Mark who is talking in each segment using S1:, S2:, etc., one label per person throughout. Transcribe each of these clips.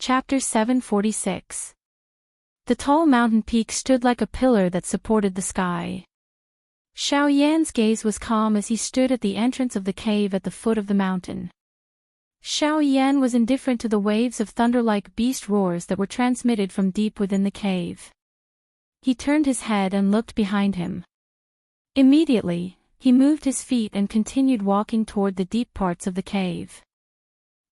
S1: Chapter 746. The tall mountain peak stood like a pillar that supported the sky. Xiao Yan's gaze was calm as he stood at the entrance of the cave at the foot of the mountain. Xiao Yan was indifferent to the waves of thunder-like beast roars that were transmitted from deep within the cave. He turned his head and looked behind him. Immediately, he moved his feet and continued walking toward the deep parts of the cave.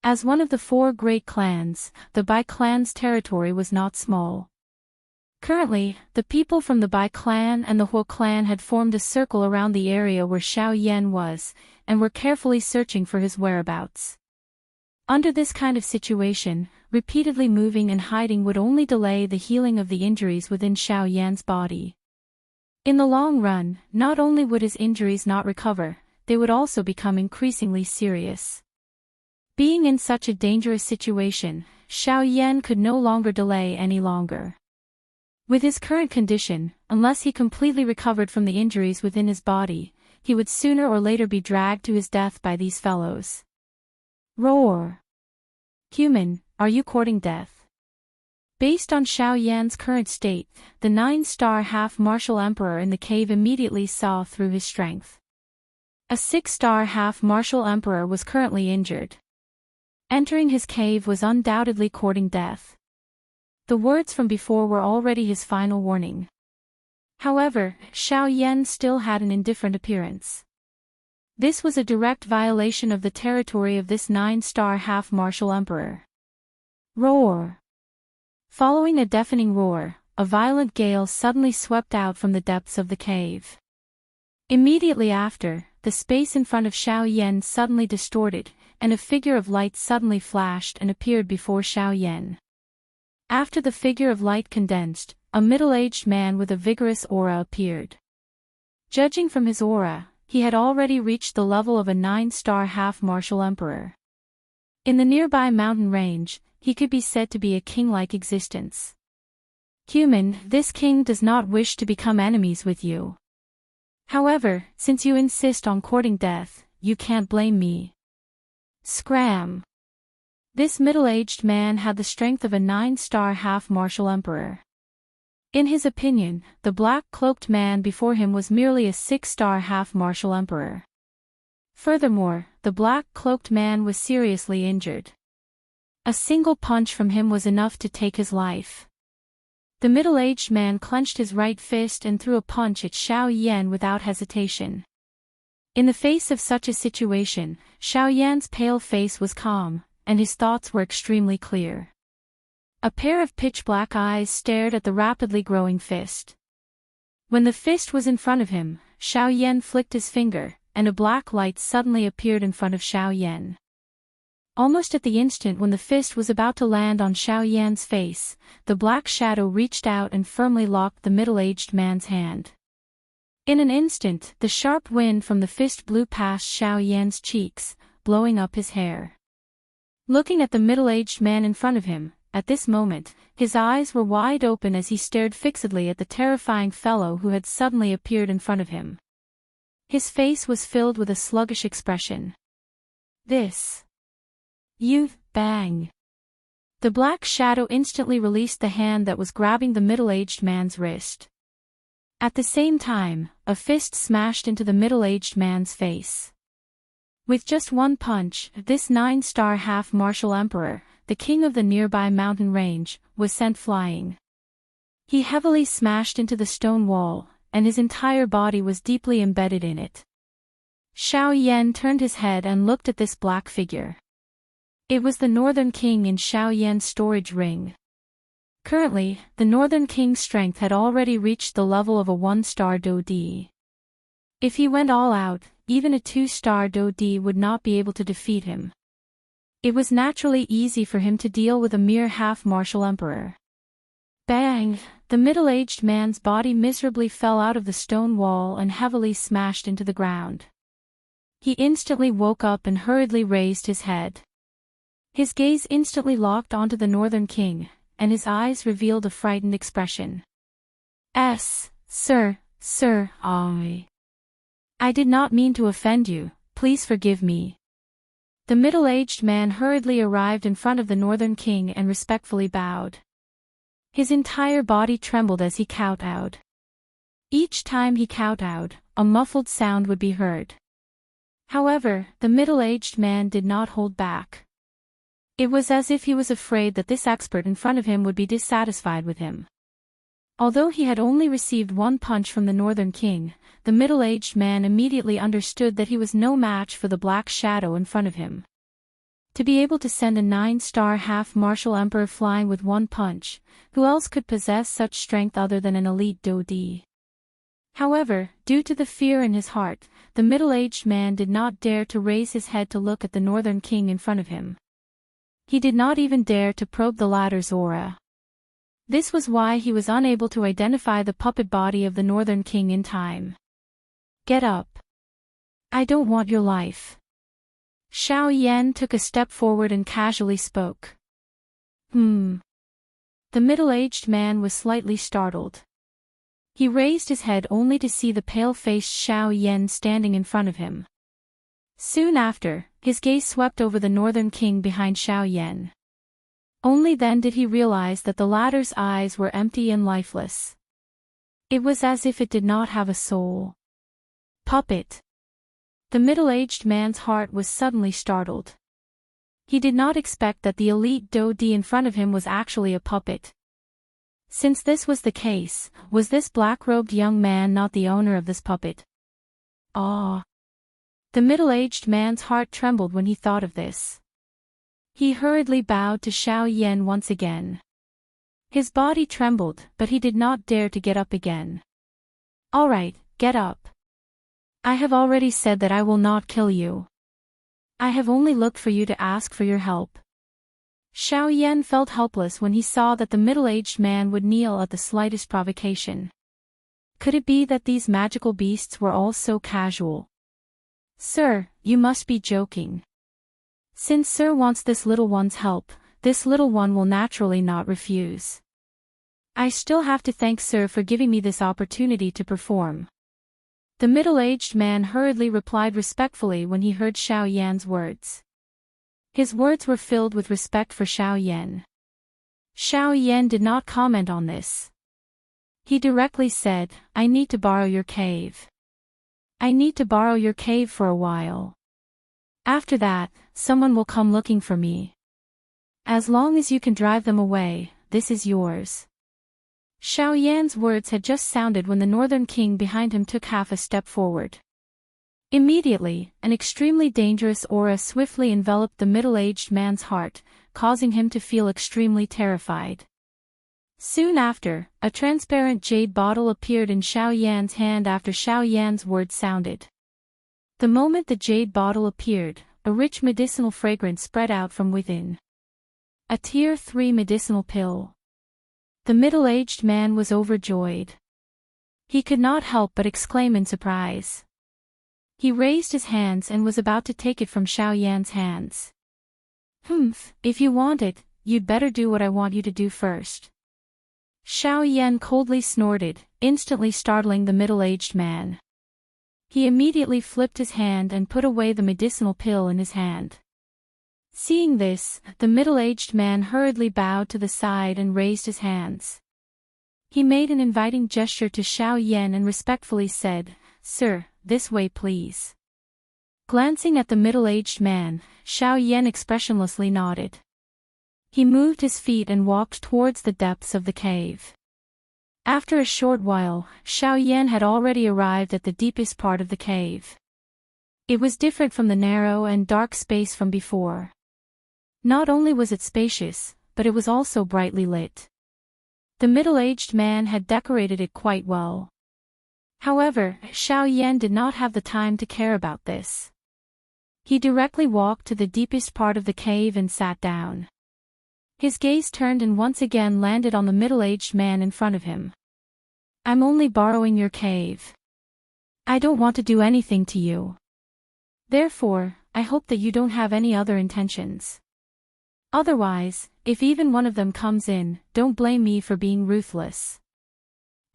S1: As one of the four great clans, the Bai clan's territory was not small. Currently, the people from the Bai clan and the Huo clan had formed a circle around the area where Xiao Yan was, and were carefully searching for his whereabouts. Under this kind of situation, repeatedly moving and hiding would only delay the healing of the injuries within Xiao Yan's body. In the long run, not only would his injuries not recover, they would also become increasingly serious. Being in such a dangerous situation, Xiao Yan could no longer delay any longer. With his current condition, unless he completely recovered from the injuries within his body, he would sooner or later be dragged to his death by these fellows. Roar! Human, are you courting death? Based on Xiao Yan's current state, the 9-star half-martial emperor in the cave immediately saw through his strength. A 6-star half-martial emperor was currently injured. Entering his cave was undoubtedly courting death. The words from before were already his final warning. However, Xiao Yan still had an indifferent appearance. This was a direct violation of the territory of this 9-star half-martial emperor. Roar! Following a deafening roar, a violent gale suddenly swept out from the depths of the cave. Immediately after, the space in front of Xiao Yan suddenly distorted, and a figure of light suddenly flashed and appeared before Xiao Yan. After the figure of light condensed, a middle-aged man with a vigorous aura appeared. Judging from his aura, he had already reached the level of a 9-star half-martial emperor. In the nearby mountain range, he could be said to be a king-like existence. Human, this king does not wish to become enemies with you. However, since you insist on courting death, you can't blame me. Scram! This middle-aged man had the strength of a 9-star half-martial emperor. In his opinion, the black-cloaked man before him was merely a 6-star half-martial emperor. Furthermore, the black-cloaked man was seriously injured. A single punch from him was enough to take his life. The middle-aged man clenched his right fist and threw a punch at Xiao Yan without hesitation. In the face of such a situation, Xiao Yan's pale face was calm, and his thoughts were extremely clear. A pair of pitch-black eyes stared at the rapidly growing fist. When the fist was in front of him, Xiao Yan flicked his finger, and a black light suddenly appeared in front of Xiao Yan. Almost at the instant when the fist was about to land on Xiao Yan's face, the black shadow reached out and firmly locked the middle-aged man's hand. In an instant, the sharp wind from the fist blew past Xiao Yan's cheeks, blowing up his hair. Looking at the middle-aged man in front of him, at this moment, his eyes were wide open as he stared fixedly at the terrifying fellow who had suddenly appeared in front of him. His face was filled with a sluggish expression. This. You, bang. The black shadow instantly released the hand that was grabbing the middle-aged man's wrist. At the same time, a fist smashed into the middle-aged man's face. With just one punch, this 9-star half-martial emperor, the king of the nearby mountain range, was sent flying. He heavily smashed into the stone wall, and his entire body was deeply embedded in it. Xiao Yan turned his head and looked at this black figure. It was the Northern King in Xiao Yan's storage ring. Currently, the Northern King's strength had already reached the level of a 1-star Do-D. If he went all out, even a 2-star Do-D would not be able to defeat him. It was naturally easy for him to deal with a mere half-martial emperor. Bang! The middle-aged man's body miserably fell out of the stone wall and heavily smashed into the ground. He instantly woke up and hurriedly raised his head. His gaze instantly locked onto the Northern King, and his eyes revealed a frightened expression. Sir, I did not mean to offend you, please forgive me. The middle-aged man hurriedly arrived in front of the Northern King and respectfully bowed. His entire body trembled as he kowtowed. Each time he kowtowed, a muffled sound would be heard. However, the middle-aged man did not hold back. It was as if he was afraid that this expert in front of him would be dissatisfied with him. Although he had only received one punch from the Northern King, the middle-aged man immediately understood that he was no match for the black shadow in front of him. To be able to send a 9-star half-martial emperor flying with one punch, who else could possess such strength other than an elite Dodi? However, due to the fear in his heart, the middle-aged man did not dare to raise his head to look at the Northern King in front of him. He did not even dare to probe the latter's aura. This was why he was unable to identify the puppet body of the Northern King in time. Get up. I don't want your life. Xiao Yan took a step forward and casually spoke. The middle-aged man was slightly startled. He raised his head only to see the pale-faced Xiao Yan standing in front of him. Soon after, his gaze swept over the Northern King behind Xiao Yan. Only then did he realize that the latter's eyes were empty and lifeless. It was as if it did not have a soul. Puppet. The middle-aged man's heart was suddenly startled. He did not expect that the elite Dodi in front of him was actually a puppet. Since this was the case, was this black-robed young man not the owner of this puppet? Ah! The middle-aged man's heart trembled when he thought of this. He hurriedly bowed to Xiao Yan once again. His body trembled, but he did not dare to get up again. All right, get up. I have already said that I will not kill you. I have only looked for you to ask for your help. Xiao Yan felt helpless when he saw that the middle-aged man would kneel at the slightest provocation. Could it be that these magical beasts were all so casual? Sir, you must be joking. Since Sir wants this little one's help, this little one will naturally not refuse. I still have to thank Sir for giving me this opportunity to perform. The middle-aged man hurriedly replied respectfully when he heard Xiao Yan's words. His words were filled with respect for Xiao Yan. Xiao Yan did not comment on this. He directly said, I need to borrow your cave. I need to borrow your cave for a while. After that, someone will come looking for me. As long as you can drive them away, this is yours. Xiao Yan's words had just sounded when the Northern King behind him took half a step forward. Immediately, an extremely dangerous aura swiftly enveloped the middle-aged man's heart, causing him to feel extremely terrified. Soon after, a transparent jade bottle appeared in Xiao Yan's hand after Xiao Yan's words sounded. The moment the jade bottle appeared, a rich medicinal fragrance spread out from within. A Tier 3 medicinal pill. The middle-aged man was overjoyed. He could not help but exclaim in surprise. He raised his hands and was about to take it from Xiao Yan's hands. If you want it, you'd better do what I want you to do first. Xiao Yan coldly snorted, instantly startling the middle-aged man. He immediately flipped his hand and put away the medicinal pill in his hand. Seeing this, the middle-aged man hurriedly bowed to the side and raised his hands. He made an inviting gesture to Xiao Yan and respectfully said, Sir, this way please. Glancing at the middle-aged man, Xiao Yan expressionlessly nodded. He moved his feet and walked towards the depths of the cave. After a short while, Xiao Yan had already arrived at the deepest part of the cave. It was different from the narrow and dark space from before. Not only was it spacious, but it was also brightly lit. The middle-aged man had decorated it quite well. However, Xiao Yan did not have the time to care about this. He directly walked to the deepest part of the cave and sat down. His gaze turned and once again landed on the middle-aged man in front of him. I'm only borrowing your cave. I don't want to do anything to you. Therefore, I hope that you don't have any other intentions. Otherwise, if even one of them comes in, don't blame me for being ruthless.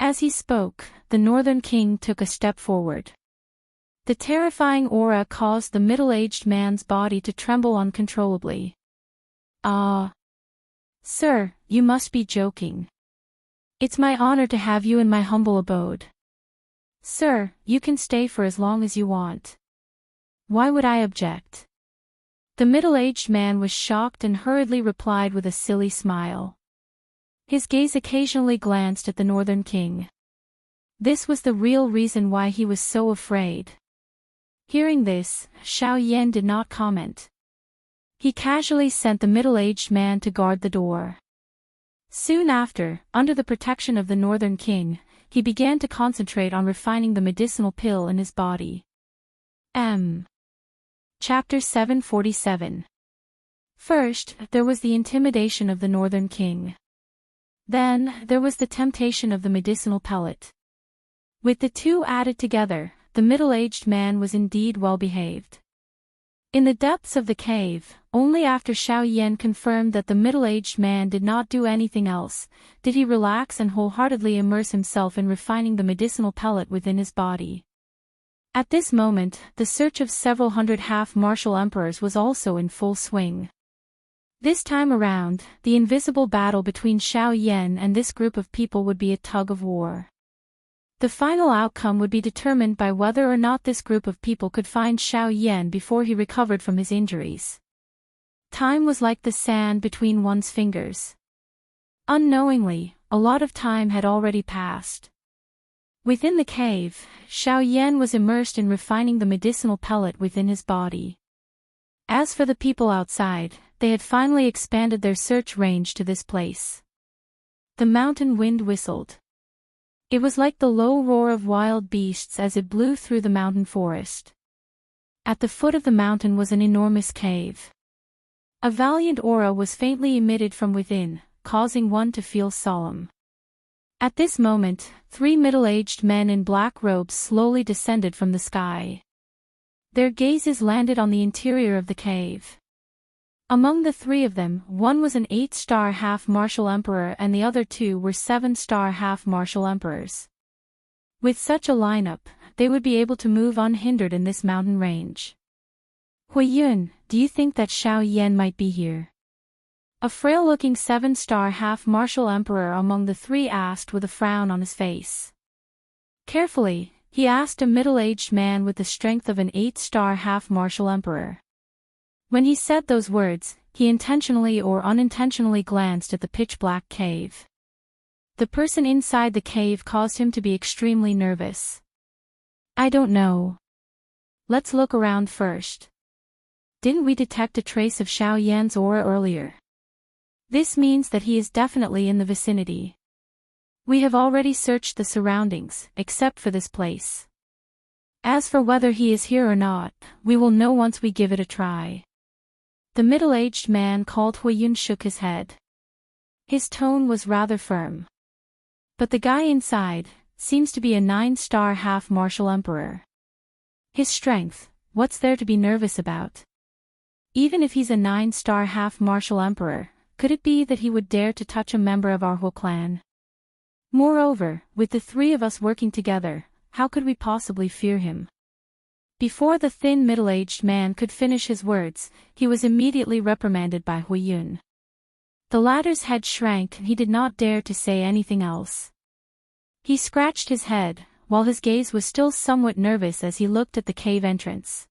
S1: As he spoke, the Northern King took a step forward. The terrifying aura caused the middle-aged man's body to tremble uncontrollably. "Ah! Sir, you must be joking. It's my honor to have you in my humble abode. Sir, you can stay for as long as you want. Why would I object?" The middle-aged man was shocked and hurriedly replied with a silly smile. His gaze occasionally glanced at the Northern King. This was the real reason why he was so afraid. Hearing this, Xiao Yan did not comment. He casually sent the middle-aged man to guard the door. Soon after, under the protection of the Northern King, he began to concentrate on refining the medicinal pill in his body. Chapter 747. First, there was the intimidation of the Northern King. Then, there was the temptation of the medicinal pellet. With the two added together, the middle-aged man was indeed well-behaved. In the depths of the cave, only after Xiao Yan confirmed that the middle-aged man did not do anything else, did he relax and wholeheartedly immerse himself in refining the medicinal pellet within his body. At this moment, the search of several hundred half-martial emperors was also in full swing. This time around, the invisible battle between Xiao Yan and this group of people would be a tug-of-war. The final outcome would be determined by whether or not this group of people could find Xiao Yan before he recovered from his injuries. Time was like the sand between one's fingers. Unknowingly, a lot of time had already passed. Within the cave, Xiao Yan was immersed in refining the medicinal pellet within his body. As for the people outside, they had finally expanded their search range to this place. The mountain wind whistled. It was like the low roar of wild beasts as it blew through the mountain forest. At the foot of the mountain was an enormous cave. A valiant aura was faintly emitted from within, causing one to feel solemn. At this moment, 3 middle-aged men in black robes slowly descended from the sky. Their gazes landed on the interior of the cave. Among the 3 of them, one was an 8-star half-martial emperor and the other 2 were 7-star half-martial emperors. With such a lineup, they would be able to move unhindered in this mountain range. "Huiyun, do you think that Xiao Yan might be here?" A frail-looking 7-star half-martial emperor among the 3 asked with a frown on his face. Carefully, he asked a middle-aged man with the strength of an 8-star half-martial emperor. When he said those words, he intentionally or unintentionally glanced at the pitch-black cave. The person inside the cave caused him to be extremely nervous. "I don't know. Let's look around first. Didn't we detect a trace of Xiao Yan's aura earlier? This means that he is definitely in the vicinity. We have already searched the surroundings, except for this place. As for whether he is here or not, we will know once we give it a try." The middle-aged man called Huiyun shook his head. His tone was rather firm. "But the guy inside seems to be a 9-star half-martial emperor. His strength, what's there to be nervous about? Even if he's a 9-star half-martial emperor, could it be that he would dare to touch a member of our whole clan? Moreover, with the 3 of us working together, how could we possibly fear him?" Before the thin middle-aged man could finish his words, he was immediately reprimanded by Huiyun. The latter's head shrank and he did not dare to say anything else. He scratched his head, while his gaze was still somewhat nervous as he looked at the cave entrance.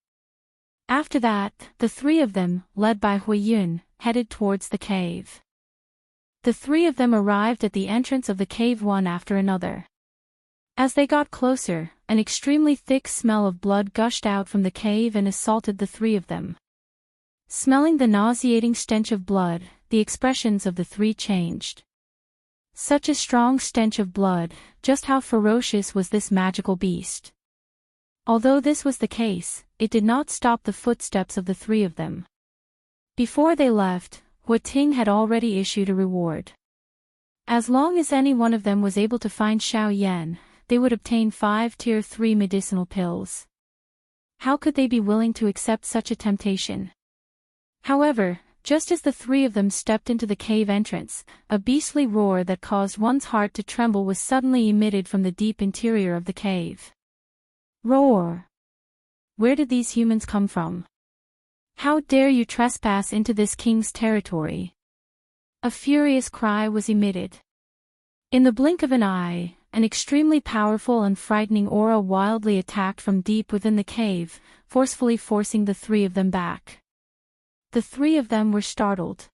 S1: After that, the 3 of them, led by Huiyun, headed towards the cave. The 3 of them arrived at the entrance of the cave one after another. As they got closer, an extremely thick smell of blood gushed out from the cave and assaulted the 3 of them. Smelling the nauseating stench of blood, the expressions of the 3 changed. Such a strong stench of blood, just how ferocious was this magical beast? Although this was the case, it did not stop the footsteps of the 3 of them. Before they left, Hua Ting had already issued a reward. As long as any one of them was able to find Xiao Yan, they would obtain 5 Tier 3 medicinal pills. How could they be willing to accept such a temptation? However, just as the 3 of them stepped into the cave entrance, a beastly roar that caused one's heart to tremble was suddenly emitted from the deep interior of the cave. Roar! Where did these humans come from? How dare you trespass into this king's territory? A furious cry was emitted. In the blink of an eye, an extremely powerful and frightening aura wildly attacked from deep within the cave, forcefully forcing the three of them back. The three of them were startled.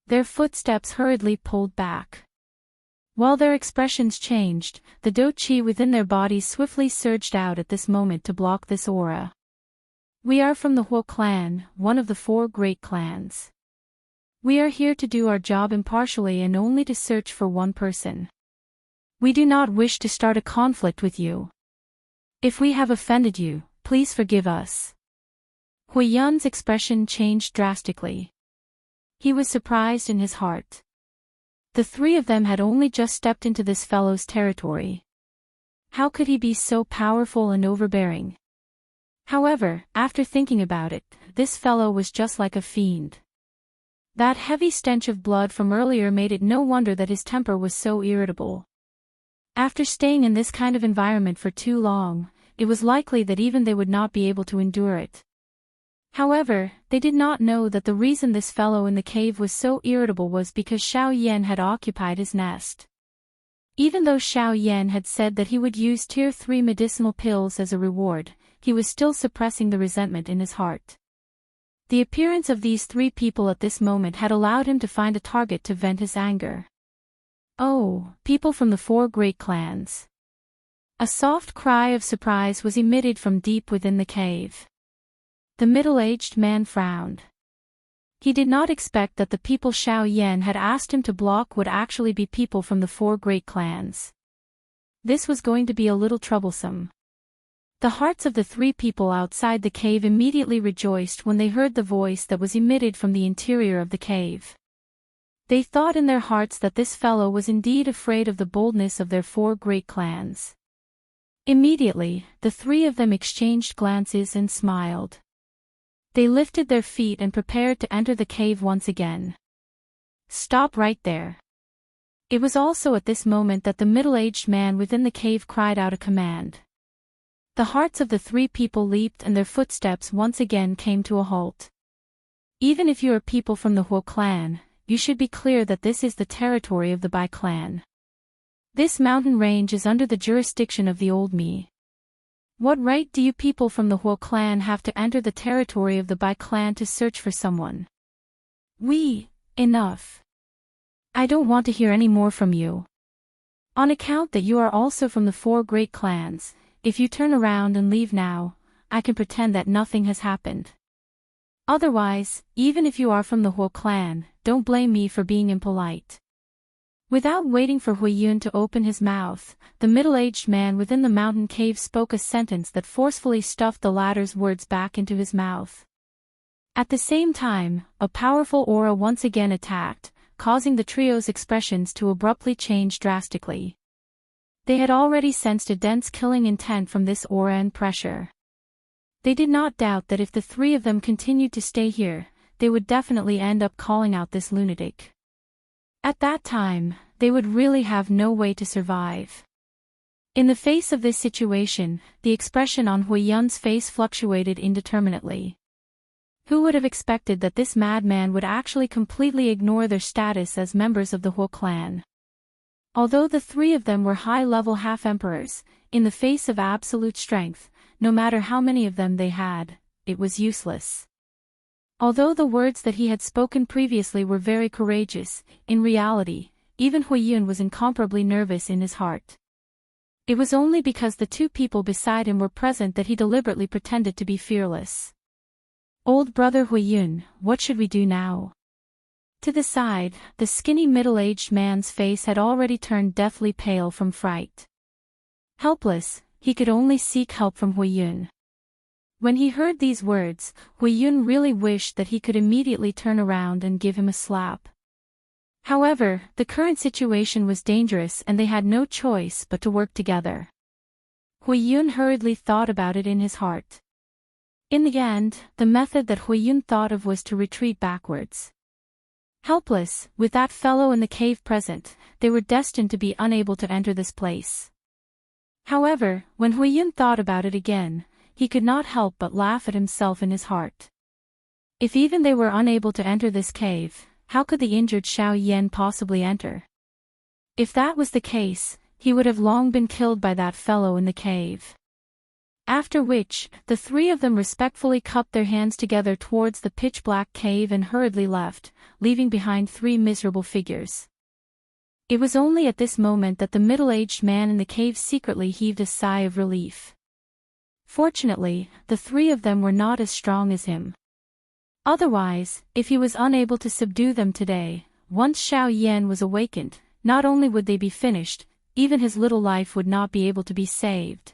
S1: Their footsteps hurriedly pulled back. While their expressions changed, the do chi within their bodies swiftly surged out at this moment to block this aura. We are from the Huo clan, one of the four great clans. We are here to do our job impartially and only to search for one person. We do not wish to start a conflict with you. If we have offended you, please forgive us. Hui Yun's expression changed drastically. He was surprised in his heart. The three of them had only just stepped into this fellow's territory. How could he be so powerful and overbearing? However, after thinking about it, this fellow was just like a fiend. That heavy stench of blood from earlier made it no wonder that his temper was so irritable. After staying in this kind of environment for too long, it was likely that even they would not be able to endure it. However, they did not know that the reason this fellow in the cave was so irritable was because Xiao Yan had occupied his nest. Even though Xiao Yan had said that he would use tier 3 medicinal pills as a reward, he was still suppressing the resentment in his heart. The appearance of these three people at this moment had allowed him to find a target to vent his anger. Oh, people from the four great clans. A soft cry of surprise was emitted from deep within the cave. The middle-aged man frowned. He did not expect that the people Xiao Yan had asked him to block would actually be people from the four great clans. This was going to be a little troublesome. The hearts of the three people outside the cave immediately rejoiced when they heard the voice that was emitted from the interior of the cave. They thought in their hearts that this fellow was indeed afraid of the boldness of their four great clans. Immediately, the three of them exchanged glances and smiled. They lifted their feet and prepared to enter the cave once again. Stop right there. It was also at this moment that the middle-aged man within the cave cried out a command. The hearts of the three people leaped and their footsteps once again came to a halt. Even if you are people from the Huo clan, you should be clear that this is the territory of the Bai clan. This mountain range is under the jurisdiction of the Old Me. What right do you people from the Huo clan have to enter the territory of the Bai clan to search for someone? Enough. I don't want to hear any more from you. On account that you are also from the four great clans, if you turn around and leave now, I can pretend that nothing has happened. Otherwise, even if you are from the Huo clan, don't blame me for being impolite. Without waiting for Hui Yun to open his mouth, the middle-aged man within the mountain cave spoke a sentence that forcefully stuffed the latter's words back into his mouth. At the same time, a powerful aura once again attacked, causing the trio's expressions to abruptly change drastically. They had already sensed a dense killing intent from this aura and pressure. They did not doubt that if the three of them continued to stay here, they would definitely end up calling out this lunatic. At that time, they would really have no way to survive. In the face of this situation, the expression on Hui Yun's face fluctuated indeterminately. Who would have expected that this madman would actually completely ignore their status as members of the Huo clan? Although the three of them were high-level half-emperors, in the face of absolute strength, no matter how many of them they had, it was useless. Although the words that he had spoken previously were very courageous, in reality, even Hui Yun was incomparably nervous in his heart. It was only because the two people beside him were present that he deliberately pretended to be fearless. Old brother Hui Yun, what should we do now? To the side, the skinny middle-aged man's face had already turned deathly pale from fright. Helpless, he could only seek help from Hui Yun. When he heard these words, Hui Yun really wished that he could immediately turn around and give him a slap. However, the current situation was dangerous and they had no choice but to work together. Hui Yun hurriedly thought about it in his heart. In the end, the method that Hui Yun thought of was to retreat backwards. Helpless, with that fellow in the cave present, they were destined to be unable to enter this place. However, when Hui Yun thought about it again, he could not help but laugh at himself in his heart. If even they were unable to enter this cave, how could the injured Xiao Yan possibly enter? If that was the case, he would have long been killed by that fellow in the cave. After which, the three of them respectfully cupped their hands together towards the pitch-black cave and hurriedly left, leaving behind three miserable figures. It was only at this moment that the middle-aged man in the cave secretly heaved a sigh of relief. Fortunately, the three of them were not as strong as him. Otherwise, if he was unable to subdue them today, once Xiao Yan was awakened, not only would they be finished, even his little life would not be able to be saved.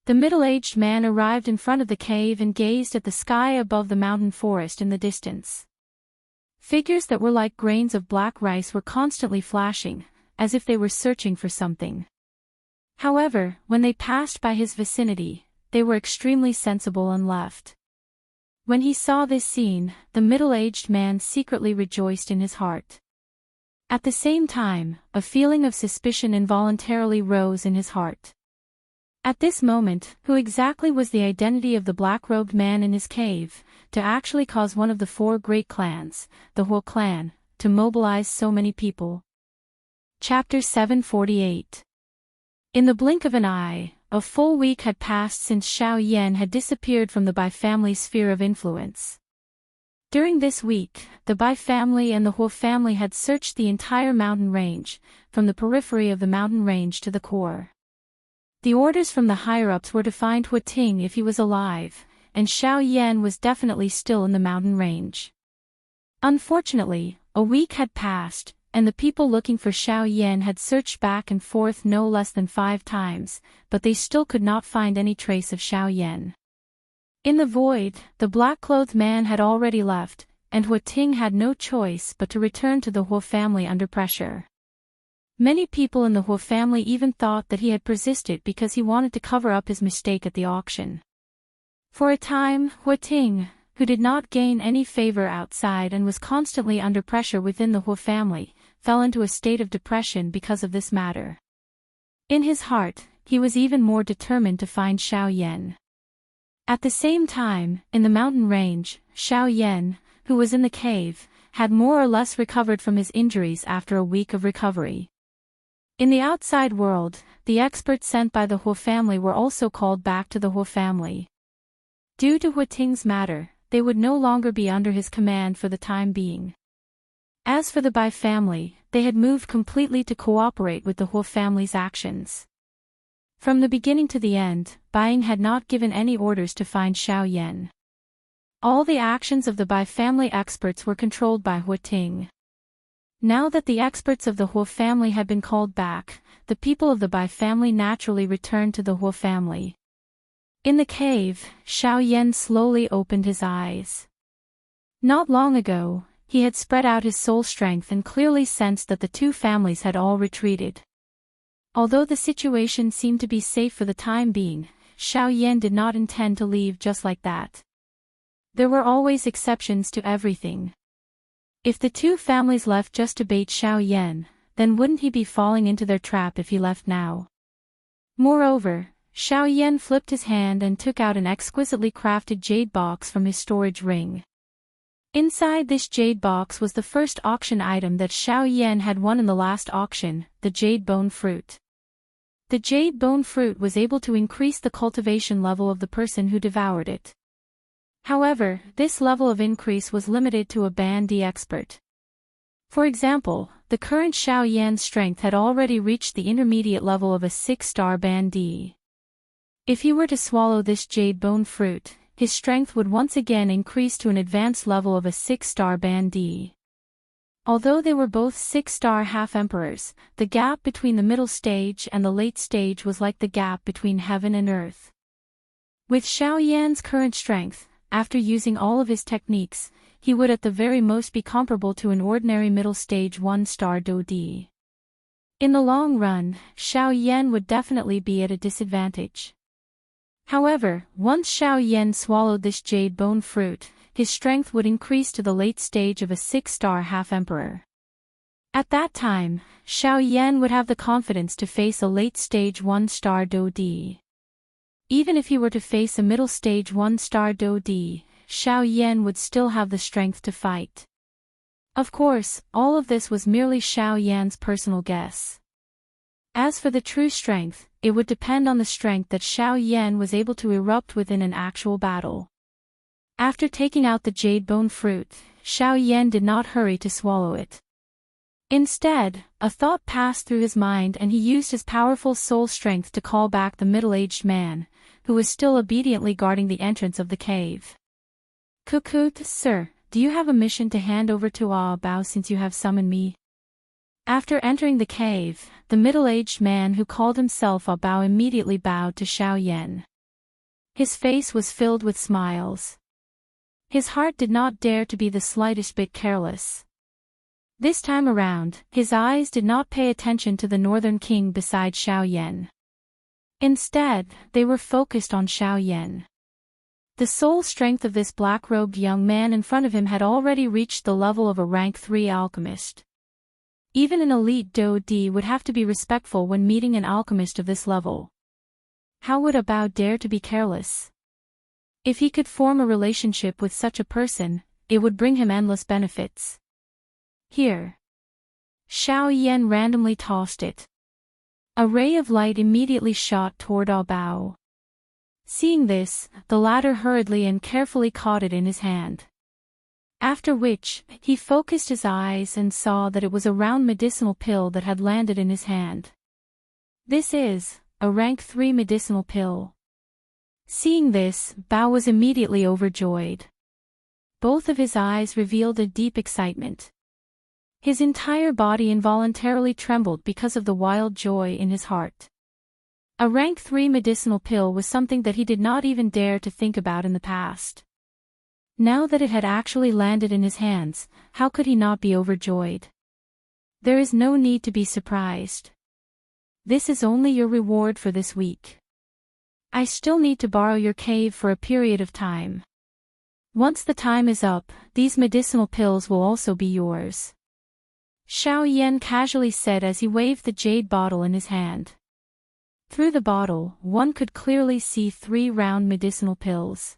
S1: The middle-aged man arrived in front of the cave and gazed at the sky above the mountain forest in the distance. Figures that were like grains of black rice were constantly flashing, as if they were searching for something. However, when they passed by his vicinity, they were extremely sensible and left. When he saw this scene, the middle-aged man secretly rejoiced in his heart. At the same time, a feeling of suspicion involuntarily rose in his heart. At this moment, who exactly was the identity of the black-robed man in his cave, to actually cause one of the four great clans, the Huo clan, to mobilize so many people? Chapter 748. In the blink of an eye, a full week had passed since Xiao Yan had disappeared from the Bai family's sphere of influence. During this week, the Bai family and the Huo family had searched the entire mountain range, from the periphery of the mountain range to the core. The orders from the higher-ups were to find Hu Ting if he was alive, and Xiao Yan was definitely still in the mountain range. Unfortunately, a week had passed, and the people looking for Xiao Yan had searched back and forth no less than 5 times, but they still could not find any trace of Xiao Yan. In the void, the black-clothed man had already left, and Hu Ting had no choice but to return to the Huo family under pressure. Many people in the Huo family even thought that he had persisted because he wanted to cover up his mistake at the auction. For a time, Hu Ting, who did not gain any favor outside and was constantly under pressure within the Huo family, fell into a state of depression because of this matter. In his heart, he was even more determined to find Xiao Yan. At the same time, in the mountain range, Xiao Yan, who was in the cave, had more or less recovered from his injuries after a week of recovery. In the outside world, the experts sent by the Huo family were also called back to the Huo family. Due to Hu Ting's matter, they would no longer be under his command for the time being. As for the Bai family, they had moved completely to cooperate with the Huo family's actions. From the beginning to the end, Baiing had not given any orders to find Xiao Yan. All the actions of the Bai family experts were controlled by Hu Ting. Now that the experts of the Huo family had been called back, the people of the Bai family naturally returned to the Huo family. In the cave, Xiao Yan slowly opened his eyes. Not long ago, he had spread out his soul strength and clearly sensed that the two families had all retreated. Although the situation seemed to be safe for the time being, Xiao Yan did not intend to leave just like that. There were always exceptions to everything. If the two families left just to bait Xiao Yan, then wouldn't he be falling into their trap if he left now? Moreover, Xiao Yan flipped his hand and took out an exquisitely crafted jade box from his storage ring. Inside this jade box was the first auction item that Xiao Yan had won in the last auction, the jade bone fruit. The jade bone fruit was able to increase the cultivation level of the person who devoured it. However, this level of increase was limited to a Band D expert. For example, the current Xiao Yan's strength had already reached the intermediate level of a 6-star Band D. If he were to swallow this jade bone fruit, his strength would once again increase to an advanced level of a 6-star Band D. Although they were both 6-star half-emperors, the gap between the middle stage and the late stage was like the gap between heaven and earth. With Xiao Yan's current strength, after using all of his techniques, he would at the very most be comparable to an ordinary middle stage 1-star Do D. In the long run, Xiao Yan would definitely be at a disadvantage. However, once Xiao Yan swallowed this jade bone fruit, his strength would increase to the late stage of a 6-star half-emperor. At that time, Xiao Yan would have the confidence to face a late stage 1-star Do D. Even if he were to face a middle stage 1-star Do-D, Xiao Yan would still have the strength to fight. Of course, all of this was merely Xiao Yan's personal guess. As for the true strength, it would depend on the strength that Xiao Yan was able to erupt within an actual battle. After taking out the jade bone fruit, Xiao Yan did not hurry to swallow it. Instead, a thought passed through his mind and he used his powerful soul strength to call back the middle-aged man, who was still obediently guarding the entrance of the cave. "Cuckoo, sir, do you have a mission to hand over to Bao since you have summoned me?" After entering the cave, the middle-aged man who called himself Bao immediately bowed to Xiao Yan. His face was filled with smiles. His heart did not dare to be the slightest bit careless. This time around, his eyes did not pay attention to the northern king beside Xiao Yan. Instead, they were focused on Xiao Yan. The soul strength of this black-robed young man in front of him had already reached the level of a rank 3 alchemist. Even an elite Do-D would have to be respectful when meeting an alchemist of this level. How would a Bao dare to be careless? If he could form a relationship with such a person, it would bring him endless benefits. Here. Xiao Yan randomly tossed it. A ray of light immediately shot toward Bao. Seeing this, the latter hurriedly and carefully caught it in his hand. After which, he focused his eyes and saw that it was a round medicinal pill that had landed in his hand. This is a rank 3 medicinal pill. Seeing this, Bao was immediately overjoyed. Both of his eyes revealed a deep excitement. His entire body involuntarily trembled because of the wild joy in his heart. A rank 3 medicinal pill was something that he did not even dare to think about in the past. Now that it had actually landed in his hands, how could he not be overjoyed? There is no need to be surprised. This is only your reward for this week. I still need to borrow your cave for a period of time. Once the time is up, these medicinal pills will also be yours. Xiao Yan casually said as he waved the jade bottle in his hand. Through the bottle, one could clearly see 3 round medicinal pills.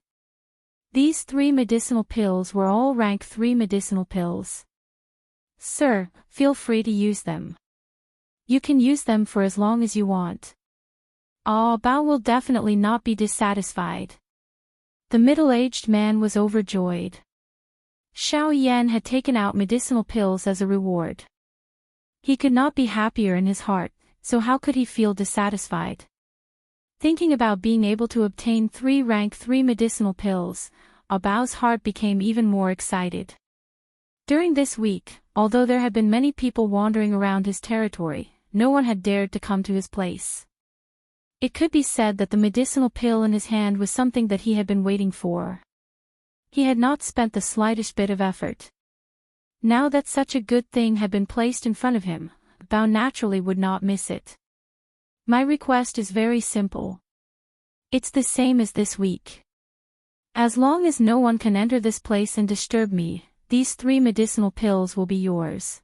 S1: These 3 medicinal pills were all rank 3 medicinal pills. "Sir, feel free to use them. You can use them for as long as you want. Bao will definitely not be dissatisfied." The middle-aged man was overjoyed. Xiao Yan had taken out medicinal pills as a reward. He could not be happier in his heart, so how could he feel dissatisfied? Thinking about being able to obtain 3 rank 3 medicinal pills, Bao's heart became even more excited. During this week, although there had been many people wandering around his territory, no one had dared to come to his place. It could be said that the medicinal pill in his hand was something that he had been waiting for. He had not spent the slightest bit of effort. Now that such a good thing had been placed in front of him, Bao naturally would not miss it. "My request is very simple. It's the same as this week. As long as no one can enter this place and disturb me, these 3 medicinal pills will be yours.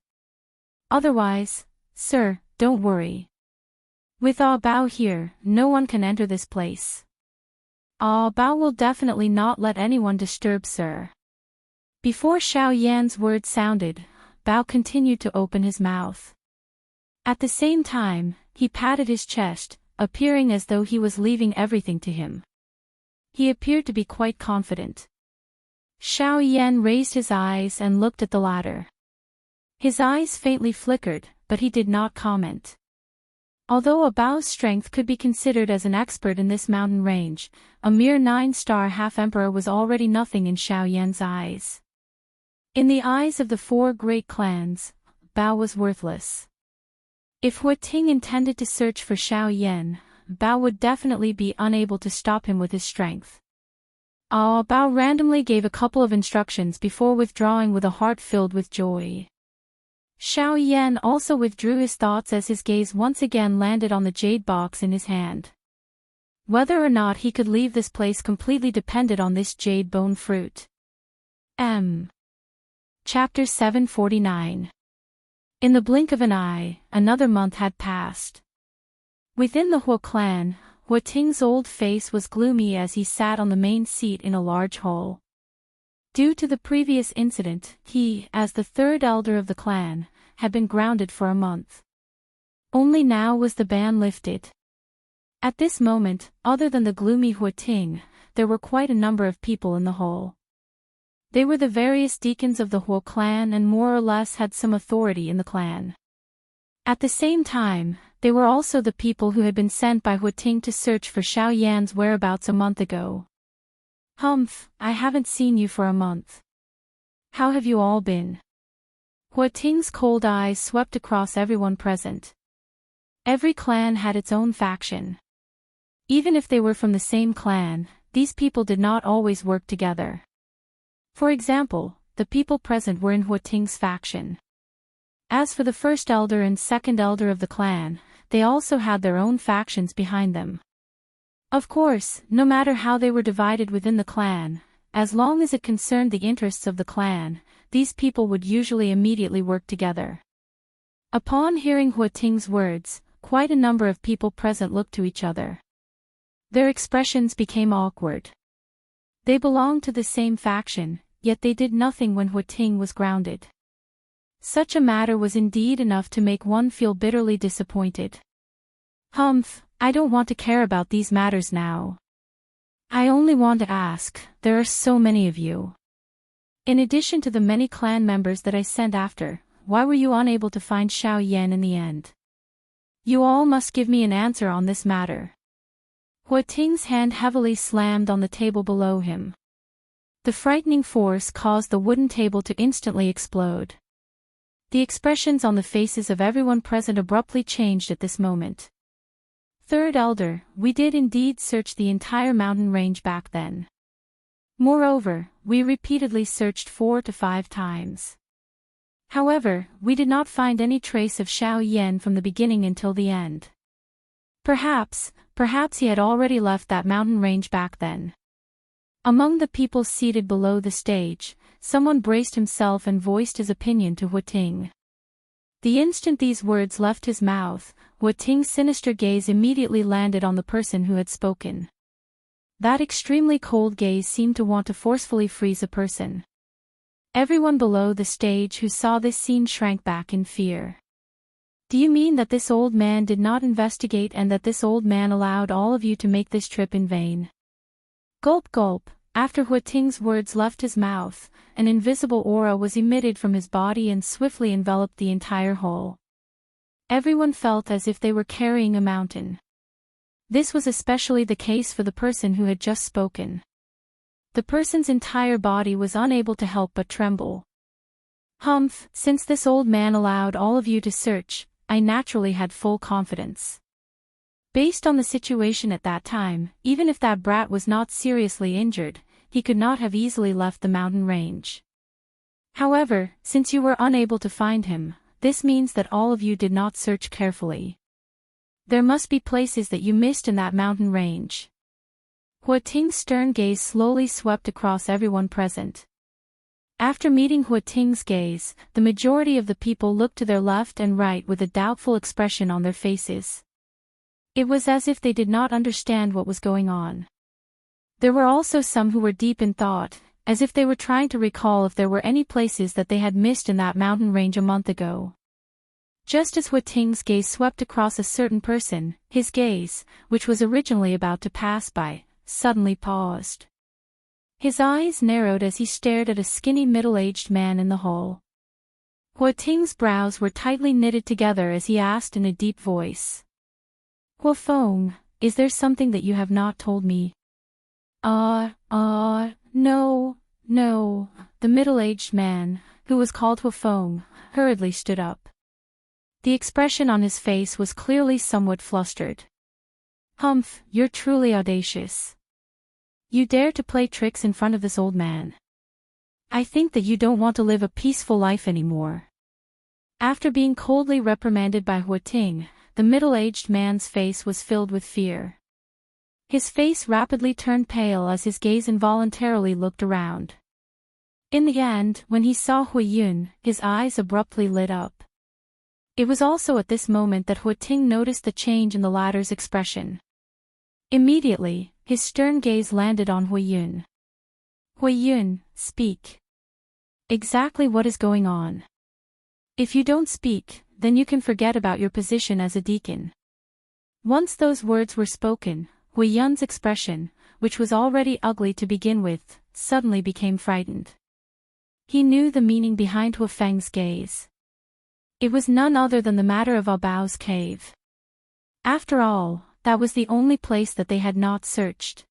S1: Otherwise, sir, don't worry. With Bao here, no one can enter this place. Bao will definitely not let anyone disturb sir." Before Xiao Yan's words sounded, Bao continued to open his mouth. At the same time, he patted his chest, appearing as though he was leaving everything to him. He appeared to be quite confident. Xiao Yan raised his eyes and looked at the latter. His eyes faintly flickered, but he did not comment. Although Bao's strength could be considered as an expert in this mountain range, a mere 9-star half-emperor was already nothing in Xiao Yan's eyes. In the eyes of the 4 great clans, Bao was worthless. If Hua Ting intended to search for Xiao Yan, Bao would definitely be unable to stop him with his strength. Bao randomly gave a couple of instructions before withdrawing with a heart filled with joy. Xiao Yan also withdrew his thoughts as his gaze once again landed on the jade box in his hand. Whether or not he could leave this place completely depended on this jade bone fruit. Chapter 749. In the blink of an eye, another month had passed. Within the Hua clan, Hua Ting's old face was gloomy as he sat on the main seat in a large hall. Due to the previous incident, he, as the third elder of the clan, had been grounded for a month. Only now was the ban lifted. At this moment, other than the gloomy Hua Ting, there were quite a number of people in the hall. They were the various deacons of the Hua clan and more or less had some authority in the clan. At the same time, they were also the people who had been sent by Hua Ting to search for Xiao Yan's whereabouts a month ago. Humph, I haven't seen you for a month. How have you all been? Hua Ting's cold eyes swept across everyone present. Every clan had its own faction. Even if they were from the same clan, these people did not always work together. For example, the people present were in Hua Ting's faction. As for the first elder and second elder of the clan, they also had their own factions behind them. Of course, no matter how they were divided within the clan, as long as it concerned the interests of the clan, these people would usually immediately work together. Upon hearing Hua Ting's words, quite a number of people present looked to each other. Their expressions became awkward. They belonged to the same faction, yet they did nothing when Hua Ting was grounded. Such a matter was indeed enough to make one feel bitterly disappointed. Humph, I don't want to care about these matters now. I only want to ask, there are so many of you. In addition to the many clan members that I sent after, why were you unable to find Xiao Yan in the end? You all must give me an answer on this matter. Hua Ting's hand heavily slammed on the table below him. The frightening force caused the wooden table to instantly explode. The expressions on the faces of everyone present abruptly changed at this moment. Third elder, we did indeed search the entire mountain range back then. Moreover, we repeatedly searched 4 to 5 times. However, we did not find any trace of Xiao Yan from the beginning until the end. Perhaps he had already left that mountain range back then. Among the people seated below the stage, someone braced himself and voiced his opinion to Hua Ting. The instant these words left his mouth, Hua Ting's sinister gaze immediately landed on the person who had spoken. That extremely cold gaze seemed to want to forcefully freeze a person. Everyone below the stage who saw this scene shrank back in fear. Do you mean that this old man did not investigate and that this old man allowed all of you to make this trip in vain? Gulp gulp, after Hua Ting's words left his mouth, an invisible aura was emitted from his body and swiftly enveloped the entire hall. Everyone felt as if they were carrying a mountain. This was especially the case for the person who had just spoken. The person's entire body was unable to help but tremble. Humph, since this old man allowed all of you to search, I naturally had full confidence. Based on the situation at that time, even if that brat was not seriously injured, he could not have easily left the mountain range. However, since you were unable to find him, this means that all of you did not search carefully. There must be places that you missed in that mountain range. Hua Ting's stern gaze slowly swept across everyone present. After meeting Hua Ting's gaze, the majority of the people looked to their left and right with a doubtful expression on their faces. It was as if they did not understand what was going on. There were also some who were deep in thought, as if they were trying to recall if there were any places that they had missed in that mountain range a month ago. Just as Hua Ting's gaze swept across a certain person, his gaze, which was originally about to pass by, suddenly paused. His eyes narrowed as he stared at a skinny middle-aged man in the hall. Hua Ting's brows were tightly knitted together as he asked in a deep voice. Hua Feng, is there something that you have not told me? No. The middle-aged man, who was called Hua Feng, hurriedly stood up. The expression on his face was clearly somewhat flustered. Humph, you're truly audacious. You dare to play tricks in front of this old man. I think that you don't want to live a peaceful life anymore. After being coldly reprimanded by Hua Ting, the middle-aged man's face was filled with fear. His face rapidly turned pale as his gaze involuntarily looked around. In the end, when he saw Hua Yun, his eyes abruptly lit up. It was also at this moment that Hua Ting noticed the change in the latter's expression. Immediately, his stern gaze landed on Huiyun. Huiyun, speak. Exactly what is going on? If you don't speak, then you can forget about your position as a deacon. Once those words were spoken, Huiyun's expression, which was already ugly to begin with, suddenly became frightened. He knew the meaning behind Huifeng's gaze. It was none other than the matter of Abao's cave. After all, that was the only place that they had not searched.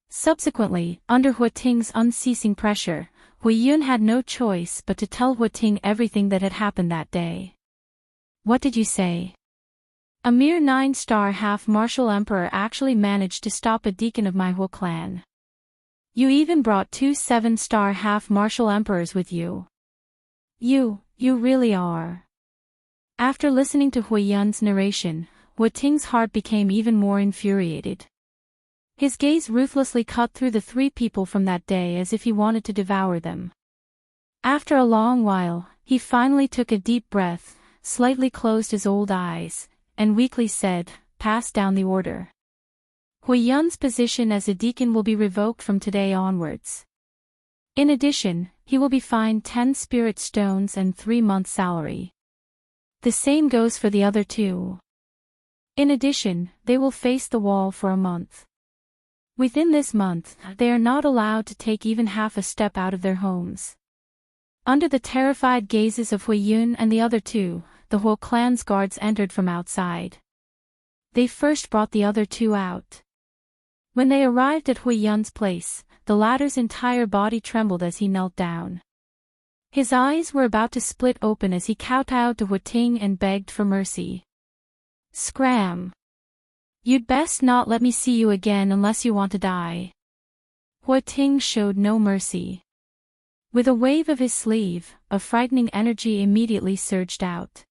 S1: Subsequently, under Huiting's unceasing pressure, Huiyun had no choice but to tell Huiting everything that had happened that day. What did you say? A mere 9-star half-martial emperor actually managed to stop a deacon of my Hu clan. You even brought 2 7-star half-martial emperors with you. You really are. After listening to Huiyun's narration, Huiting's heart became even more infuriated. His gaze ruthlessly cut through the 3 people from that day as if he wanted to devour them. After a long while, he finally took a deep breath, slightly closed his old eyes, and weakly said, "Pass down the order. Huiyun's position as a deacon will be revoked from today onwards. In addition, he will be fined 10 spirit stones and 3 months' salary. The same goes for the other 2. In addition, they will face the wall for a month. Within this month, they are not allowed to take even half a step out of their homes." Under the terrified gazes of Huiyun and the other 2, the whole clan's guards entered from outside. They first brought the other 2 out. When they arrived at Huiyun's place, the latter's entire body trembled as he knelt down. His eyes were about to split open as he kowtowed to Huiting and begged for mercy. "Scram! You'd best not let me see you again unless you want to die." Huiting showed no mercy. With a wave of his sleeve, a frightening energy immediately surged out.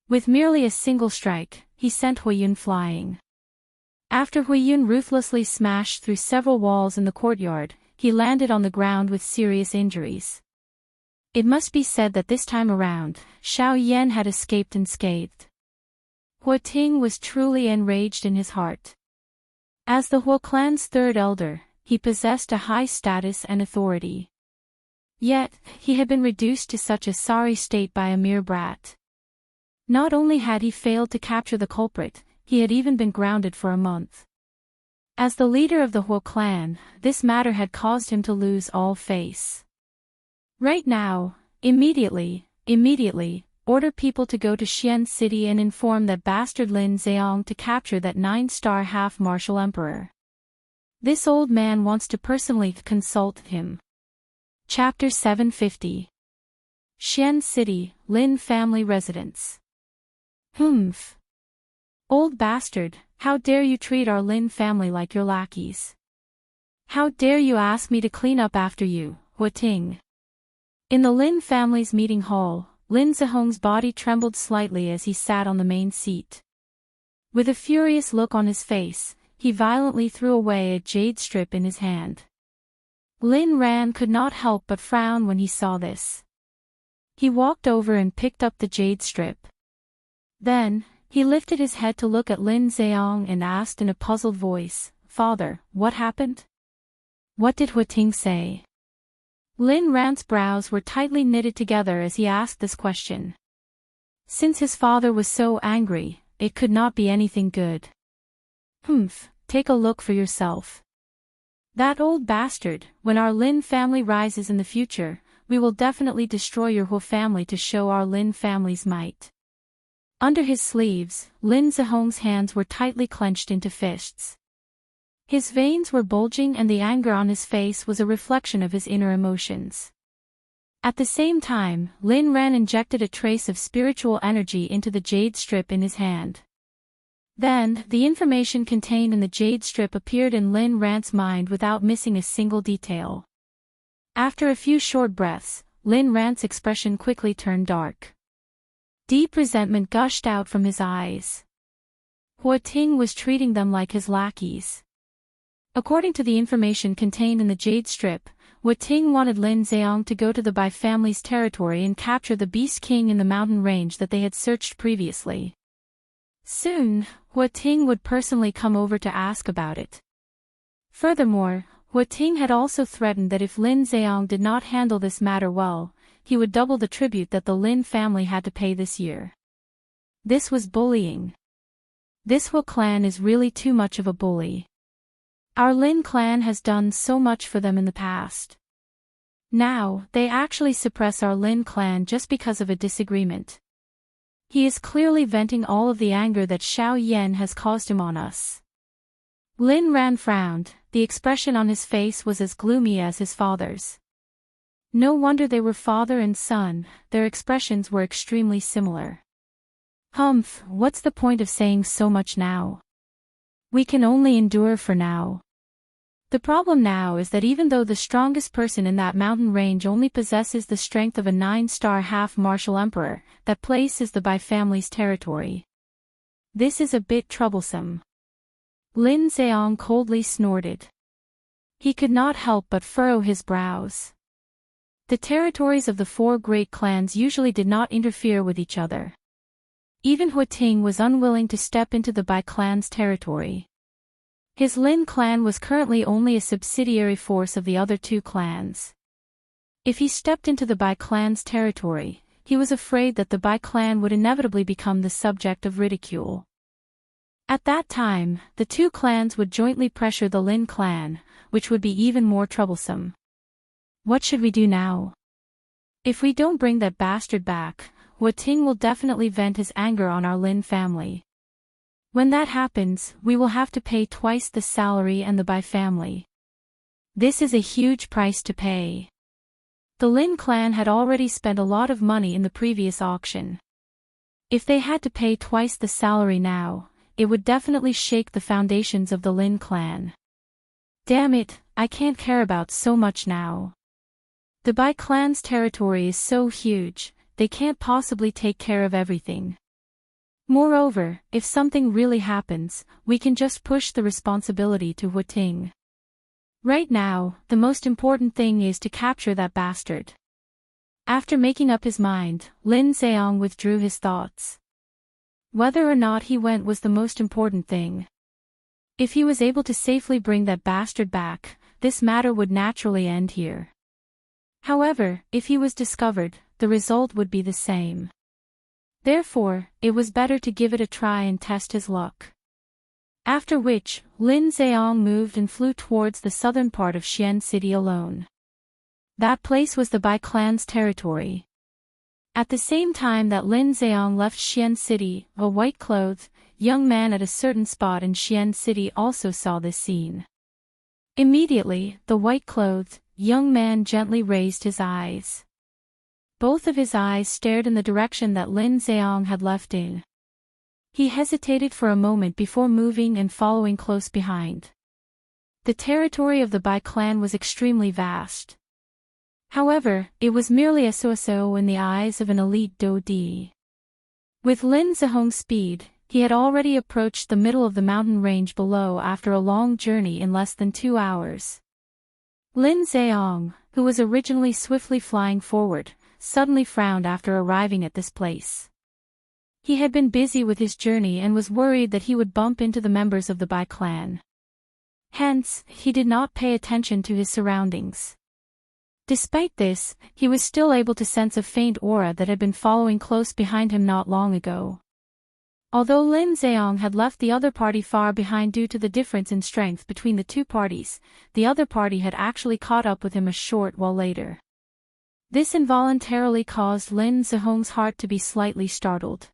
S1: With merely a single strike, he sent Huiyun flying. After Huiyun ruthlessly smashed through several walls in the courtyard, he landed on the ground with serious injuries. It must be said that this time around, Xiao Yan had escaped unscathed. Huiting was truly enraged in his heart. As the Hu clan's 3rd elder, he possessed a high status and authority. Yet, he had been reduced to such a sorry state by a mere brat. Not only had he failed to capture the culprit, he had even been grounded for a month. As the leader of the Hu clan, this matter had caused him to lose all face. Right now, immediately, order people to go to Xian City and inform that bastard Lin Zheong to capture that 9-star half-martial emperor. This old man wants to personally consult him. Chapter 750. Xian City, Lin family residence. Humph. Old bastard, how dare you treat our Lin family like your lackeys? How dare you ask me to clean up after you, Huiting? In the Lin family's meeting hall, Lin Zihong's body trembled slightly as he sat on the main seat. With a furious look on his face, he violently threw away a jade strip in his hand. Lin Ran could not help but frown when he saw this. He walked over and picked up the jade strip. Then, he lifted his head to look at Lin Zheong and asked in a puzzled voice, "Father, what happened? What did Huiting say?" Lin Ran's brows were tightly knitted together as he asked this question. Since his father was so angry, it could not be anything good. "Humph, take a look for yourself. That old bastard, when our Lin family rises in the future, we will definitely destroy your whole family to show our Lin family's might." Under his sleeves, Lin Zihong's hands were tightly clenched into fists. His veins were bulging and the anger on his face was a reflection of his inner emotions. At the same time, Lin Ran injected a trace of spiritual energy into the jade strip in his hand. Then, the information contained in the jade strip appeared in Lin Ran's mind without missing a single detail. After a few short breaths, Lin Ran's expression quickly turned dark. Deep resentment gushed out from his eyes. Huiting was treating them like his lackeys. According to the information contained in the jade strip, Huiting wanted Lin Zheong to go to the Bai family's territory and capture the Beast King in the mountain range that they had searched previously. Soon, Hua Ting would personally come over to ask about it. Furthermore, Hua Ting had also threatened that if Lin Zheong did not handle this matter well, he would double the tribute that the Lin family had to pay this year. This was bullying. This Hua clan is really too much of a bully. Our Lin clan has done so much for them in the past. Now, they actually suppress our Lin clan just because of a disagreement. He is clearly venting all of the anger that Xiao Yan has caused him on us. Lin Ran frowned, the expression on his face was as gloomy as his father's. No wonder they were father and son, their expressions were extremely similar. Humph, what's the point of saying so much now? We can only endure for now. The problem now is that even though the strongest person in that mountain range only possesses the strength of a 9-star half-martial emperor, that place is the Bai family's territory. This is a bit troublesome. Lin Zheong coldly snorted. He could not help but furrow his brows. The territories of the 4 great clans usually did not interfere with each other. Even Hua Ting was unwilling to step into the Bai clan's territory. His Lin clan was currently only a subsidiary force of the other 2 clans. If he stepped into the Bai clan's territory, he was afraid that the Bai clan would inevitably become the subject of ridicule. At that time, the 2 clans would jointly pressure the Lin clan, which would be even more troublesome. What should we do now? If we don't bring that bastard back, Hua Ting will definitely vent his anger on our Lin family. When that happens, we will have to pay twice the salary and the Bai family. This is a huge price to pay. The Lin clan had already spent a lot of money in the previous auction. If they had to pay twice the salary now, it would definitely shake the foundations of the Lin clan. Damn it, I can't care about so much now. The Bai clan's territory is so huge, they can't possibly take care of everything. Moreover, if something really happens, we can just push the responsibility to Hua Ting. Right now, the most important thing is to capture that bastard. After making up his mind, Lin Zheong withdrew his thoughts. Whether or not he went was the most important thing. If he was able to safely bring that bastard back, this matter would naturally end here. However, if he was discovered, the result would be the same. Therefore, it was better to give it a try and test his luck. After which, Lin Zheong moved and flew towards the southern part of Xian City alone. That place was the Bai clan's territory. At the same time that Lin Zheong left Xian City, a white-clothed, young man at a certain spot in Xian City also saw this scene. Immediately, the white-clothed, young man gently raised his eyes. Both of his eyes stared in the direction that Lin Zheong had left in. He hesitated for a moment before moving and following close behind. The territory of the Bai clan was extremely vast. However, it was merely a so-so in the eyes of an elite Do-Di. With Lin Zheong's speed, he had already approached the middle of the mountain range below after a long journey in less than 2 hours. Lin Zheong, who was originally swiftly flying forward, suddenly frowned after arriving at this place. He had been busy with his journey and was worried that he would bump into the members of the Bai clan. Hence, he did not pay attention to his surroundings. Despite this, he was still able to sense a faint aura that had been following close behind him not long ago. Although Lin Zheong had left the other party far behind due to the difference in strength between the 2 parties, the other party had actually caught up with him a short while later. This involuntarily caused Lin Zheong's heart to be slightly startled.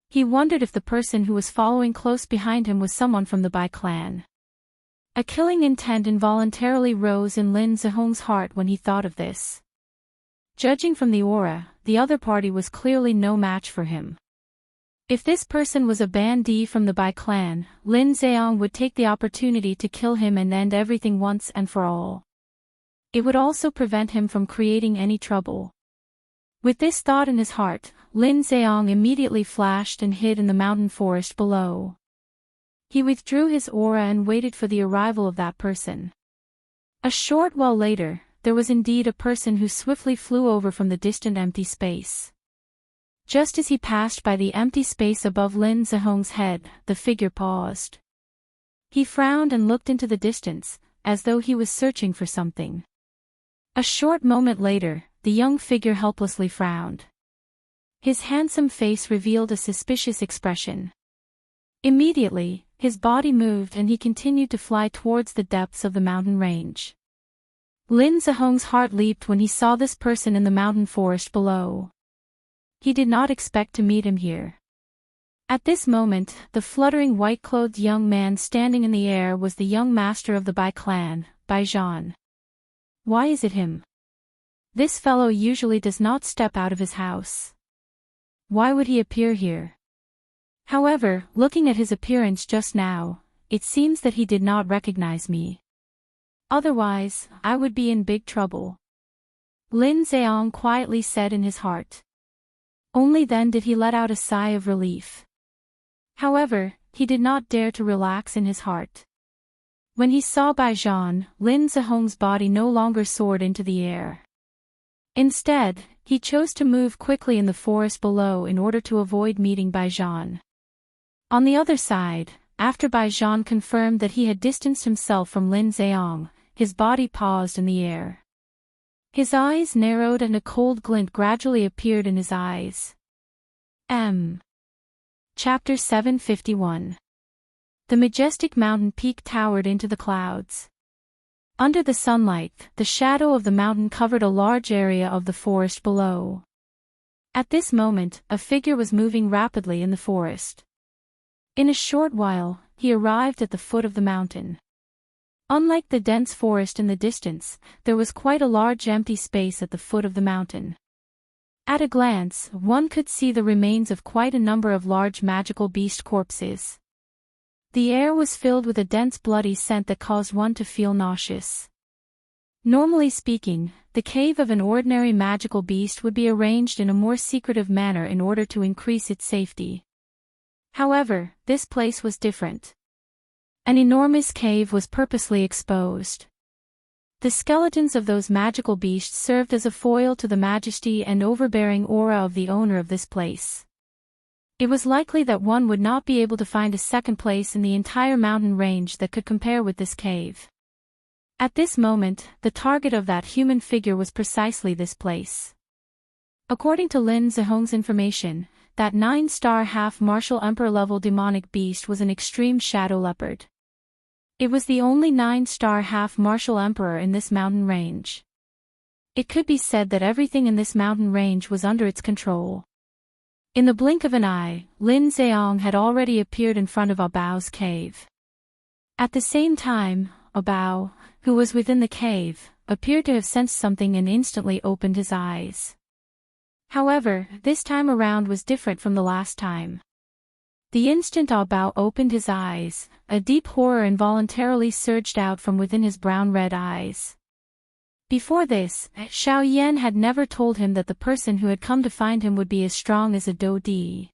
S1: He wondered if the person who was following close behind him was someone from the Bai clan. A killing intent involuntarily rose in Lin Zheong's heart when he thought of this. Judging from the aura, the other party was clearly no match for him. If this person was a bandit from the Bai clan, Lin Zheong would take the opportunity to kill him and end everything once and for all. It would also prevent him from creating any trouble. With this thought in his heart, Lin Zheong immediately flashed and hid in the mountain forest below. He withdrew his aura and waited for the arrival of that person. A short while later, there was indeed a person who swiftly flew over from the distant empty space. Just as he passed by the empty space above Lin Zihong's head, the figure paused. He frowned and looked into the distance, as though he was searching for something. A short moment later, the young figure helplessly frowned. His handsome face revealed a suspicious expression. Immediately, his body moved and he continued to fly towards the depths of the mountain range. Lin Zihong's heart leaped when he saw this person in the mountain forest below. He did not expect to meet him here. At this moment, the fluttering white-clothed young man standing in the air was the young master of the Bai clan, Bai Zhan. Why is it him? This fellow usually does not step out of his house. Why would he appear here? However, looking at his appearance just now, it seems that he did not recognize me. Otherwise, I would be in big trouble. Lin Zheong quietly said in his heart. Only then did he let out a sigh of relief. However, he did not dare to relax in his heart. When he saw Bai Zhan, Lin Zihong's body no longer soared into the air. Instead, he chose to move quickly in the forest below in order to avoid meeting Bai Zhan. On the other side, after Bai Zhan confirmed that he had distanced himself from Lin Zheong, his body paused in the air. His eyes narrowed and a cold glint gradually appeared in his eyes. Chapter 751. The majestic mountain peak towered into the clouds. Under the sunlight, the shadow of the mountain covered a large area of the forest below. At this moment, a figure was moving rapidly in the forest. In a short while, he arrived at the foot of the mountain. Unlike the dense forest in the distance, there was quite a large empty space at the foot of the mountain. At a glance, one could see the remains of quite a number of large magical beast corpses. The air was filled with a dense bloody scent that caused one to feel nauseous. Normally speaking, the cave of an ordinary magical beast would be arranged in a more secretive manner in order to increase its safety. However, this place was different. An enormous cave was purposely exposed. The skeletons of those magical beasts served as a foil to the majesty and overbearing aura of the owner of this place. It was likely that one would not be able to find a second place in the entire mountain range that could compare with this cave. At this moment, the target of that human figure was precisely this place. According to Lin Zihong's information, that 9-star half-martial emperor-level demonic beast was an extreme shadow leopard. It was the only 9-star half-martial emperor in this mountain range. It could be said that everything in this mountain range was under its control. In the blink of an eye, Lin Zheong had already appeared in front of Abao's cave. At the same time, Abao, who was within the cave, appeared to have sensed something and instantly opened his eyes. However, this time around was different from the last time. The instant Abao opened his eyes, a deep horror involuntarily surged out from within his brown-red eyes. Before this, Xiao Yan had never told him that the person who had come to find him would be as strong as a Do Di.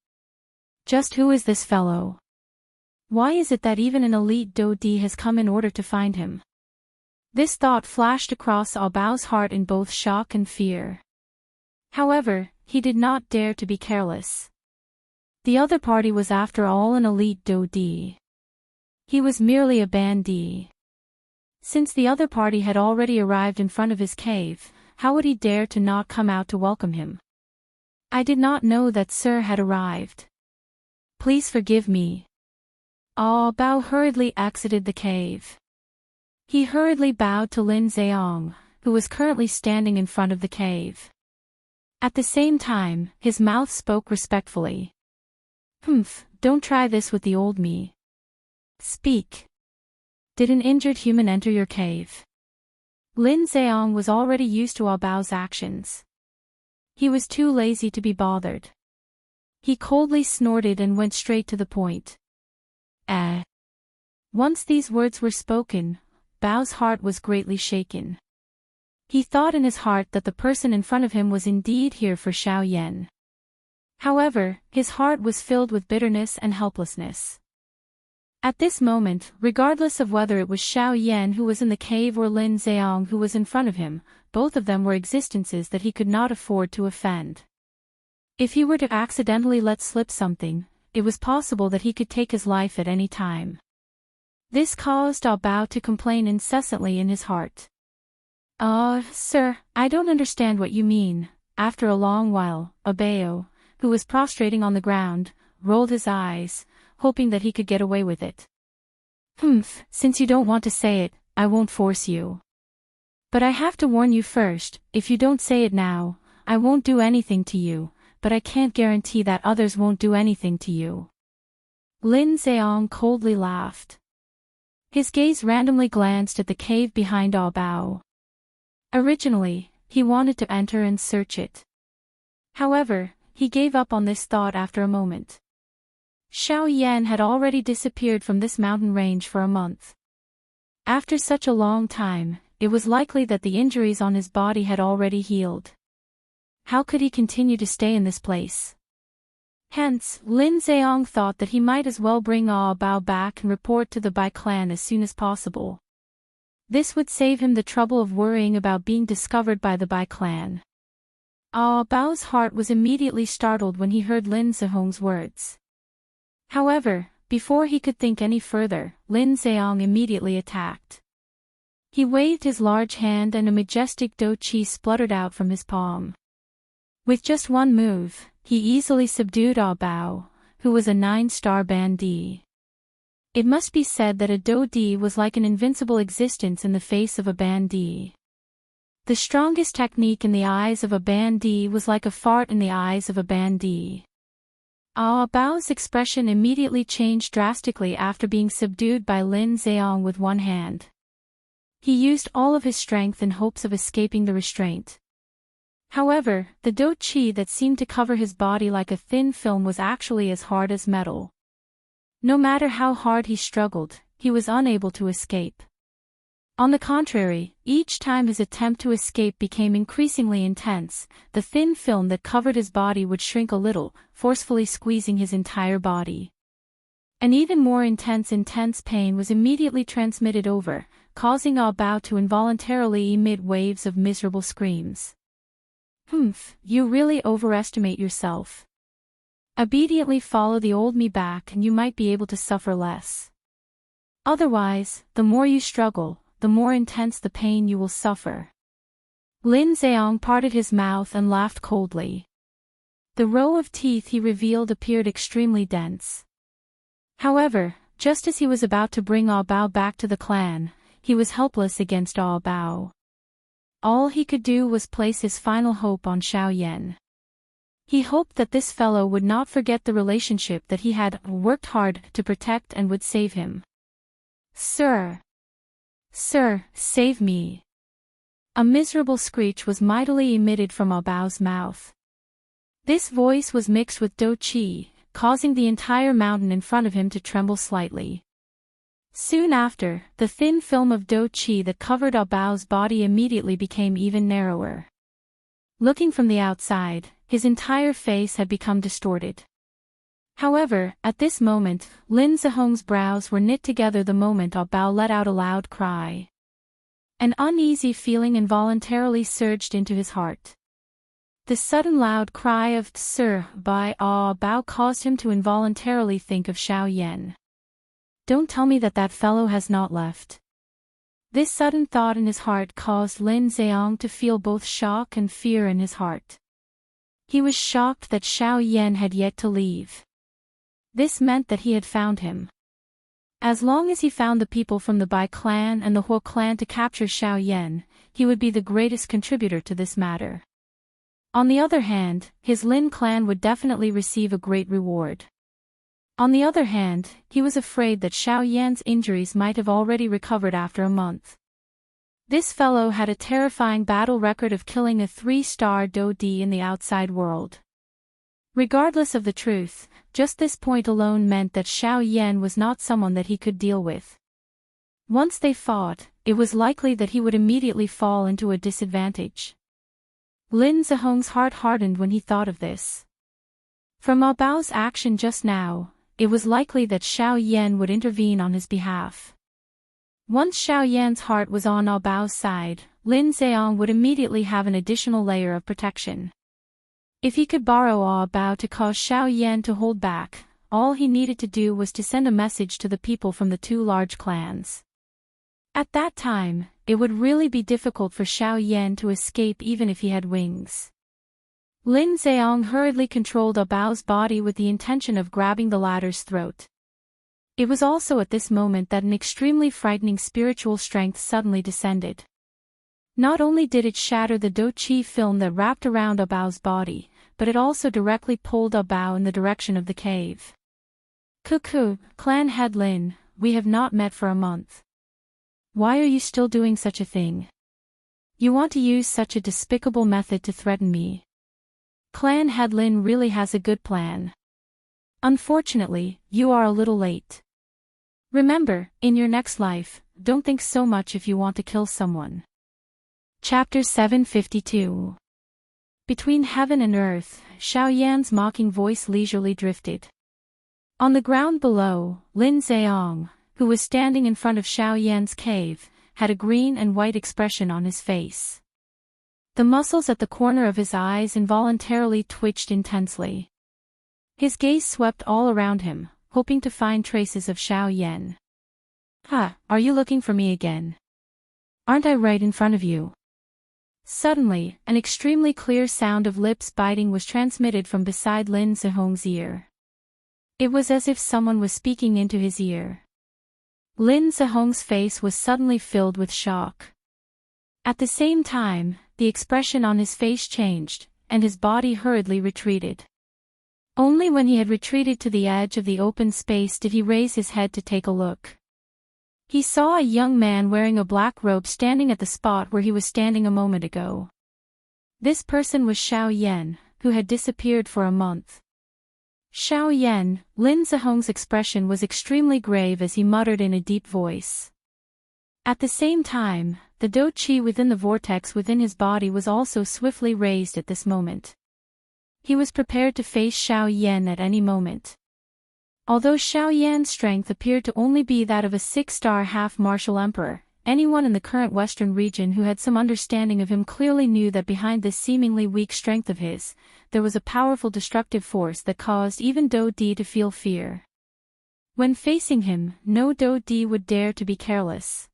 S1: Just who is this fellow? Why is it that even an elite Do Di has come in order to find him? This thought flashed across Abao's heart in both shock and fear. However, he did not dare to be careless. The other party was after all an elite Do Di. He was merely a bandit. Since the other party had already arrived in front of his cave, how would he dare to not come out to welcome him? I did not know that Sir had arrived. Please forgive me. Bao hurriedly exited the cave. He hurriedly bowed to Lin Zheong, who was currently standing in front of the cave. At the same time, his mouth spoke respectfully. Don't try this with the old me. Speak. Did an injured human enter your cave? Lin Zheong was already used to Abao's actions. He was too lazy to be bothered. He coldly snorted and went straight to the point. Once these words were spoken, Bao's heart was greatly shaken. He thought in his heart that the person in front of him was indeed here for Xiao Yan. However, his heart was filled with bitterness and helplessness. At this moment, regardless of whether it was Xiao Yan who was in the cave or Lin Zheong who was in front of him, both of them were existences that he could not afford to offend. If he were to accidentally let slip something, it was possible that he could take his life at any time. This caused Bao to complain incessantly in his heart. Sir, I don't understand what you mean." After a long while, Bao, who was prostrating on the ground, rolled his eyes, hoping that he could get away with it. Since you don't want to say it, I won't force you. But I have to warn you first, if you don't say it now, I won't do anything to you, but I can't guarantee that others won't do anything to you." Lin Zheong coldly laughed. His gaze randomly glanced at the cave behind Bao. Originally, he wanted to enter and search it. However, he gave up on this thought after a moment. Xiao Yan had already disappeared from this mountain range for a month. After such a long time, it was likely that the injuries on his body had already healed. How could he continue to stay in this place? Hence, Lin Zheong thought that he might as well bring Bao back and report to the Bai clan as soon as possible. This would save him the trouble of worrying about being discovered by the Bai clan. Bao's heart was immediately startled when he heard Lin Zheong's words. However, before he could think any further, Lin Zheong immediately attacked. He waved his large hand and a majestic do chi spluttered out from his palm. With just one move, he easily subdued Bao, who was a 9-star bandit. It must be said that a do di was like an invincible existence in the face of a bandit. The strongest technique in the eyes of a bandit was like a fart in the eyes of a bandit. Bao's expression immediately changed drastically after being subdued by Lin Zheong with one hand. He used all of his strength in hopes of escaping the restraint. However, the do chi that seemed to cover his body like a thin film was actually as hard as metal. No matter how hard he struggled, he was unable to escape. On the contrary, each time his attempt to escape became increasingly intense, the thin film that covered his body would shrink a little, forcefully squeezing his entire body. An even more intense pain was immediately transmitted over, causing Bao to involuntarily emit waves of miserable screams. You really overestimate yourself. Obediently follow the old me back and you might be able to suffer less. Otherwise, the more you struggle, the more intense the pain you will suffer. Lin Zheong parted his mouth and laughed coldly. The row of teeth he revealed appeared extremely dense. However, just as he was about to bring Bao back to the clan, he was helpless against Bao. All he could do was place his final hope on Xiao Yan. He hoped that this fellow would not forget the relationship that he had worked hard to protect and would save him. Sir, save me. A miserable screech was mightily emitted from Bao's mouth. This voice was mixed with do chi, causing the entire mountain in front of him to tremble slightly. Soon after, the thin film of do chi that covered Bao's body immediately became even narrower. Looking from the outside, his entire face had become distorted. However, at this moment, Lin Zheong's brows were knit together the moment Bao let out a loud cry. An uneasy feeling involuntarily surged into his heart. The sudden loud cry of "Sir" by Bao caused him to involuntarily think of Xiao Yan. Don't tell me that fellow has not left. This sudden thought in his heart caused Lin Zheong to feel both shock and fear in his heart. He was shocked that Xiao Yan had yet to leave. This meant that he had found him. As long as he found the people from the Bai clan and the Huo clan to capture Xiao Yan, he would be the greatest contributor to this matter. On the other hand, his Lin clan would definitely receive a great reward. On the other hand, he was afraid that Xiao Yan's injuries might have already recovered after a month. This fellow had a terrifying battle record of killing a 3-star do di in the outside world. Regardless of the truth, just this point alone meant that Xiao Yan was not someone that he could deal with. Once they fought, it was likely that he would immediately fall into a disadvantage. Lin Zheong's heart hardened when he thought of this. From Bao's action just now, it was likely that Xiao Yan would intervene on his behalf. Once Xiao Yan's heart was on Bao's side, Lin Zheong would immediately have an additional layer of protection. If he could borrow a bao to cause Xiao Yan to hold back, all he needed to do was to send a message to the people from the two large clans. At that time, it would really be difficult for Xiao Yan to escape even if he had wings. Lin Zheong hurriedly controlled a bao's body with the intention of grabbing the latter's throat. It was also at this moment that an extremely frightening spiritual strength suddenly descended. Not only did it shatter the Do Chi film that wrapped around a bao's body, but it also directly pulled a bao in the direction of the cave. Cuckoo, clan head Lin, we have not met for a month. Why are you still doing such a thing? You want to use such a despicable method to threaten me. Clan head Lin really has a good plan. Unfortunately, you are a little late. Remember, in your next life, don't think so much if you want to kill someone. Chapter 752. Between heaven and earth, Xiao Yan's mocking voice leisurely drifted. On the ground below, Lin Zheong, who was standing in front of Xiao Yan's cave, had a green and white expression on his face. The muscles at the corner of his eyes involuntarily twitched intensely. His gaze swept all around him, hoping to find traces of Xiao Yan. Are you looking for me again? Aren't I right in front of you? Suddenly, an extremely clear sound of lips biting was transmitted from beside Lin Zheong's ear. It was as if someone was speaking into his ear. Lin Zheong's face was suddenly filled with shock. At the same time, the expression on his face changed, and his body hurriedly retreated. Only when he had retreated to the edge of the open space did he raise his head to take a look. He saw a young man wearing a black robe standing at the spot where he was standing a moment ago. This person was Xiao Yan, who had disappeared for a month. Xiao Yan, Lin Zheong's expression was extremely grave as he muttered in a deep voice. At the same time, the Do Chi within the vortex within his body was also swiftly raised at this moment. He was prepared to face Xiao Yan at any moment. Although Xiao Yan's strength appeared to only be that of a 6-star half-martial emperor, anyone in the current western region who had some understanding of him clearly knew that behind this seemingly weak strength of his, there was a powerful destructive force that caused even Do Di to feel fear. When facing him, no Do Di would dare to be careless.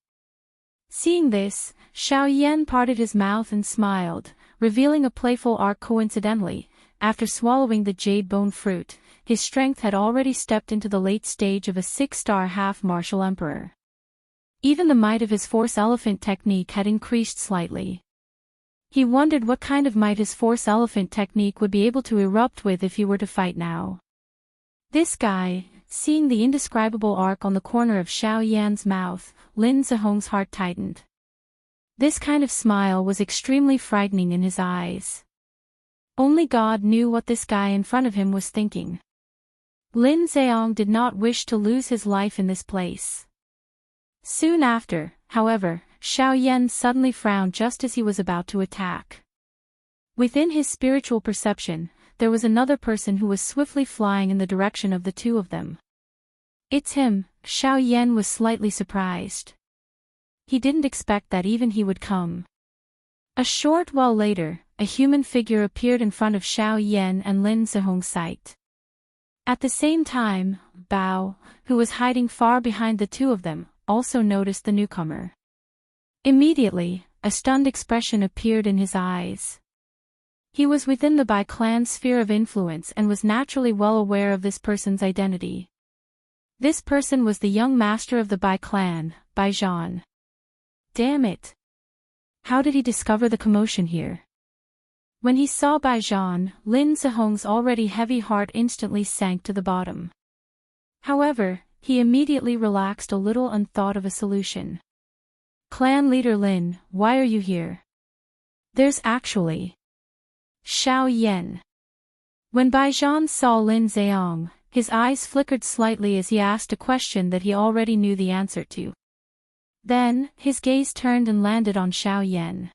S1: Seeing this, Xiao Yan parted his mouth and smiled, revealing a playful arc. Coincidentally, after swallowing the jade bone fruit, his strength had already stepped into the late stage of a 6-star half-martial emperor. Even the might of his force elephant technique had increased slightly. He wondered what kind of might his force elephant technique would be able to erupt with if he were to fight now. This guy, seeing the indescribable arc on the corner of Xiao Yan's mouth, Lin Zheong's heart tightened. This kind of smile was extremely frightening in his eyes. Only God knew what this guy in front of him was thinking. Lin Zheong did not wish to lose his life in this place. Soon after, however, Xiao Yan suddenly frowned just as he was about to attack. Within his spiritual perception, there was another person who was swiftly flying in the direction of the two of them. It's him. Xiao Yan was slightly surprised. He didn't expect that even he would come. A short while later, a human figure appeared in front of Xiao Yan and Lin Zheong's sight. At the same time, Bao, who was hiding far behind the two of them, also noticed the newcomer. Immediately, a stunned expression appeared in his eyes. He was within the Bai clan's sphere of influence and was naturally well aware of this person's identity. This person was the young master of the Bai clan, Bai Zhan. Damn it! How did he discover the commotion here? When he saw Bai Zhan, Lin Zheong's already heavy heart instantly sank to the bottom. However, he immediately relaxed a little and thought of a solution. Clan leader Lin, why are you here? There's actually Xiao Yan. When Bai Zhan saw Lin Zheong, his eyes flickered slightly as he asked a question that he already knew the answer to. Then, his gaze turned and landed on Xiao Yan.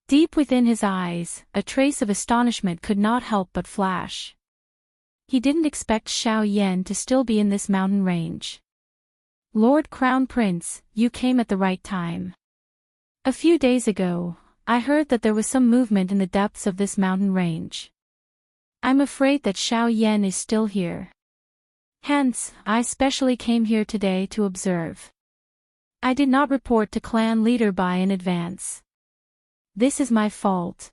S1: Deep within his eyes, a trace of astonishment could not help but flash. He didn't expect Xiao Yan to still be in this mountain range. Lord Crown Prince, you came at the right time. A few days ago, I heard that there was some movement in the depths of this mountain range. I'm afraid that Xiao Yan is still here. Hence, I specially came here today to observe. I did not report to clan leader Bai in advance. This is my fault.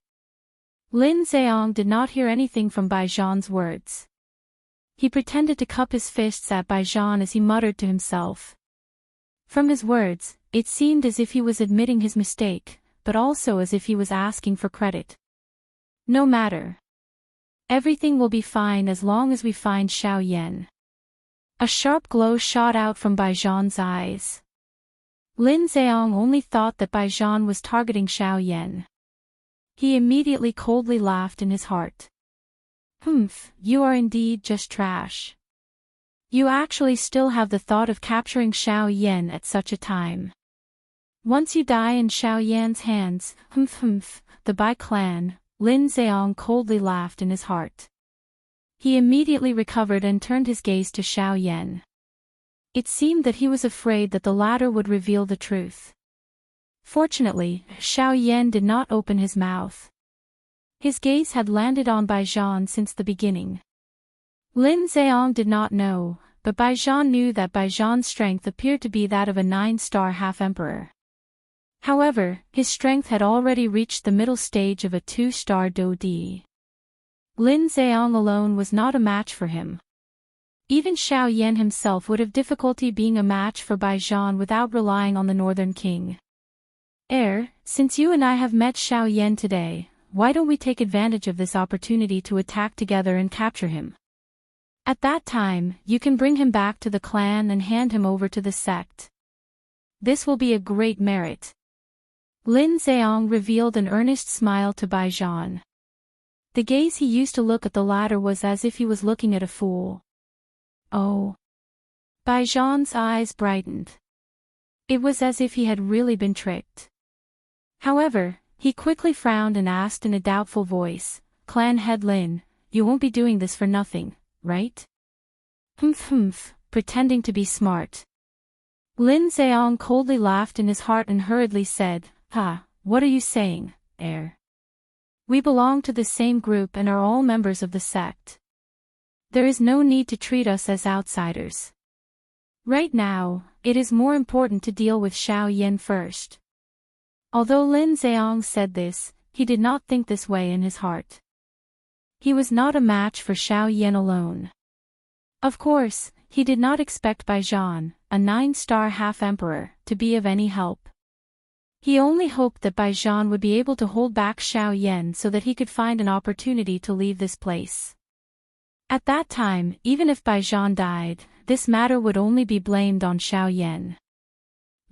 S1: Lin Zheong did not hear anything from Bai Zhan's words. He pretended to cup his fists at Bai Zhan as he muttered to himself. From his words, it seemed as if he was admitting his mistake, but also as if he was asking for credit. No matter. Everything will be fine as long as we find Xiao Yan. A sharp glow shot out from Bai Zhan's eyes. Lin Zheong only thought that Bai Zhan was targeting Xiao Yan. He immediately coldly laughed in his heart. Humph, you are indeed just trash. You actually still have the thought of capturing Xiao Yan at such a time. Once you die in Xiao Yan's hands, the Bai clan, Lin Zheong coldly laughed in his heart. He immediately recovered and turned his gaze to Xiao Yan. It seemed that he was afraid that the latter would reveal the truth. Fortunately, Xiao Yan did not open his mouth. His gaze had landed on Bai Zhan since the beginning. Lin Zheong did not know, but Bai Zhan knew that Bai Zhan's strength appeared to be that of a 9-star half-emperor. However, his strength had already reached the middle stage of a 2-star Dodi. Lin Zheong alone was not a match for him. Even Xiao Yan himself would have difficulty being a match for Bai Zhan without relying on the Northern King. Since you and I have met Xiao Yan today, why don't we take advantage of this opportunity to attack together and capture him? At that time, you can bring him back to the clan and hand him over to the sect. This will be a great merit. Lin Zheong revealed an earnest smile to Bai Zhan. The gaze he used to look at the latter was as if he was looking at a fool. Oh. Bai Zhan's eyes brightened. It was as if he had really been tricked. However, he quickly frowned and asked in a doubtful voice, Clan head Lin, you won't be doing this for nothing, right? Pretending to be smart. Lin Zheong coldly laughed in his heart and hurriedly said, what are you saying, heir? We belong to the same group and are all members of the sect. There is no need to treat us as outsiders. Right now, it is more important to deal with Xiao Yan first. Although Lin Zheong said this, he did not think this way in his heart. He was not a match for Xiao Yan alone. Of course, he did not expect Bai Zhan, a 9-star half-emperor, to be of any help. He only hoped that Bai Zhan would be able to hold back Xiao Yan so that he could find an opportunity to leave this place. At that time, even if Bai Zhan died, this matter would only be blamed on Xiao Yan.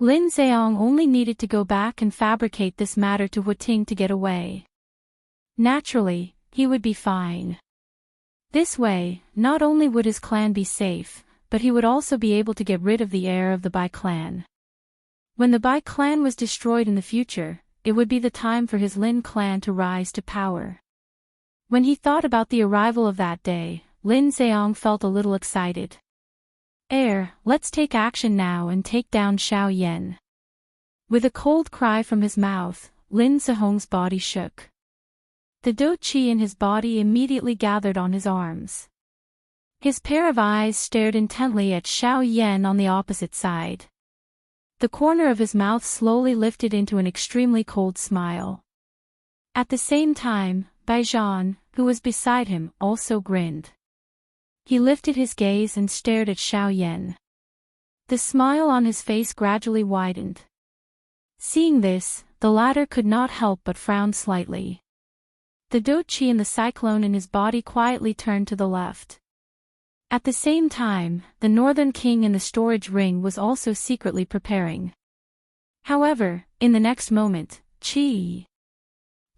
S1: Lin Zheong only needed to go back and fabricate this matter to Wuting to get away. Naturally, he would be fine. This way, not only would his clan be safe, but he would also be able to get rid of the heir of the Bai clan. When the Bai clan was destroyed in the future, it would be the time for his Lin clan to rise to power. When he thought about the arrival of that day, Lin Zheong felt a little excited. Heir, let's take action now and take down Xiao Yan. With a cold cry from his mouth, Lin Zheong's body shook. The Do Qi in his body immediately gathered on his arms. His pair of eyes stared intently at Xiao Yan on the opposite side. The corner of his mouth slowly lifted into an extremely cold smile. At the same time, Bai Zhan, who was beside him, also grinned. He lifted his gaze and stared at Xiao Yan. The smile on his face gradually widened. Seeing this, the latter could not help but frown slightly. The Do Qi and the cyclone in his body quietly turned to the left. At the same time, the Northern King in the storage ring was also secretly preparing. However, in the next moment, Qi.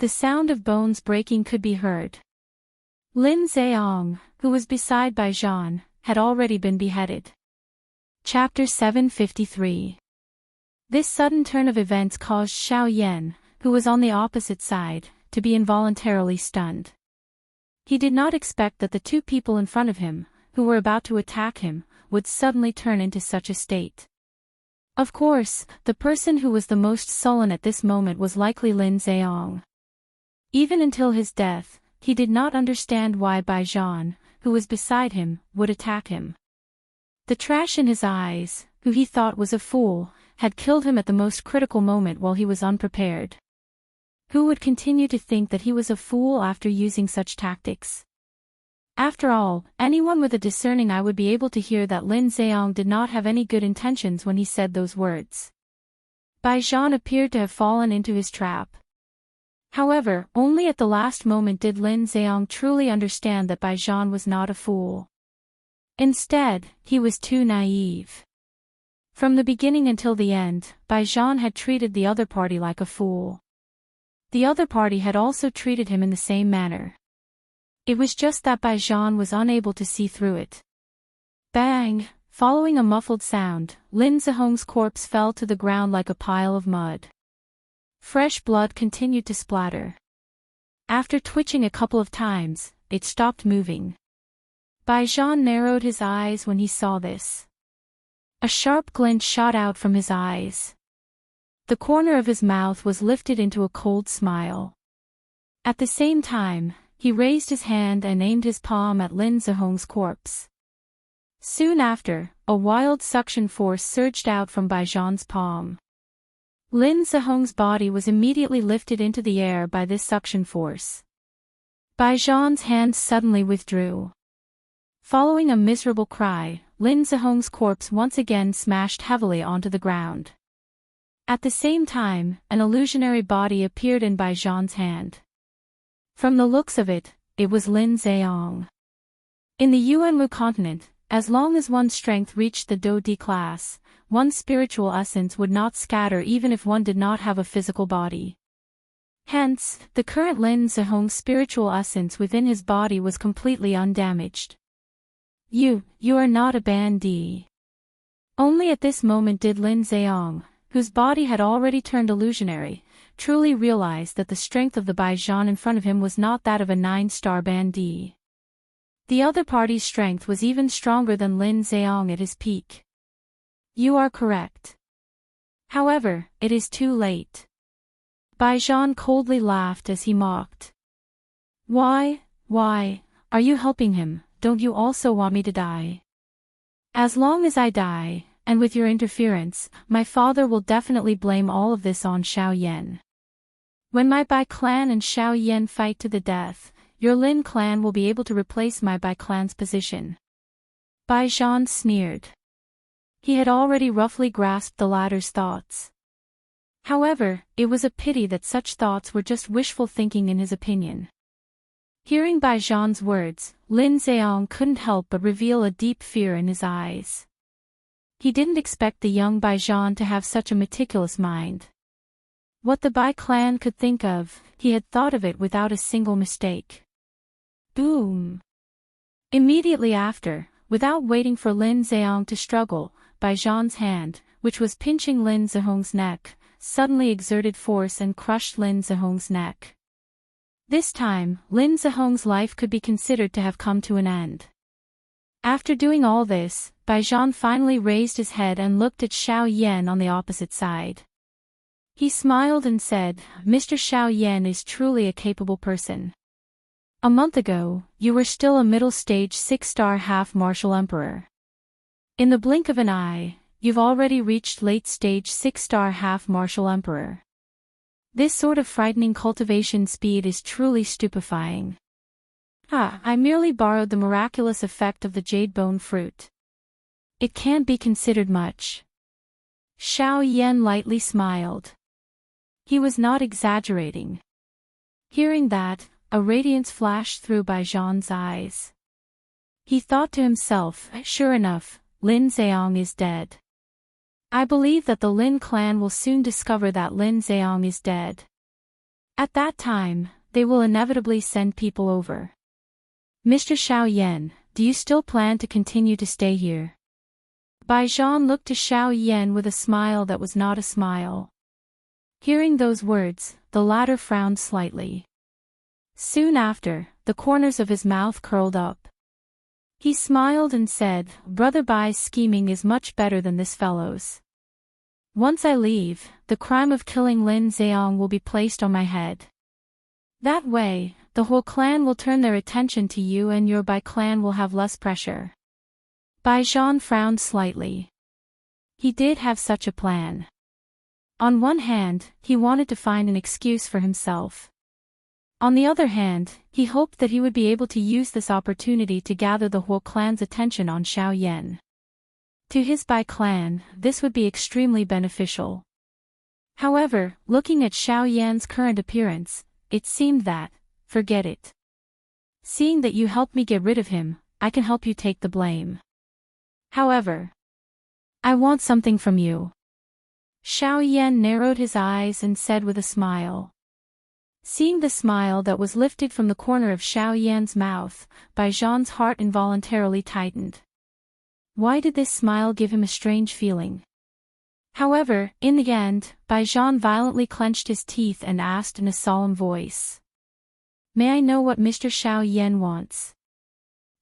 S1: The sound of bones breaking could be heard. Lin Zheong, who was beside Bai Zhan, had already been beheaded. Chapter 753. This sudden turn of events caused Xiao Yan, who was on the opposite side, to be involuntarily stunned. He did not expect that the two people in front of him, who were about to attack him, would suddenly turn into such a state. Of course, the person who was the most sullen at this moment was likely Lin Zheong. Even until his death, he did not understand why Baijan, who was beside him, would attack him. The trash in his eyes, who he thought was a fool, had killed him at the most critical moment while he was unprepared. Who would continue to think that he was a fool after using such tactics? After all, anyone with a discerning eye would be able to hear that Lin Zheong did not have any good intentions when he said those words. Baijan appeared to have fallen into his trap. However, only at the last moment did Lin Zheong truly understand that Baijan was not a fool. Instead, he was too naive. From the beginning until the end, Baijan had treated the other party like a fool. The other party had also treated him in the same manner. It was just that Baijan was unable to see through it. Bang! Following a muffled sound, Lin Zheong's corpse fell to the ground like a pile of mud. Fresh blood continued to splatter. After twitching a couple of times, it stopped moving. Baijan narrowed his eyes when he saw this. A sharp glint shot out from his eyes. The corner of his mouth was lifted into a cold smile. At the same time, he raised his hand and aimed his palm at Lin Zheong's corpse. Soon after, a wild suction force surged out from Baijan's palm. Lin Zheong's body was immediately lifted into the air by this suction force. Baijan's hand suddenly withdrew. Following a miserable cry, Lin Zheong's corpse once again smashed heavily onto the ground. At the same time, an illusionary body appeared in Baijan's hand. From the looks of it, it was Lin Zheong. In the Yuanwu continent, as long as one's strength reached the Do Di class, one's spiritual essence would not scatter even if one did not have a physical body. Hence, the current Lin Zheong's spiritual essence within his body was completely undamaged. You are not a bandit. Only at this moment did Lin Zheong, whose body had already turned illusionary, truly realize that the strength of the Baijan in front of him was not that of a 9-star bandit. The other party's strength was even stronger than Lin Zheong at his peak. You are correct. However, it is too late. Baijan coldly laughed as he mocked. Why, are you helping him? Don't you also want me to die? As long as I die, and with your interference, my father will definitely blame all of this on Xiao Yan. When my Bai clan and Xiao Yan fight to the death, your Lin clan will be able to replace my Bai clan's position. Baijan sneered. He had already roughly grasped the latter's thoughts. However, it was a pity that such thoughts were just wishful thinking in his opinion. Hearing Baijan's words, Lin Zheong couldn't help but reveal a deep fear in his eyes. He didn't expect the young Baijan to have such a meticulous mind. What the Bai clan could think of, he had thought of it without a single mistake. Boom! Immediately after, without waiting for Lin Zheong to struggle, Baijan's hand, which was pinching Lin Zheong's neck, suddenly exerted force and crushed Lin Zheong's neck. This time, Lin Zheong's life could be considered to have come to an end. After doing all this, Baijan finally raised his head and looked at Xiao Yan on the opposite side. He smiled and said, Mr. Xiao Yan is truly a capable person. A month ago, you were still a middle-stage 6-star half-martial emperor. In the blink of an eye, you've already reached late-stage 6-star half-martial emperor. This sort of frightening cultivation speed is truly stupefying. I merely borrowed the miraculous effect of the jade bone fruit. It can't be considered much. Xiao Yan lightly smiled. He was not exaggerating. Hearing that, a radiance flashed through Baijan's eyes. He thought to himself, sure enough, Lin Zheong is dead. I believe that the Lin clan will soon discover that Lin Zheong is dead. At that time, they will inevitably send people over. Mr. Xiao Yan, do you still plan to continue to stay here? Baijan looked to Xiao Yan with a smile that was not a smile. Hearing those words, the latter frowned slightly. Soon after, the corners of his mouth curled up. He smiled and said, Brother Bai's scheming is much better than this fellow's. Once I leave, the crime of killing Lin Zheong will be placed on my head. That way, the whole clan will turn their attention to you and your Bai clan will have less pressure. Bai Zhan frowned slightly. He did have such a plan. On one hand, he wanted to find an excuse for himself. On the other hand, he hoped that he would be able to use this opportunity to gather the whole clan's attention on Xiao Yan. To his Bai clan, this would be extremely beneficial. However, looking at Xiao Yan's current appearance, it seemed that, forget it. Seeing that you helped me get rid of him, I can help you take the blame. However, I want something from you. Xiao Yan narrowed his eyes and said with a smile. Seeing the smile that was lifted from the corner of Xiao Yan's mouth, Bai Zhan's heart involuntarily tightened. Why did this smile give him a strange feeling? However, in the end, Bai Zhan violently clenched his teeth and asked in a solemn voice. May I know what Mr. Xiao Yan wants?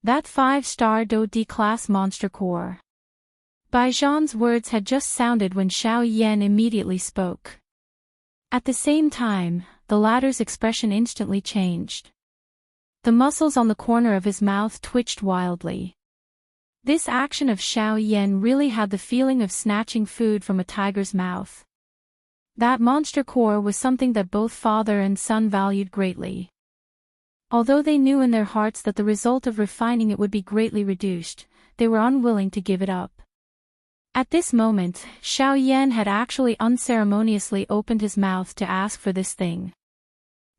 S1: That 5-star Do D-class monster core. Bai Zhan's words had just sounded when Xiao Yan immediately spoke. At the same time, the latter's expression instantly changed. The muscles on the corner of his mouth twitched wildly. This action of Xiao Yan really had the feeling of snatching food from a tiger's mouth. That monster core was something that both father and son valued greatly. Although they knew in their hearts that the result of refining it would be greatly reduced, they were unwilling to give it up. At this moment, Xiao Yan had actually unceremoniously opened his mouth to ask for this thing.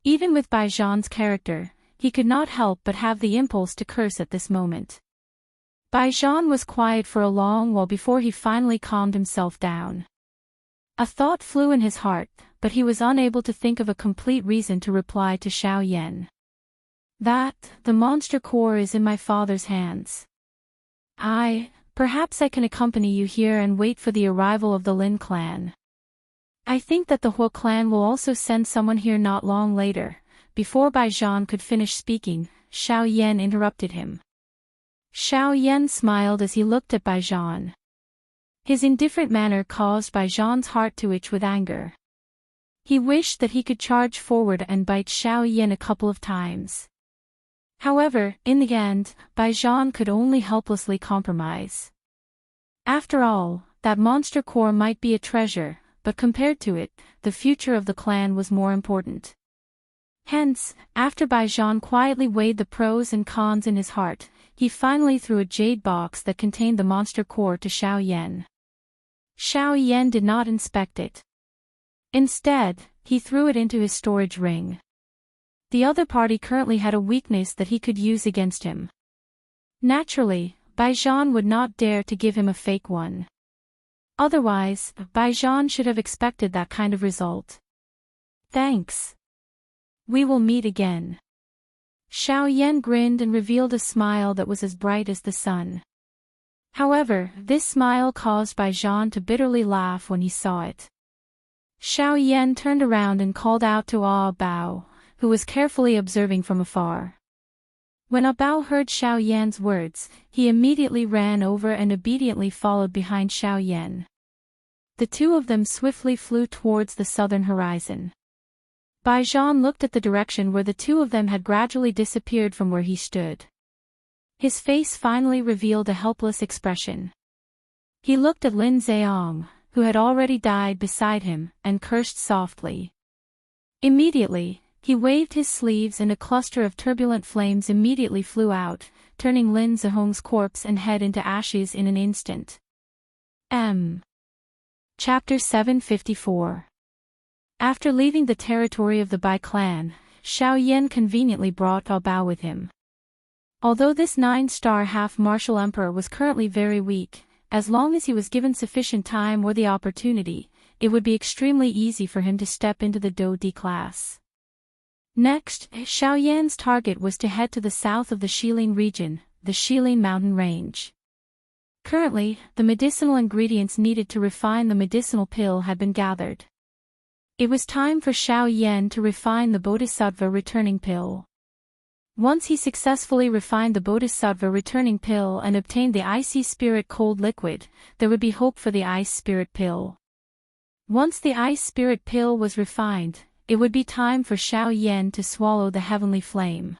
S1: Even with Bai Zhan's character, he could not help but have the impulse to curse at this moment. Bai Zhan was quiet for a long while before he finally calmed himself down. A thought flew in his heart, but he was unable to think of a complete reason to reply to Xiao Yan. The monster core is in my father's hands. Perhaps I can accompany you here and wait for the arrival of the Lin clan. I think that the Huo clan will also send someone here not long later. Before Bai Zhan could finish speaking, Xiao Yan interrupted him. Xiao Yan smiled as he looked at Bai Zhan. His indifferent manner caused Bai Zhan's heart to itch with anger. He wished that he could charge forward and bite Xiao Yan a couple of times. However, in the end, Bai Zhan could only helplessly compromise. After all, that monster core might be a treasure, but compared to it, the future of the clan was more important. Hence, after Bai Zhan quietly weighed the pros and cons in his heart, he finally threw a jade box that contained the monster core to Xiao Yan. Xiao Yan did not inspect it. Instead, he threw it into his storage ring. The other party currently had a weakness that he could use against him. Naturally, Bai Zhan would not dare to give him a fake one. Otherwise, Bai Zhan should have expected that kind of result. Thanks. We will meet again. Xiao Yan grinned and revealed a smile that was as bright as the sun. However, this smile caused Bai Zhan to bitterly laugh when he saw it. Xiao Yan turned around and called out to Bao, who was carefully observing from afar. When Bao heard Xiao Yan's words, he immediately ran over and obediently followed behind Xiao Yan. The two of them swiftly flew towards the southern horizon. Bai Zhan looked at the direction where the two of them had gradually disappeared from where he stood. His face finally revealed a helpless expression. He looked at Lin Zheong, who had already died beside him, and cursed softly. Immediately, he waved his sleeves and a cluster of turbulent flames immediately flew out, turning Lin Zheong's corpse and head into ashes in an instant. Chapter 754. After leaving the territory of the Bai clan, Xiao Yan conveniently brought Bao with him. Although this 9-star half-martial emperor was currently very weak, as long as he was given sufficient time or the opportunity, it would be extremely easy for him to step into the Do D class. Next, Xiao Yan's target was to head to the south of the Shilin region, the Shilin mountain range. Currently, the medicinal ingredients needed to refine the medicinal pill had been gathered. It was time for Xiao Yan to refine the Bodhisattva returning pill. Once he successfully refined the Bodhisattva returning pill and obtained the icy spirit cold liquid, there would be hope for the ice spirit pill. Once the ice spirit pill was refined, it would be time for Xiao Yan to swallow the heavenly flame.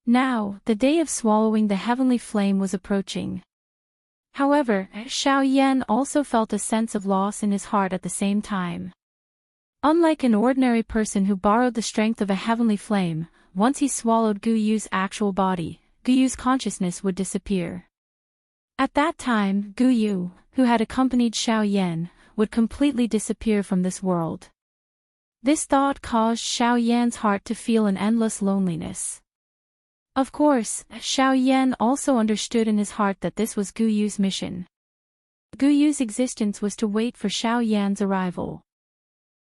S1: Now, the day of swallowing the heavenly flame was approaching. However, Xiao Yan also felt a sense of loss in his heart at the same time. Unlike an ordinary person who borrowed the strength of a heavenly flame, once he swallowed Gu Yu's actual body, Gu Yu's consciousness would disappear. At that time, Gu Yu, who had accompanied Xiao Yan, would completely disappear from this world. This thought caused Xiao Yan's heart to feel an endless loneliness. Of course, Xiao Yan also understood in his heart that this was Gu Yu's mission. Gu Yu's existence was to wait for Xiao Yan's arrival.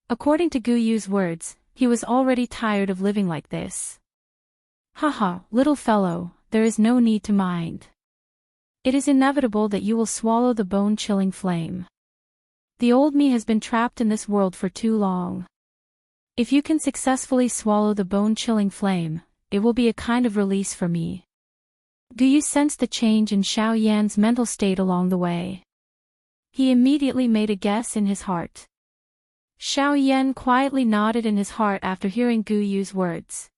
S1: According to Gu Yu's words, he was already tired of living like this. Haha, little fellow, there is no need to mind. It is inevitable that you will swallow the bone-chilling flame. The old me has been trapped in this world for too long. If you can successfully swallow the bone-chilling flame, it will be a kind of release for me. Gu Yu sensed the change in Xiao Yan's mental state along the way. He immediately made a guess in his heart. Xiao Yan quietly nodded in his heart after hearing Gu Yu's words.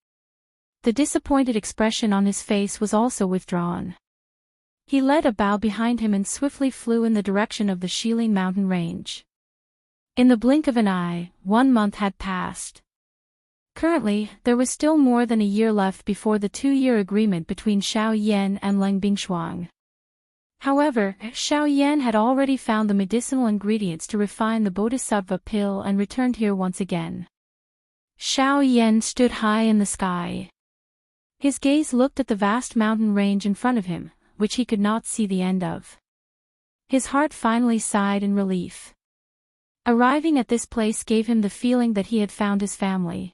S1: The disappointed expression on his face was also withdrawn. He let a bow behind him and swiftly flew in the direction of the Shilin mountain range. In the blink of an eye, 1 month had passed. Currently, there was still more than a year left before the 2-year agreement between Xiao Yan and Leng Bingshuang. However, Xiao Yan had already found the medicinal ingredients to refine the Bodhisattva pill and returned here once again. Xiao Yan stood high in the sky. His gaze looked at the vast mountain range in front of him, which he could not see the end of. His heart finally sighed in relief. Arriving at this place gave him the feeling that he had found his family.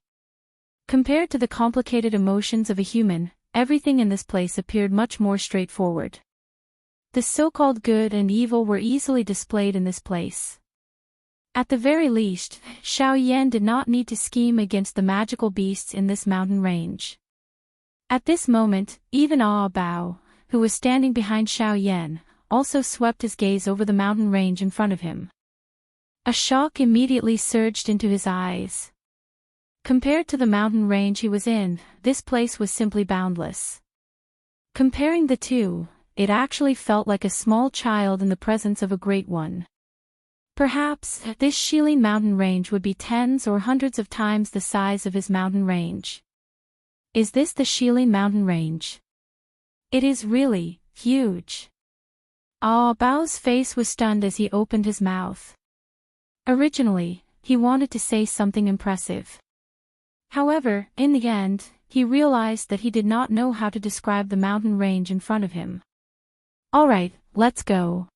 S1: Compared to the complicated emotions of a human, everything in this place appeared much more straightforward. The so-called good and evil were easily displayed in this place. At the very least, Xiao Yan did not need to scheme against the magical beasts in this mountain range. At this moment, even Bao, who was standing behind Xiao Yan, also swept his gaze over the mountain range in front of him. A shock immediately surged into his eyes. Compared to the mountain range he was in, this place was simply boundless. Comparing the two, it actually felt like a small child in the presence of a great one. Perhaps, this Shilin mountain range would be tens or hundreds of times the size of his mountain range. Is this the Shilin mountain range? It is really huge. Bao's face was stunned as he opened his mouth. Originally, he wanted to say something impressive. However, in the end, he realized that he did not know how to describe the mountain range in front of him. Alright, let's go.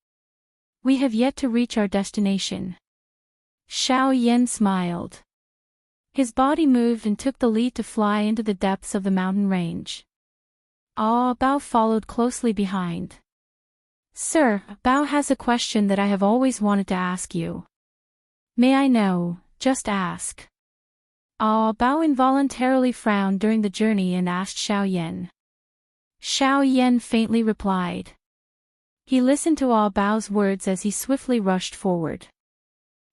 S1: We have yet to reach our destination. Xiao Yan smiled. His body moved and took the lead to fly into the depths of the mountain range. Bao followed closely behind. Sir, Bao has a question that I have always wanted to ask you. May I know? Just ask. Bao involuntarily frowned during the journey and asked Xiao Yan. Xiao Yan faintly replied. He listened to Bao's words as he swiftly rushed forward.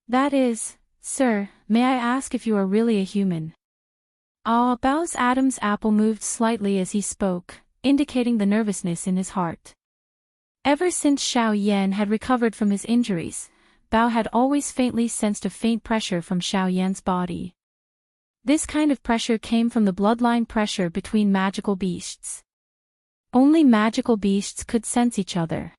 S1: That is, sir, may I ask if you are really a human? Bao's Adam's apple moved slightly as he spoke, indicating the nervousness in his heart. Ever since Xiao Yan had recovered from his injuries, Bao had always faintly sensed a faint pressure from Xiao Yan's body. This kind of pressure came from the bloodline pressure between magical beasts. Only magical beasts could sense each other.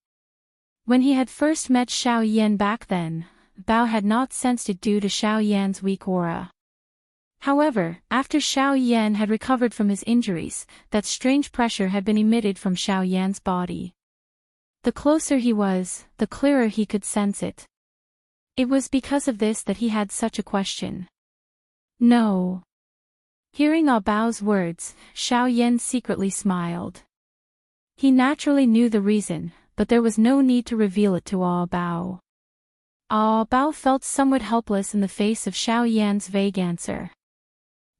S1: When he had first met Xiao Yan back then, Bao had not sensed it due to Xiao Yan's weak aura. However, after Xiao Yan had recovered from his injuries, that strange pressure had been emitted from Xiao Yan's body. The closer he was, the clearer he could sense it. It was because of this that he had such a question. No. Hearing Bao's words, Xiao Yan secretly smiled. He naturally knew the reason, but there was no need to reveal it to Bao. Bao felt somewhat helpless in the face of Xiao Yan's vague answer.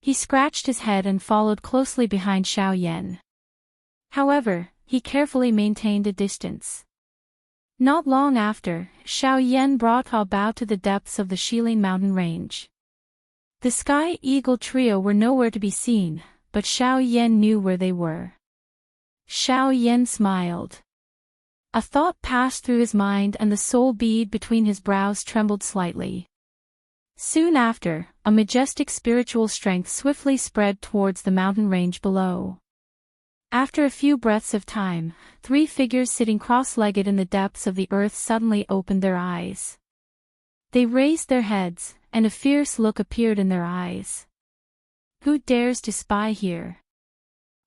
S1: He scratched his head and followed closely behind Xiao Yan. However, he carefully maintained a distance. Not long after, Xiao Yan brought Bao to the depths of the Shilin mountain range. The Sky Eagle trio were nowhere to be seen, but Xiao Yan knew where they were. Xiao Yan smiled. A thought passed through his mind and the soul bead between his brows trembled slightly. Soon after, a majestic spiritual strength swiftly spread towards the mountain range below. After a few breaths of time, 3 figures sitting cross-legged in the depths of the earth suddenly opened their eyes. They raised their heads, and a fierce look appeared in their eyes. Who dares to spy here?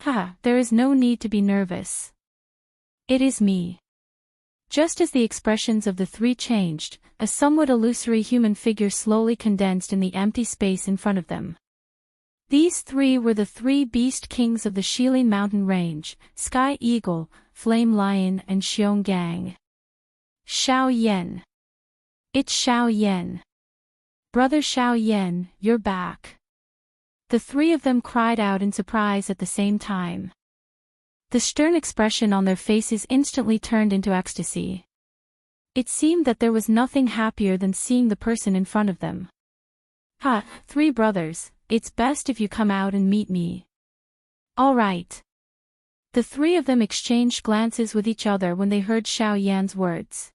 S1: Ha, there is no need to be nervous. It is me. Just as the expressions of the 3 changed, a somewhat illusory human figure slowly condensed in the empty space in front of them. These 3 were the 3 beast kings of the Shilin mountain range, Sky Eagle, Flame Lion and Xiong Gang. Xiao Yan. It's Xiao Yan. Brother Xiao Yan, you're back. The 3 of them cried out in surprise at the same time. The stern expression on their faces instantly turned into ecstasy. It seemed that there was nothing happier than seeing the person in front of them. Ha, 3 brothers, it's best if you come out and meet me. All right. The 3 of them exchanged glances with each other when they heard Xiao Yan's words.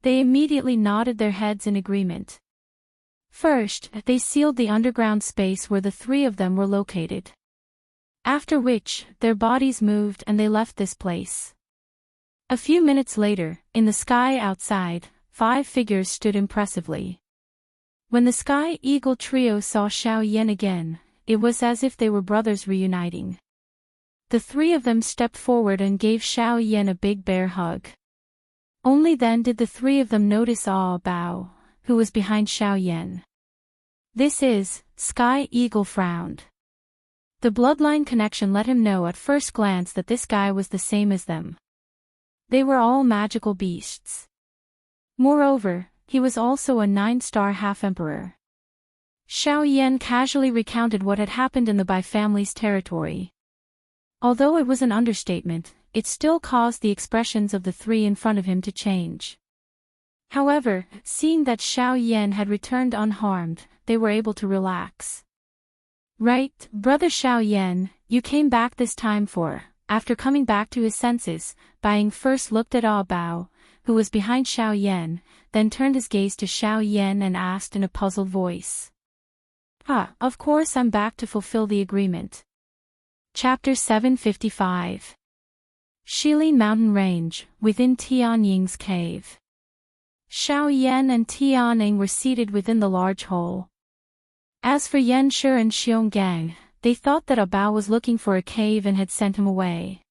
S1: They immediately nodded their heads in agreement. First, they sealed the underground space where the 3 of them were located. After which, their bodies moved and they left this place. A few minutes later, in the sky outside, 5 figures stood impressively. When the Sky Eagle trio saw Xiao Yan again, it was as if they were brothers reuniting. The 3 of them stepped forward and gave Xiao Yan a big bear hug. Only then did the 3 of them notice Bao, who was behind Xiao Yan. This is, Sky Eagle frowned. The bloodline connection let him know at first glance that this guy was the same as them. They were all magical beasts. Moreover, he was also a 9-star half-emperor. Xiao Yan casually recounted what had happened in the Bai family's territory. Although it was an understatement, it still caused the expressions of the 3 in front of him to change. However, seeing that Xiao Yan had returned unharmed, they were able to relax. Right, Brother Xiao Yan, you came back this time for, after coming back to his senses, Bai first looked at Bao, who was behind Xiao Yan, then turned his gaze to Xiao Yan and asked in a puzzled voice. Of course I'm back to fulfill the agreement. Chapter 755. Shilin Mountain Range, within Tianying's cave. Xiao Yan and Tianying were seated within the large hole. As for Yan Shi and Xiong Gang, they thought that Bao was looking for a cave and had sent him away.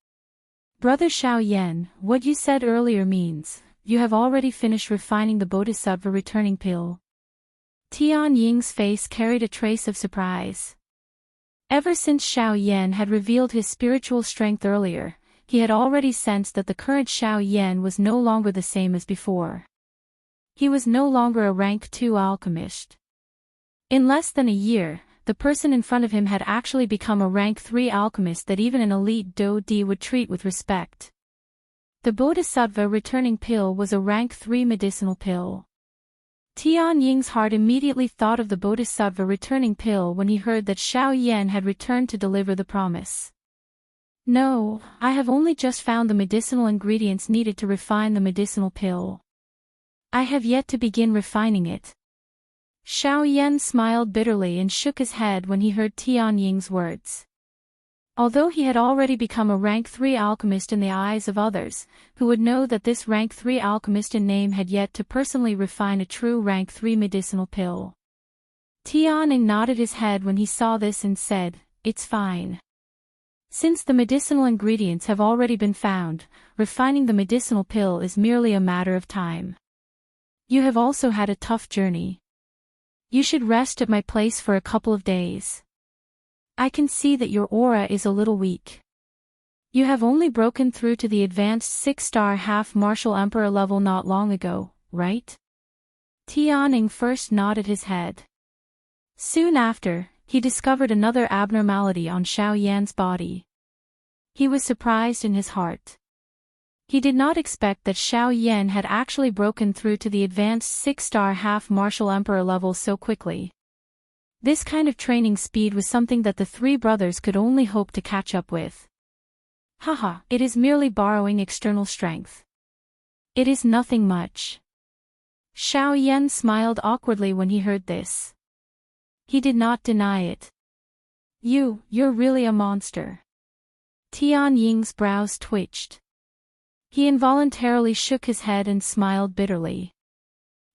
S1: Brother Xiao Yan, what you said earlier means, you have already finished refining the Bodhisattva returning pill. Tianying's face carried a trace of surprise. Ever since Xiao Yan had revealed his spiritual strength earlier, he had already sensed that the current Xiao Yan was no longer the same as before. He was no longer a rank 2 alchemist. In less than a year, the person in front of him had actually become a rank 3 alchemist that even an elite Do Di would treat with respect. The Bodhisattva returning pill was a rank 3 medicinal pill. Tianying's heart immediately thought of the Bodhisattva returning pill when he heard that Xiao Yan had returned to deliver the promise. No, I have only just found the medicinal ingredients needed to refine the medicinal pill. I have yet to begin refining it. Xiao Yan smiled bitterly and shook his head when he heard Tianying's words. Although he had already become a rank 3 alchemist in the eyes of others, who would know that this rank 3 alchemist in name had yet to personally refine a true rank 3 medicinal pill. Tianying nodded his head when he saw this and said, "It's fine. Since the medicinal ingredients have already been found, refining the medicinal pill is merely a matter of time. You have also had a tough journey. You should rest at my place for a couple of days. I can see that your aura is a little weak. You have only broken through to the advanced 6-star half-martial emperor level not long ago, right?" Tianying first nodded his head. Soon after, he discovered another abnormality on Xiao Yan's body. He was surprised in his heart. He did not expect that Xiao Yan had actually broken through to the advanced 6-star half-martial emperor level so quickly. This kind of training speed was something that the three brothers could only hope to catch up with. Haha, it is merely borrowing external strength. It is nothing much. Xiao Yan smiled awkwardly when he heard this. He did not deny it. You're really a monster. Tian Ying's brows twitched. He involuntarily shook his head and smiled bitterly.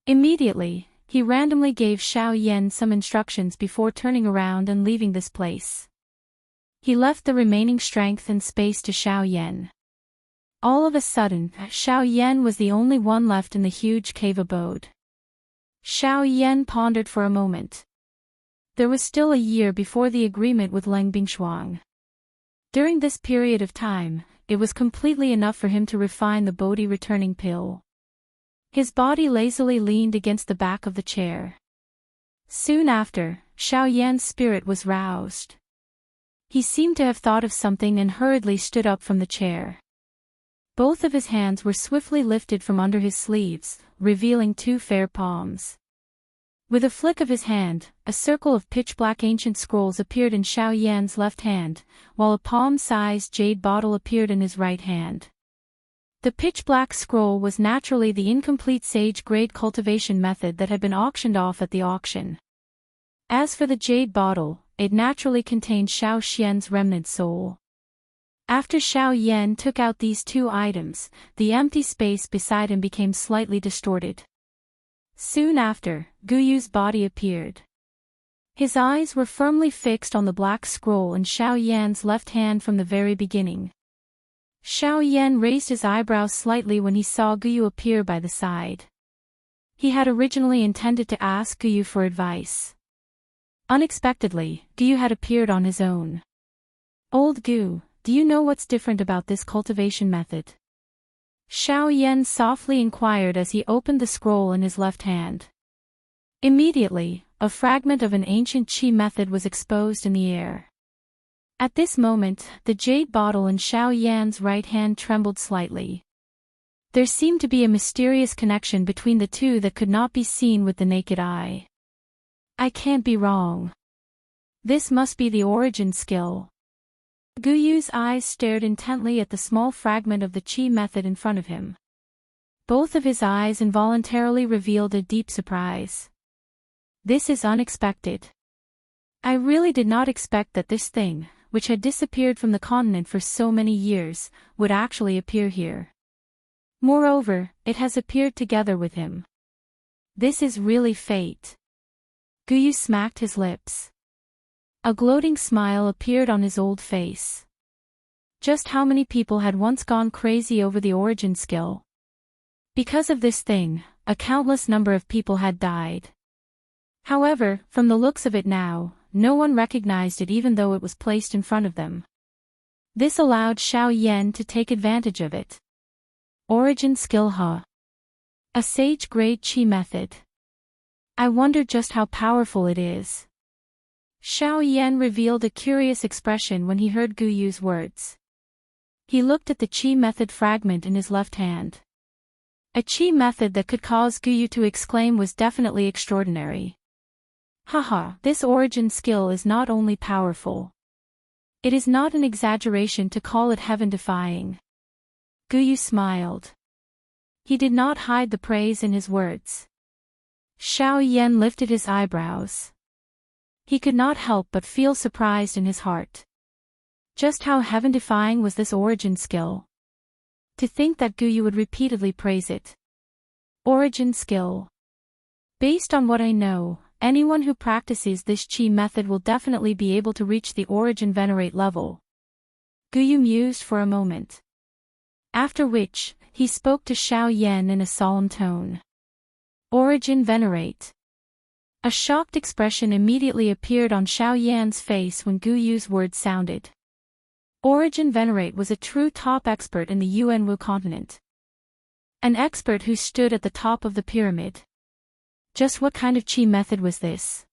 S1: Immediately, he randomly gave Xiao Yan some instructions before turning around and leaving this place. He left the remaining strength and space to Xiao Yan. All of a sudden, Xiao Yan was the only one left in the huge cave abode. Xiao Yan pondered for a moment. There was still a year before the agreement with Leng Bingshuang. During this period of time, it was completely enough for him to refine the Bodhi returning pill. His body lazily leaned against the back of the chair. Soon after, Xiao Yan's spirit was roused. He seemed to have thought of something and hurriedly stood up from the chair. Both of his hands were swiftly lifted from under his sleeves, revealing two fair palms. With a flick of his hand, a circle of pitch-black ancient scrolls appeared in Xiao Yan's left hand, while a palm-sized jade bottle appeared in his right hand. The pitch-black scroll was naturally the incomplete sage-grade cultivation method that had been auctioned off at the auction. As for the jade bottle, it naturally contained Xiao Xian's remnant soul. After Xiao Yan took out these two items, the empty space beside him became slightly distorted. Soon after, Guyu's body appeared. His eyes were firmly fixed on the black scroll in Xiao Yan's left hand from the very beginning. Xiao Yan raised his eyebrows slightly when he saw Guyu appear by the side. He had originally intended to ask Guyu for advice. Unexpectedly, Guyu had appeared on his own. Old Gu, do you know what's different about this cultivation method? Xiao Yan softly inquired as he opened the scroll in his left hand. Immediately, a fragment of an ancient qi method was exposed in the air. At this moment, the jade bottle in Xiao Yan's right hand trembled slightly. There seemed to be a mysterious connection between the two that could not be seen with the naked eye. I can't be wrong. This must be the origin skill. Guyu's eyes stared intently at the small fragment of the qi method in front of him. Both of his eyes involuntarily revealed a deep surprise. This is unexpected. I really did not expect that this thing, which had disappeared from the continent for so many years, would actually appear here. Moreover, it has appeared together with him. This is really fate. Guyu smacked his lips. A gloating smile appeared on his old face. Just how many people had once gone crazy over the origin skill? Because of this thing, a countless number of people had died. However, from the looks of it now, no one recognized it even though it was placed in front of them. This allowed Xiao Yan to take advantage of it. Origin skill Ha. A sage-grade qi method. I wonder just how powerful it is. Xiao Yan revealed a curious expression when he heard Guyu's words. He looked at the qi method fragment in his left hand. A qi method that could cause Guyu to exclaim was definitely extraordinary. Haha, this origin skill is not only powerful. It is not an exaggeration to call it heaven-defying. Guyu smiled. He did not hide the praise in his words. Xiao Yan lifted his eyebrows. He could not help but feel surprised in his heart. Just how heaven-defying was this origin skill? To think that Guyu would repeatedly praise it. Origin skill. Based on what I know, anyone who practices this qi method will definitely be able to reach the origin venerate level. Guyu mused for a moment. After which, he spoke to Xiao Yan in a solemn tone. Origin venerate. A shocked expression immediately appeared on Xiao Yan's face when Guyu's words sounded. Origin Venerate was a true top expert in the Yuanwu continent. An expert who stood at the top of the pyramid. Just what kind of qi method was this?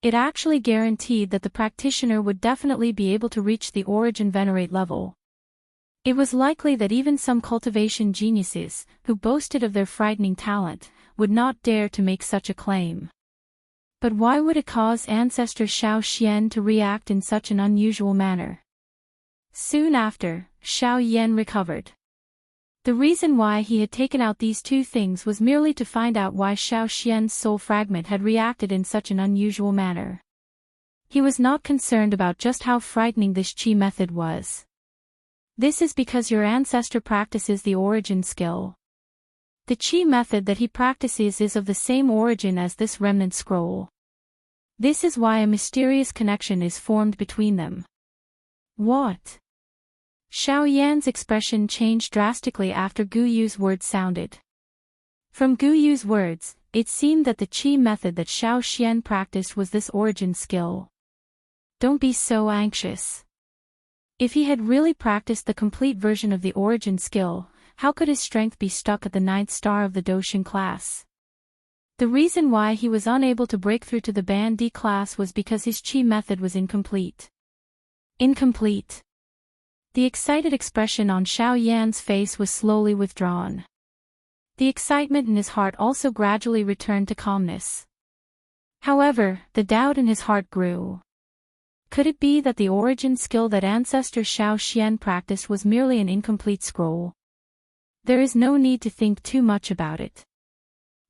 S1: It actually guaranteed that the practitioner would definitely be able to reach the Origin Venerate level. It was likely that even some cultivation geniuses, who boasted of their frightening talent, would not dare to make such a claim. But why would it cause Ancestor Xiao Xian to react in such an unusual manner? Soon after, Xiao Yan recovered. The reason why he had taken out these two things was merely to find out why Xiao Xian's soul fragment had reacted in such an unusual manner. He was not concerned about just how frightening this qi method was. This is because your ancestor practices the origin skill. The qi method that he practices is of the same origin as this remnant scroll. This is why a mysterious connection is formed between them. What? Xiao Yan's expression changed drastically after Gu Yu's words sounded. From Gu Yu's words, it seemed that the qi method that Xiao Xian practiced was this origin skill. Don't be so anxious. If he had really practiced the complete version of the origin skill, how could his strength be stuck at the 9th star of the Doshin class? The reason why he was unable to break through to the Band D class was because his qi method was incomplete. Incomplete. The excited expression on Xiao Yan's face was slowly withdrawn. The excitement in his heart also gradually returned to calmness. However, the doubt in his heart grew. Could it be that the origin skill that Ancestor Xiao Xian practiced was merely an incomplete scroll? There is no need to think too much about it.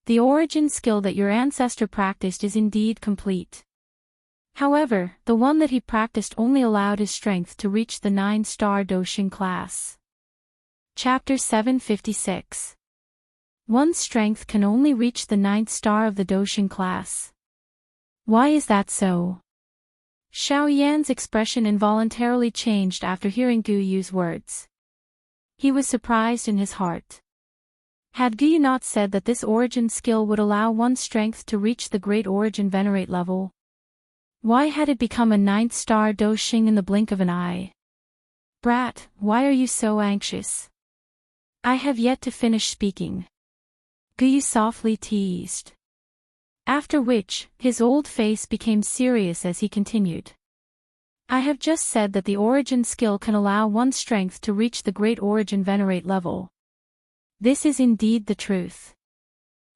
S1: The origin skill that your ancestor practiced is indeed complete. However, the one that he practiced only allowed his strength to reach the 9-star Doshin class. Chapter 756. One's strength can only reach the 9th star of the Doshin class. Why is that so? Xiao Yan's expression involuntarily changed after hearing Gu Yu's words. He was surprised in his heart. Had Gu Yu not said that this origin skill would allow one's strength to reach the Great Origin Venerate level? Why had it become a 9th star Doshin in the blink of an eye? Brat, why are you so anxious? I have yet to finish speaking. Gu Yu softly teased. After which, his old face became serious as he continued. I have just said that the origin skill can allow one's strength to reach the Great Origin Venerate level. This is indeed the truth.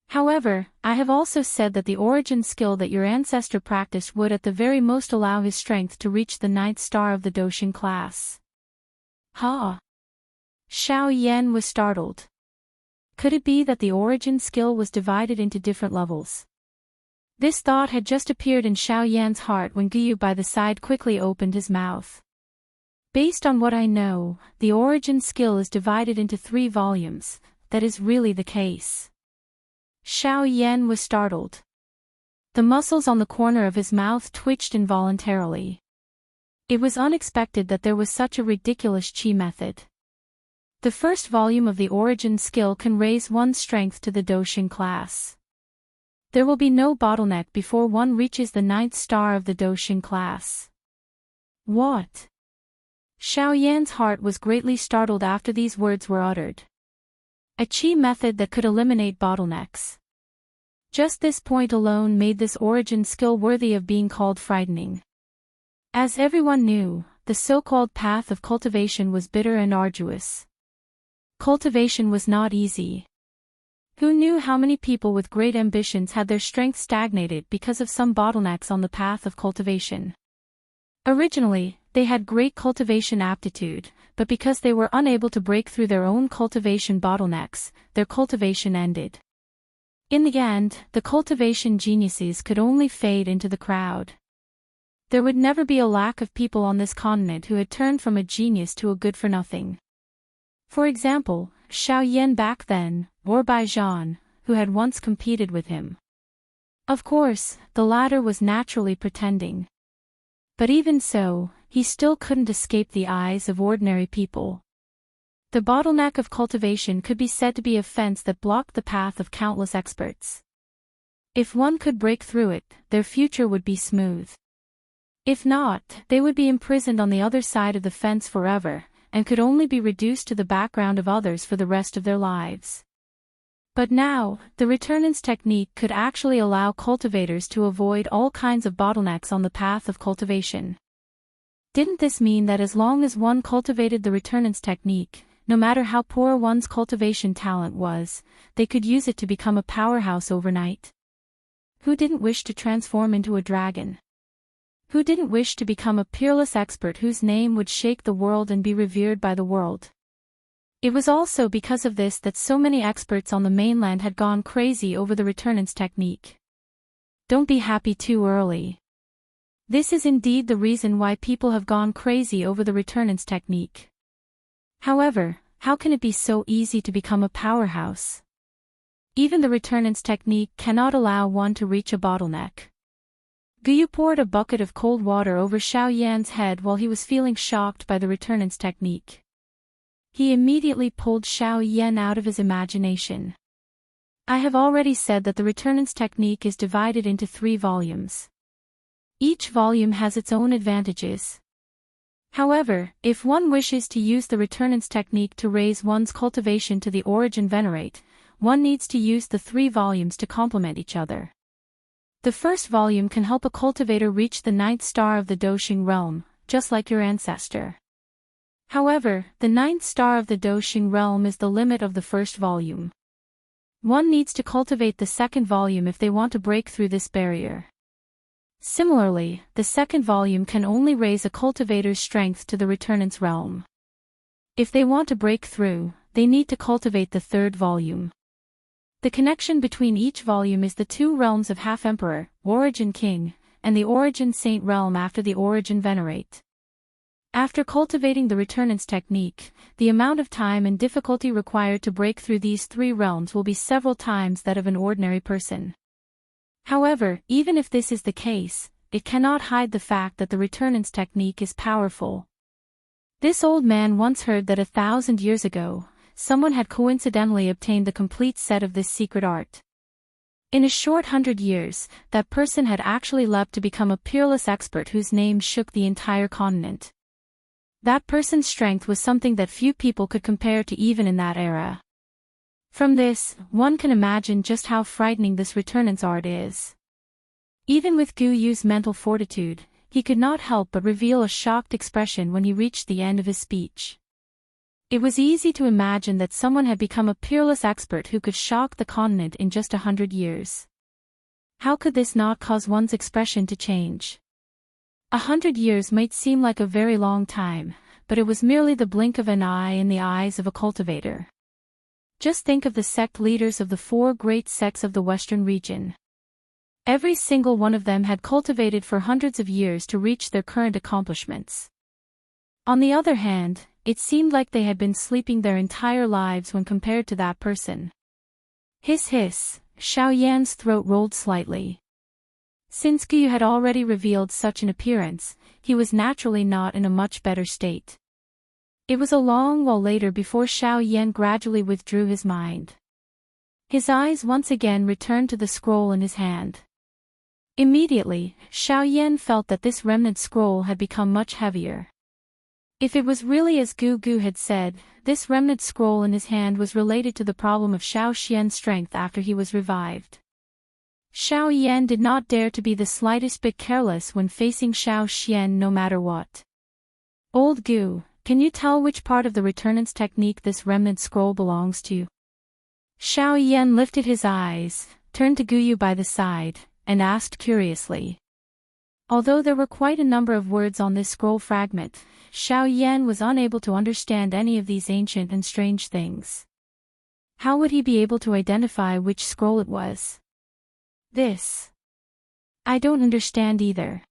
S1: However, I have also said that the origin skill that your ancestor practiced would at the very most allow his strength to reach the 9th star of the Doshin class. Ha! Xiao Yan was startled. Could it be that the origin skill was divided into different levels? This thought had just appeared in Xiao Yan's heart when Gu Yu by the side quickly opened his mouth. Based on what I know, the origin skill is divided into 3 volumes. That is really the case. Xiao Yan was startled. The muscles on the corner of his mouth twitched involuntarily. It was unexpected that there was such a ridiculous qi method. The first volume of the origin skill can raise one's strength to the Doshin class. There will be no bottleneck before one reaches the 9th star of the Doshin class. What? Xiao Yan's heart was greatly startled after these words were uttered. A qi method that could eliminate bottlenecks. Just this point alone made this origin skill worthy of being called frightening. As everyone knew, the so-called path of cultivation was bitter and arduous. Cultivation was not easy. Who knew how many people with great ambitions had their strength stagnated because of some bottlenecks on the path of cultivation? Originally, they had great cultivation aptitude, but because they were unable to break through their own cultivation bottlenecks, their cultivation ended. In the end, the cultivation geniuses could only fade into the crowd. There would never be a lack of people on this continent who had turned from a genius to a good-for-nothing. For example, Xiao Yan back then, or Bai Zhan, who had once competed with him. Of course, the latter was naturally pretending. But even so, he still couldn't escape the eyes of ordinary people. The bottleneck of cultivation could be said to be a fence that blocked the path of countless experts. If one could break through it, their future would be smooth. If not, they would be imprisoned on the other side of the fence forever, and could only be reduced to the background of others for the rest of their lives. But now, the returnance technique could actually allow cultivators to avoid all kinds of bottlenecks on the path of cultivation. Didn't this mean that as long as one cultivated the returnance technique, no matter how poor one's cultivation talent was, they could use it to become a powerhouse overnight? Who didn't wish to transform into a dragon? Who didn't wish to become a peerless expert whose name would shake the world and be revered by the world? It was also because of this that so many experts on the mainland had gone crazy over the returnance technique. Don't be happy too early. This is indeed the reason why people have gone crazy over the returnance technique. However, how can it be so easy to become a powerhouse? Even the returnance technique cannot allow one to reach a bottleneck. Guyu poured a bucket of cold water over Xiao Yan's head while he was feeling shocked by the returnance technique. He immediately pulled Xiao Yan out of his imagination. I have already said that the returnance technique is divided into 3 volumes. Each volume has its own advantages. However, if one wishes to use the returnance technique to raise one's cultivation to the origin venerate, one needs to use the 3 volumes to complement each other. The first volume can help a cultivator reach the 9th star of the Doxing realm, just like your ancestor. However, the 9th star of the Doxing realm is the limit of the first volume. One needs to cultivate the second volume if they want to break through this barrier. Similarly, the second volume can only raise a cultivator's strength to the returnance realm. If they want to break through, they need to cultivate the third volume. The connection between each volume is the 2 realms of Half-Emperor, Origin King, and the Origin Saint realm after the Origin Venerate. After cultivating the returnance technique, the amount of time and difficulty required to break through these 3 realms will be several times that of an ordinary person. However, even if this is the case, it cannot hide the fact that the returnance technique is powerful. This old man once heard that 1,000 years ago, someone had coincidentally obtained the complete set of this secret art. In a short 100 years, that person had actually leapt to become a peerless expert whose name shook the entire continent. That person's strength was something that few people could compare to even in that era. From this, one can imagine just how frightening this returnance art is. Even with Guyu's mental fortitude, he could not help but reveal a shocked expression when he reached the end of his speech. It was easy to imagine that someone had become a peerless expert who could shock the continent in just 100 years. How could this not cause one's expression to change? 100 years might seem like a very long time, but it was merely the blink of an eye in the eyes of a cultivator. Just think of the sect leaders of the 4 great sects of the Western region. Every single one of them had cultivated for hundreds of years to reach their current accomplishments. On the other hand, it seemed like they had been sleeping their entire lives when compared to that person. Hiss hiss, Xiao Yan's throat rolled slightly. Since Guyu had already revealed such an appearance, he was naturally not in a much better state. It was a long while later before Xiao Yan gradually withdrew his mind. His eyes once again returned to the scroll in his hand. Immediately, Xiao Yan felt that this remnant scroll had become much heavier. If it was really as Gu had said, this remnant scroll in his hand was related to the problem of Xiao Xian's strength after he was revived. Xiao Yan did not dare to be the slightest bit careless when facing Xiao Xian no matter what. Old Gu, can you tell which part of the returnance technique this remnant scroll belongs to? Xiao Yan lifted his eyes, turned to Guyu by the side, and asked curiously. Although there were quite a number of words on this scroll fragment, Xiao Yan was unable to understand any of these ancient and strange things. How would he be able to identify which scroll it was? This. I don't understand either.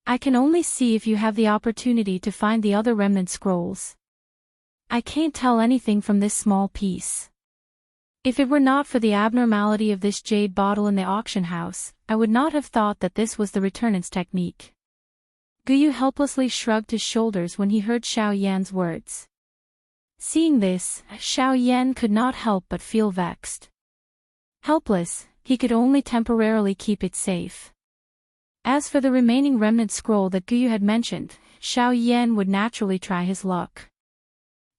S1: I can only see if you have the opportunity to find the other remnant scrolls. I can't tell anything from this small piece. If it were not for the abnormality of this jade bottle in the auction house, I would not have thought that this was the returnance technique. Guyu helplessly shrugged his shoulders when he heard Xiao Yan's words. Seeing this, Xiao Yan could not help but feel vexed. Helpless, he could only temporarily keep it safe. As for the remaining remnant scroll that Guyu had mentioned, Xiao Yan would naturally try his luck.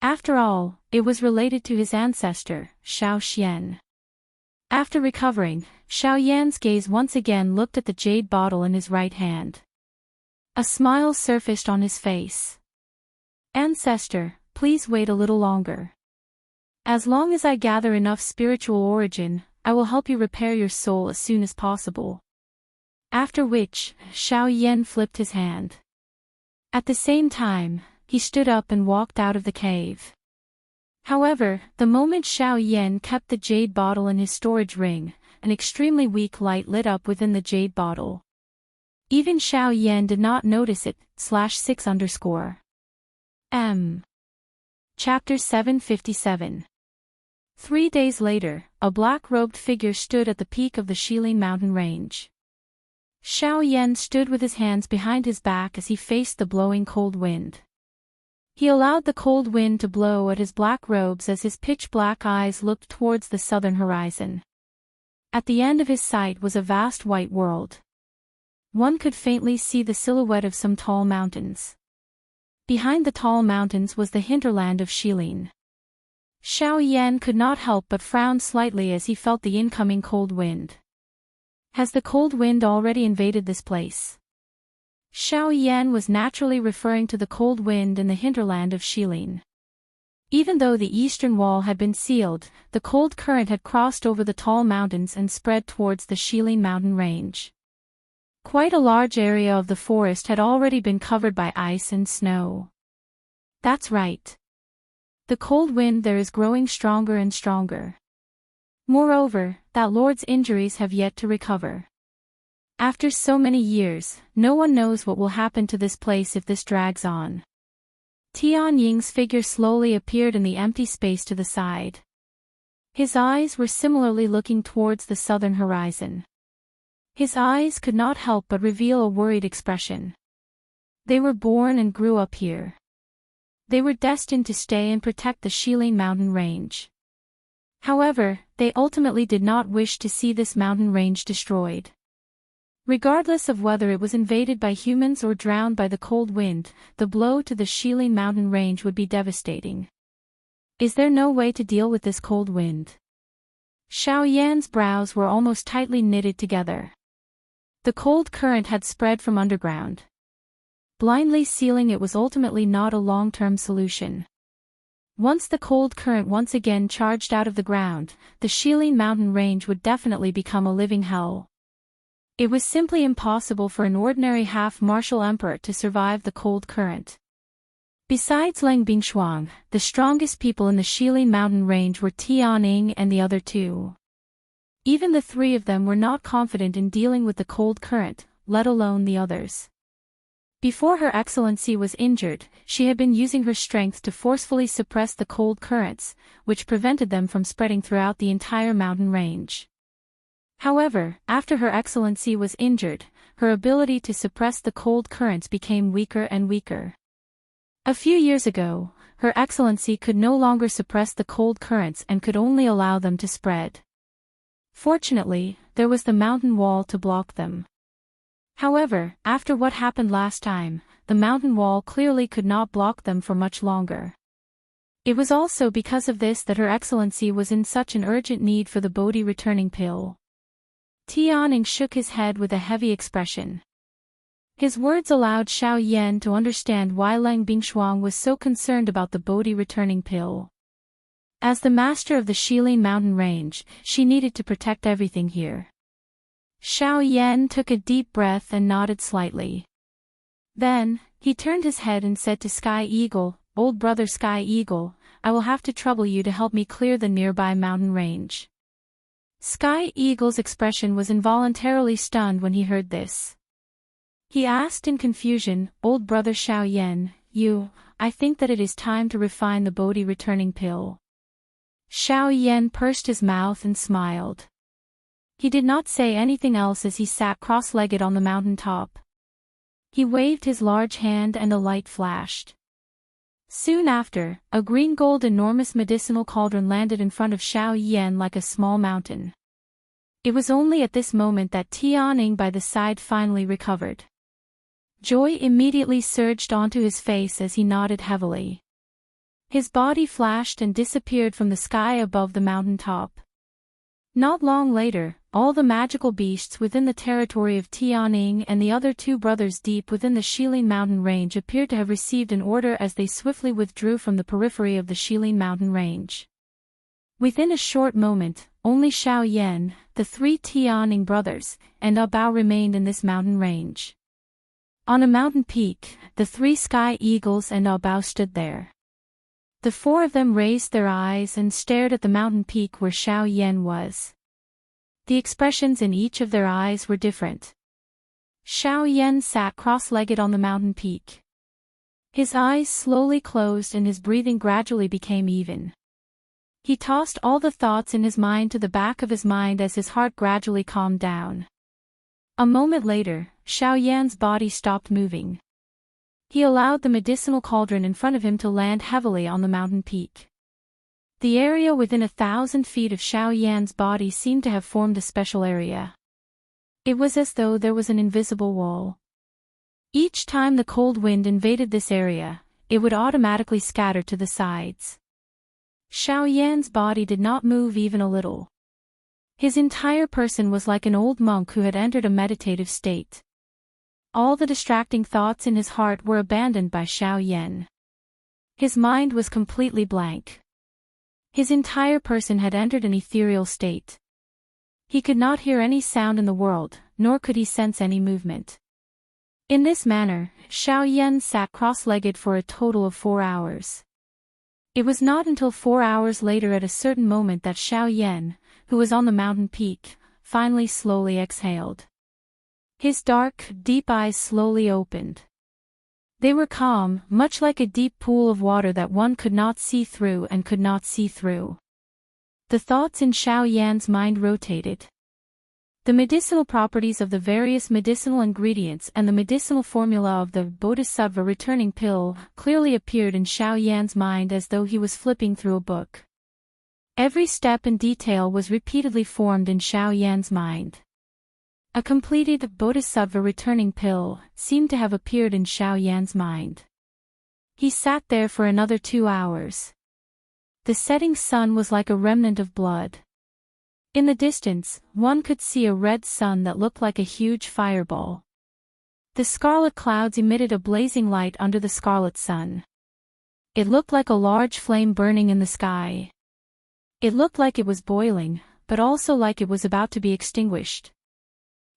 S1: After all, it was related to his ancestor, Xiao Xian. After recovering, Xiao Yan's gaze once again looked at the jade bottle in his right hand. A smile surfaced on his face. Ancestor, please wait a little longer. As long as I gather enough spiritual origin, I will help you repair your soul as soon as possible." After which, Xiao Yan flipped his hand. At the same time, he stood up and walked out of the cave. However, the moment Xiao Yan kept the jade bottle in his storage ring, an extremely weak light lit up within the jade bottle. Even Xiao Yan did not notice it. /6_M. Chapter 757. 3 days later, a black-robed figure stood at the peak of the Shilin mountain range. Xiao Yan stood with his hands behind his back as he faced the blowing cold wind. He allowed the cold wind to blow at his black robes as his pitch-black eyes looked towards the southern horizon. At the end of his sight was a vast white world. One could faintly see the silhouette of some tall mountains. Behind the tall mountains was the hinterland of Shilin. Xiao Yan could not help but frown slightly as he felt the incoming cold wind. Has the cold wind already invaded this place? Xiao Yan was naturally referring to the cold wind in the hinterland of Shilin. Even though the eastern wall had been sealed, the cold current had crossed over the tall mountains and spread towards the Shilin mountain range. Quite a large area of the forest had already been covered by ice and snow. That's right. The cold wind there is growing stronger and stronger. Moreover, that lord's injuries have yet to recover. After so many years, no one knows what will happen to this place if this drags on. Tian Ying's figure slowly appeared in the empty space to the side. His eyes were similarly looking towards the southern horizon. His eyes could not help but reveal a worried expression. They were born and grew up here. They were destined to stay and protect the Shilin mountain range. However, they ultimately did not wish to see this mountain range destroyed. Regardless of whether it was invaded by humans or drowned by the cold wind, the blow to the Shilin mountain range would be devastating. Is there no way to deal with this cold wind? Xiao Yan's brows were almost tightly knitted together. The cold current had spread from underground. Blindly sealing it was ultimately not a long-term solution. Once the cold current once again charged out of the ground, the Shilin mountain range would definitely become a living hell. It was simply impossible for an ordinary half-martial emperor to survive the cold current. Besides Leng Bingshuang, the strongest people in the Shilin mountain range were Tianing and the other two. Even the three of them were not confident in dealing with the cold current, let alone the others. Before Her Excellency was injured, she had been using her strength to forcefully suppress the cold currents, which prevented them from spreading throughout the entire mountain range. However, after Her Excellency was injured, her ability to suppress the cold currents became weaker and weaker. A few years ago, Her Excellency could no longer suppress the cold currents and could only allow them to spread. Fortunately, there was the mountain wall to block them. However, after what happened last time, the mountain wall clearly could not block them for much longer. It was also because of this that Her Excellency was in such an urgent need for the Bodhi returning pill. Tianing shook his head with a heavy expression. His words allowed Xiao Yan to understand why Leng Bingshuang was so concerned about the Bodhi returning pill. As the master of the Shilin mountain range, she needed to protect everything here. Xiao Yan took a deep breath and nodded slightly. Then, he turned his head and said to Sky Eagle, "Old brother Sky Eagle, I will have to trouble you to help me clear the nearby mountain range." Sky Eagle's expression was involuntarily stunned when he heard this. He asked in confusion, "Old brother Xiao Yan, I think that it is time to refine the Bodhi returning pill." Xiao Yan pursed his mouth and smiled. He did not say anything else as he sat cross-legged on the mountain top. He waved his large hand and a light flashed. Soon after, a green-gold enormous medicinal cauldron landed in front of Xiao Yan like a small mountain. It was only at this moment that Tianing by the side finally recovered. Joy immediately surged onto his face as he nodded heavily. His body flashed and disappeared from the sky above the mountain top. Not long later, all the magical beasts within the territory of Tianing and the other two brothers deep within the Shilin mountain range appeared to have received an order as they swiftly withdrew from the periphery of the Shilin mountain range. Within a short moment, only Xiao Yan, the three Tianing brothers, and A Bao remained in this mountain range. On a mountain peak, the three sky eagles and A Bao stood there. The four of them raised their eyes and stared at the mountain peak where Xiao Yan was. The expressions in each of their eyes were different. Xiao Yan sat cross-legged on the mountain peak. His eyes slowly closed and his breathing gradually became even. He tossed all the thoughts in his mind to the back of his mind as his heart gradually calmed down. A moment later, Xiao Yan's body stopped moving. He allowed the medicinal cauldron in front of him to land heavily on the mountain peak. The area within 1,000 feet of Xiao Yan's body seemed to have formed a special area. It was as though there was an invisible wall. Each time the cold wind invaded this area, it would automatically scatter to the sides. Xiao Yan's body did not move even a little. His entire person was like an old monk who had entered a meditative state. All the distracting thoughts in his heart were abandoned by Xiao Yan. His mind was completely blank. His entire person had entered an ethereal state. He could not hear any sound in the world, nor could he sense any movement. In this manner, Xiao Yan sat cross-legged for a total of 4 hours. It was not until 4 hours later at a certain moment that Xiao Yan, who was on the mountain peak, finally slowly exhaled. His dark, deep eyes slowly opened. They were calm, much like a deep pool of water that one could not see through and could not see through. The thoughts in Xiao Yan's mind rotated. The medicinal properties of the various medicinal ingredients and the medicinal formula of the Bodhisattva returning pill clearly appeared in Xiao Yan's mind as though he was flipping through a book. Every step and detail was repeatedly formed in Xiao Yan's mind. A completed Bodhisattva returning pill seemed to have appeared in Xiao Yan's mind. He sat there for another 2 hours. The setting sun was like a remnant of blood. In the distance, one could see a red sun that looked like a huge fireball. The scarlet clouds emitted a blazing light under the scarlet sun. It looked like a large flame burning in the sky. It looked like it was boiling, but also like it was about to be extinguished.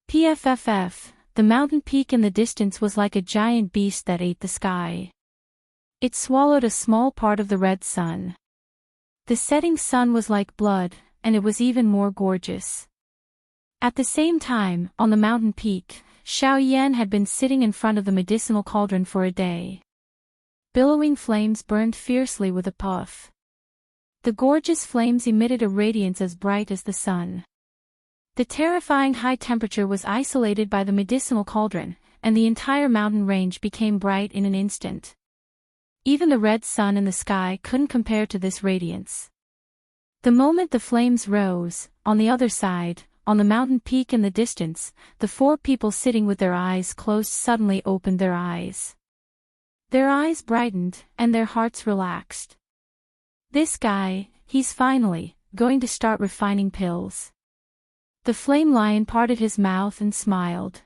S1: PFFF, the mountain peak in the distance was like a giant beast that ate the sky. It swallowed a small part of the red sun. The setting sun was like blood, and it was even more gorgeous. At the same time, on the mountain peak, Xiao Yan had been sitting in front of the medicinal cauldron for a day. Billowing flames burned fiercely with a puff. The gorgeous flames emitted a radiance as bright as the sun. The terrifying high temperature was isolated by the medicinal cauldron, and the entire mountain range became bright in an instant. Even the red sun in the sky couldn't compare to this radiance. The moment the flames rose, on the other side, on the mountain peak in the distance, the 4 people sitting with their eyes closed suddenly opened their eyes. Their eyes brightened, and their hearts relaxed. This guy, he's finally going to start refining pills. The flame lion parted his mouth and smiled.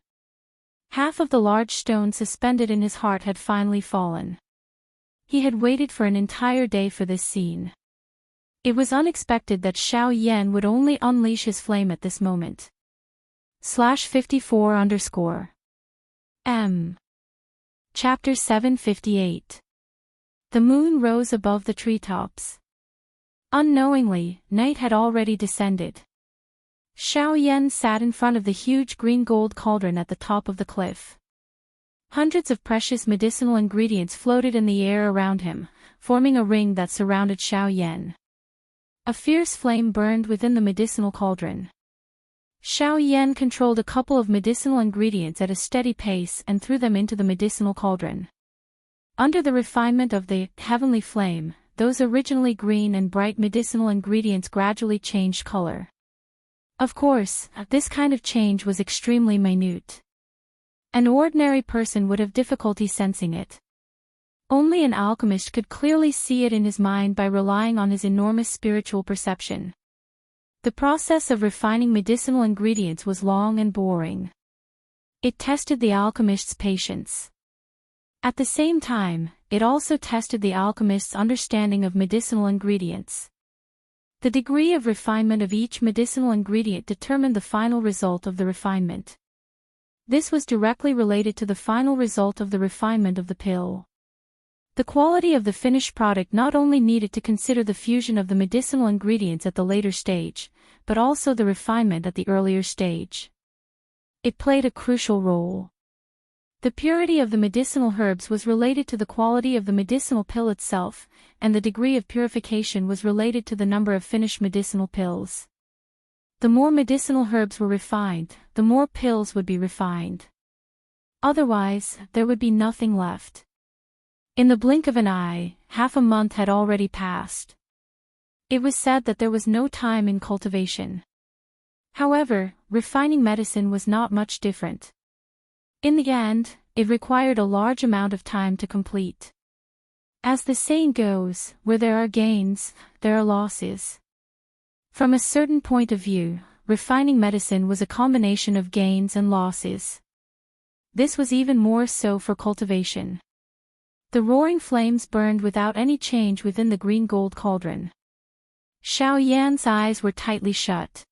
S1: Half of the large stone suspended in his heart had finally fallen. He had waited for an entire day for this scene. It was unexpected that Xiao Yan would only unleash his flame at this moment. /54_M Chapter 758. The moon rose above the treetops. Unknowingly, night had already descended. Xiao Yan sat in front of the huge green-gold cauldron at the top of the cliff. Hundreds of precious medicinal ingredients floated in the air around him, forming a ring that surrounded Xiao Yan. A fierce flame burned within the medicinal cauldron. Xiao Yan controlled a couple of medicinal ingredients at a steady pace and threw them into the medicinal cauldron. Under the refinement of the heavenly flame, those originally green and bright medicinal ingredients gradually changed color. Of course, this kind of change was extremely minute. An ordinary person would have difficulty sensing it. Only an alchemist could clearly see it in his mind by relying on his enormous spiritual perception. The process of refining medicinal ingredients was long and boring. It tested the alchemist's patience. At the same time, it also tested the alchemist's understanding of medicinal ingredients. The degree of refinement of each medicinal ingredient determined the final result of the refinement. This was directly related to the final result of the refinement of the pill. The quality of the finished product not only needed to consider the fusion of the medicinal ingredients at the later stage, but also the refinement at the earlier stage. It played a crucial role. The purity of the medicinal herbs was related to the quality of the medicinal pill itself, and the degree of purification was related to the number of finished medicinal pills. The more medicinal herbs were refined, the more pills would be refined. Otherwise, there would be nothing left. In the blink of an eye, half a month had already passed. It was said that there was no time in cultivation. However, refining medicine was not much different. In the end, it required a large amount of time to complete. As the saying goes, where there are gains, there are losses. From a certain point of view, refining medicine was a combination of gains and losses. This was even more so for cultivation. The roaring flames burned without any change within the green-gold cauldron. Xiao Yan's eyes were tightly shut.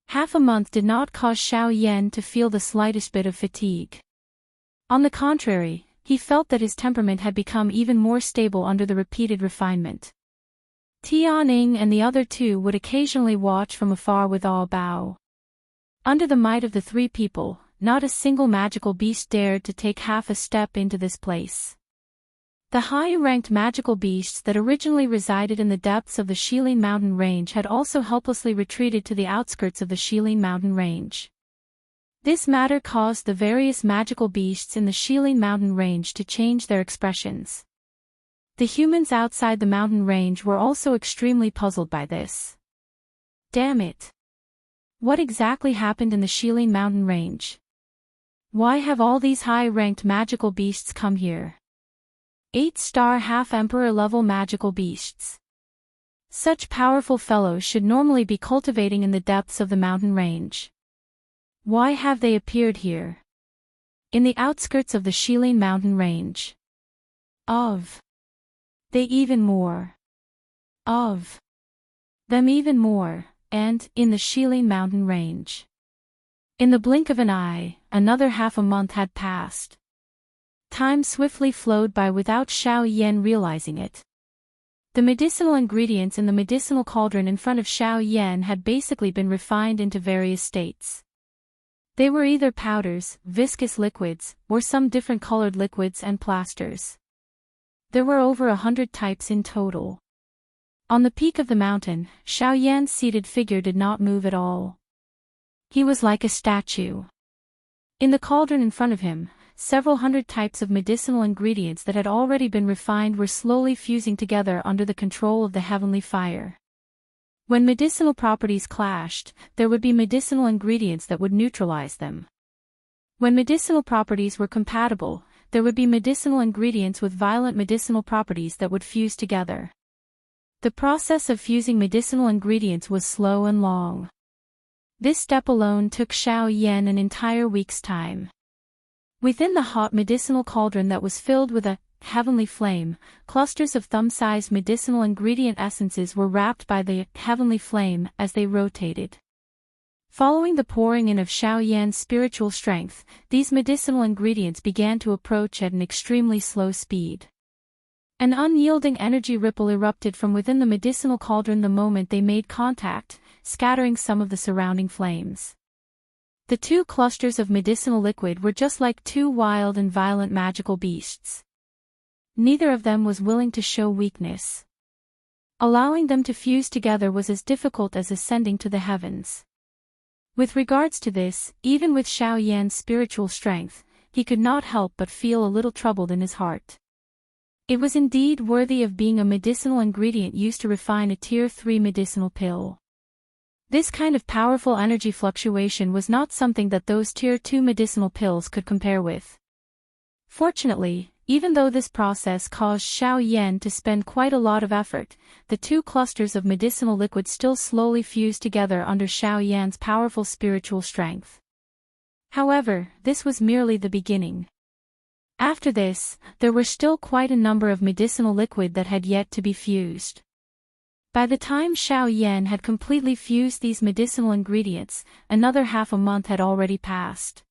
S1: Half a month did not cause Xiao Yan to feel the slightest bit of fatigue. On the contrary, he felt that his temperament had become even more stable under the repeated refinement. Tianing and the other two would occasionally watch from afar with awe bow. Under the might of the three people, not a single magical beast dared to take half a step into this place. The high-ranked magical beasts that originally resided in the depths of the Shilin mountain range had also helplessly retreated to the outskirts of the Shilin mountain range. This matter caused the various magical beasts in the Shilin mountain range to change their expressions. The humans outside the mountain range were also extremely puzzled by this. Damn it! What exactly happened in the Shilin mountain range? Why have all these high-ranked magical beasts come here? 8-star half-emperor level magical beasts. Such powerful fellows should normally be cultivating in the depths of the mountain range. Why have they appeared here? In the outskirts of the Shilin mountain range. They even more. Of them even more, and, in the Shilin mountain range. In the blink of an eye, another half a month had passed. Time swiftly flowed by without Xiao Yan realizing it. The medicinal ingredients in the medicinal cauldron in front of Xiao Yan had basically been refined into various states. They were either powders, viscous liquids, or some different colored liquids and plasters. There were over 100 types in total. On the peak of the mountain, Xiao Yan's seated figure did not move at all. He was like a statue. In the cauldron in front of him, several hundred types of medicinal ingredients that had already been refined were slowly fusing together under the control of the heavenly fire. When medicinal properties clashed, there would be medicinal ingredients that would neutralize them. When medicinal properties were compatible, there would be medicinal ingredients with violent medicinal properties that would fuse together. The process of fusing medicinal ingredients was slow and long. This step alone took Xiao Yan an entire week's time. Within the hot medicinal cauldron that was filled with a heavenly flame, clusters of thumb-sized medicinal ingredient essences were wrapped by the heavenly flame as they rotated. Following the pouring in of Xiao Yan's spiritual strength, these medicinal ingredients began to approach at an extremely slow speed. An unyielding energy ripple erupted from within the medicinal cauldron the moment they made contact, scattering some of the surrounding flames. The two clusters of medicinal liquid were just like two wild and violent magical beasts. Neither of them was willing to show weakness. Allowing them to fuse together was as difficult as ascending to the heavens. With regards to this, even with Xiao Yan's spiritual strength, he could not help but feel a little troubled in his heart. It was indeed worthy of being a medicinal ingredient used to refine a Tier 3 medicinal pill. This kind of powerful energy fluctuation was not something that those Tier 2 medicinal pills could compare with. Fortunately, even though this process caused Xiao Yan to spend quite a lot of effort, the two clusters of medicinal liquid still slowly fused together under Xiao Yan's powerful spiritual strength. However, this was merely the beginning. After this, there were still quite a number of medicinal liquid that had yet to be fused. By the time Xiao Yan had completely fused these medicinal ingredients, another half a month had already passed.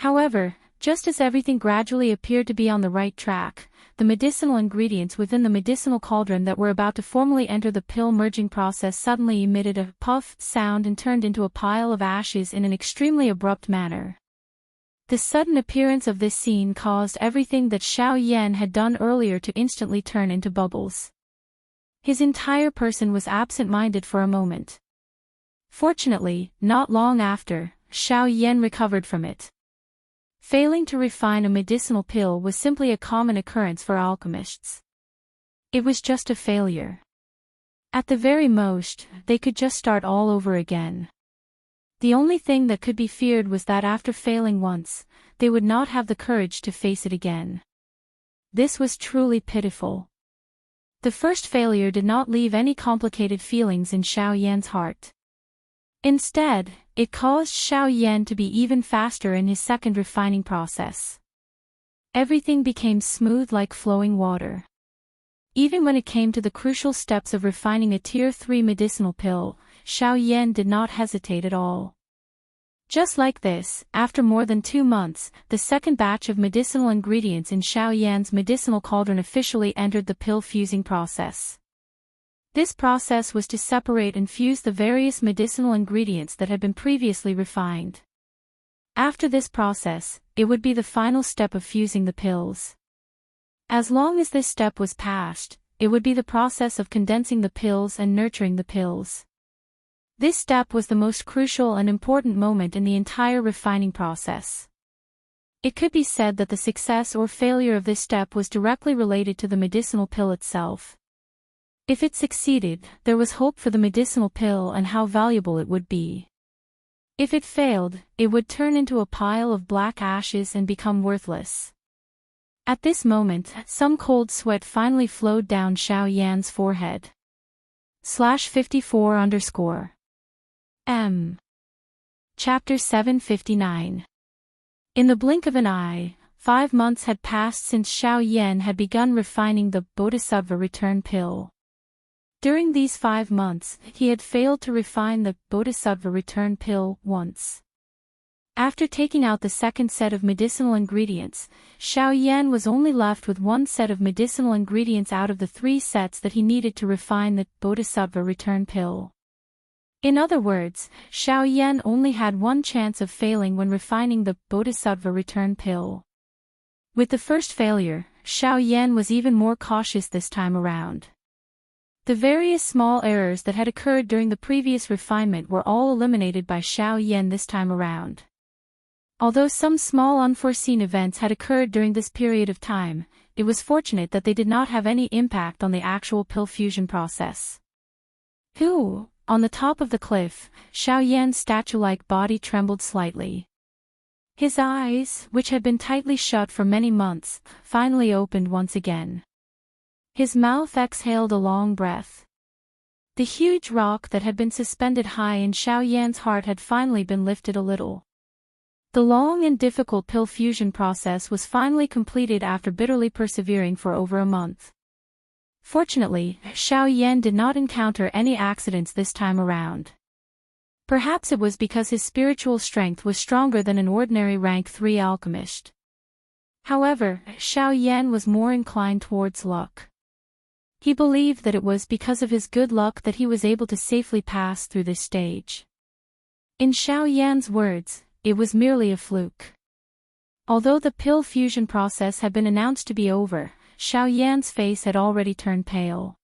S1: However, just as everything gradually appeared to be on the right track, the medicinal ingredients within the medicinal cauldron that were about to formally enter the pill merging process suddenly emitted a puff sound and turned into a pile of ashes in an extremely abrupt manner. The sudden appearance of this scene caused everything that Xiao Yan had done earlier to instantly turn into bubbles. His entire person was absent-minded for a moment. Fortunately, not long after, Xiao Yan recovered from it. Failing to refine a medicinal pill was simply a common occurrence for alchemists. It was just a failure. At the very most, they could just start all over again. The only thing that could be feared was that after failing once, they would not have the courage to face it again. This was truly pitiful. The first failure did not leave any complicated feelings in Xiao Yan's heart. Instead, it caused Xiao Yan to be even faster in his second refining process. Everything became smooth like flowing water. Even when it came to the crucial steps of refining a Tier 3 medicinal pill, Xiao Yan did not hesitate at all. Just like this, after more than 2 months, the second batch of medicinal ingredients in Xiao Yan's medicinal cauldron officially entered the pill fusing process. This process was to separate and fuse the various medicinal ingredients that had been previously refined. After this process, it would be the final step of fusing the pills. As long as this step was passed, it would be the process of condensing the pills and nurturing the pills. This step was the most crucial and important moment in the entire refining process. It could be said that the success or failure of this step was directly related to the medicinal pill itself. If it succeeded, there was hope for the medicinal pill and how valuable it would be. If it failed, it would turn into a pile of black ashes and become worthless. At this moment, some cold sweat finally flowed down Xiao Yan's forehead. /54_ M. Chapter 759. In the blink of an eye, 5 months had passed since Xiao Yan had begun refining the Bodhisattva return pill. During these 5 months, he had failed to refine the Bodhisattva return pill once. After taking out the second set of medicinal ingredients, Xiao Yan was only left with 1 set of medicinal ingredients out of the 3 sets that he needed to refine the Bodhisattva return pill. In other words, Xiao Yan only had 1 chance of failing when refining the Bodhisattva return pill. With the first failure, Xiao Yan was even more cautious this time around. The various small errors that had occurred during the previous refinement were all eliminated by Xiao Yan this time around. Although some small unforeseen events had occurred during this period of time, it was fortunate that they did not have any impact on the actual pill fusion process. On the top of the cliff, Xiao Yan's statue-like body trembled slightly. His eyes, which had been tightly shut for many months, finally opened once again. His mouth exhaled a long breath. The huge rock that had been suspended high in Xiao Yan's heart had finally been lifted a little. The long and difficult pill fusion process was finally completed after bitterly persevering for over a month. Fortunately, Xiao Yan did not encounter any accidents this time around. Perhaps it was because his spiritual strength was stronger than an ordinary rank 3 alchemist. However, Xiao Yan was more inclined towards luck. He believed that it was because of his good luck that he was able to safely pass through this stage. In Xiao Yan's words, it was merely a fluke. Although the pill fusion process had been announced to be over, Xiao Yan's face had already turned pale.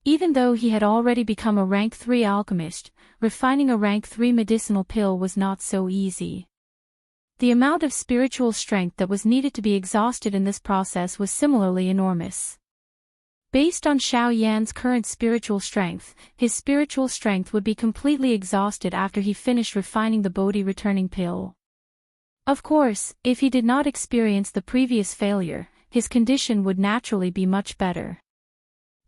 S1: Even though he had already become a rank 3 alchemist, refining a rank 3 medicinal pill was not so easy. The amount of spiritual strength that was needed to be exhausted in this process was similarly enormous. Based on Xiao Yan's current spiritual strength, his spiritual strength would be completely exhausted after he finished refining the Bodhi returning pill. Of course, if he did not experience the previous failure, his condition would naturally be much better.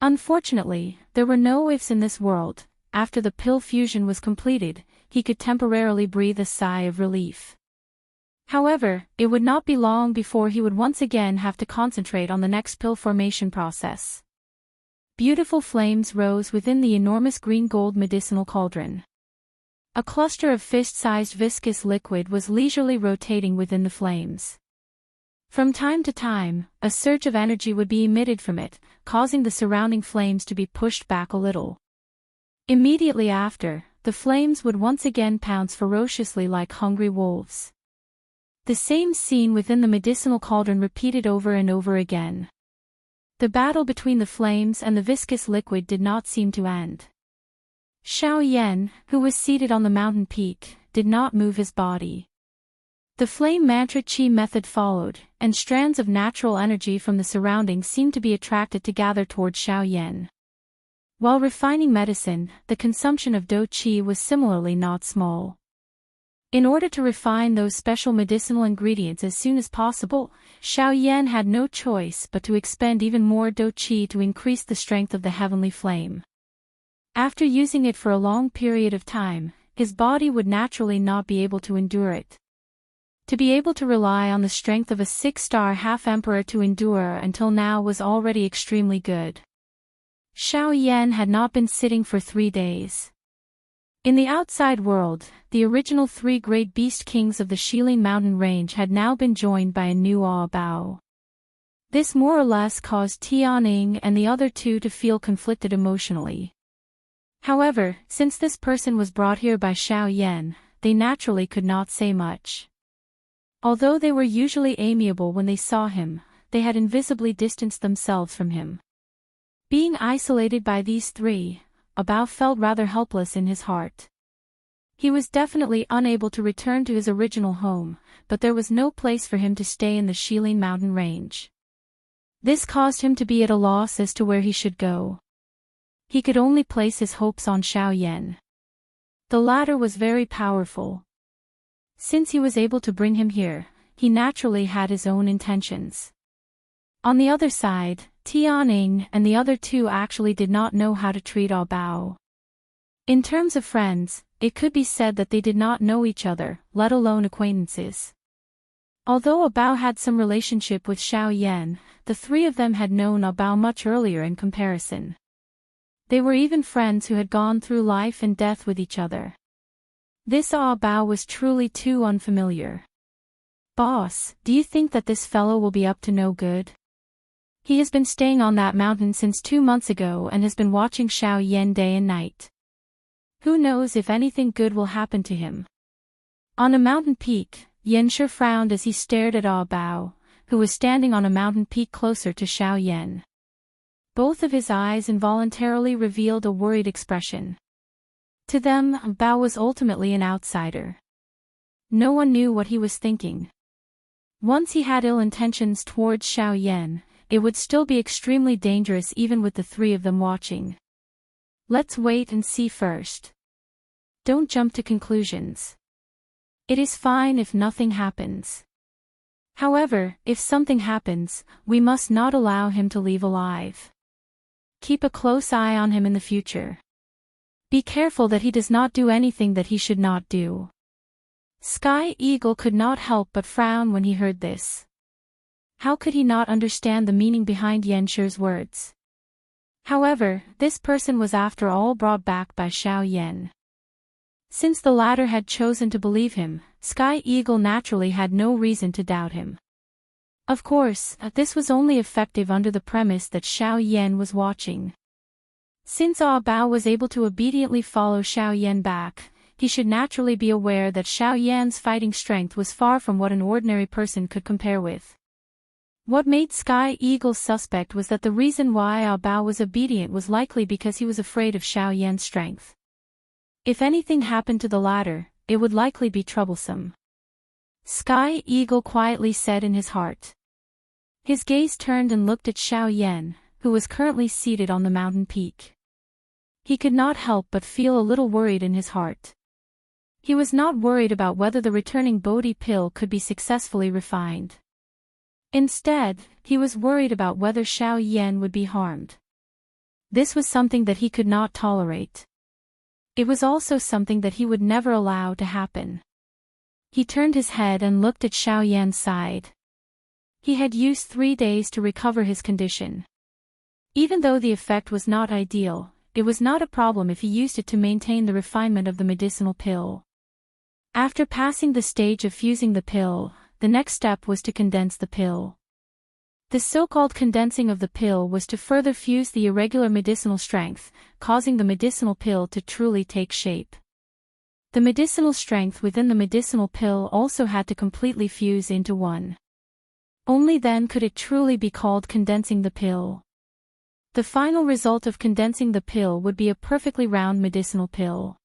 S1: Unfortunately, there were no ifs in this world. After the pill fusion was completed, he could temporarily breathe a sigh of relief. However, it would not be long before he would once again have to concentrate on the next pill formation process. Beautiful flames rose within the enormous green-gold medicinal cauldron. A cluster of fist-sized viscous liquid was leisurely rotating within the flames. From time to time, a surge of energy would be emitted from it, causing the surrounding flames to be pushed back a little. Immediately after, the flames would once again pounce ferociously like hungry wolves. The same scene within the medicinal cauldron repeated over and over again. The battle between the flames and the viscous liquid did not seem to end. Xiao Yan, who was seated on the mountain peak, did not move his body. The flame mantra chi method followed, and strands of natural energy from the surroundings seemed to be attracted to gather toward Xiao Yan. While refining medicine, the consumption of dou qi was similarly not small. In order to refine those special medicinal ingredients as soon as possible, Xiao Yan had no choice but to expend even more dou qi to increase the strength of the heavenly flame. After using it for a long period of time, his body would naturally not be able to endure it. To be able to rely on the strength of a 6-star half-emperor to endure until now was already extremely good. Xiao Yan had not been sitting for 3 days. In the outside world, the original 3 great beast kings of the Shilin mountain range had now been joined by a new Bao. This more or less caused Tianing and the other 2 to feel conflicted emotionally. However, since this person was brought here by Xiao Yan, they naturally could not say much. Although they were usually amiable when they saw him, they had invisibly distanced themselves from him. Being isolated by these 3, Bao felt rather helpless in his heart. He was definitely unable to return to his original home, but there was no place for him to stay in the Shilin mountain range. This caused him to be at a loss as to where he should go. He could only place his hopes on Xiao Yan. The latter was very powerful. Since he was able to bring him here, he naturally had his own intentions. On the other side, Tianing and the other 2 actually did not know how to treat Bao. In terms of friends, it could be said that they did not know each other, let alone acquaintances. Although Bao had some relationship with Xiao Yan, the 3 of them had known Bao much earlier in comparison. They were even friends who had gone through life and death with each other. This Bao was truly too unfamiliar. "Boss, do you think that this fellow will be up to no good? He has been staying on that mountain since 2 months ago and has been watching Xiao Yan day and night. Who knows if anything good will happen to him?" On a mountain peak, Yanshi frowned as he stared at Bao, who was standing on a mountain peak closer to Xiao Yan. Both of his eyes involuntarily revealed a worried expression. To them, Bao was ultimately an outsider. No one knew what he was thinking. Once he had ill intentions towards Xiao Yan, it would still be extremely dangerous even with the 3 of them watching. Let's wait and see first. Don't jump to conclusions. It is fine if nothing happens. However, if something happens, we must not allow him to leave alive. Keep a close eye on him in the future. Be careful that he does not do anything that he should not do. Sky Eagle could not help but frown when he heard this. How could he not understand the meaning behind Yanshi's words? However, this person was after all brought back by Xiao Yan. Since the latter had chosen to believe him, Sky Eagle naturally had no reason to doubt him. Of course, this was only effective under the premise that Xiao Yan was watching. Since Bao was able to obediently follow Xiao Yan back, he should naturally be aware that Xiao Yan's fighting strength was far from what an ordinary person could compare with. What made Sky Eagle suspect was that the reason why Bao was obedient was likely because he was afraid of Xiao Yan's strength. If anything happened to the latter, it would likely be troublesome. Sky Eagle quietly said in his heart. His gaze turned and looked at Xiao Yan, who was currently seated on the mountain peak. He could not help but feel a little worried in his heart. He was not worried about whether the returning Bodhi pill could be successfully refined. Instead, he was worried about whether Xiao Yan would be harmed. This was something that he could not tolerate. It was also something that he would never allow to happen. He turned his head and looked at Xiao Yan's side. He had used 3 days to recover his condition. Even though the effect was not ideal, it was not a problem if he used it to maintain the refinement of the medicinal pill. After passing the stage of fusing the pill, the next step was to condense the pill. This so-called condensing of the pill was to further fuse the irregular medicinal strength, causing the medicinal pill to truly take shape. The medicinal strength within the medicinal pill also had to completely fuse into one. Only then could it truly be called condensing the pill. The final result of condensing the pill would be a perfectly round medicinal pill.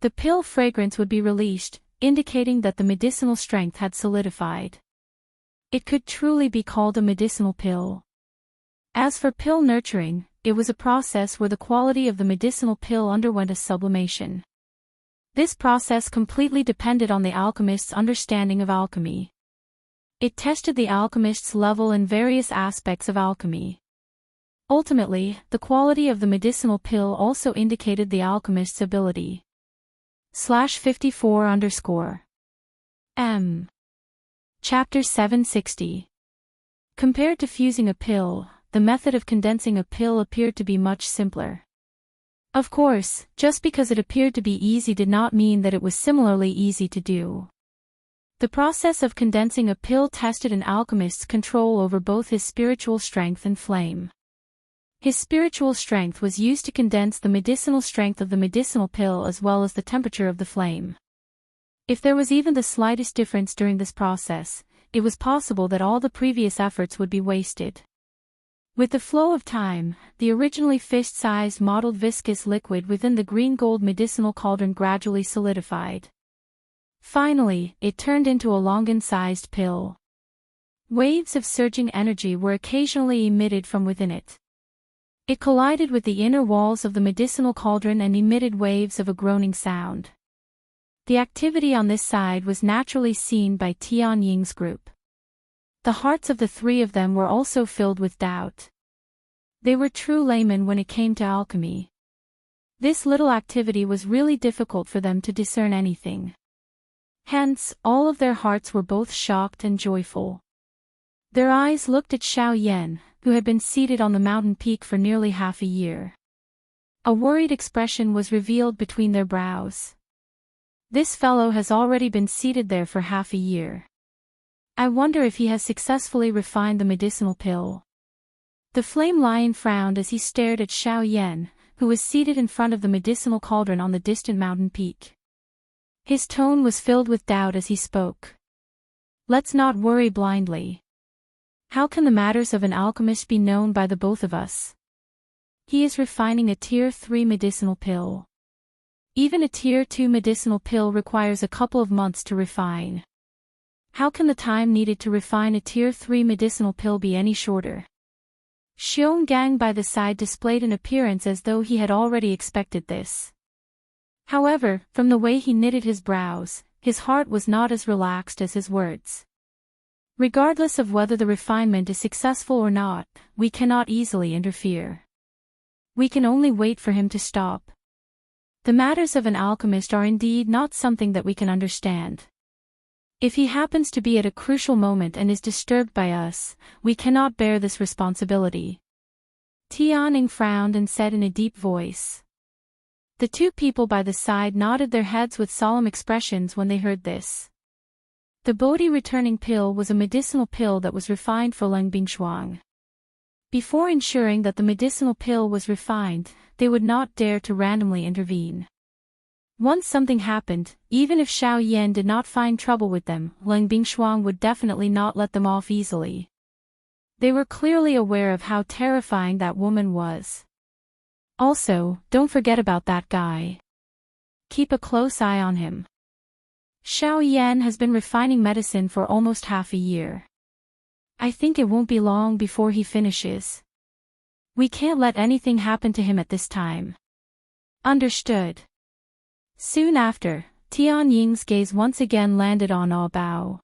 S1: The pill fragrance would be released, indicating that the medicinal strength had solidified. It could truly be called a medicinal pill. As for pill nurturing, it was a process where the quality of the medicinal pill underwent a sublimation. This process completely depended on the alchemist's understanding of alchemy. It tested the alchemist's level in various aspects of alchemy. Ultimately, the quality of the medicinal pill also indicated the alchemist's ability. /54_M. Chapter 760. Compared to fusing a pill, the method of condensing a pill appeared to be much simpler. Of course, just because it appeared to be easy did not mean that it was similarly easy to do. The process of condensing a pill tested an alchemist's control over both his spiritual strength and flame. His spiritual strength was used to condense the medicinal strength of the medicinal pill as well as the temperature of the flame. If there was even the slightest difference during this process, it was possible that all the previous efforts would be wasted. With the flow of time, the originally fist-sized mottled viscous liquid within the green-gold medicinal cauldron gradually solidified. Finally, it turned into a longan-sized pill. Waves of surging energy were occasionally emitted from within it. It collided with the inner walls of the medicinal cauldron and emitted waves of a groaning sound. The activity on this side was naturally seen by Tianying's group. The hearts of the three of them were also filled with doubt. They were true laymen when it came to alchemy. This little activity was really difficult for them to discern anything. Hence, all of their hearts were both shocked and joyful. Their eyes looked at Xiao Yan, who had been seated on the mountain peak for nearly half a year. A worried expression was revealed between their brows. This fellow has already been seated there for half a year. I wonder if he has successfully refined the medicinal pill. The flame lion frowned as he stared at Xiao Yan, who was seated in front of the medicinal cauldron on the distant mountain peak. His tone was filled with doubt as he spoke. Let's not worry blindly. How can the matters of an alchemist be known by the both of us? He is refining a Tier 3 medicinal pill. Even a Tier 2 medicinal pill requires a couple of months to refine. How can the time needed to refine a Tier 3 medicinal pill be any shorter? Xiong Gang by the side displayed an appearance as though he had already expected this. However, from the way he knitted his brows, his heart was not as relaxed as his words. Regardless of whether the refinement is successful or not, we cannot easily interfere. We can only wait for him to stop. The matters of an alchemist are indeed not something that we can understand. If he happens to be at a crucial moment and is disturbed by us, we cannot bear this responsibility. Tianing frowned and said in a deep voice. The two people by the side nodded their heads with solemn expressions when they heard this. The Bodhi returning pill was a medicinal pill that was refined for Leng Bingshuang. Before ensuring that the medicinal pill was refined, they would not dare to randomly intervene. Once something happened, even if Xiao Yan did not find trouble with them, Leng Bingshuang would definitely not let them off easily. They were clearly aware of how terrifying that woman was. Also, don't forget about that guy. Keep a close eye on him. Xiao Yan has been refining medicine for almost half a year. I think it won't be long before he finishes. We can't let anything happen to him at this time. Understood. Soon after, Tianying's gaze once again landed on Ah Bao.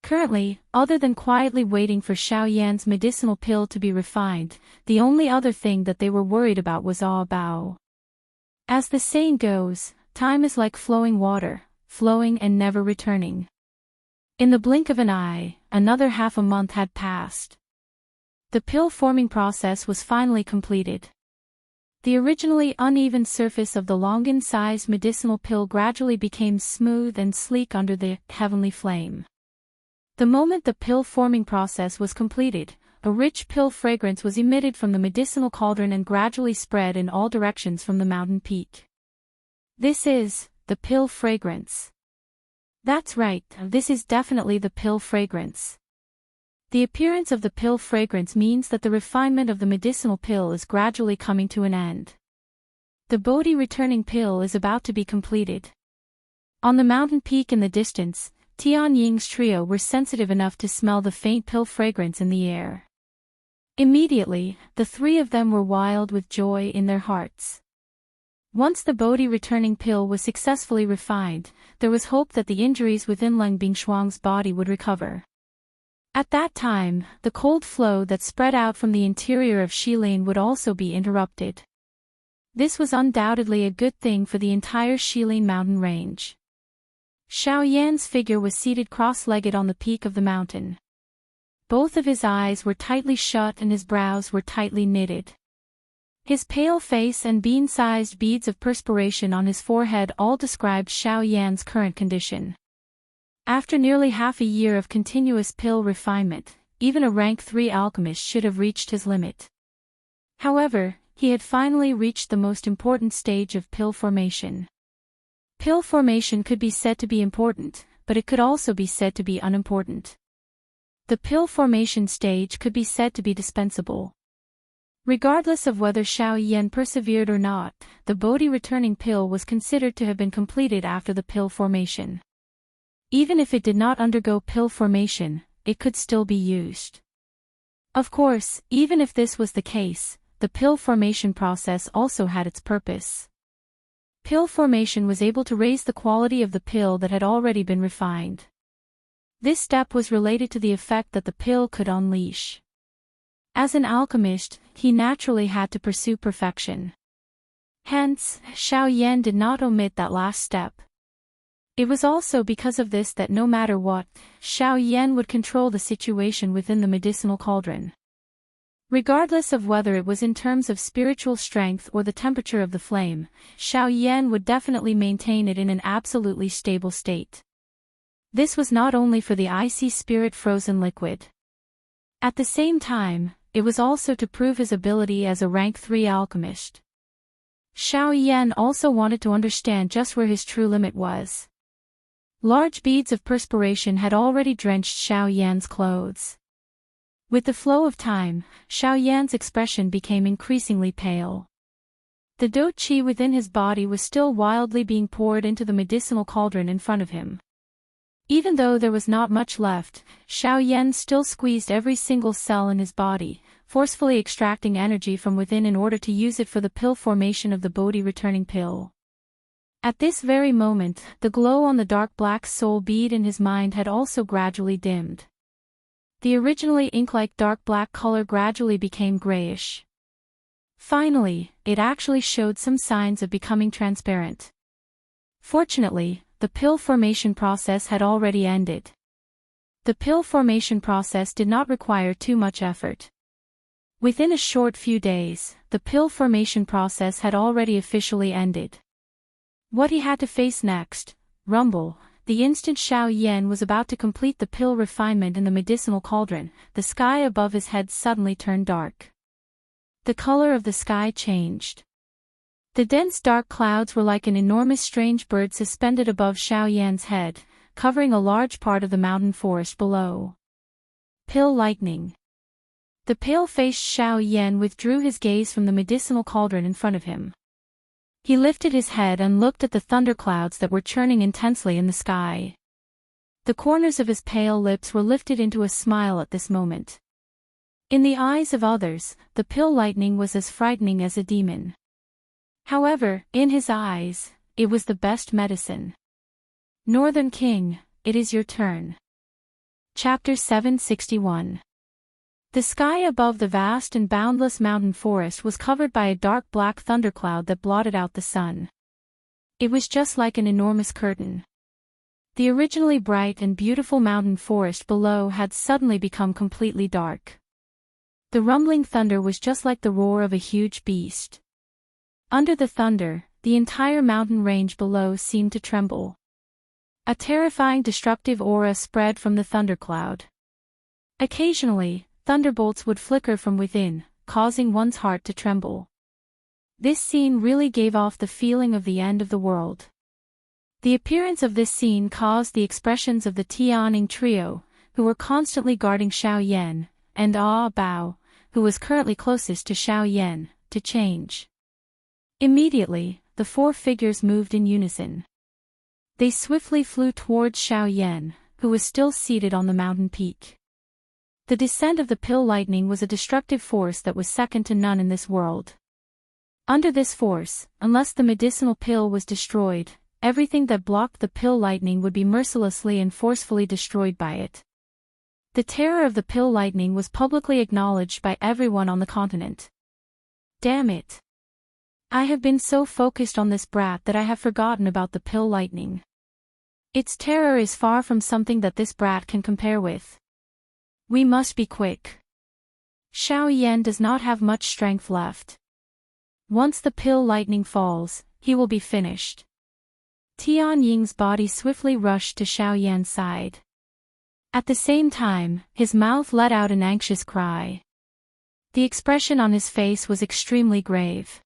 S1: Currently, other than quietly waiting for Xiao Yan's medicinal pill to be refined, the only other thing that they were worried about was Ah Bao. As the saying goes, time is like flowing water, flowing and never returning. In the blink of an eye, another half a month had passed. The pill-forming process was finally completed. The originally uneven surface of the longan-sized medicinal pill gradually became smooth and sleek under the heavenly flame. The moment the pill-forming process was completed, a rich pill fragrance was emitted from the medicinal cauldron and gradually spread in all directions from the mountain peak. This is the pill fragrance. That's right, this is definitely the pill fragrance. The appearance of the pill fragrance means that the refinement of the medicinal pill is gradually coming to an end. The Bodhi returning pill is about to be completed. On the mountain peak in the distance, Tian Ying's trio were sensitive enough to smell the faint pill fragrance in the air. Immediately, the three of them were wild with joy in their hearts. Once the Bodhi returning pill was successfully refined, there was hope that the injuries within Leng Bingshuang's body would recover. At that time, the cold flow that spread out from the interior of Shilin would also be interrupted. This was undoubtedly a good thing for the entire Shilin mountain range. Xiao Yan's figure was seated cross-legged on the peak of the mountain. Both of his eyes were tightly shut and his brows were tightly knitted. His pale face and bean-sized beads of perspiration on his forehead all described Xiao Yan's current condition. After nearly half a year of continuous pill refinement, even a rank 3 alchemist should have reached his limit. However, he had finally reached the most important stage of pill formation. Pill formation could be said to be important, but it could also be said to be unimportant. The pill formation stage could be said to be dispensable. Regardless of whether Xiao Yan persevered or not, the Bodhi returning pill was considered to have been completed after the pill formation. Even if it did not undergo pill formation, it could still be used. Of course, even if this was the case, the pill formation process also had its purpose. Pill formation was able to raise the quality of the pill that had already been refined. This step was related to the effect that the pill could unleash. As an alchemist, he naturally had to pursue perfection. Hence, Xiao Yan did not omit that last step. It was also because of this that no matter what, Xiao Yan would control the situation within the medicinal cauldron. Regardless of whether it was in terms of spiritual strength or the temperature of the flame, Xiao Yan would definitely maintain it in an absolutely stable state. This was not only for the icy spirit frozen liquid. At the same time, it was also to prove his ability as a rank 3 alchemist. Xiao Yan also wanted to understand just where his true limit was. Large beads of perspiration had already drenched Xiao Yan's clothes. With the flow of time, Xiao Yan's expression became increasingly pale. The Do Qi within his body was still wildly being poured into the medicinal cauldron in front of him. Even though there was not much left, Xiao Yan still squeezed every single cell in his body, forcefully extracting energy from within in order to use it for the pill formation of the Bodhi returning pill. At this very moment, the glow on the dark black soul bead in his mind had also gradually dimmed. The originally ink-like dark black color gradually became grayish. Finally, it actually showed some signs of becoming transparent. Fortunately, the pill formation process had already ended. The pill formation process did not require too much effort. Within a short few days, the pill formation process had already officially ended. What he had to face next, rumble, the instant Xiao Yan was about to complete the pill refinement in the medicinal cauldron, the sky above his head suddenly turned dark. The color of the sky changed. The dense dark clouds were like an enormous strange bird suspended above Xiao Yan's head, covering a large part of the mountain forest below. Pill lightning. The pale-faced Xiao Yan withdrew his gaze from the medicinal cauldron in front of him. He lifted his head and looked at the thunderclouds that were churning intensely in the sky. The corners of his pale lips were lifted into a smile at this moment. In the eyes of others, the pill lightning was as frightening as a demon. However, in his eyes, it was the best medicine. Northern King, it is your turn. Chapter 761. The sky above the vast and boundless mountain forest was covered by a dark black thundercloud that blotted out the sun. It was just like an enormous curtain. The originally bright and beautiful mountain forest below had suddenly become completely dark. The rumbling thunder was just like the roar of a huge beast. Under the thunder, the entire mountain range below seemed to tremble. A terrifying destructive aura spread from the thundercloud. Occasionally, thunderbolts would flicker from within, causing one's heart to tremble. This scene really gave off the feeling of the end of the world. The appearance of this scene caused the expressions of the Tianning trio, who were constantly guarding Xiao Yan, and Bao, who was currently closest to Xiao Yan, to change. Immediately, the four figures moved in unison. They swiftly flew towards Xiao Yan, who was still seated on the mountain peak. The descent of the pill lightning was a destructive force that was second to none in this world. Under this force, unless the medicinal pill was destroyed, everything that blocked the pill lightning would be mercilessly and forcefully destroyed by it. The terror of the pill lightning was publicly acknowledged by everyone on the continent. Damn it! I have been so focused on this brat that I have forgotten about the pill lightning. Its terror is far from something that this brat can compare with. We must be quick. Xiao Yan does not have much strength left. Once the pill lightning falls, he will be finished. Tian Ying's body swiftly rushed to Xiao Yan's side. At the same time, his mouth let out an anxious cry. The expression on his face was extremely grave.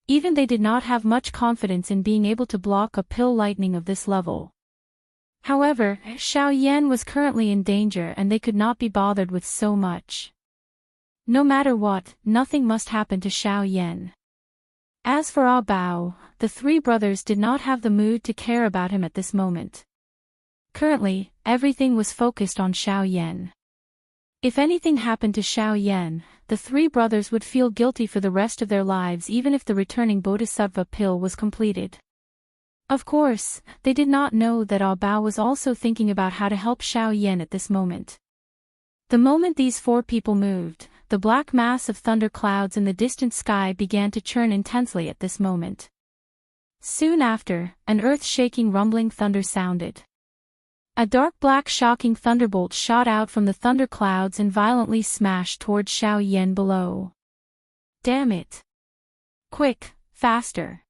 S1: Even they did not have much confidence in being able to block a pill lightning of this level. However, Xiao Yan was currently in danger and they could not be bothered with so much. No matter what, nothing must happen to Xiao Yan. As for Bao, the three brothers did not have the mood to care about him at this moment. Currently, everything was focused on Xiao Yan. If anything happened to Xiao Yan, the three brothers would feel guilty for the rest of their lives even if the returning Bodhisattva pill was completed. Of course, they did not know that Bao was also thinking about how to help Xiao Yan at this moment. The moment these four people moved, the black mass of thunder clouds in the distant sky began to churn intensely at this moment. Soon after, an earth-shaking rumbling thunder sounded. A dark black shocking thunderbolt shot out from the thunder clouds and violently smashed towards Xiao Yan below. Damn it! Quick, faster!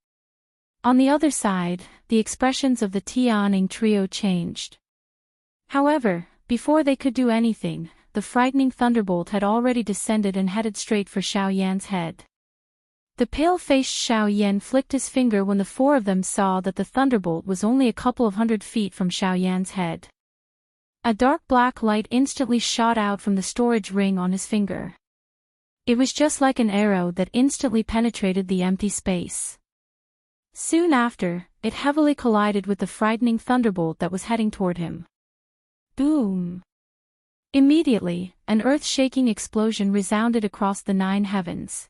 S1: On the other side, the expressions of the Tianning trio changed. However, before they could do anything, the frightening thunderbolt had already descended and headed straight for Xiao Yan's head. The pale-faced Xiao Yan flicked his finger when the four of them saw that the thunderbolt was only a couple of 100 feet from Xiao Yan's head. A dark black light instantly shot out from the storage ring on his finger. It was just like an arrow that instantly penetrated the empty space. Soon after, it heavily collided with the frightening thunderbolt that was heading toward him. Boom! Immediately, an earth-shaking explosion resounded across the 9 heavens.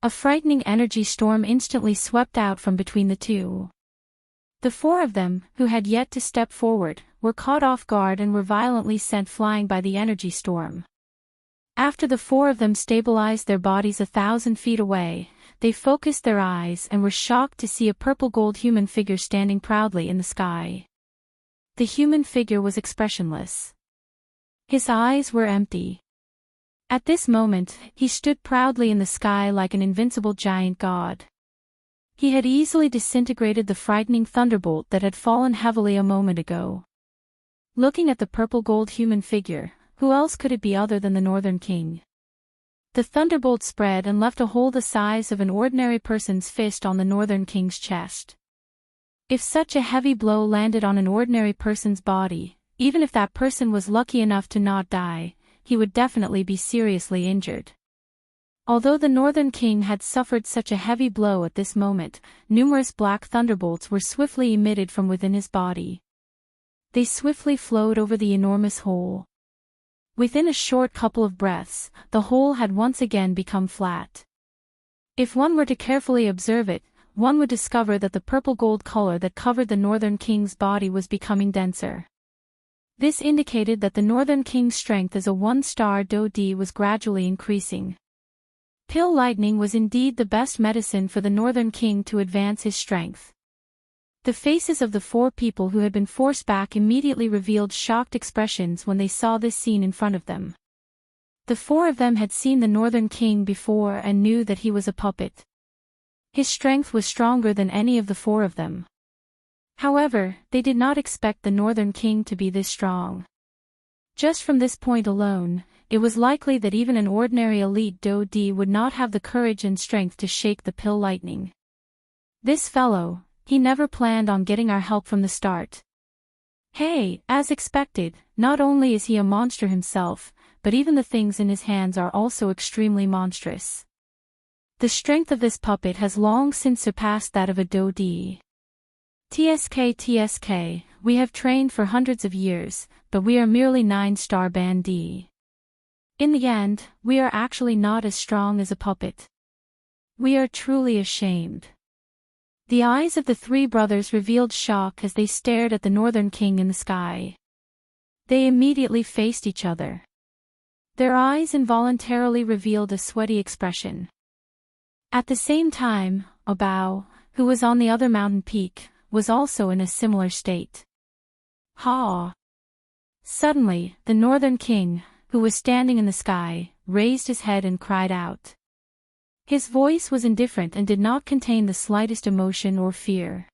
S1: A frightening energy storm instantly swept out from between the two. The four of them, who had yet to step forward, were caught off guard and were violently sent flying by the energy storm. After the four of them stabilized their bodies 1,000 feet away, they focused their eyes and were shocked to see a purple-gold human figure standing proudly in the sky. The human figure was expressionless. His eyes were empty. At this moment, he stood proudly in the sky like an invincible giant god. He had easily disintegrated the frightening thunderbolt that had fallen heavily a moment ago. Looking at the purple-gold human figure, who else could it be other than the Northern King? The thunderbolt spread and left a hole the size of an ordinary person's fist on the Northern King's chest. If such a heavy blow landed on an ordinary person's body, even if that person was lucky enough to not die, he would definitely be seriously injured. Although the Northern King had suffered such a heavy blow at this moment, numerous black thunderbolts were swiftly emitted from within his body. They swiftly flowed over the enormous hole. Within a short couple of breaths, the hole had once again become flat. If one were to carefully observe it, one would discover that the purple-gold color that covered the Northern King's body was becoming denser. This indicated that the Northern King's strength as a 1-star Do-D was gradually increasing. Pill lightning was indeed the best medicine for the Northern King to advance his strength. The faces of the four people who had been forced back immediately revealed shocked expressions when they saw this scene in front of them. The four of them had seen the Northern King before and knew that he was a puppet. His strength was stronger than any of the four of them. However, they did not expect the Northern King to be this strong. Just from this point alone, it was likely that even an ordinary elite Do-Di would not have the courage and strength to shake the pill lightning. This fellow, he never planned on getting our help from the start. Hey, as expected, not only is he a monster himself, but even the things in his hands are also extremely monstrous. The strength of this puppet has long since surpassed that of a Do-Di. TSK, we have trained for hundreds of years, but we are merely 9-star band D. In the end, we are actually not as strong as a puppet. We are truly ashamed. The eyes of the three brothers revealed shock as they stared at the Northern King in the sky. They immediately faced each other. Their eyes involuntarily revealed a sweaty expression. At the same time, Bao, who was on the other mountain peak, was also in a similar state. Ha! Suddenly, the Northern King, who was standing in the sky, raised his head and cried out. His voice was indifferent and did not contain the slightest emotion or fear.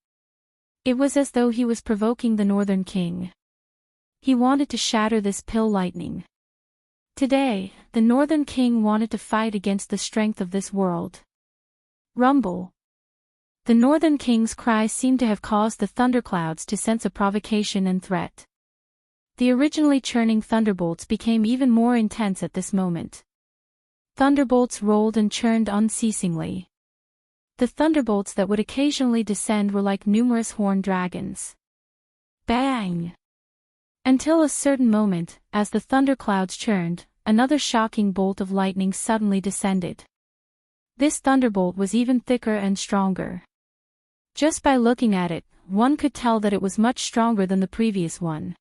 S1: It was as though he was provoking the Northern King. He wanted to shatter this pill lightning. Today, the Northern King wanted to fight against the strength of this world. Rumble. The Northern King's cry seemed to have caused the thunderclouds to sense a provocation and threat. The originally churning thunderbolts became even more intense at this moment. Thunderbolts rolled and churned unceasingly. The thunderbolts that would occasionally descend were like numerous horned dragons. Bang! Until a certain moment, as the thunderclouds churned, another shocking bolt of lightning suddenly descended. This thunderbolt was even thicker and stronger. Just by looking at it, one could tell that it was much stronger than the previous one.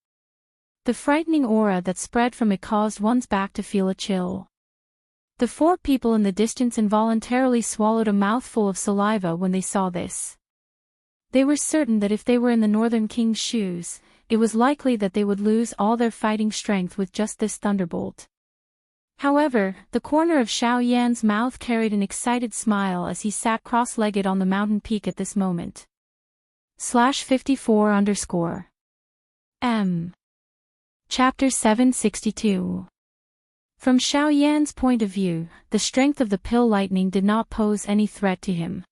S1: The frightening aura that spread from it caused one's back to feel a chill. The four people in the distance involuntarily swallowed a mouthful of saliva when they saw this. They were certain that if they were in the Northern King's shoes, it was likely that they would lose all their fighting strength with just this thunderbolt. However, the corner of Xiao Yan's mouth carried an excited smile as he sat cross-legged on the mountain peak at this moment. /54_M. Chapter 762. From Xiao Yan's point of view, the strength of the pill lightning did not pose any threat to him.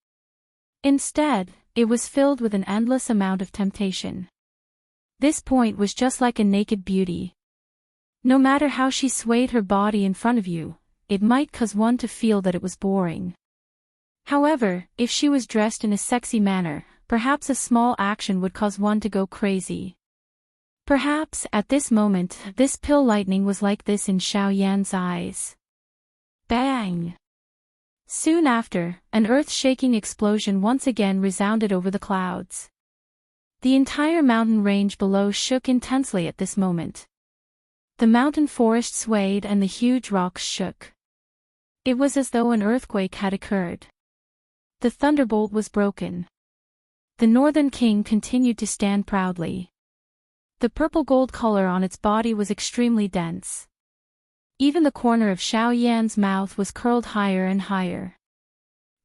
S1: Instead, it was filled with an endless amount of temptation. This point was just like a naked beauty. No matter how she swayed her body in front of you, it might cause one to feel that it was boring. However, if she was dressed in a sexy manner, perhaps a small action would cause one to go crazy. Perhaps, at this moment, this pill lightning was like this in Xiao Yan's eyes. Bang! Soon after, an earth-shaking explosion once again resounded over the clouds. The entire mountain range below shook intensely at this moment. The mountain forest swayed and the huge rocks shook. It was as though an earthquake had occurred. The thunderbolt was broken. The Northern King continued to stand proudly. The purple-gold color on its body was extremely dense. Even the corner of Xiao Yan's mouth was curled higher and higher.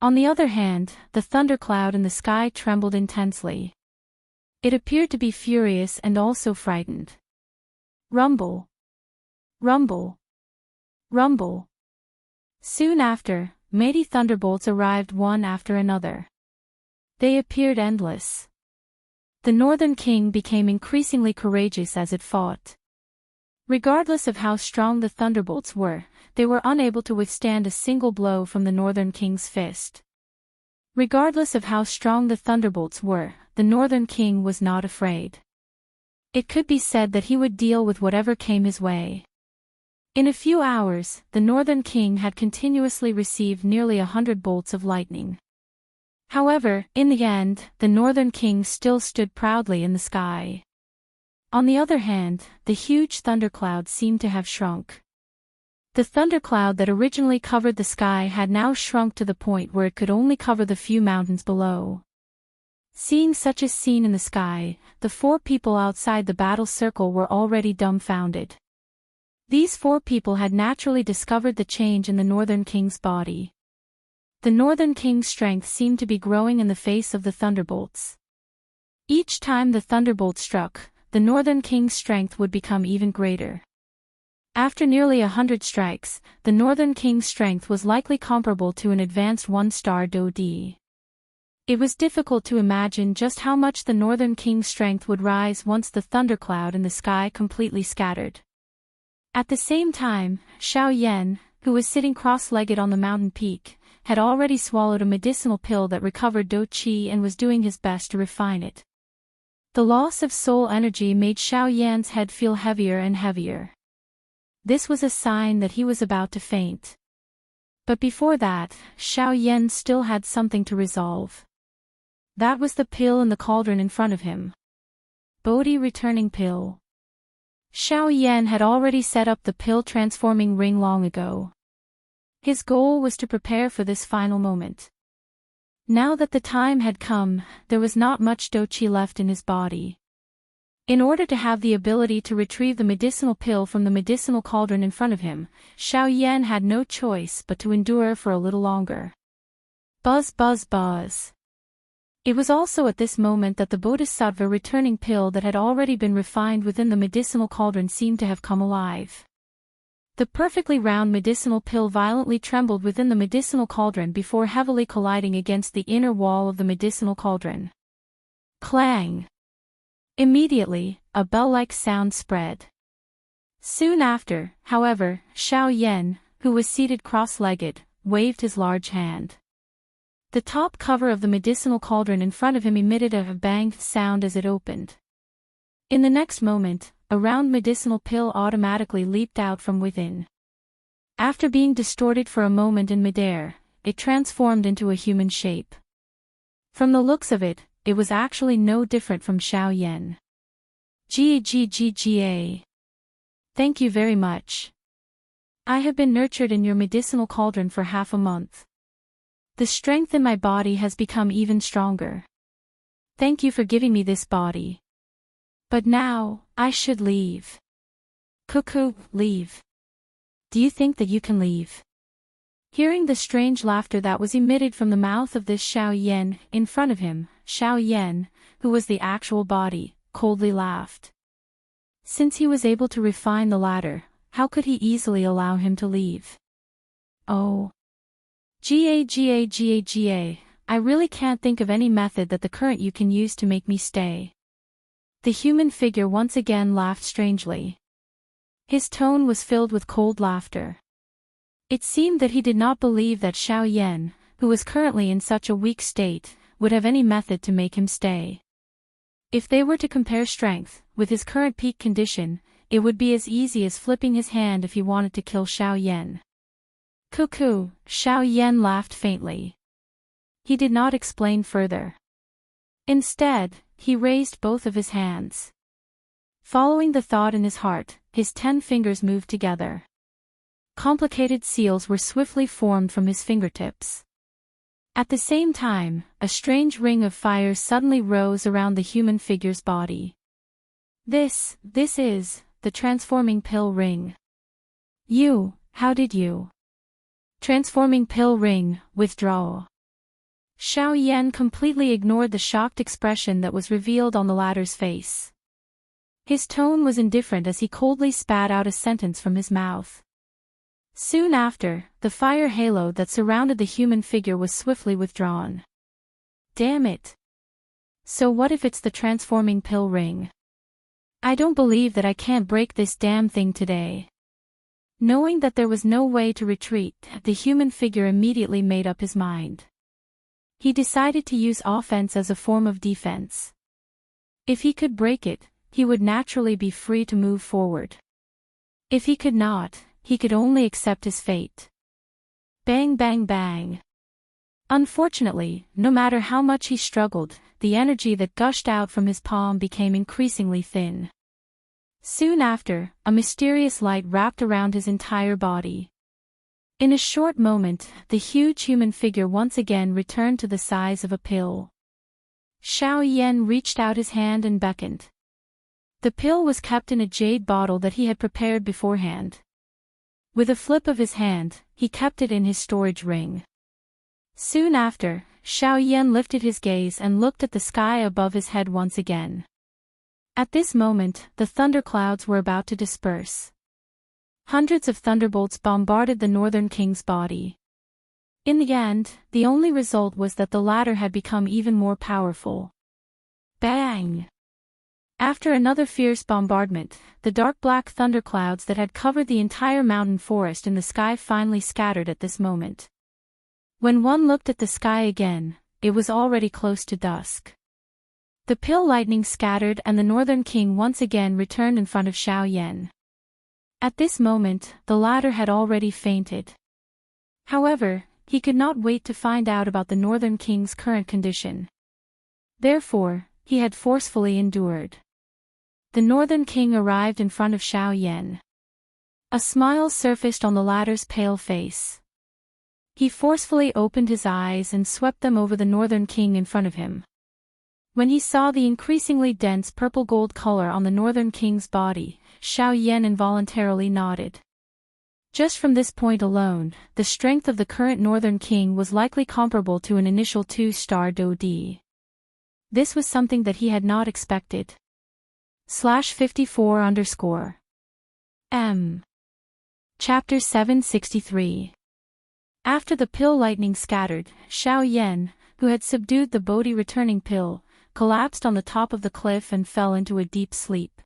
S1: On the other hand, the thundercloud in the sky trembled intensely. It appeared to be furious and also frightened. Rumble. Rumble. Rumble. Soon after, mighty thunderbolts arrived one after another. They appeared endless. The Northern King became increasingly courageous as it fought. Regardless of how strong the thunderbolts were, they were unable to withstand a single blow from the Northern King's fist. Regardless of how strong the thunderbolts were, the Northern King was not afraid. It could be said that he would deal with whatever came his way. In a few hours, the Northern King had continuously received nearly 100 bolts of lightning. However, in the end, the Northern King still stood proudly in the sky. On the other hand, the huge thundercloud seemed to have shrunk. The thundercloud that originally covered the sky had now shrunk to the point where it could only cover the few mountains below. Seeing such a scene in the sky, the four people outside the battle circle were already dumbfounded. These 4 people had naturally discovered the change in the Northern King's body. The Northern King's strength seemed to be growing in the face of the thunderbolts. Each time the thunderbolt struck, the Northern King's strength would become even greater. After nearly 100 strikes, the Northern King's strength was likely comparable to an advanced 1-star Do-D. It was difficult to imagine just how much the Northern King's strength would rise once the thundercloud in the sky completely scattered. At the same time, Xiao Yan, who was sitting cross-legged on the mountain peak, had already swallowed a medicinal pill that recovered Do Qi and was doing his best to refine it. The loss of soul energy made Xiao Yan's head feel heavier and heavier. This was a sign that he was about to faint. But before that, Xiao Yan still had something to resolve. That was the pill in the cauldron in front of him. Bodhi returning pill. Xiao Yan had already set up the pill-transforming ring long ago. His goal was to prepare for this final moment. Now that the time had come, there was not much Do Qi left in his body. In order to have the ability to retrieve the medicinal pill from the medicinal cauldron in front of him, Xiao Yan had no choice but to endure for a little longer. Buzz buzz buzz. It was also at this moment that the Bodhisattva returning pill that had already been refined within the medicinal cauldron seemed to have come alive. The perfectly round medicinal pill violently trembled within the medicinal cauldron before heavily colliding against the inner wall of the medicinal cauldron. Clang! Immediately, a bell-like sound spread. Soon after, however, Xiao Yan, who was seated cross-legged, waved his large hand. The top cover of the medicinal cauldron in front of him emitted a banged sound as it opened. In the next moment, a round medicinal pill automatically leaped out from within. After being distorted for a moment in midair, it transformed into a human shape. From the looks of it, it was actually no different from Xiao Yan. Gga. Thank you very much. I have been nurtured in your medicinal cauldron for half a month. The strength in my body has become even stronger. Thank you for giving me this body. But now, I should leave. Cuckoo, leave. Do you think that you can leave? Hearing the strange laughter that was emitted from the mouth of this Xiao Yan in front of him, Xiao Yan, who was the actual body, coldly laughed. Since he was able to refine the latter, how could he easily allow him to leave? Oh. Ga. I really can't think of any method that the current you can use to make me stay. The human figure once again laughed strangely. His tone was filled with cold laughter. It seemed that he did not believe that Xiao Yan, who was currently in such a weak state, would have any method to make him stay. If they were to compare strength, with his current peak condition, it would be as easy as flipping his hand if he wanted to kill Xiao Yan. Cuckoo, Xiao Yan laughed faintly. He did not explain further. Instead, he raised both of his hands. Following the thought in his heart, his 10 fingers moved together. Complicated seals were swiftly formed from his fingertips. At the same time, a strange ring of fire suddenly rose around the human figure's body. This is, the transforming pill ring. How did you? Transforming pill ring, withdraw. Xiao Yan completely ignored the shocked expression that was revealed on the latter's face. His tone was indifferent as he coldly spat out a sentence from his mouth. Soon after, the fire halo that surrounded the human figure was swiftly withdrawn. Damn it. So what if it's the transforming pill ring? I don't believe that I can't break this damn thing today. Knowing that there was no way to retreat, the human figure immediately made up his mind. He decided to use offense as a form of defense. If he could break it, he would naturally be free to move forward. If he could not, he could only accept his fate. Bang bang bang. Unfortunately, no matter how much he struggled, the energy that gushed out from his palm became increasingly thin. Soon after, a mysterious light wrapped around his entire body. In a short moment, the huge human figure once again returned to the size of a pill. Xiao Yan reached out his hand and beckoned. The pill was kept in a jade bottle that he had prepared beforehand. With a flip of his hand, he kept it in his storage ring. Soon after, Xiao Yan lifted his gaze and looked at the sky above his head once again. At this moment, the thunderclouds were about to disperse. Hundreds of thunderbolts bombarded the Northern King's body. In the end, the only result was that the latter had become even more powerful. Bang! After another fierce bombardment, the dark black thunderclouds that had covered the entire mountain forest in the sky finally scattered at this moment. When one looked at the sky again, it was already close to dusk. The pill lightning scattered and the Northern King once again returned in front of Xiao Yan. At this moment, the latter had already fainted. However, he could not wait to find out about the Northern King's current condition. Therefore, he had forcefully endured. The Northern King arrived in front of Xiao Yan. A smile surfaced on the latter's pale face. He forcefully opened his eyes and swept them over the Northern King in front of him. When he saw the increasingly dense purple-gold color on the Northern King's body, Xiao Yan involuntarily nodded. Just from this point alone, the strength of the current Northern King was likely comparable to an initial 2-star Dodi. This was something that he had not expected. /54_ M. Chapter 763. After the pill lightning scattered, Xiao Yan, who had subdued the Bodhi returning pill, collapsed on the top of the cliff and fell into a deep sleep.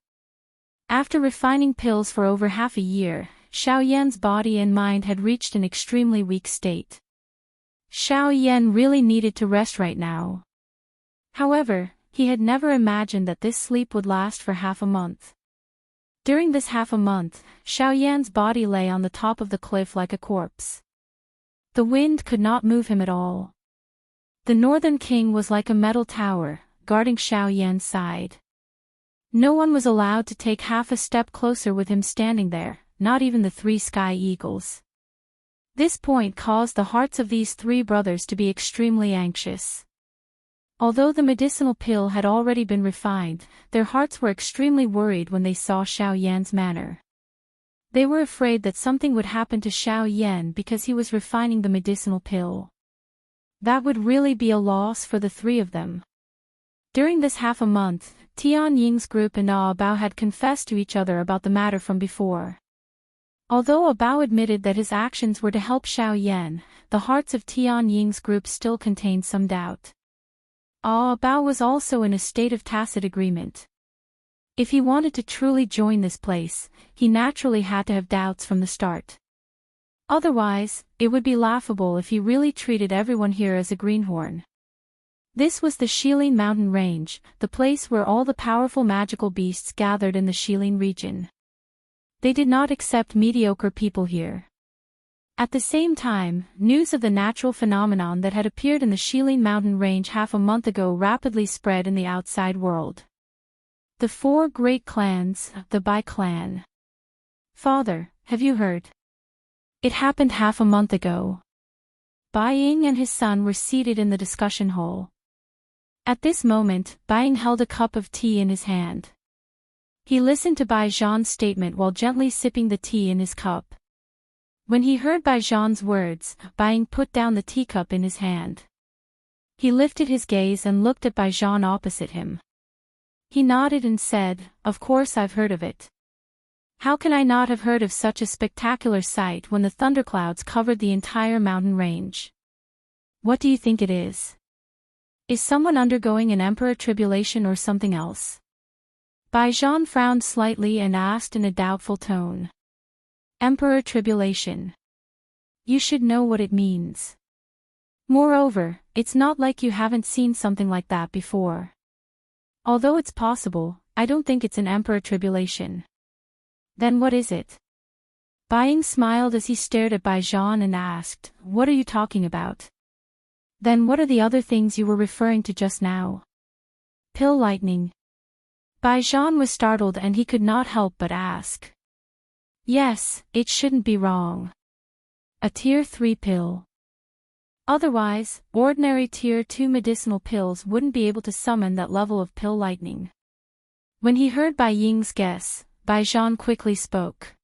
S1: After refining pills for over half a year, Xiao Yan's body and mind had reached an extremely weak state. Xiao Yan really needed to rest right now. However, he had never imagined that this sleep would last for half a month. During this half a month, Xiao Yan's body lay on the top of the cliff like a corpse. The wind could not move him at all. The Northern King was like a metal tower, guarding Xiao Yan's side. No one was allowed to take half a step closer with him standing there, not even the 3 sky eagles. This point caused the hearts of these 3 brothers to be extremely anxious. Although the medicinal pill had already been refined, their hearts were extremely worried when they saw Xiao Yan's manner. They were afraid that something would happen to Xiao Yan because he was refining the medicinal pill. That would really be a loss for the 3 of them. During this half a month, Tian Ying's group and Bao had confessed to each other about the matter from before. Although Bao admitted that his actions were to help Xiao Yan, the hearts of Tian Ying's group still contained some doubt. Bao was also in a state of tacit agreement. If he wanted to truly join this place, he naturally had to have doubts from the start. Otherwise, it would be laughable if he really treated everyone here as a greenhorn. This was the Shilin mountain range, the place where all the powerful magical beasts gathered in the Shilin region. They did not accept mediocre people here. At the same time, news of the natural phenomenon that had appeared in the Shilin mountain range half a month ago rapidly spread in the outside world. The 4 great clans, the Bai clan. Father, have you heard? It happened half a month ago. Bai Ying and his son were seated in the discussion hall. At this moment, Bai Ying held a cup of tea in his hand. He listened to Bai Zhan's statement while gently sipping the tea in his cup. When he heard Bai Zhan's words, Bai Ying put down the teacup in his hand. He lifted his gaze and looked at Bai Zhan opposite him. He nodded and said, "Of course I've heard of it. How can I not have heard of such a spectacular sight when the thunderclouds covered the entire mountain range? What do you think it is? Is someone undergoing an emperor tribulation or something else?" Bai Zhan frowned slightly and asked in a doubtful tone. "Emperor tribulation. You should know what it means. Moreover, it's not like you haven't seen something like that before. Although it's possible, I don't think it's an emperor tribulation." "Then what is it?" Bai Ying smiled as he stared at Bai Zhan and asked, "What are you talking about?" "Then what are the other things you were referring to just now?" "Pill lightning." Bai Zhan was startled and he could not help but ask. "Yes, it shouldn't be wrong. A tier 3 pill. Otherwise, ordinary tier 2 medicinal pills wouldn't be able to summon that level of pill lightning." When he heard Bai Ying's guess, Bai Zhan quickly spoke.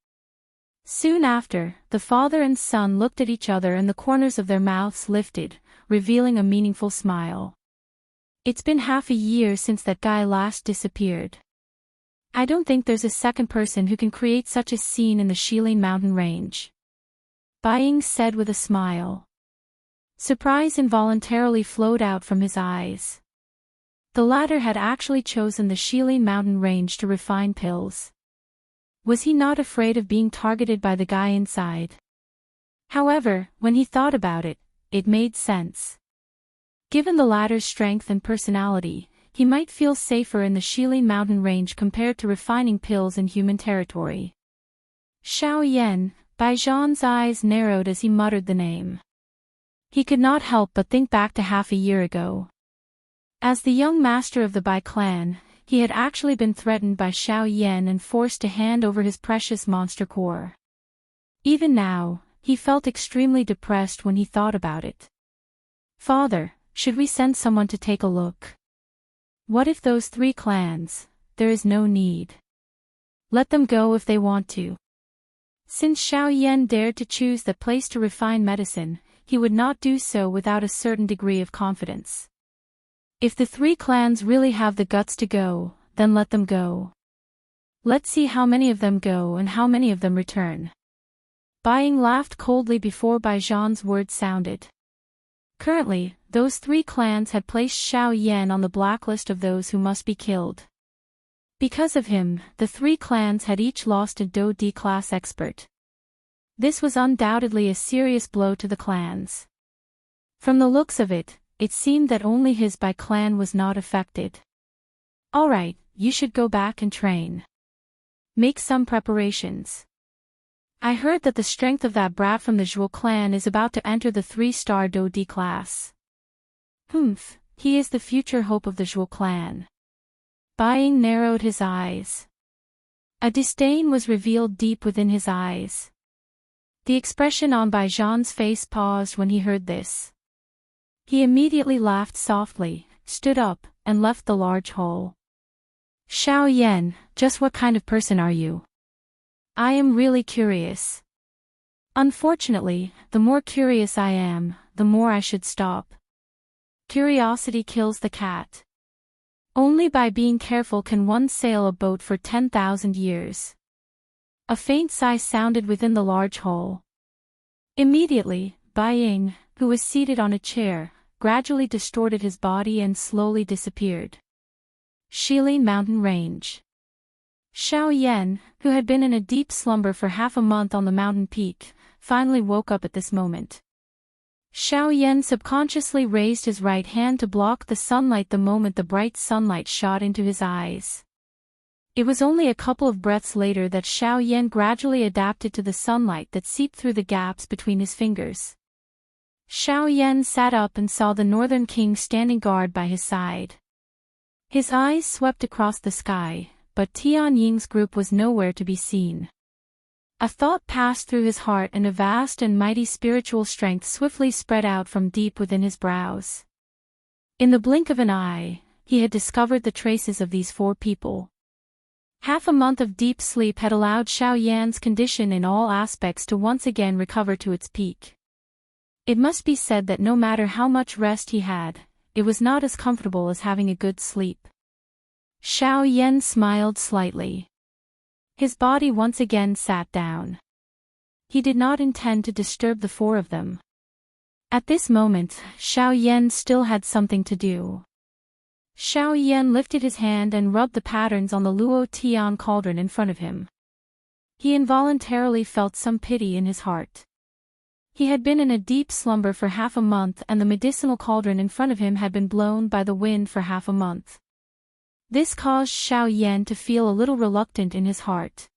S1: Soon after, the father and son looked at each other and the corners of their mouths lifted, revealing a meaningful smile. It's been half a year since that guy last disappeared. I don't think there's a second person who can create such a scene in the Shilin mountain range. Bai Ying said with a smile. Surprise involuntarily flowed out from his eyes. The latter had actually chosen the Shilin mountain range to refine pills. Was he not afraid of being targeted by the guy inside? However, when he thought about it, it made sense. Given the latter's strength and personality, he might feel safer in the Shilin mountain range compared to refining pills in human territory. Xiao Yan, Bai Zhan's eyes narrowed as he muttered the name. He could not help but think back to half a year ago. As the young master of the Bai clan, he had actually been threatened by Xiao Yan and forced to hand over his precious monster core. Even now, he felt extremely depressed when he thought about it. Father, should we send someone to take a look? What if those 3 clans? There is no need. Let them go if they want to. Since Xiao Yan dared to choose the place to refine medicine, he would not do so without a certain degree of confidence. If the 3 clans really have the guts to go, then let them go. Let's see how many of them go and how many of them return. Bai Ying laughed coldly before Bai Zhan's words sounded. Currently, those 3 clans had placed Xiao Yan on the blacklist of those who must be killed. Because of him, the 3 clans had each lost a Do D class expert. This was undoubtedly a serious blow to the clans. From the looks of it, it seemed that only his Bai clan was not affected. Alright, you should go back and train. Make some preparations. I heard that the strength of that brat from the Zhuo clan is about to enter the 3-star Do D class. He is the future hope of the Zhuo clan. Bai Ying narrowed his eyes. A disdain was revealed deep within his eyes. The expression on Bai Zhan's face paused when he heard this. He immediately laughed softly, stood up, and left the large hall. Xiao Yan, just what kind of person are you? I am really curious. Unfortunately, the more curious I am, the more I should stop. Curiosity kills the cat. Only by being careful can one sail a boat for 10,000 years. A faint sigh sounded within the large hall. Immediately, Bai Ying, who was seated on a chair, gradually distorted his body and slowly disappeared. Shilin Mountain Range. Xiao Yan, who had been in a deep slumber for half a month on the mountain peak, finally woke up at this moment. Xiao Yan subconsciously raised his right hand to block the sunlight the moment the bright sunlight shot into his eyes. It was only a couple of breaths later that Xiao Yan gradually adapted to the sunlight that seeped through the gaps between his fingers. Xiao Yan sat up and saw the Northern King standing guard by his side. His eyes swept across the sky, but Tian Ying's group was nowhere to be seen. A thought passed through his heart and a vast and mighty spiritual strength swiftly spread out from deep within his brows. In the blink of an eye, he had discovered the traces of these 4 people. Half a month of deep sleep had allowed Xiao Yan's condition in all aspects to once again recover to its peak. It must be said that no matter how much rest he had, it was not as comfortable as having a good sleep. Xiao Yan smiled slightly. His body once again sat down. He did not intend to disturb the 4 of them. At this moment, Xiao Yan still had something to do. Xiao Yan lifted his hand and rubbed the patterns on the Luo Tian cauldron in front of him. He involuntarily felt some pity in his heart. He had been in a deep slumber for half a month and the medicinal cauldron in front of him had been blown by the wind for half a month. This caused Xiao Yan to feel a little reluctant in his heart.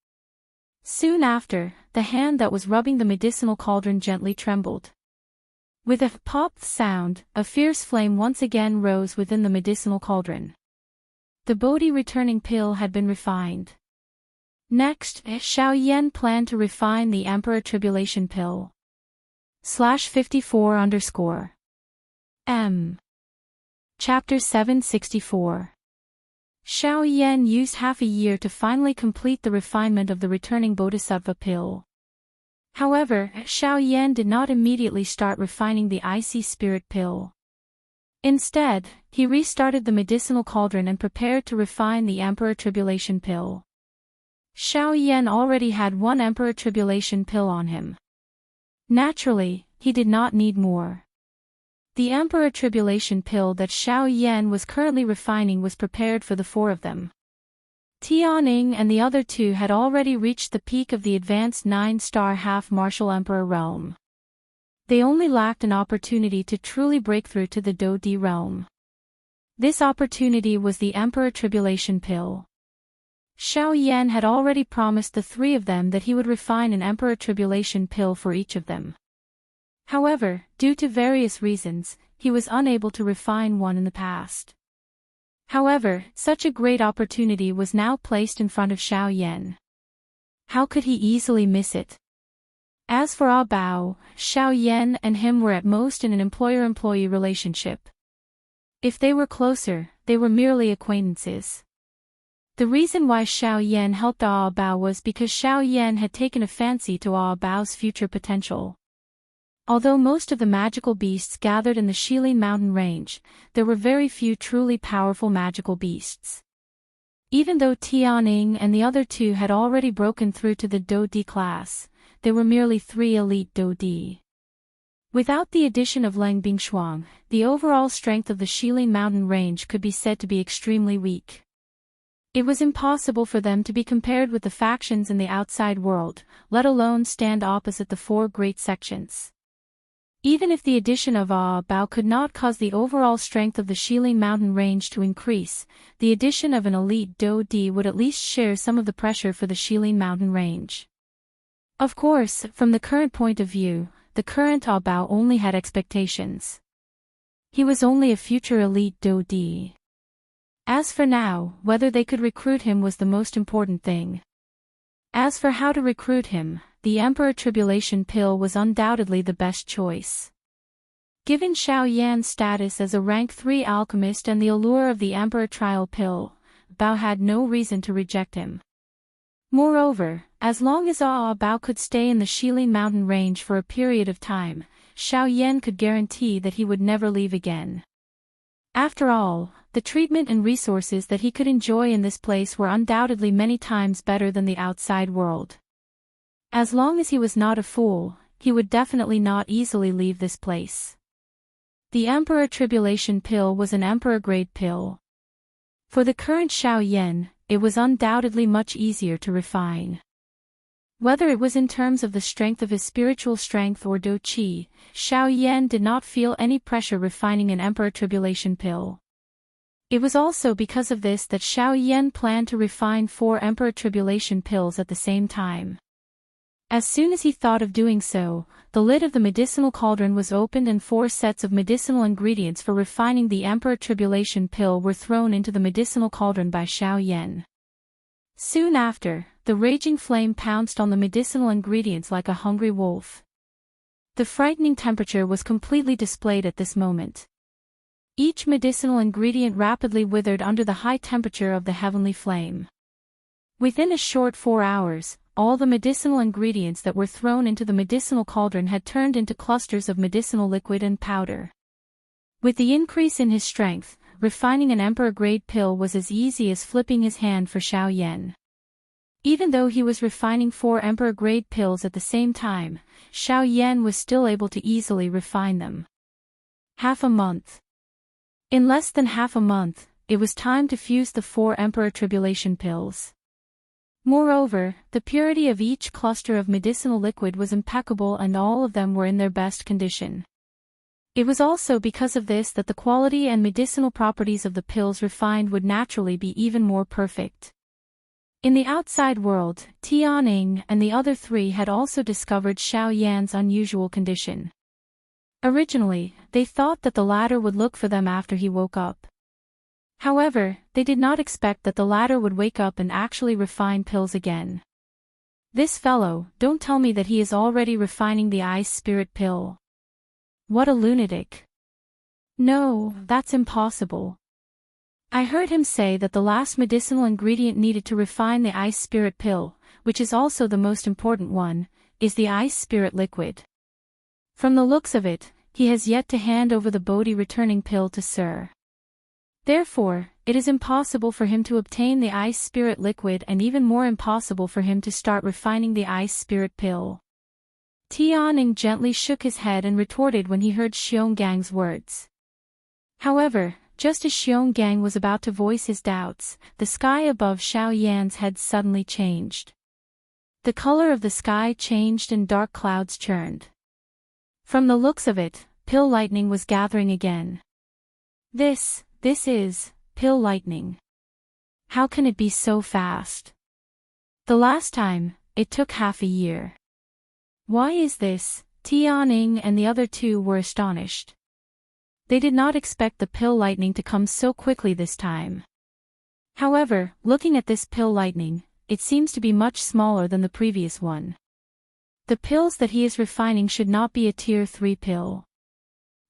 S1: Soon after, the hand that was rubbing the medicinal cauldron gently trembled. With a pop sound, a fierce flame once again rose within the medicinal cauldron. The Bodhi returning pill had been refined. Next, Xiao Yan planned to refine the Emperor Tribulation pill. /54_ M. Chapter 764. Xiao Yan used half a year to finally complete the refinement of the returning Bodhisattva pill. However, Xiao Yan did not immediately start refining the icy spirit pill. Instead, he restarted the medicinal cauldron and prepared to refine the Emperor Tribulation pill. Xiao Yan already had one Emperor Tribulation pill on him. Naturally, he did not need more. The Emperor Tribulation pill that Xiao Yan was currently refining was prepared for the four of them. Tianning and the other two had already reached the peak of the advanced 9-star half-martial Emperor realm. They only lacked an opportunity to truly break through to the Do-Di realm. This opportunity was the Emperor Tribulation pill. Xiao Yan had already promised the three of them that he would refine an Emperor Tribulation pill for each of them. However, due to various reasons, he was unable to refine one in the past. However, such a great opportunity was now placed in front of Xiao Yan. How could he easily miss it? As for Ah Bao, Xiao Yan and him were at most in an employer-employee relationship. If they were closer, they were merely acquaintances. The reason why Xiao Yan helped Ah Bao was because Xiao Yan had taken a fancy to Ah Bao's future potential. Although most of the magical beasts gathered in the Shilin mountain range, there were very few truly powerful magical beasts. Even though Tianning and the other two had already broken through to the Do-Di class, there were merely 3 elite Do-Di. Without the addition of Leng Bingshuang, the overall strength of the Shilin mountain range could be said to be extremely weak. It was impossible for them to be compared with the factions in the outside world, let alone stand opposite the 4 great sections. Even if the addition of Ah Bao could not cause the overall strength of the Shilin mountain range to increase, the addition of an elite Do-Di would at least share some of the pressure for the Shilin mountain range. Of course, from the current point of view, the current Ah Bao only had expectations. He was only a future elite Do-Di. As for now, whether they could recruit him was the most important thing. As for how to recruit him, the Emperor Tribulation pill was undoubtedly the best choice. Given Xiao Yan's status as a rank 3 alchemist and the allure of the Emperor Trial pill, Bao had no reason to reject him. Moreover, as long as Ah Bao could stay in the Shilin mountain range for a period of time, Xiao Yan could guarantee that he would never leave again. After all, the treatment and resources that he could enjoy in this place were undoubtedly many times better than the outside world. As long as he was not a fool, he would definitely not easily leave this place. The Emperor Tribulation pill was an Emperor-grade pill. For the current Xiao Yan, it was undoubtedly much easier to refine. Whether it was in terms of the strength of his spiritual strength or Do-Chi, Xiao Yan did not feel any pressure refining an Emperor Tribulation pill. It was also because of this that Xiao Yan planned to refine 4 Emperor Tribulation pills at the same time. As soon as he thought of doing so, the lid of the medicinal cauldron was opened and 4 sets of medicinal ingredients for refining the Emperor Tribulation pill were thrown into the medicinal cauldron by Xiao Yan. Soon after, the raging flame pounced on the medicinal ingredients like a hungry wolf. The frightening temperature was completely displayed at this moment. Each medicinal ingredient rapidly withered under the high temperature of the heavenly flame. Within a short 4 hours, all the medicinal ingredients that were thrown into the medicinal cauldron had turned into clusters of medicinal liquid and powder. With the increase in his strength, refining an Emperor-grade pill was as easy as flipping his hand for Xiao Yan. Even though he was refining 4 Emperor-grade pills at the same time, Xiao Yan was still able to easily refine them. Half a month. In less than half a month, it was time to fuse the 4 Emperor Tribulation pills. Moreover, the purity of each cluster of medicinal liquid was impeccable and all of them were in their best condition. It was also because of this that the quality and medicinal properties of the pills refined would naturally be even more perfect. In the outside world, Tianning and the other 3 had also discovered Xiao Yan's unusual condition. Originally, they thought that the latter would look for them after he woke up. However, they did not expect that the latter would wake up and actually refine pills again. This fellow, don't tell me that he is already refining the ice spirit pill. What a lunatic. No, that's impossible. I heard him say that the last medicinal ingredient needed to refine the ice spirit pill, which is also the most important one, is the ice spirit liquid. From the looks of it, he has yet to hand over the Bodhi returning pill to Sir. Therefore, it is impossible for him to obtain the ice spirit liquid and even more impossible for him to start refining the ice spirit pill. Tianning gently shook his head and retorted when he heard Xiongang's words. However, just as Xionggang was about to voice his doubts, the sky above Xiao Yan's head suddenly changed. The color of the sky changed and dark clouds churned. From the looks of it, pill lightning was gathering again. This is pill lightning. How can it be so fast? The last time, it took half a year. Why is this? Tianning and the other two were astonished. They did not expect the pill lightning to come so quickly this time. However, looking at this pill lightning, it seems to be much smaller than the previous one. The pills that he is refining should not be a tier 3 pill.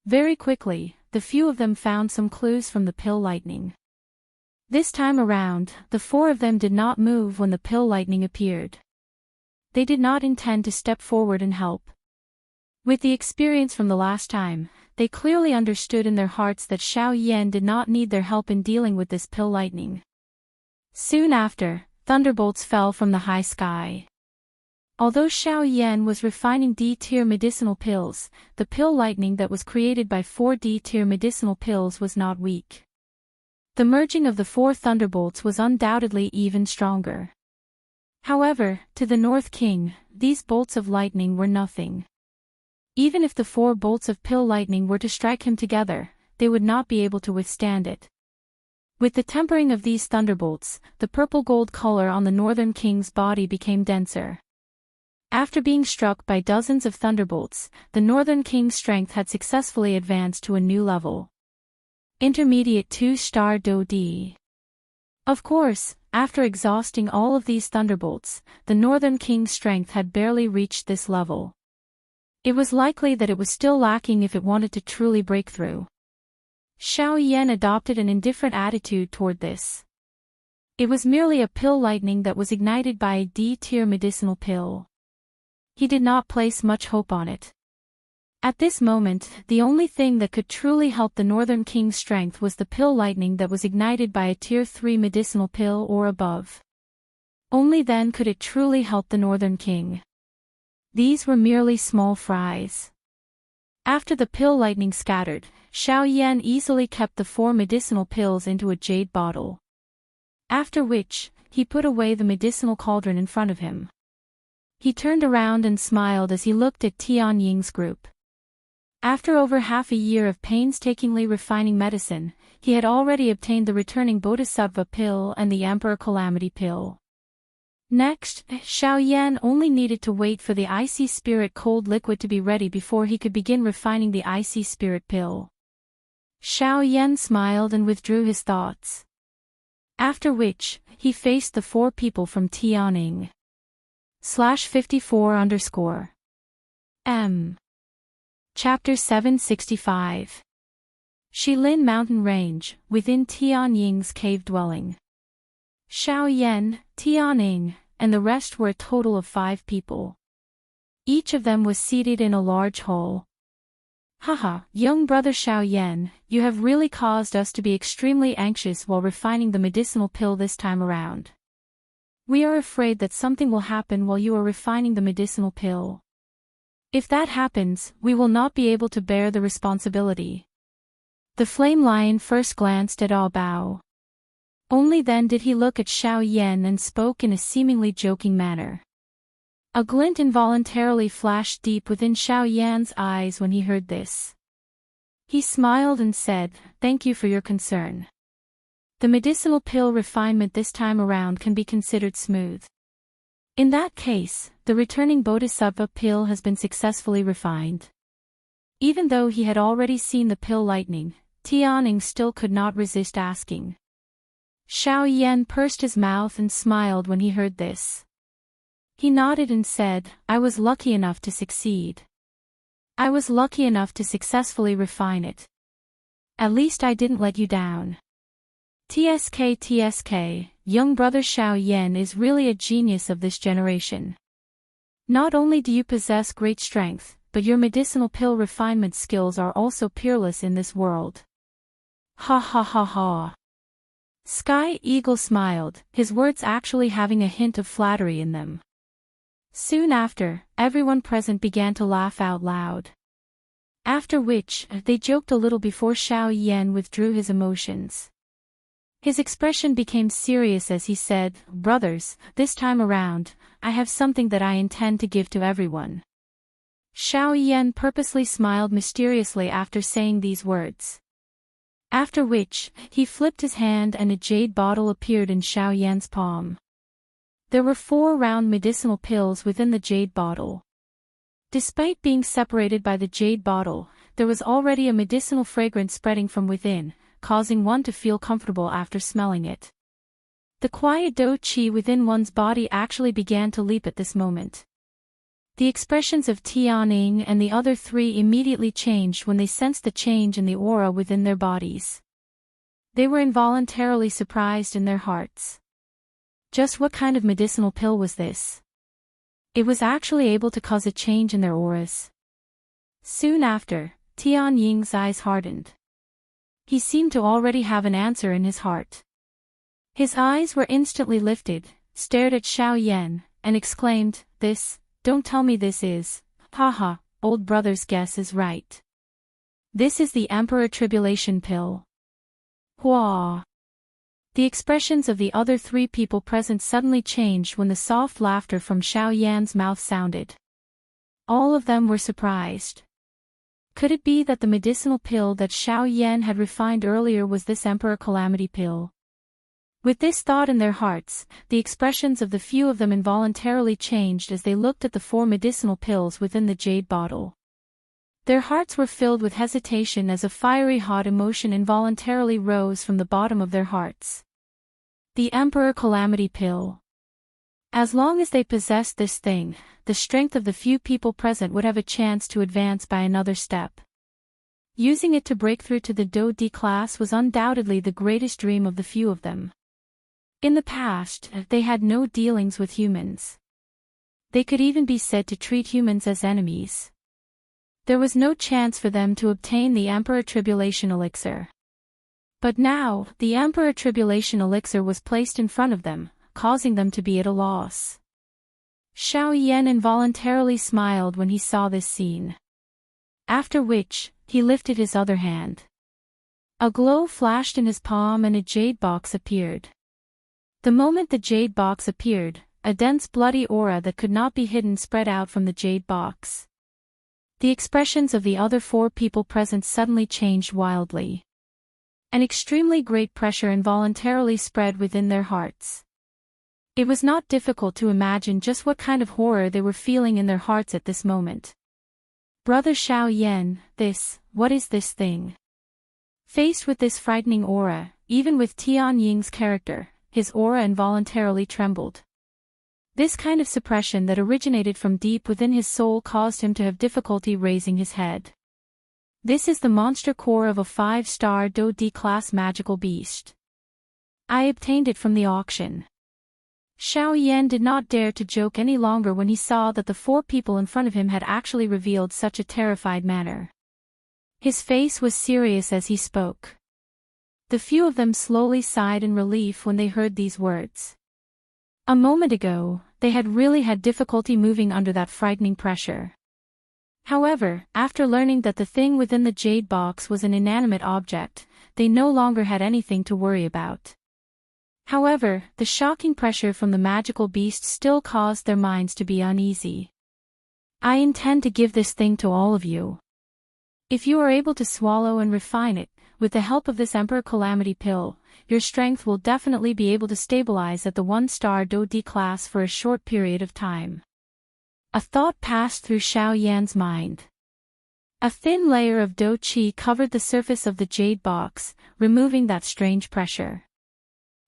S1: Very quickly, the few of them found some clues from the pill lightning. This time around, the 4 of them did not move when the pill lightning appeared. They did not intend to step forward and help. With the experience from the last time, they clearly understood in their hearts that Xiao Yan did not need their help in dealing with this pill lightning. Soon after, thunderbolts fell from the high sky. Although Xiao Yan was refining D-tier medicinal pills, the pill lightning that was created by 4 D-tier medicinal pills was not weak. The merging of the 4 thunderbolts was undoubtedly even stronger. However, to the North King, these bolts of lightning were nothing. Even if the 4 bolts of pill lightning were to strike him together, they would not be able to withstand it. With the tempering of these thunderbolts, the purple-gold color on the Northern King's body became denser. After being struck by dozens of thunderbolts, the Northern King's strength had successfully advanced to a new level. Intermediate 2-star Do D. Of course, after exhausting all of these thunderbolts, the Northern King's strength had barely reached this level. It was likely that it was still lacking if it wanted to truly break through. Xiao Yan adopted an indifferent attitude toward this. It was merely a pill lightning that was ignited by a D-tier medicinal pill. He did not place much hope on it. At this moment, the only thing that could truly help the Northern King's strength was the pill lightning that was ignited by a tier 3 medicinal pill or above. Only then could it truly help the Northern King. These were merely small fries. After the pill lightning scattered, Xiao Yan easily kept the 4 medicinal pills into a jade bottle. After which, he put away the medicinal cauldron in front of him. He turned around and smiled as he looked at Tianying's group. After over half a year of painstakingly refining medicine, he had already obtained the returning Bodhisattva pill and the Emperor Calamity pill. Next, Xiao Yan only needed to wait for the icy spirit cold liquid to be ready before he could begin refining the icy spirit pill. Xiao Yan smiled and withdrew his thoughts. After which, he faced the 4 people from Tianning. /54_ M. Chapter 765. Shilin Mountain Range, within Tianying's cave dwelling. Xiao Yan, Tianning, and the rest were a total of 5 people. Each of them was seated in a large hall. Haha, young brother Xiao Yan, you have really caused us to be extremely anxious while refining the medicinal pill this time around. We are afraid that something will happen while you are refining the medicinal pill. If that happens, we will not be able to bear the responsibility. The Flame Lion first glanced at Ah Bao. Only then did he look at Xiao Yan and spoke in a seemingly joking manner. A glint involuntarily flashed deep within Xiao Yan's eyes when he heard this. He smiled and said, "Thank you for your concern. The medicinal pill refinement this time around can be considered smooth. In that case, the returning Bodhisattva pill has been successfully refined." Even though he had already seen the pill lightning, Tianning still could not resist asking. Xiao Yan pursed his mouth and smiled when he heard this. He nodded and said, "I was lucky enough to succeed. I was lucky enough to successfully refine it. At least I didn't let you down." TSK, young brother Xiao Yan is really a genius of this generation. Not only do you possess great strength, but your medicinal pill refinement skills are also peerless in this world. Ha ha ha ha. Sky Eagle smiled, his words actually having a hint of flattery in them. Soon after, everyone present began to laugh out loud. After which, they joked a little before Xiao Yan withdrew his emotions. His expression became serious as he said, "Brothers, this time around, I have something that I intend to give to everyone." Xiao Yan purposely smiled mysteriously after saying these words. After which, he flipped his hand and a jade bottle appeared in Xiao Yan's palm. There were 4 round medicinal pills within the jade bottle. Despite being separated by the jade bottle, there was already a medicinal fragrance spreading from within, causing one to feel comfortable after smelling it. The quiet Do Qi within one's body actually began to leap at this moment. The expressions of Tianying and the other 3 immediately changed when they sensed the change in the aura within their bodies. They were involuntarily surprised in their hearts. Just what kind of medicinal pill was this? It was actually able to cause a change in their auras. Soon after, Tianying's eyes hardened. He seemed to already have an answer in his heart. His eyes were instantly lifted, stared at Xiao Yan, and exclaimed, Don't tell me this is, haha, old brother's guess is right. This is the Emperor Tribulation Pill. Hua. The expressions of the other 3 people present suddenly changed when the soft laughter from Xiao Yan's mouth sounded. All of them were surprised. Could it be that the medicinal pill that Xiao Yan had refined earlier was this Emperor Calamity Pill? With this thought in their hearts, the expressions of the few of them involuntarily changed as they looked at the 4 medicinal pills within the jade bottle. Their hearts were filled with hesitation as a fiery hot emotion involuntarily rose from the bottom of their hearts. The Emperor Calamity Pill. As long as they possessed this thing, the strength of the few people present would have a chance to advance by another step. Using it to break through to the Do D class was undoubtedly the greatest dream of the few of them. In the past, they had no dealings with humans. They could even be said to treat humans as enemies. There was no chance for them to obtain the Emperor Tribulation Elixir. But now, the Emperor Tribulation Elixir was placed in front of them, causing them to be at a loss. Xiao Yan involuntarily smiled when he saw this scene. After which, he lifted his other hand. A glow flashed in his palm and a jade box appeared. The moment the jade box appeared, a dense bloody aura that could not be hidden spread out from the jade box. The expressions of the other 4 people present suddenly changed wildly. An extremely great pressure involuntarily spread within their hearts. It was not difficult to imagine just what kind of horror they were feeling in their hearts at this moment. Brother Xiao Yan, what is this thing? Faced with this frightening aura, even with Tianying's character, his aura involuntarily trembled. This kind of suppression that originated from deep within his soul caused him to have difficulty raising his head. This is the monster core of a 5-star Do D class magical beast. I obtained it from the auction. Xiao Yan did not dare to joke any longer when he saw that the 4 people in front of him had actually revealed such a terrified manner. His face was serious as he spoke. The few of them slowly sighed in relief when they heard these words. A moment ago, they had really had difficulty moving under that frightening pressure. However, after learning that the thing within the jade box was an inanimate object, they no longer had anything to worry about. However, the shocking pressure from the magical beast still caused their minds to be uneasy. I intend to give this thing to all of you. If you are able to swallow and refine it, with the help of this Emperor Calamity Pill, your strength will definitely be able to stabilize at the 1-star Do D class for a short period of time. A thought passed through Xiao Yan's mind. A thin layer of Do Qi covered the surface of the jade box, removing that strange pressure.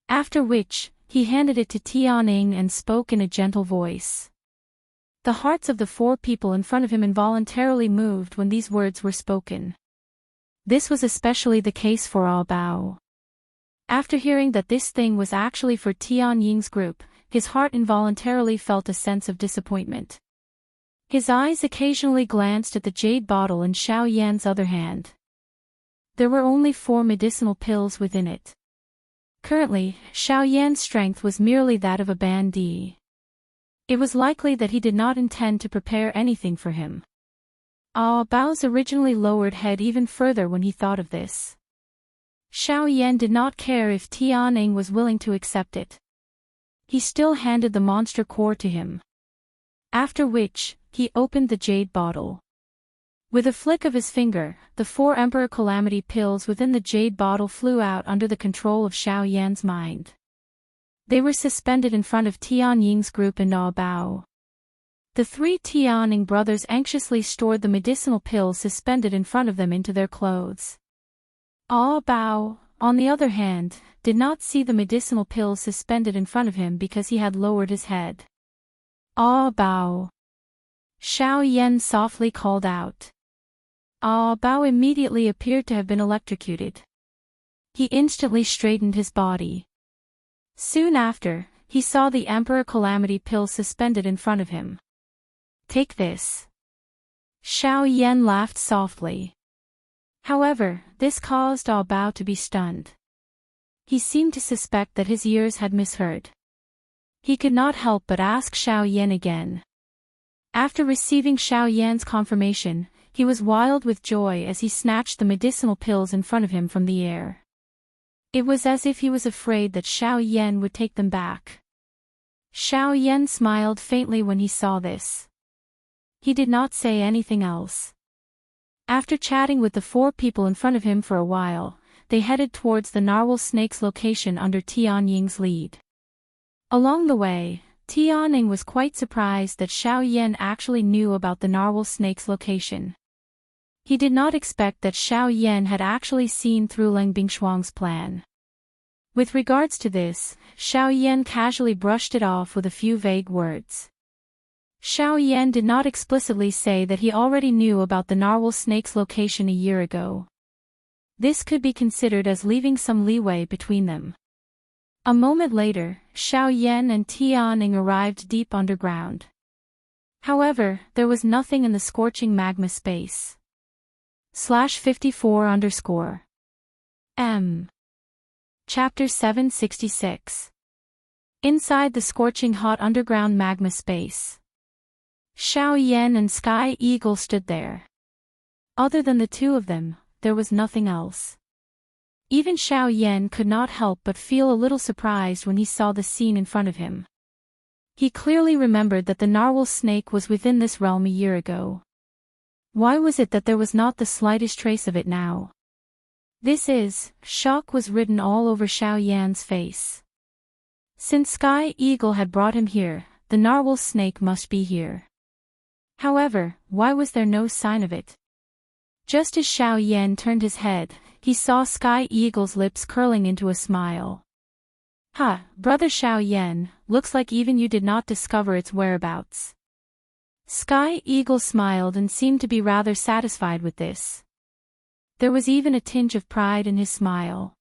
S1: After which, he handed it to Tianying and spoke in a gentle voice. The hearts of the 4 people in front of him involuntarily moved when these words were spoken. This was especially the case for Bao. After hearing that this thing was actually for Tian Ying's group, his heart involuntarily felt a sense of disappointment. His eyes occasionally glanced at the jade bottle in Xiao Yan's other hand. There were only 4 medicinal pills within it. Currently, Xiao Yan's strength was merely that of a bandit. It was likely that he did not intend to prepare anything for him. Bao's originally lowered head even further when he thought of this. Xiao Yan did not care if Tianning was willing to accept it. He still handed the monster core to him. After which, he opened the jade bottle. With a flick of his finger, the 4 Emperor Calamity pills within the jade bottle flew out under the control of Xiao Yan's mind. They were suspended in front of Tian Ying's group and Bao. The 3 Tianning brothers anxiously stored the medicinal pills suspended in front of them into their clothes. Bao, on the other hand, did not see the medicinal pills suspended in front of him because he had lowered his head. Bao. Xiao Yan softly called out. Bao immediately appeared to have been electrocuted. He instantly straightened his body. Soon after, he saw the Emperor Calamity pill suspended in front of him. Take this. Xiao Yan laughed softly. However, this caused Bao to be stunned. He seemed to suspect that his ears had misheard. He could not help but ask Xiao Yan again. After receiving Xiao Yan's confirmation, he was wild with joy as he snatched the medicinal pills in front of him from the air. It was as if he was afraid that Xiao Yan would take them back. Xiao Yan smiled faintly when he saw this. He did not say anything else. After chatting with the 4 people in front of him for a while, they headed towards the narwhal snake's location under Tian Ying's lead. Along the way, Tianning was quite surprised that Xiao Yan actually knew about the narwhal snake's location. He did not expect that Xiao Yan had actually seen through Leng Bingshuang's plan. With regards to this, Xiao Yan casually brushed it off with a few vague words. Xiao Yan did not explicitly say that he already knew about the narwhal snake's location a year ago. This could be considered as leaving some leeway between them. A moment later, Xiao Yan and Tianning arrived deep underground. However, there was nothing in the scorching magma space. /54_M. Chapter 766. Inside the scorching hot underground magma space. Xiao Yan and Sky Eagle stood there. Other than the 2 of them, there was nothing else. Even Xiao Yan could not help but feel a little surprised when he saw the scene in front of him. He clearly remembered that the narwhal snake was within this realm a year ago. Why was it that there was not the slightest trace of it now? Shock was written all over Xiao Yan's face. Since Sky Eagle had brought him here, the narwhal snake must be here. However, why was there no sign of it? Just as Xiao Yan turned his head, he saw Sky Eagle's lips curling into a smile. Brother Xiao Yan, looks like even you did not discover its whereabouts. Sky Eagle smiled and seemed to be rather satisfied with this. There was even a tinge of pride in his smile.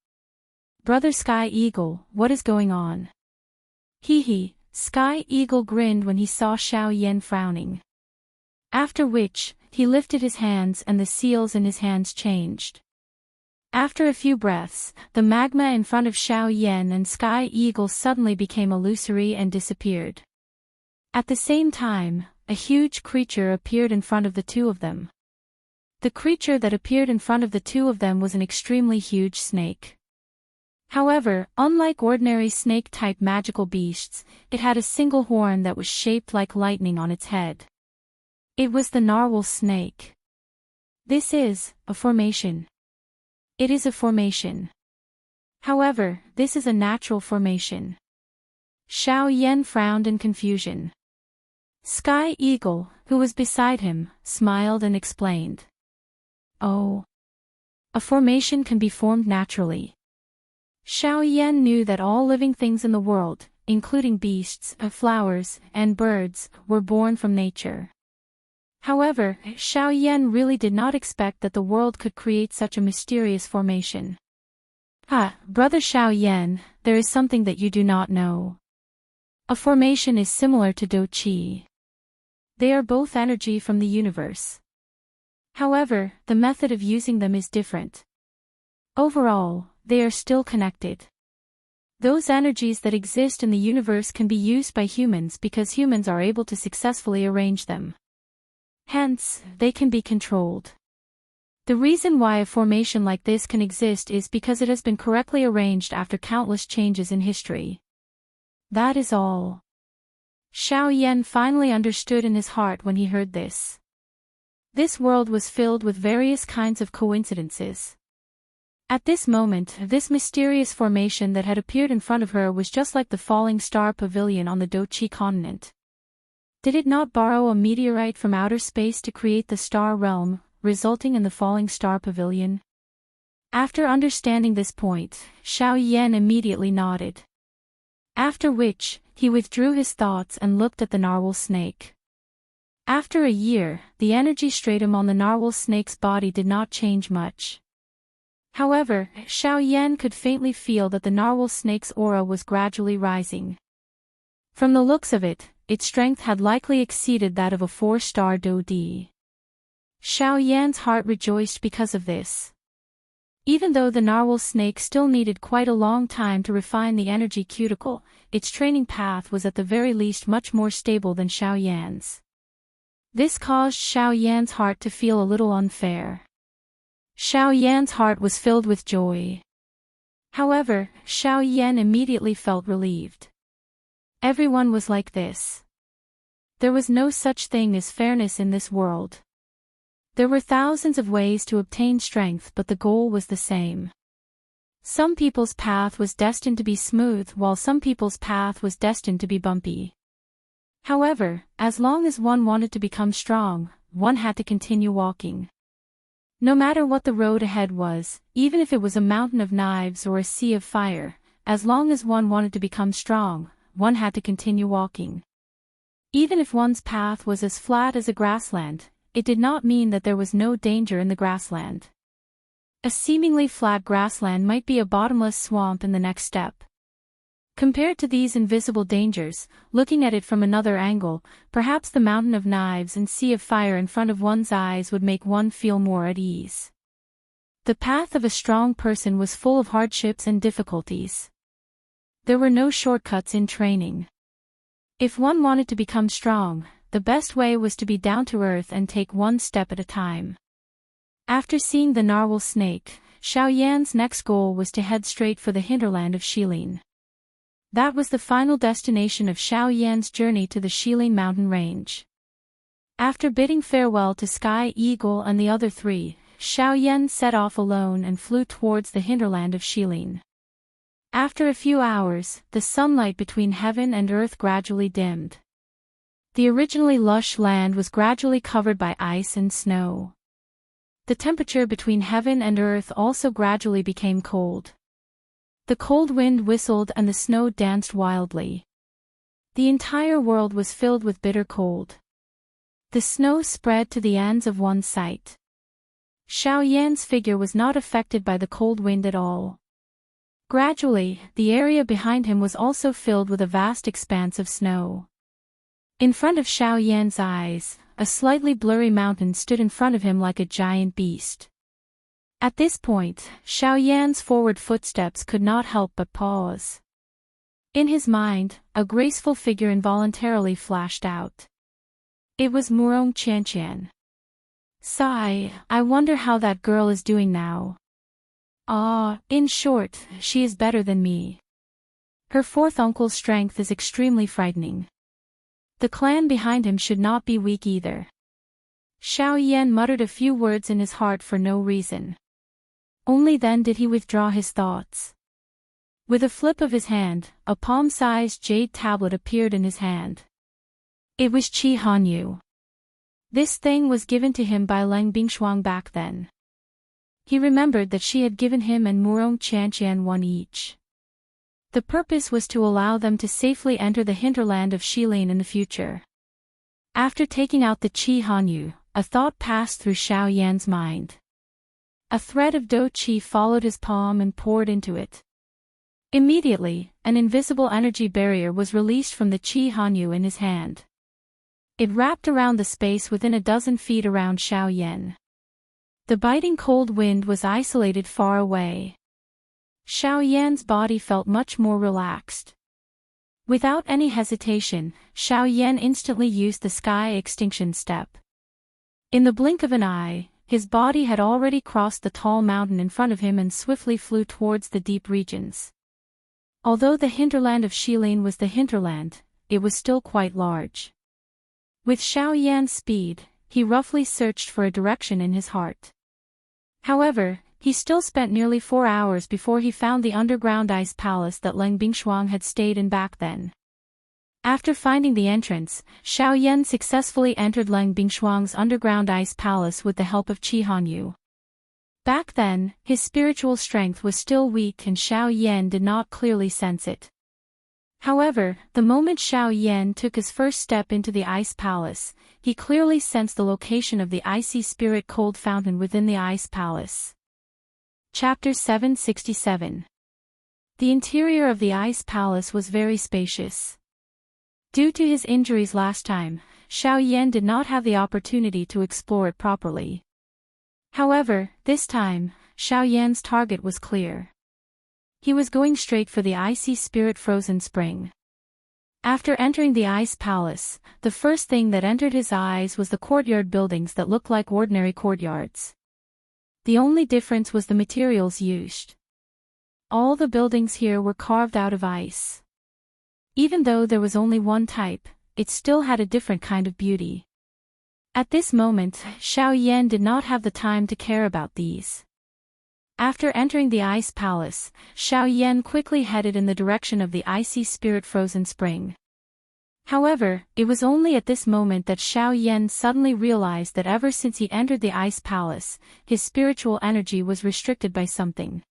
S1: Brother Sky Eagle, what is going on? Sky Eagle grinned when he saw Xiao Yan frowning. After which, he lifted his hands and the seals in his hands changed. After a few breaths, the magma in front of Xiao Yan and Sky Eagle suddenly became illusory and disappeared. At the same time, a huge creature appeared in front of the 2 of them. The creature that appeared in front of the 2 of them was an extremely huge snake. However, unlike ordinary snake-type magical beasts, it had a single horn that was shaped like lightning on its head. It was the narwhal snake. This is a formation. It is a formation. However, this is a natural formation. Xiao Yan frowned in confusion. Sky Eagle, who was beside him, smiled and explained. Oh. A formation can be formed naturally. Xiao Yan knew that all living things in the world, including beasts, flowers, and birds, were born from nature. However, Xiao Yan really did not expect that the world could create such a mysterious formation. Brother Xiao Yan, there is something that you do not know. A formation is similar to Do Qi. They are both energy from the universe. However, the method of using them is different. Overall, they are still connected. Those energies that exist in the universe can be used by humans because humans are able to successfully arrange them. Hence, they can be controlled. The reason why a formation like this can exist is because it has been correctly arranged after countless changes in history. That is all. Xiao Yan finally understood in his heart when he heard this. This world was filled with various kinds of coincidences. At this moment, this mysterious formation that had appeared in front of her was just like the falling star pavilion on the Dochi continent. Did it not borrow a meteorite from outer space to create the star realm, resulting in the falling star pavilion? After understanding this point, Xiao Yan immediately nodded. After which, he withdrew his thoughts and looked at the narwhal snake. After a year, the energy stratum on the narwhal snake's body did not change much. However, Xiao Yan could faintly feel that the narwhal snake's aura was gradually rising. From the looks of it, its strength had likely exceeded that of a 4-star Do Di. Xiao Yan's heart rejoiced because of this. Even though the narwhal snake still needed quite a long time to refine the energy cuticle, its training path was at the very least much more stable than Xiao Yan's. This caused Xiao Yan's heart to feel a little unfair. Xiao Yan's heart was filled with joy. However, Xiao Yan immediately felt relieved. Everyone was like this. There was no such thing as fairness in this world. There were thousands of ways to obtain strength, but the goal was the same. Some people's path was destined to be smooth, while some people's path was destined to be bumpy. However, as long as one wanted to become strong, one had to continue walking. No matter what the road ahead was, even if it was a mountain of knives or a sea of fire, as long as one wanted to become strong, one had to continue walking. Even if one's path was as flat as a grassland, it did not mean that there was no danger in the grassland. A seemingly flat grassland might be a bottomless swamp in the next step. Compared to these invisible dangers, looking at it from another angle, perhaps the mountain of knives and sea of fire in front of one's eyes would make one feel more at ease. The path of a strong person was full of hardships and difficulties. There were no shortcuts in training. If one wanted to become strong, the best way was to be down to earth and take one step at a time. After seeing the narwhal snake, Xiao Yan's next goal was to head straight for the hinterland of Shilin. That was the final destination of Xiao Yan's journey to the Shilin mountain range. After bidding farewell to Sky Eagle and the other three, Xiao Yan set off alone and flew towards the hinterland of Shilin. After a few hours, the sunlight between heaven and earth gradually dimmed. The originally lush land was gradually covered by ice and snow. The temperature between heaven and earth also gradually became cold. The cold wind whistled and the snow danced wildly. The entire world was filled with bitter cold. The snow spread to the ends of one's sight. Xiao Yan's figure was not affected by the cold wind at all. Gradually, the area behind him was also filled with a vast expanse of snow. In front of Xiao Yan's eyes, a slightly blurry mountain stood in front of him like a giant beast. At this point, Xiao Yan's forward footsteps could not help but pause. In his mind, a graceful figure involuntarily flashed out. It was Murong Qianqian. Sigh, I wonder how that girl is doing now. In short, she is better than me. Her fourth uncle's strength is extremely frightening. The clan behind him should not be weak either. Xiao Yan muttered a few words in his heart for no reason. Only then did he withdraw his thoughts. With a flip of his hand, a palm-sized jade tablet appeared in his hand. It was Qi Hanyu. This thing was given to him by Leng Bingshuang back then. He remembered that she had given him and Murong Qianqian one each. The purpose was to allow them to safely enter the hinterland of Shilin in the future. After taking out the Qi Hanyu, a thought passed through Xiao Yan's mind. A thread of Do Qi followed his palm and poured into it. Immediately, an invisible energy barrier was released from the Qi Hanyu in his hand. It wrapped around the space within a dozen feet around Xiao Yan. The biting cold wind was isolated far away. Xiao Yan's body felt much more relaxed. Without any hesitation, Xiao Yan instantly used the sky extinction step. In the blink of an eye, his body had already crossed the tall mountain in front of him and swiftly flew towards the deep regions. Although the hinterland of Shilin was the hinterland, it was still quite large. With Xiao Yan's speed, he roughly searched for a direction in his heart. However, he still spent nearly 4 hours before he found the underground ice palace that Leng Bingshuang had stayed in back then. After finding the entrance, Xiao Yan successfully entered Leng Bingshuang's underground ice palace with the help of Qi Hanyu. Back then, his spiritual strength was still weak and Xiao Yan did not clearly sense it. However, the moment Xiao Yan took his first step into the ice palace, he clearly sensed the location of the icy spirit cold fountain within the ice palace. Chapter 767. The interior of the ice palace was very spacious. Due to his injuries last time, Xiao Yan did not have the opportunity to explore it properly. However, this time, Xiao Yan's target was clear. He was going straight for the icy spirit frozen spring. After entering the ice palace, the first thing that entered his eyes was the courtyard buildings that looked like ordinary courtyards. The only difference was the materials used. All the buildings here were carved out of ice. Even though there was only one type, it still had a different kind of beauty. At this moment, Xiao Yan did not have the time to care about these. After entering the ice palace, Xiao Yan quickly headed in the direction of the icy spirit frozen spring. However, it was only at this moment that Xiao Yan suddenly realized that ever since he entered the ice palace, his spiritual energy was restricted by something.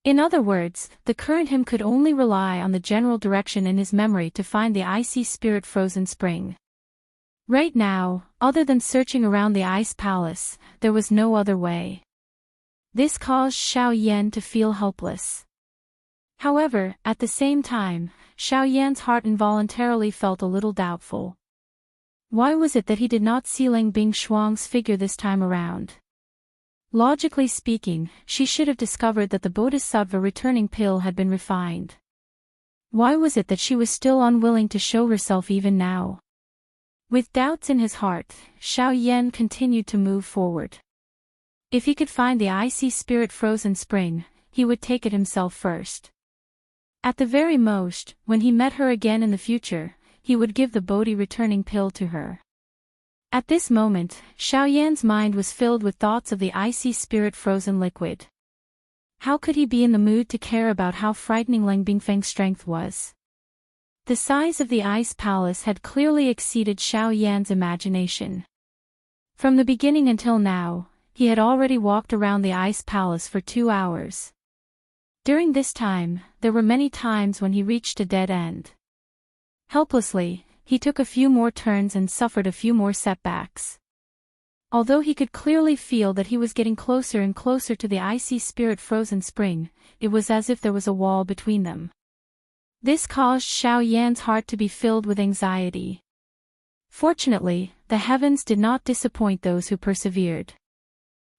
S1: In other words, the current him could only rely on the general direction in his memory to find the icy spirit frozen spring. Right now, other than searching around the ice palace, there was no other way. This caused Xiao Yan to feel helpless. However, at the same time, Xiao Yan's heart involuntarily felt a little doubtful. Why was it that he did not see Leng Bingshuang's figure this time around? Logically speaking, she should have discovered that the Bodhisattva returning pill had been refined. Why was it that she was still unwilling to show herself even now? With doubts in his heart, Xiao Yan continued to move forward. If he could find the icy spirit frozen spring, he would take it himself first. At the very most, when he met her again in the future, he would give the Bodhi returning pill to her. At this moment, Xiao Yan's mind was filled with thoughts of the icy spirit frozen liquid. How could he be in the mood to care about how frightening Leng Bingfeng's strength was? The size of the ice palace had clearly exceeded Xiao Yan's imagination. From the beginning until now, he had already walked around the ice palace for 2 hours. During this time, there were many times when he reached a dead end. Helplessly, he took a few more turns and suffered a few more setbacks. Although he could clearly feel that he was getting closer and closer to the icy spirit frozen spring, it was as if there was a wall between them. This caused Xiao Yan's heart to be filled with anxiety. Fortunately, the heavens did not disappoint those who persevered.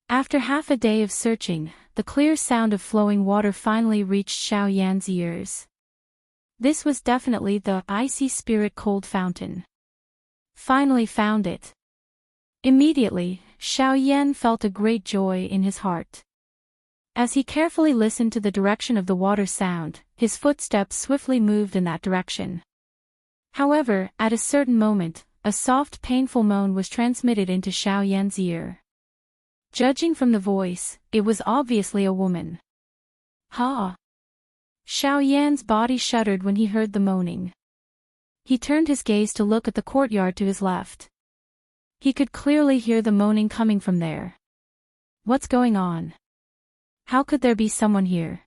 S1: After half a day of searching, the clear sound of flowing water finally reached Xiao Yan's ears. This was definitely the icy spirit cold fountain. Finally found it. Immediately, Xiao Yan felt a great joy in his heart. As he carefully listened to the direction of the water sound, his footsteps swiftly moved in that direction. However, at a certain moment, a soft painful moan was transmitted into Xiao Yan's ear. Judging from the voice, it was obviously a woman. Ha! Xiao Yan's body shuddered when he heard the moaning. He turned his gaze to look at the courtyard to his left. He could clearly hear the moaning coming from there. What's going on? How could there be someone here?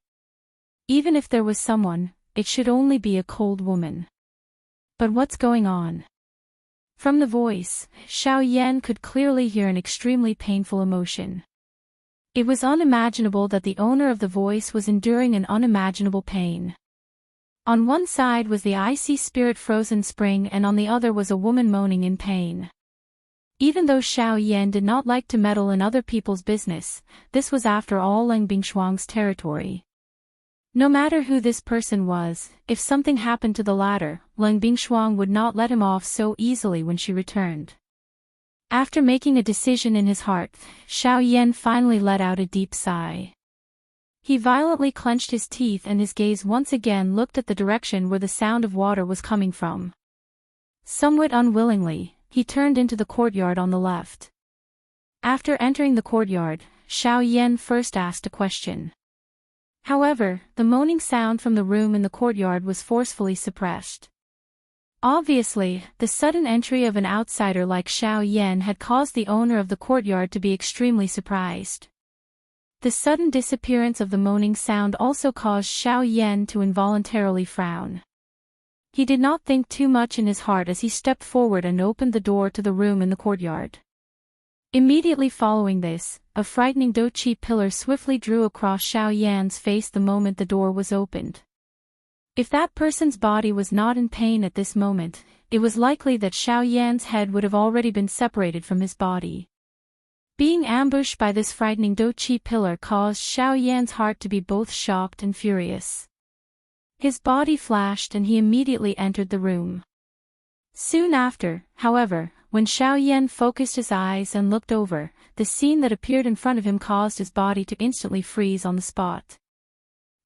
S1: Even if there was someone, it should only be a cold woman. But what's going on? From the voice, Xiao Yan could clearly hear an extremely painful emotion. It was unimaginable that the owner of the voice was enduring an unimaginable pain. On one side was the icy spirit-frozen spring, and on the other was a woman moaning in pain. Even though Xiao Yan did not like to meddle in other people's business, this was after all Leng Bingshuang's territory. No matter who this person was, if something happened to the latter, Leng Bingshuang would not let him off so easily when she returned. After making a decision in his heart, Xiao Yan finally let out a deep sigh. He violently clenched his teeth and his gaze once again looked at the direction where the sound of water was coming from. Somewhat unwillingly, he turned into the courtyard on the left. After entering the courtyard, Xiao Yan first asked a question. However, the moaning sound from the room in the courtyard was forcefully suppressed. Obviously, the sudden entry of an outsider like Xiao Yan had caused the owner of the courtyard to be extremely surprised. The sudden disappearance of the moaning sound also caused Xiao Yan to involuntarily frown. He did not think too much in his heart as he stepped forward and opened the door to the room in the courtyard. Immediately following this, a frightening Do-Chi pillar swiftly drew across Xiao Yan's face the moment the door was opened. If that person's body was not in pain at this moment, it was likely that Xiao Yan's head would have already been separated from his body. Being ambushed by this frightening Do-Chi pillar caused Xiao Yan's heart to be both shocked and furious. His body flashed and he immediately entered the room. Soon after, however, when Xiao Yan focused his eyes and looked over, the scene that appeared in front of him caused his body to instantly freeze on the spot.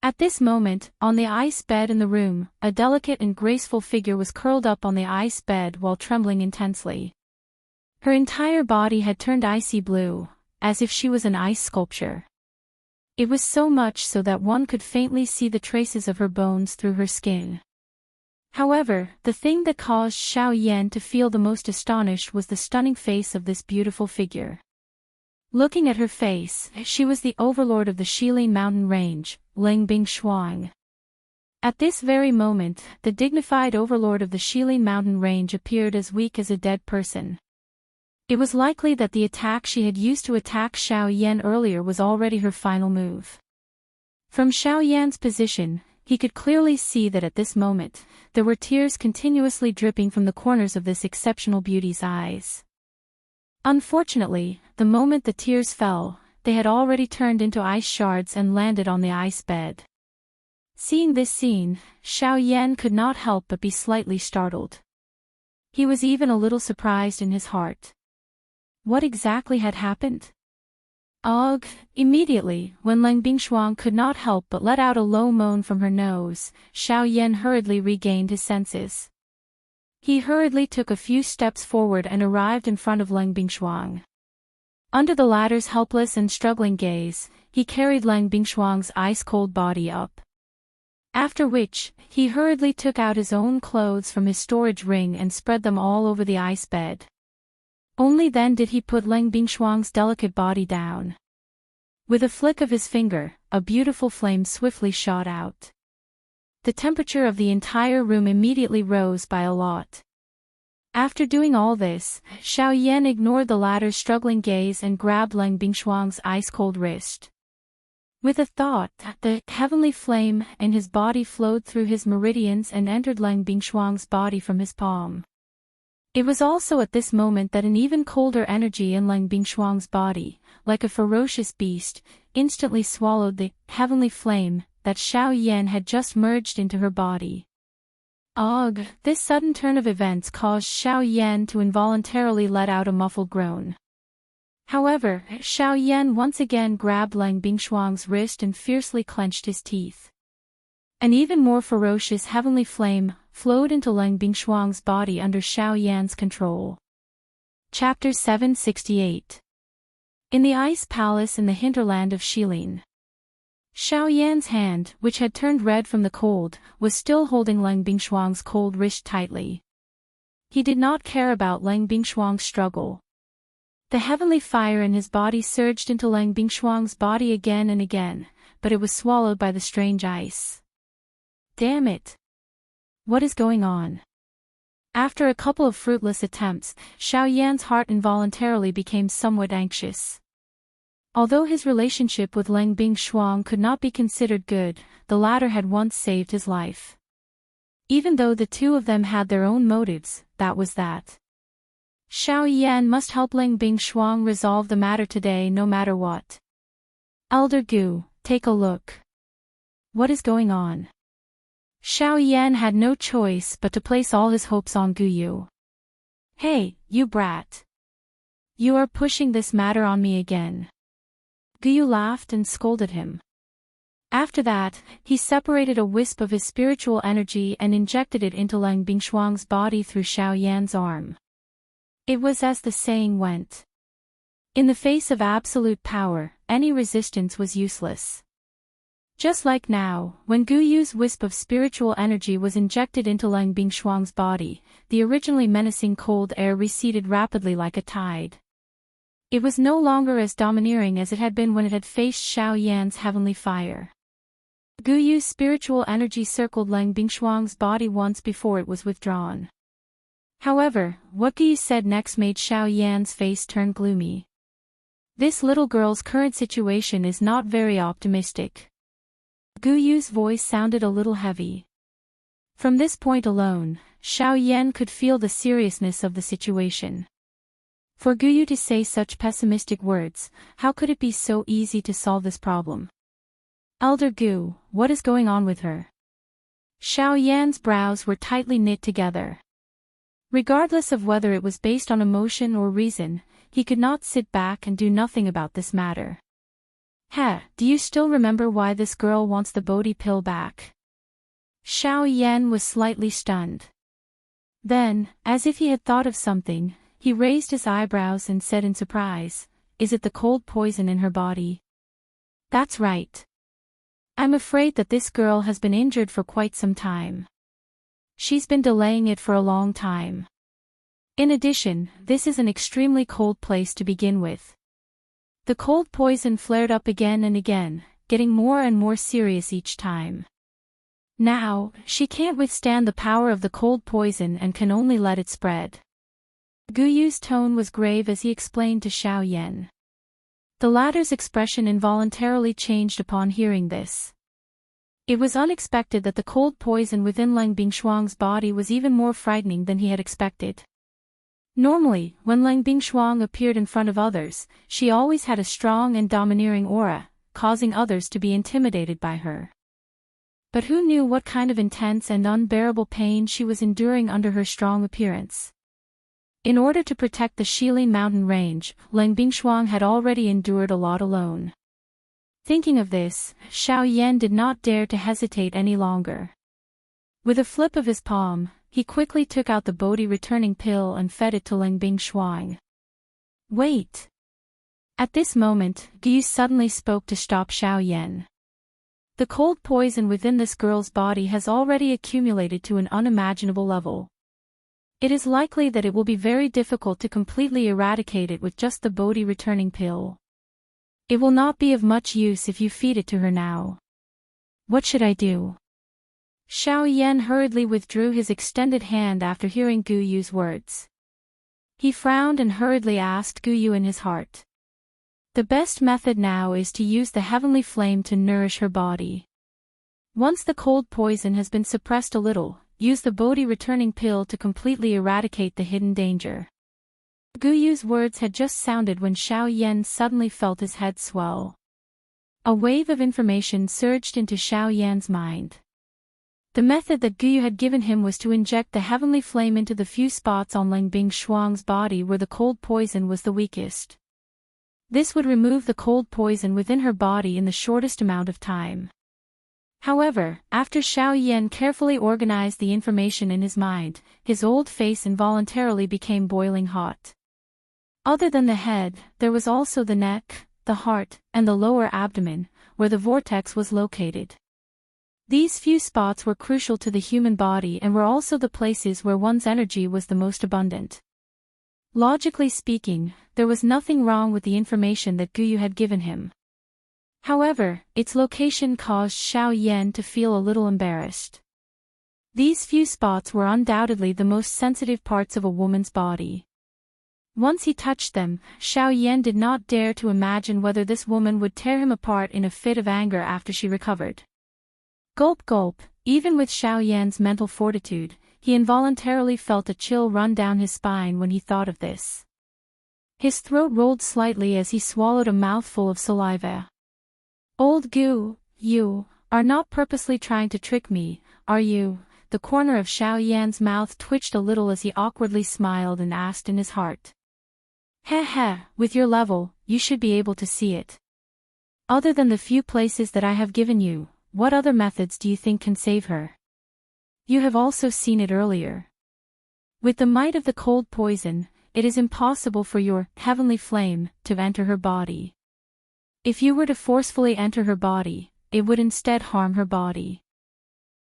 S1: At this moment, on the ice bed in the room, a delicate and graceful figure was curled up on the ice bed while trembling intensely. Her entire body had turned icy blue, as if she was an ice sculpture. It was so much so that one could faintly see the traces of her bones through her skin. However, the thing that caused Xiao Yan to feel the most astonished was the stunning face of this beautiful figure. Looking at her face, she was the overlord of the Shilin mountain range, Leng Bingshuang. At this very moment, the dignified overlord of the Shilin mountain range appeared as weak as a dead person. It was likely that the attack she had used to attack Xiao Yan earlier was already her final move. From Xiao Yan's position, he could clearly see that at this moment, there were tears continuously dripping from the corners of this exceptional beauty's eyes. Unfortunately, the moment the tears fell, they had already turned into ice shards and landed on the ice bed. Seeing this scene, Xiao Yan could not help but be slightly startled. He was even a little surprised in his heart. What exactly had happened? Ugh! Immediately, when Leng Bingshuang could not help but let out a low moan from her nose, Xiao Yan hurriedly regained his senses. He hurriedly took a few steps forward and arrived in front of Leng Bingshuang. Under the latter's helpless and struggling gaze, he carried Leng Bingshuang's ice-cold body up. After which, he hurriedly took out his own clothes from his storage ring and spread them all over the ice bed. Only then did he put Leng Bingshuang's delicate body down. With a flick of his finger, a beautiful flame swiftly shot out. The temperature of the entire room immediately rose by a lot. After doing all this, Xiao Yan ignored the latter's struggling gaze and grabbed Leng Bingshuang's ice-cold wrist. With a thought, the heavenly flame in his body flowed through his meridians and entered Leng Bingshuang's body from his palm. It was also at this moment that an even colder energy in Leng Bingshuang's body, like a ferocious beast, instantly swallowed the heavenly flame that Xiao Yan had just merged into her body. Ugh! This sudden turn of events caused Xiao Yan to involuntarily let out a muffled groan. However, Xiao Yan once again grabbed Leng Bingshuang's wrist and fiercely clenched his teeth. An even more ferocious heavenly flame flowed into Leng Bingshuang's body under Xiao Yan's control. Chapter 768. In the Ice Palace in the hinterland of Shilin. Xiao Yan's hand, which had turned red from the cold, was still holding Leng Bingshuang's cold wrist tightly. He did not care about Leng Bingshuang's struggle. The heavenly fire in his body surged into Leng Bingshuang's body again and again, but it was swallowed by the strange ice. Damn it! What is going on? After a couple of fruitless attempts, Xiao Yan's heart involuntarily became somewhat anxious. Although his relationship with Leng Bingshuang could not be considered good, the latter had once saved his life. Even though the two of them had their own motives, that was that. Xiao Yan must help Leng Bingshuang resolve the matter today no matter what. Elder Gu, take a look. What is going on? Xiao Yan had no choice but to place all his hopes on Gu Yu. Hey, you brat. You are pushing this matter on me again. Gu Yu laughed and scolded him. After that, he separated a wisp of his spiritual energy and injected it into Leng Bingshuang's body through Xiao Yan's arm. It was as the saying went. In the face of absolute power, any resistance was useless. Just like now, when Gu Yu's wisp of spiritual energy was injected into Leng Bingshuang's body, the originally menacing cold air receded rapidly like a tide. It was no longer as domineering as it had been when it had faced Xiao Yan's heavenly fire. Gu Yu's spiritual energy circled Leng Bingshuang's body once before it was withdrawn. However, what Gu Yu said next made Xiao Yan's face turn gloomy. This little girl's current situation is not very optimistic. Gu Yu's voice sounded a little heavy. From this point alone, Xiao Yan could feel the seriousness of the situation. For Gu Yu to say such pessimistic words, how could it be so easy to solve this problem? Elder Gu, what is going on with her? Xiao Yan's brows were tightly knit together. Regardless of whether it was based on emotion or reason, he could not sit back and do nothing about this matter. Do you still remember why this girl wants the Bodhi pill back? Xiao Yan was slightly stunned. Then, as if he had thought of something, he raised his eyebrows and said in surprise, "Is it the cold poison in her body?" "That's right. I'm afraid that this girl has been injured for quite some time. She's been delaying it for a long time. In addition, this is an extremely cold place to begin with." The cold poison flared up again and again, getting more and more serious each time. Now, she can't withstand the power of the cold poison and can only let it spread. Gu Yu's tone was grave as he explained to Xiao Yan. The latter's expression involuntarily changed upon hearing this. It was unexpected that the cold poison within Leng Bingshuang's body was even more frightening than he had expected. Normally, when Leng Bingshuang appeared in front of others, she always had a strong and domineering aura, causing others to be intimidated by her. But who knew what kind of intense and unbearable pain she was enduring under her strong appearance? In order to protect the Shilin mountain range, Leng Bingshuang had already endured a lot alone. Thinking of this, Xiao Yan did not dare to hesitate any longer. With a flip of his palm, he quickly took out the Bodhi returning pill and fed it to Leng Bingshuang. Wait! At this moment, Gu Yu suddenly spoke to stop Xiao Yan. The cold poison within this girl's body has already accumulated to an unimaginable level. It is likely that it will be very difficult to completely eradicate it with just the Bodhi returning pill. It will not be of much use if you feed it to her now. What should I do? Xiao Yan hurriedly withdrew his extended hand after hearing Gu Yu's words. He frowned and hurriedly asked Gu Yu in his heart. The best method now is to use the heavenly flame to nourish her body. Once the cold poison has been suppressed a little, use the Bodhi returning pill to completely eradicate the hidden danger. Gu Yu's words had just sounded when Xiao Yan suddenly felt his head swell. A wave of information surged into Xiao Yan's mind. The method that Gu Yu had given him was to inject the heavenly flame into the few spots on Leng Bingshuang's body where the cold poison was the weakest. This would remove the cold poison within her body in the shortest amount of time. However, after Xiao Yan carefully organized the information in his mind, his old face involuntarily became boiling hot. Other than the head, there was also the neck, the heart, and the lower abdomen, where the vortex was located. These few spots were crucial to the human body and were also the places where one's energy was the most abundant. Logically speaking, there was nothing wrong with the information that Gu Yu had given him. However, its location caused Xiao Yan to feel a little embarrassed. These few spots were undoubtedly the most sensitive parts of a woman's body. Once he touched them, Xiao Yan did not dare to imagine whether this woman would tear him apart in a fit of anger after she recovered. Gulp gulp, even with Xiao Yan's mental fortitude, he involuntarily felt a chill run down his spine when he thought of this. His throat rolled slightly as he swallowed a mouthful of saliva. Old Gu, you are not purposely trying to trick me, are you? The corner of Xiao Yan's mouth twitched a little as he awkwardly smiled and asked in his heart. Heh heh, with your level, you should be able to see it. Other than the few places that I have given you, what other methods do you think can save her? You have also seen it earlier. With the might of the cold poison, it is impossible for your heavenly flame to enter her body. If you were to forcefully enter her body, it would instead harm her body.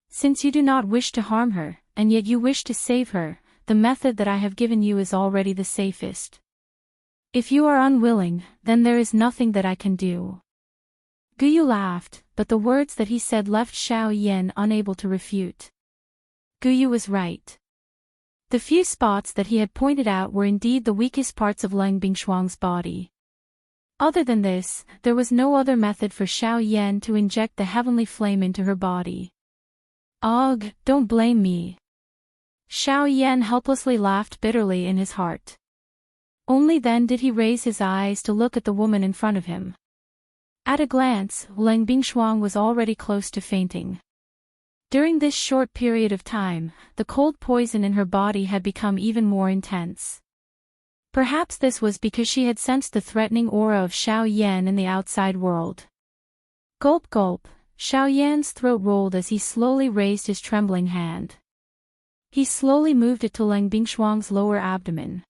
S1: Since you do not wish to harm her, and yet you wish to save her, the method that I have given you is already the safest. If you are unwilling, then there is nothing that I can do. Guyu laughed, but the words that he said left Xiao Yan unable to refute. Guyu was right. The few spots that he had pointed out were indeed the weakest parts of Leng Bingshuang's body. Other than this, there was no other method for Xiao Yan to inject the heavenly flame into her body. Ugh, don't blame me. Xiao Yan helplessly laughed bitterly in his heart. Only then did he raise his eyes to look at the woman in front of him. At a glance, Leng Bingshuang was already close to fainting. During this short period of time, the cold poison in her body had become even more intense. Perhaps this was because she had sensed the threatening aura of Xiao Yan in the outside world. Gulp gulp, Xiao Yan's throat rolled as he slowly raised his trembling hand. He slowly moved it to Leng Bingshuang's lower abdomen.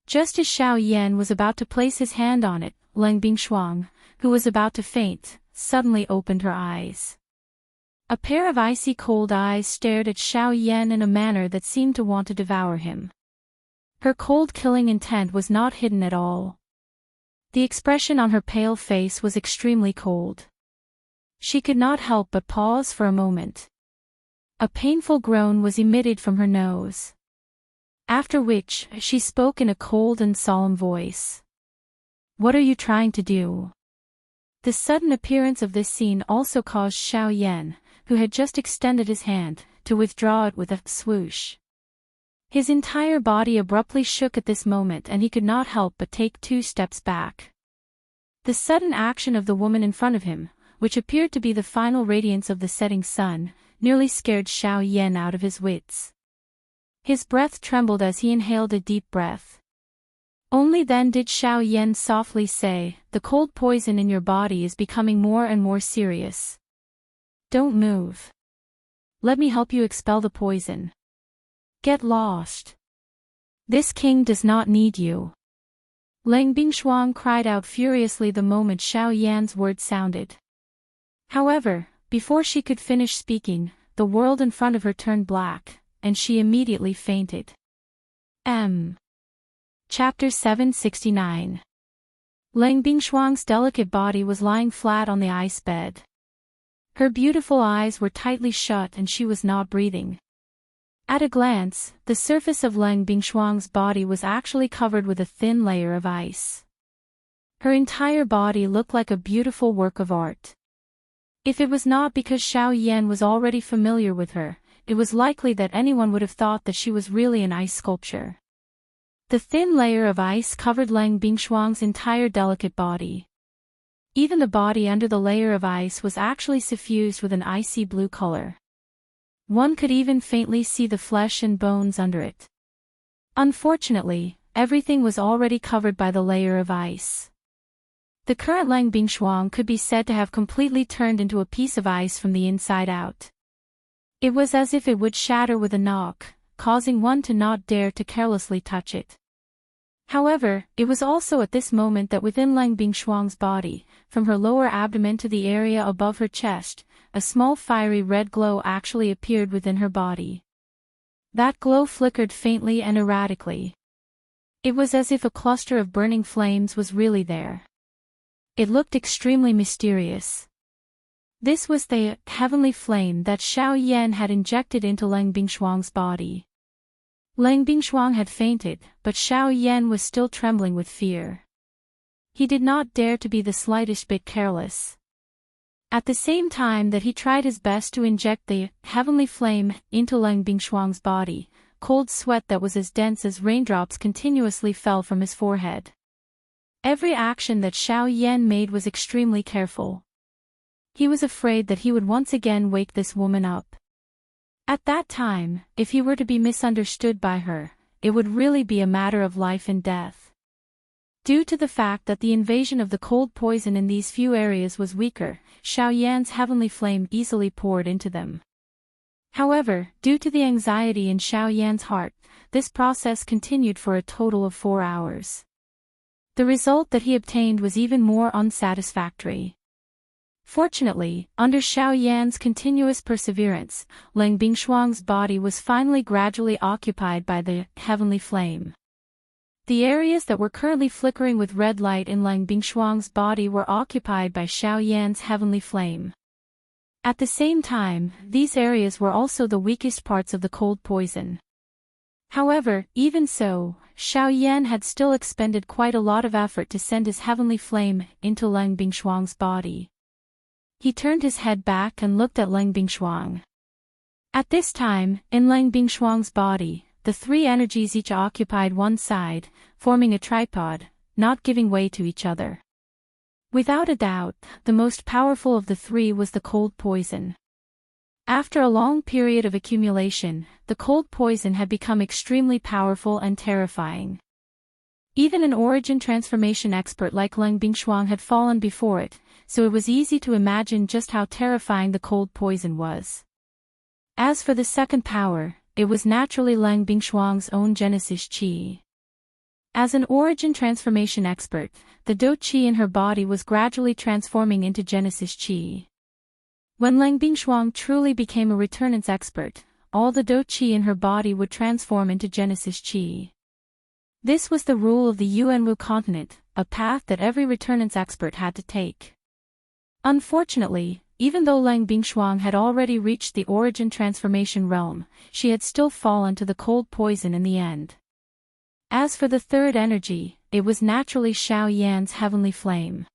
S1: Just as Xiao Yan was about to place his hand on it, Leng Bingshuang, who was about to faint, suddenly opened her eyes. A pair of icy cold eyes stared at Xiao Yan in a manner that seemed to want to devour him. Her cold killing intent was not hidden at all. The expression on her pale face was extremely cold. She could not help but pause for a moment. A painful groan was emitted from her nose. After which, she spoke in a cold and solemn voice. What are you trying to do? The sudden appearance of this scene also caused Xiao Yan, who had just extended his hand, to withdraw it with a swoosh. His entire body abruptly shook at this moment and he could not help but take 2 steps back. The sudden action of the woman in front of him, which appeared to be the final radiance of the setting sun, nearly scared Xiao Yan out of his wits. His breath trembled as he inhaled a deep breath. Only then did Xiao Yan softly say, "The cold poison in your body is becoming more and more serious. Don't move. Let me help you expel the poison. Get lost. This king does not need you." Leng Bingshuang cried out furiously the moment Xiao Yan's words sounded. However, before she could finish speaking, the world in front of her turned black, and she immediately fainted. Chapter 769. Leng Bingshuang's delicate body was lying flat on the ice bed. Her beautiful eyes were tightly shut and she was not breathing. At a glance, the surface of Leng Bingshuang's body was actually covered with a thin layer of ice. Her entire body looked like a beautiful work of art. If it was not because Xiao Yan was already familiar with her, it was likely that anyone would have thought that she was really an ice sculpture. The thin layer of ice covered Leng Bingshuang's entire delicate body. Even the body under the layer of ice was actually suffused with an icy blue color. One could even faintly see the flesh and bones under it. Unfortunately, everything was already covered by the layer of ice. The current Leng Bingshuang could be said to have completely turned into a piece of ice from the inside out. It was as if it would shatter with a knock, causing one to not dare to carelessly touch it. However, it was also at this moment that within Leng Bingshuang's body, from her lower abdomen to the area above her chest, a small fiery red glow actually appeared within her body. That glow flickered faintly and erratically. It was as if a cluster of burning flames was really there. It looked extremely mysterious. This was the heavenly flame that Xiao Yan had injected into Leng Bingshuang's body. Lang Bingshuang had fainted, but Xiao Yan was still trembling with fear. He did not dare to be the slightest bit careless. At the same time that he tried his best to inject the heavenly flame into Lang Bingshuang's body, cold sweat that was as dense as raindrops continuously fell from his forehead. Every action that Xiao Yan made was extremely careful. He was afraid that he would once again wake this woman up. At that time, if he were to be misunderstood by her, it would really be a matter of life and death. Due to the fact that the invasion of the cold poison in these few areas was weaker, Xiao Yan's heavenly flame easily poured into them. However, due to the anxiety in Xiao Yan's heart, this process continued for a total of 4 hours. The result that he obtained was even more unsatisfactory. Fortunately, under Xiao Yan's continuous perseverance, Lang Bingshuang's body was finally gradually occupied by the heavenly flame. The areas that were currently flickering with red light in Lang Bingshuang's body were occupied by Xiao Yan's heavenly flame. At the same time, these areas were also the weakest parts of the cold poison. However, even so, Xiao Yan had still expended quite a lot of effort to send his heavenly flame into Lang Bingshuang's body. He turned his head back and looked at Lang Bingshuang. At this time, in Lang Bingshuang's body, the 3 energies each occupied one side, forming a tripod, not giving way to each other. Without a doubt, the most powerful of the 3 was the cold poison. After a long period of accumulation, the cold poison had become extremely powerful and terrifying. Even an origin transformation expert like Lang Bingshuang had fallen before it, so it was easy to imagine just how terrifying the cold poison was. As for the second power, it was naturally Lang Bingshuang's own Genesis Qi. As an origin transformation expert, the Do Qi in her body was gradually transforming into Genesis Qi. When Lang Bingshuang truly became a returnance expert, all the Do Qi in her body would transform into Genesis Qi. This was the rule of the Yuanwu continent, a path that every returnance expert had to take. Unfortunately, even though Lang Bingshuang had already reached the origin transformation realm, she had still fallen to the cold poison in the end. As for the third energy, it was naturally Xiao Yan's heavenly flame.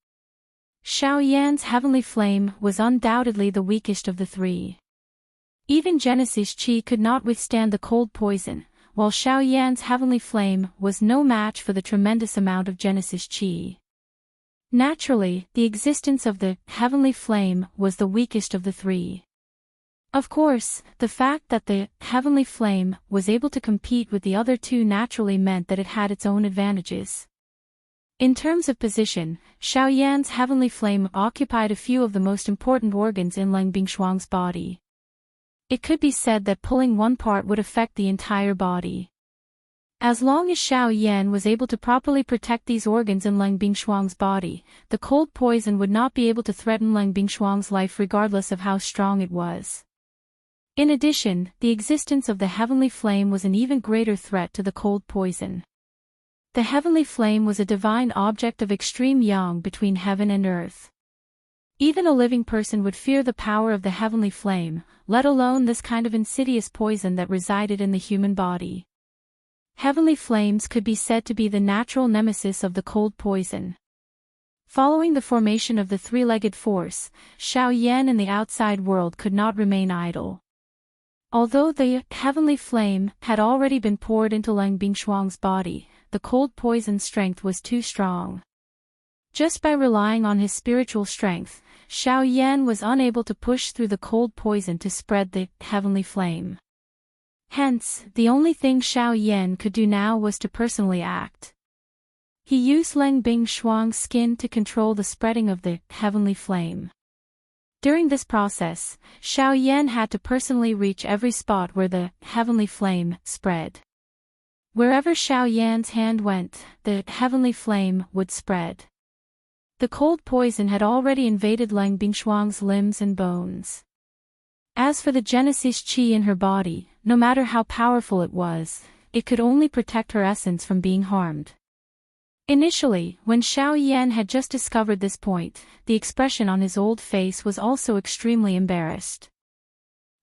S1: Xiao Yan's heavenly flame was undoubtedly the weakest of the 3. Even Genesis Qi could not withstand the cold poison, while Xiao Yan's heavenly flame was no match for the tremendous amount of Genesis Qi. Naturally, the existence of the heavenly flame was the weakest of the 3. Of course, the fact that the heavenly flame was able to compete with the other 2 naturally meant that it had its own advantages. In terms of position, Xiao Yan's heavenly flame occupied a few of the most important organs in Lang Bingshuang's body. It could be said that pulling one part would affect the entire body. As long as Xiao Yan was able to properly protect these organs in Lang Bingshuang's body, the cold poison would not be able to threaten Lang Bingshuang's life regardless of how strong it was. In addition, the existence of the heavenly flame was an even greater threat to the cold poison. The heavenly flame was a divine object of extreme yang between heaven and earth. Even a living person would fear the power of the heavenly flame, let alone this kind of insidious poison that resided in the human body. Heavenly flames could be said to be the natural nemesis of the cold poison. Following the formation of the 3-legged force, Xiao Yan in the outside world could not remain idle. Although the heavenly flame had already been poured into Lang Bingshuang's body, the cold poison's strength was too strong. Just by relying on his spiritual strength, Xiao Yan was unable to push through the cold poison to spread the heavenly flame. Hence, the only thing Xiao Yan could do now was to personally act. He used Lang Bingshuang's skin to control the spreading of the heavenly flame. During this process, Xiao Yan had to personally reach every spot where the heavenly flame spread. Wherever Xiao Yan's hand went, the heavenly flame would spread. The cold poison had already invaded Lang Bingshuang's limbs and bones. As for the Genesis Qi in her body, no matter how powerful it was, it could only protect her essence from being harmed. Initially, when Xiao Yan had just discovered this point, the expression on his old face was also extremely embarrassed.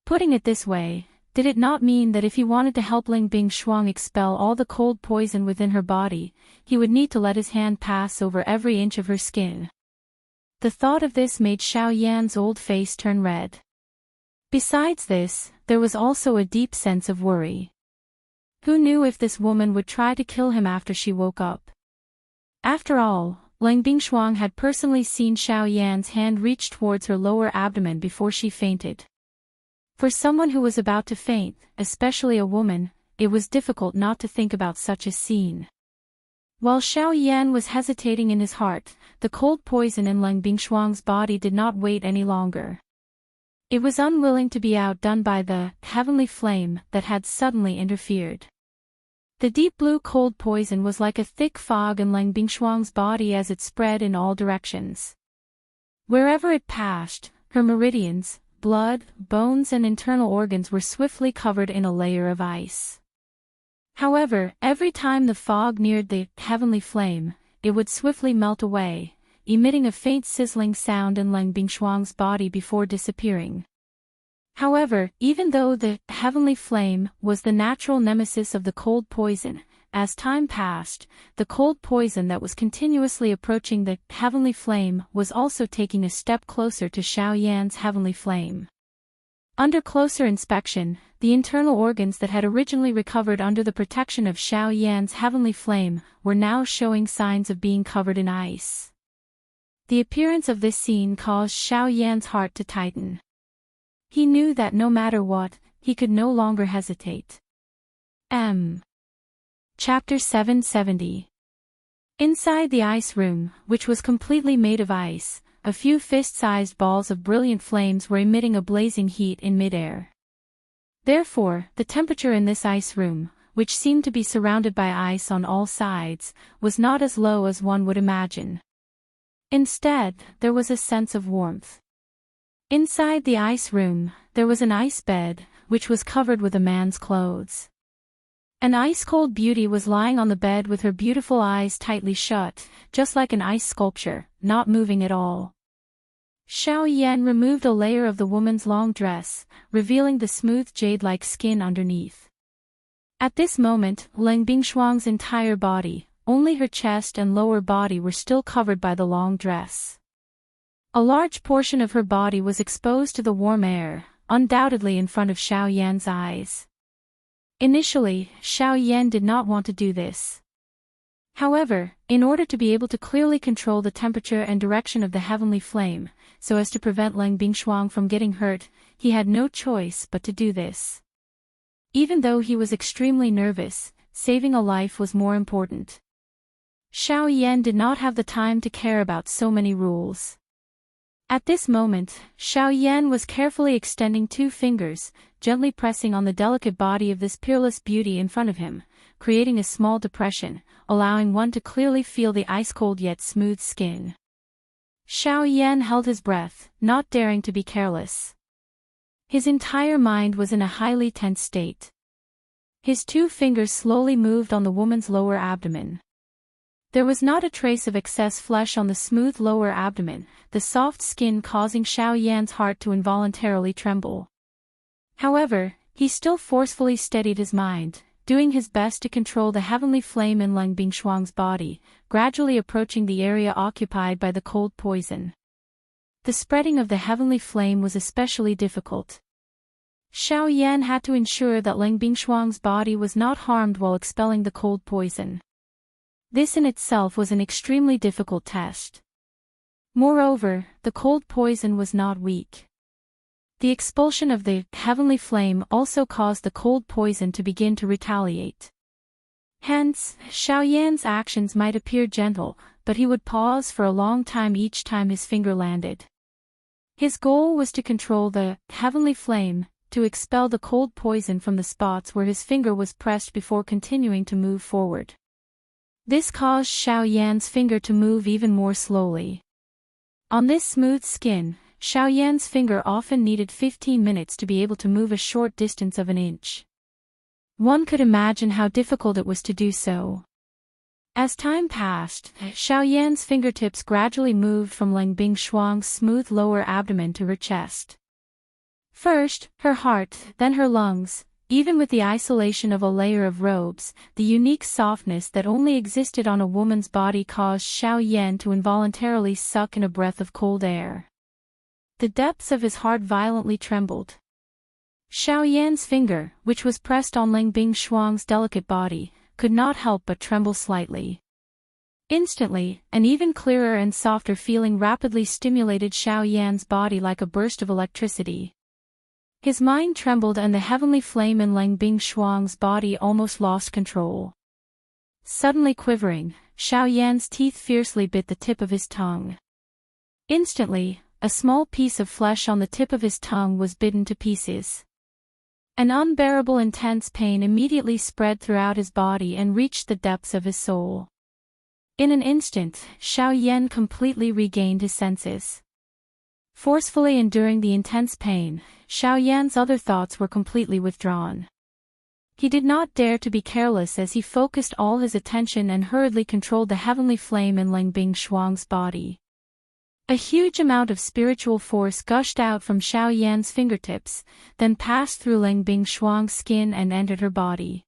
S1: Putting it this way, did it not mean that if he wanted to help Ling Bingshuang expel all the cold poison within her body, he would need to let his hand pass over every inch of her skin? The thought of this made Xiao Yan's old face turn red. Besides this, there was also a deep sense of worry. Who knew if this woman would try to kill him after she woke up? After all, Ling Bingshuang had personally seen Xiao Yan's hand reach towards her lower abdomen before she fainted. For someone who was about to faint, especially a woman, it was difficult not to think about such a scene. While Xiao Yan was hesitating in his heart, the cold poison in Ling Bingshuang's body did not wait any longer. It was unwilling to be outdone by the heavenly flame that had suddenly interfered. The deep blue cold poison was like a thick fog in Ling Bingshuang's body as it spread in all directions. Wherever it passed, her meridians, blood, bones and internal organs were swiftly covered in a layer of ice. However, every time the fog neared the heavenly flame, it would swiftly melt away, emitting a faint sizzling sound in Ling Bingshuang's body before disappearing. However, even though the heavenly flame was the natural nemesis of the cold poison, as time passed, the cold poison that was continuously approaching the heavenly flame was also taking a step closer to Xiao Yan's heavenly flame. Under closer inspection, the internal organs that had originally recovered under the protection of Xiao Yan's heavenly flame were now showing signs of being covered in ice. The appearance of this scene caused Xiao Yan's heart to tighten. He knew that no matter what, he could no longer hesitate. Chapter 770. Inside the ice room, which was completely made of ice, a few fist-sized balls of brilliant flames were emitting a blazing heat in midair. Therefore, the temperature in this ice room, which seemed to be surrounded by ice on all sides, was not as low as one would imagine. Instead, there was a sense of warmth. Inside the ice room, there was an ice bed, which was covered with a man's clothes. An ice-cold beauty was lying on the bed with her beautiful eyes tightly shut, just like an ice sculpture, not moving at all. Xiao Yan removed a layer of the woman's long dress, revealing the smooth jade-like skin underneath. At this moment, Ling Bingshuang's entire body, only her chest and lower body were still covered by the long dress. A large portion of her body was exposed to the warm air, undoubtedly in front of Xiao Yan's eyes. Initially, Xiao Yan did not want to do this. However, in order to be able to clearly control the temperature and direction of the heavenly flame, so as to prevent Ling Bingshuang from getting hurt, he had no choice but to do this. Even though he was extremely nervous, saving a life was more important. Xiao Yan did not have the time to care about so many rules. At this moment, Xiao Yan was carefully extending 2 fingers, gently pressing on the delicate body of this peerless beauty in front of him, creating a small depression, allowing one to clearly feel the ice-cold yet smooth skin. Xiao Yan held his breath, not daring to be careless. His entire mind was in a highly tense state. His 2 fingers slowly moved on the woman's lower abdomen. There was not a trace of excess flesh on the smooth lower abdomen, the soft skin causing Xiao Yan's heart to involuntarily tremble. However, he still forcefully steadied his mind, doing his best to control the heavenly flame in Ling Bingshuang's body, gradually approaching the area occupied by the cold poison. The spreading of the heavenly flame was especially difficult. Xiao Yan had to ensure that Ling Bingshuang's body was not harmed while expelling the cold poison. This in itself was an extremely difficult test. Moreover, the cold poison was not weak. The expulsion of the heavenly flame also caused the cold poison to begin to retaliate. Hence, Xiao Yan's actions might appear gentle, but he would pause for a long time each time his finger landed. His goal was to control the heavenly flame, to expel the cold poison from the spots where his finger was pressed before continuing to move forward. This caused Xiao Yan's finger to move even more slowly. On this smooth skin, Xiao Yan's finger often needed 15 minutes to be able to move a short distance of an inch. One could imagine how difficult it was to do so. As time passed, Xiao Yan's fingertips gradually moved from Ling Bingshuang's smooth lower abdomen to her chest. First, her heart, then her lungs. Even with the isolation of a layer of robes, the unique softness that only existed on a woman's body caused Xiao Yan to involuntarily suck in a breath of cold air. The depths of his heart violently trembled. Xiao Yan's finger, which was pressed on Ling Bingshuang's delicate body, could not help but tremble slightly. Instantly, an even clearer and softer feeling rapidly stimulated Xiao Yan's body like a burst of electricity. His mind trembled and the heavenly flame in Ling Bingshuang's body almost lost control. Suddenly quivering, Xiao Yan's teeth fiercely bit the tip of his tongue. Instantly, a small piece of flesh on the tip of his tongue was bitten to pieces. An unbearable intense pain immediately spread throughout his body and reached the depths of his soul. In an instant, Xiao Yan completely regained his senses. Forcefully enduring the intense pain, Xiao Yan's other thoughts were completely withdrawn. He did not dare to be careless as he focused all his attention and hurriedly controlled the heavenly flame in Ling Bingshuang's body. A huge amount of spiritual force gushed out from Xiao Yan's fingertips, then passed through Ling Bingshuang's skin and entered her body.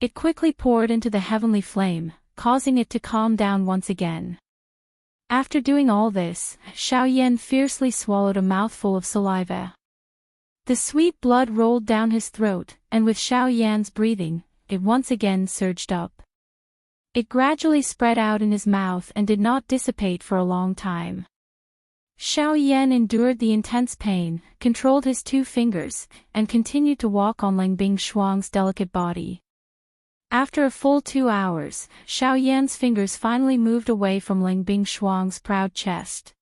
S1: It quickly poured into the heavenly flame, causing it to calm down once again. After doing all this, Xiao Yan fiercely swallowed a mouthful of saliva. The sweet blood rolled down his throat, and with Xiao Yan's breathing, it once again surged up. It gradually spread out in his mouth and did not dissipate for a long time. Xiao Yan endured the intense pain, controlled his 2 fingers, and continued to walk on Ling Bingshuang's delicate body. After a full 2 hours, Xiao Yan's fingers finally moved away from Ling Bingshuang's proud chest.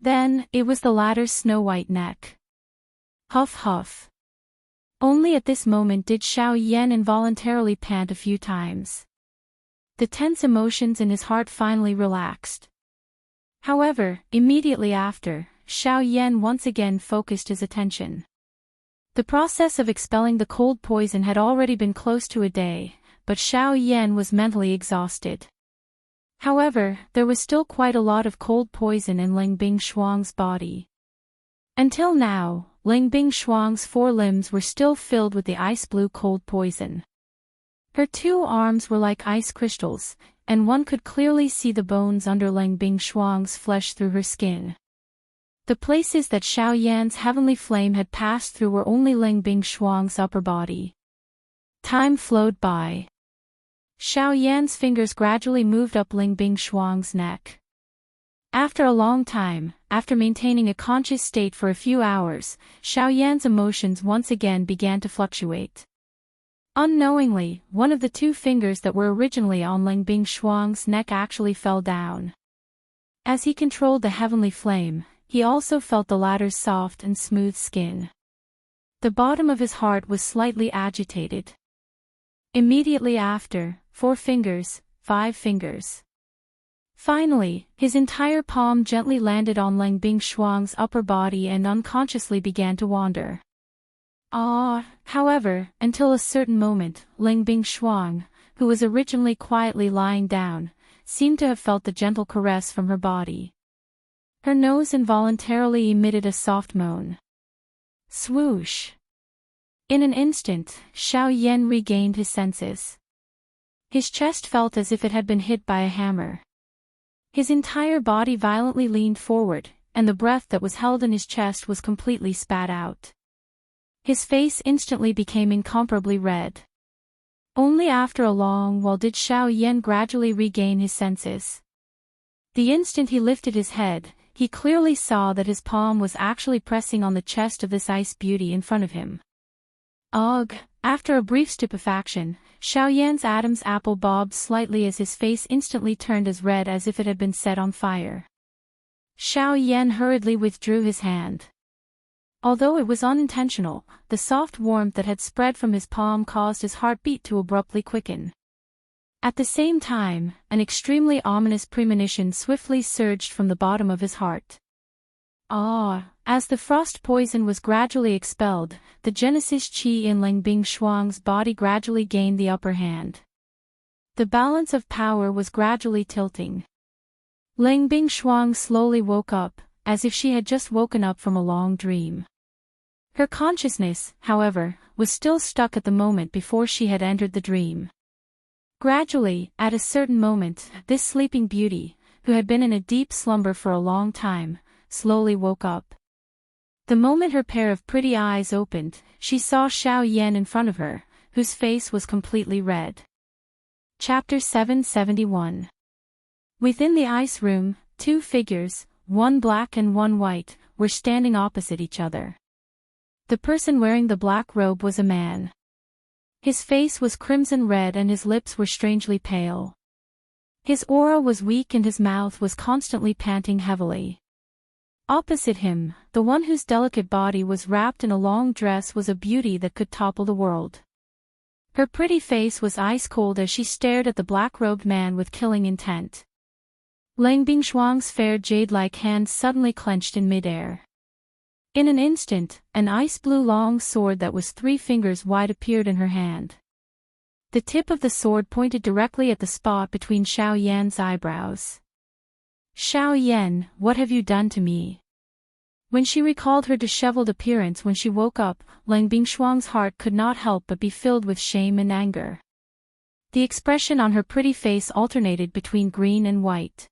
S1: Then, it was the latter's snow-white neck. Huff huff. Only at this moment did Xiao Yan involuntarily pant a few times. The tense emotions in his heart finally relaxed. However, immediately after, Xiao Yan once again focused his attention. The process of expelling the cold poison had already been close to a day, but Xiao Yan was mentally exhausted. However, there was still quite a lot of cold poison in Ling Bingshuang's body. Until now, Ling Bingshuang's 4 limbs were still filled with the ice-blue cold poison. Her 2 arms were like ice crystals, and one could clearly see the bones under Ling Bingshuang's flesh through her skin. The places that Xiao Yan's heavenly flame had passed through were only Ling Bingshuang's upper body. Time flowed by. Xiao Yan's fingers gradually moved up Ling Bingshuang's neck. After a long time, after maintaining a conscious state for a few hours, Xiao Yan's emotions once again began to fluctuate. Unknowingly, one of the 2 fingers that were originally on Ling Bingshuang's neck actually fell down. As he controlled the heavenly flame, he also felt the latter's soft and smooth skin. The bottom of his heart was slightly agitated. Immediately after, 4 fingers, 5 fingers. Finally, his entire palm gently landed on Ling Bingshuang's upper body and unconsciously began to wander. However, until a certain moment, Ling Bingshuang, who was originally quietly lying down, seemed to have felt the gentle caress from her body. Her nose involuntarily emitted a soft moan. Swoosh! In an instant, Xiao Yan regained his senses. His chest felt as if it had been hit by a hammer. His entire body violently leaned forward, and the breath that was held in his chest was completely spat out. His face instantly became incomparably red. Only after a long while did Xiao Yan gradually regain his senses. The instant he lifted his head, he clearly saw that his palm was actually pressing on the chest of this ice beauty in front of him. Ugh! After a brief stupefaction, Xiao Yan's Adam's apple bobbed slightly as his face instantly turned as red as if it had been set on fire. Xiao Yan hurriedly withdrew his hand. Although it was unintentional, the soft warmth that had spread from his palm caused his heartbeat to abruptly quicken. At the same time, an extremely ominous premonition swiftly surged from the bottom of his heart. As the frost poison was gradually expelled, the Genesis Qi in Ling Bingshuang's body gradually gained the upper hand. The balance of power was gradually tilting. Ling Bingshuang slowly woke up, as if she had just woken up from a long dream. Her consciousness, however, was still stuck at the moment before she had entered the dream. Gradually, at a certain moment, this sleeping beauty, who had been in a deep slumber for a long time, slowly woke up. The moment her pair of pretty eyes opened, she saw Xiao Yan in front of her, whose face was completely red. Chapter 771. Within the ice room, two figures, one black and one white, were standing opposite each other. The person wearing the black robe was a man. His face was crimson red and his lips were strangely pale. His aura was weak and his mouth was constantly panting heavily. Opposite him, the one whose delicate body was wrapped in a long dress was a beauty that could topple the world. Her pretty face was ice-cold as she stared at the black-robed man with killing intent. Lang Bingshuang's fair jade-like hand suddenly clenched in midair. In an instant, an ice-blue long sword that was 3 fingers wide appeared in her hand. The tip of the sword pointed directly at the spot between Xiao Yan's eyebrows. "Xiao Yan, what have you done to me?" When she recalled her disheveled appearance when she woke up, Lang Bingshuang's heart could not help but be filled with shame and anger. The expression on her pretty face alternated between green and white.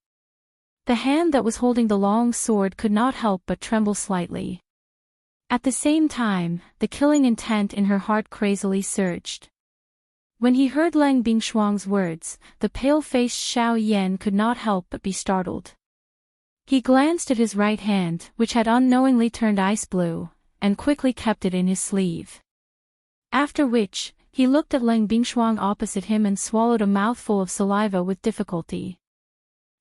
S1: The hand that was holding the long sword could not help but tremble slightly. At the same time, the killing intent in her heart crazily surged. When he heard Lang Bingshuang's words, the pale-faced Xiao Yan could not help but be startled. He glanced at his right hand, which had unknowingly turned ice blue, and quickly kept it in his sleeve. After which, he looked at Lang Bingshuang opposite him and swallowed a mouthful of saliva with difficulty.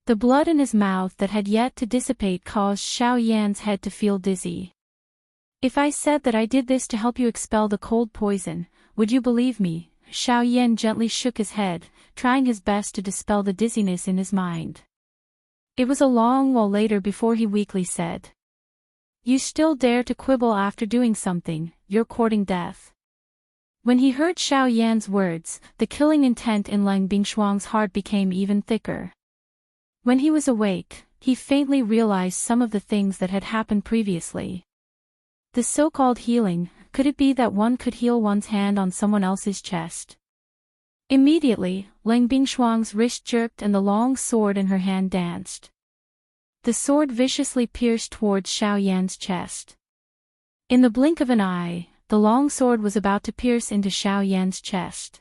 S1: The blood in his mouth that had yet to dissipate caused Xiao Yan's head to feel dizzy. "If I said that I did this to help you expel the cold poison, would you believe me?" Xiao Yan gently shook his head, trying his best to dispel the dizziness in his mind. It was a long while later before he weakly said, "You still dare to quibble after doing something, you're courting death." When he heard Xiao Yan's words, the killing intent in Lang Bingshuang's heart became even thicker. When he was awake, he faintly realized some of the things that had happened previously. The so-called healing, could it be that one could heal one's hand on someone else's chest? Immediately, Lang Bingshuang's wrist jerked and the long sword in her hand danced. The sword viciously pierced towards Xiao Yan's chest. In the blink of an eye, the long sword was about to pierce into Xiao Yan's chest.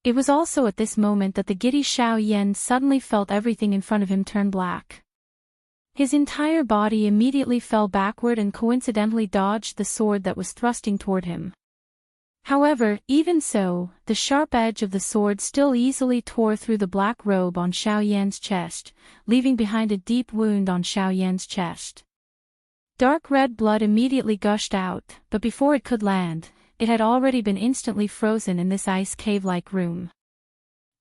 S1: It was also at this moment that the giddy Xiao Yan suddenly felt everything in front of him turn black. His entire body immediately fell backward and coincidentally dodged the sword that was thrusting toward him. However, even so, the sharp edge of the sword still easily tore through the black robe on Xiao Yan's chest, leaving behind a deep wound on Xiao Yan's chest. Dark red blood immediately gushed out, but before it could land, it had already been instantly frozen in this ice cave-like room.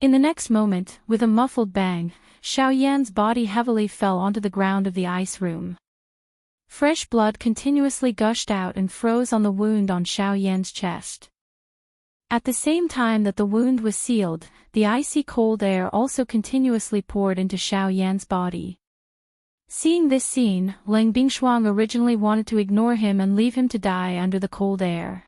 S1: In the next moment, with a muffled bang, Xiao Yan's body heavily fell onto the ground of the ice room. Fresh blood continuously gushed out and froze on the wound on Xiao Yan's chest. At the same time that the wound was sealed, the icy cold air also continuously poured into Xiao Yan's body. Seeing this scene, Lang Bingshuang originally wanted to ignore him and leave him to die under the cold air.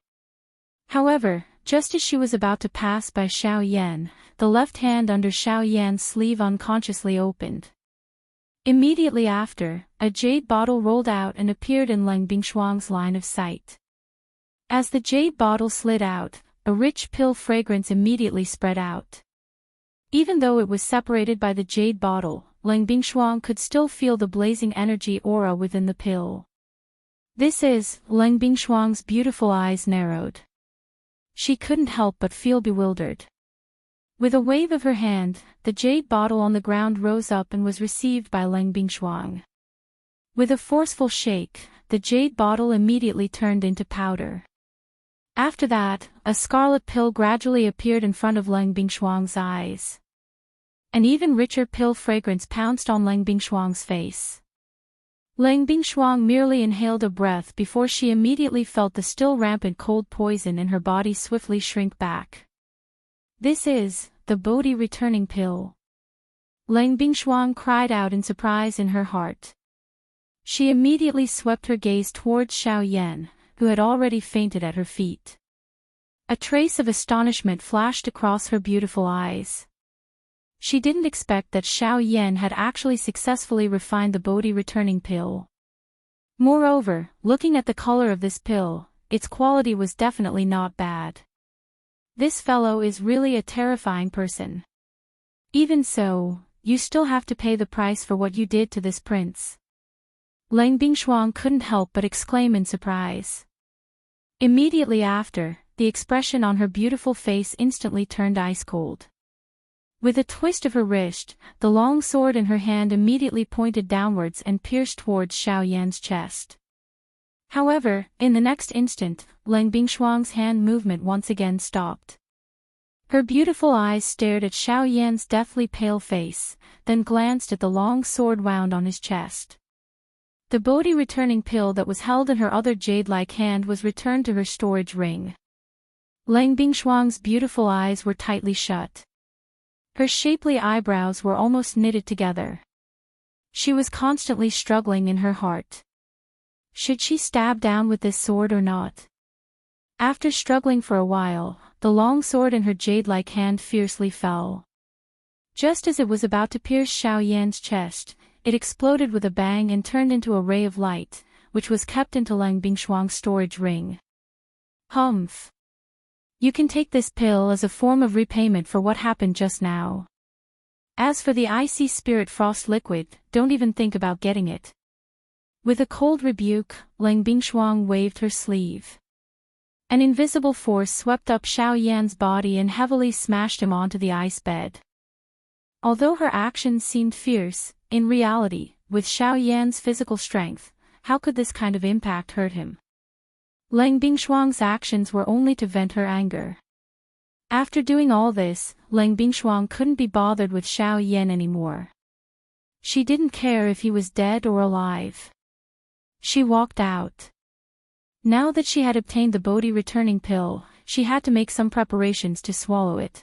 S1: However, just as she was about to pass by Xiao Yan, the left hand under Xiao Yan's sleeve unconsciously opened. Immediately after, a jade bottle rolled out and appeared in Lang Bingshuang's line of sight. As the jade bottle slid out, a rich pill fragrance immediately spread out. Even though it was separated by the jade bottle, Lang Bingshuang could still feel the blazing energy aura within the pill. "This is..." Lang Bingshuang's beautiful eyes narrowed. She couldn't help but feel bewildered. With a wave of her hand, the jade bottle on the ground rose up and was received by Lang Bingshuang. With a forceful shake, the jade bottle immediately turned into powder. After that, a scarlet pill gradually appeared in front of Lang Bingshuang's eyes. An even richer pill fragrance pounced on Lang Bingshuang's face. Lang Bingshuang merely inhaled a breath before she immediately felt the still rampant cold poison in her body swiftly shrink back. "This is the Bodhi returning pill." Lang Bingshuang cried out in surprise in her heart. She immediately swept her gaze towards Xiao Yan, who had already fainted at her feet. A trace of astonishment flashed across her beautiful eyes. She didn't expect that Xiao Yan had actually successfully refined the Bodhi returning pill. Moreover, looking at the color of this pill, its quality was definitely not bad. This fellow is really a terrifying person. Even so, you still have to pay the price for what you did to this prince. Lang Bingshuang couldn't help but exclaim in surprise. Immediately after, the expression on her beautiful face instantly turned ice-cold. With a twist of her wrist, the long sword in her hand immediately pointed downwards and pierced towards Xiao Yan's chest. However, in the next instant, Lang Bingshuang's hand movement once again stopped. Her beautiful eyes stared at Xiao Yan's deathly pale face, then glanced at the long sword wound on his chest. The Bodhi returning pill that was held in her other jade-like hand was returned to her storage ring. Lang Bingshuang's beautiful eyes were tightly shut. Her shapely eyebrows were almost knitted together. She was constantly struggling in her heart. Should she stab down with this sword or not? After struggling for a while, the long sword in her jade-like hand fiercely fell. Just as it was about to pierce Xiao Yan's chest, it exploded with a bang and turned into a ray of light, which was kept into Lang Bingshuang's storage ring. Humph. You can take this pill as a form of repayment for what happened just now. As for the icy spirit frost liquid, don't even think about getting it. With a cold rebuke, Lang Bingshuang waved her sleeve. An invisible force swept up Xiao Yan's body and heavily smashed him onto the ice bed. Although her actions seemed fierce, in reality, with Xiao Yan's physical strength, how could this kind of impact hurt him? Lang Bingshuang's actions were only to vent her anger. After doing all this, Lang Bingshuang couldn't be bothered with Xiao Yan anymore. She didn't care if he was dead or alive. She walked out. Now that she had obtained the Bodhi returning pill, she had to make some preparations to swallow it.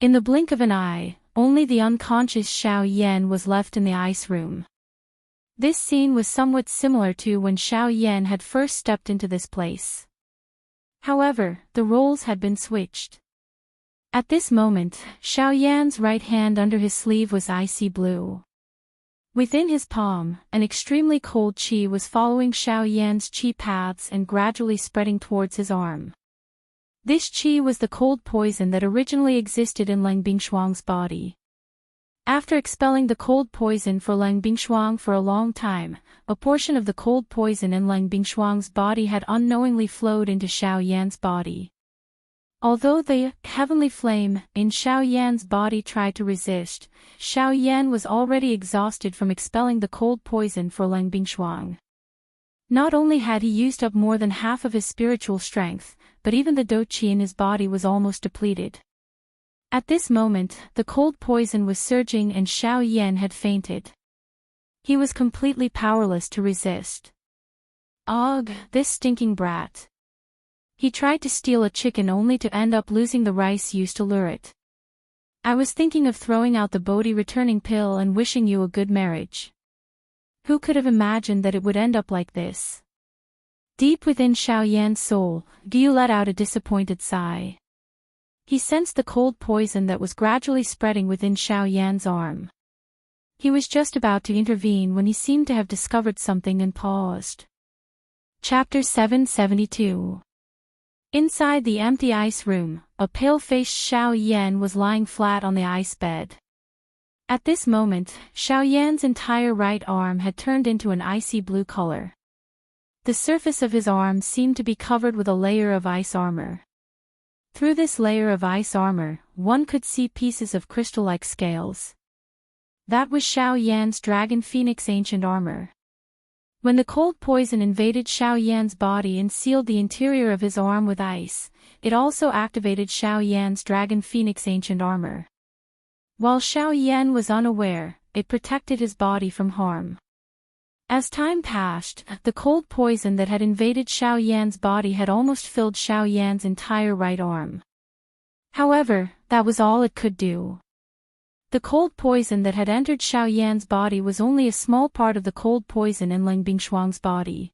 S1: In the blink of an eye, only the unconscious Xiao Yan was left in the ice room. This scene was somewhat similar to when Xiao Yan had first stepped into this place. However, the roles had been switched. At this moment, Xiao Yan's right hand under his sleeve was icy blue. Within his palm, an extremely cold qi was following Xiao Yan's qi paths and gradually spreading towards his arm. This qi was the cold poison that originally existed in Lang Bingshuang's body. After expelling the cold poison for Lang Bingshuang for a long time, a portion of the cold poison in Lang Bingshuang's body had unknowingly flowed into Xiao Yan's body. Although the heavenly flame in Xiao Yan's body tried to resist, Xiao Yan was already exhausted from expelling the cold poison for Lang Bingshuang. Not only had he used up more than half of his spiritual strength, but even the dou qi in his body was almost depleted. At this moment, the cold poison was surging and Xiao Yan had fainted. He was completely powerless to resist. Ugh, this stinking brat. He tried to steal a chicken only to end up losing the rice used to lure it. I was thinking of throwing out the Bodhi returning pill and wishing you a good marriage. Who could have imagined that it would end up like this? Deep within Xiao Yan's soul, Guyu let out a disappointed sigh. He sensed the cold poison that was gradually spreading within Xiao Yan's arm. He was just about to intervene when he seemed to have discovered something and paused. Chapter 772. Inside the empty ice room, a pale-faced Xiao Yan was lying flat on the ice bed. At this moment, Xiao Yan's entire right arm had turned into an icy blue color. The surface of his arm seemed to be covered with a layer of ice armor. Through this layer of ice armor, one could see pieces of crystal-like scales. That was Xiao Yan's Dragon Phoenix ancient armor. When the cold poison invaded Xiao Yan's body and sealed the interior of his arm with ice, it also activated Xiao Yan's Dragon Phoenix ancient armor. While Xiao Yan was unaware, it protected his body from harm. As time passed, the cold poison that had invaded Xiao Yan's body had almost filled Xiao Yan's entire right arm. However, that was all it could do. The cold poison that had entered Xiao Yan's body was only a small part of the cold poison in Lang Bingshuang's body.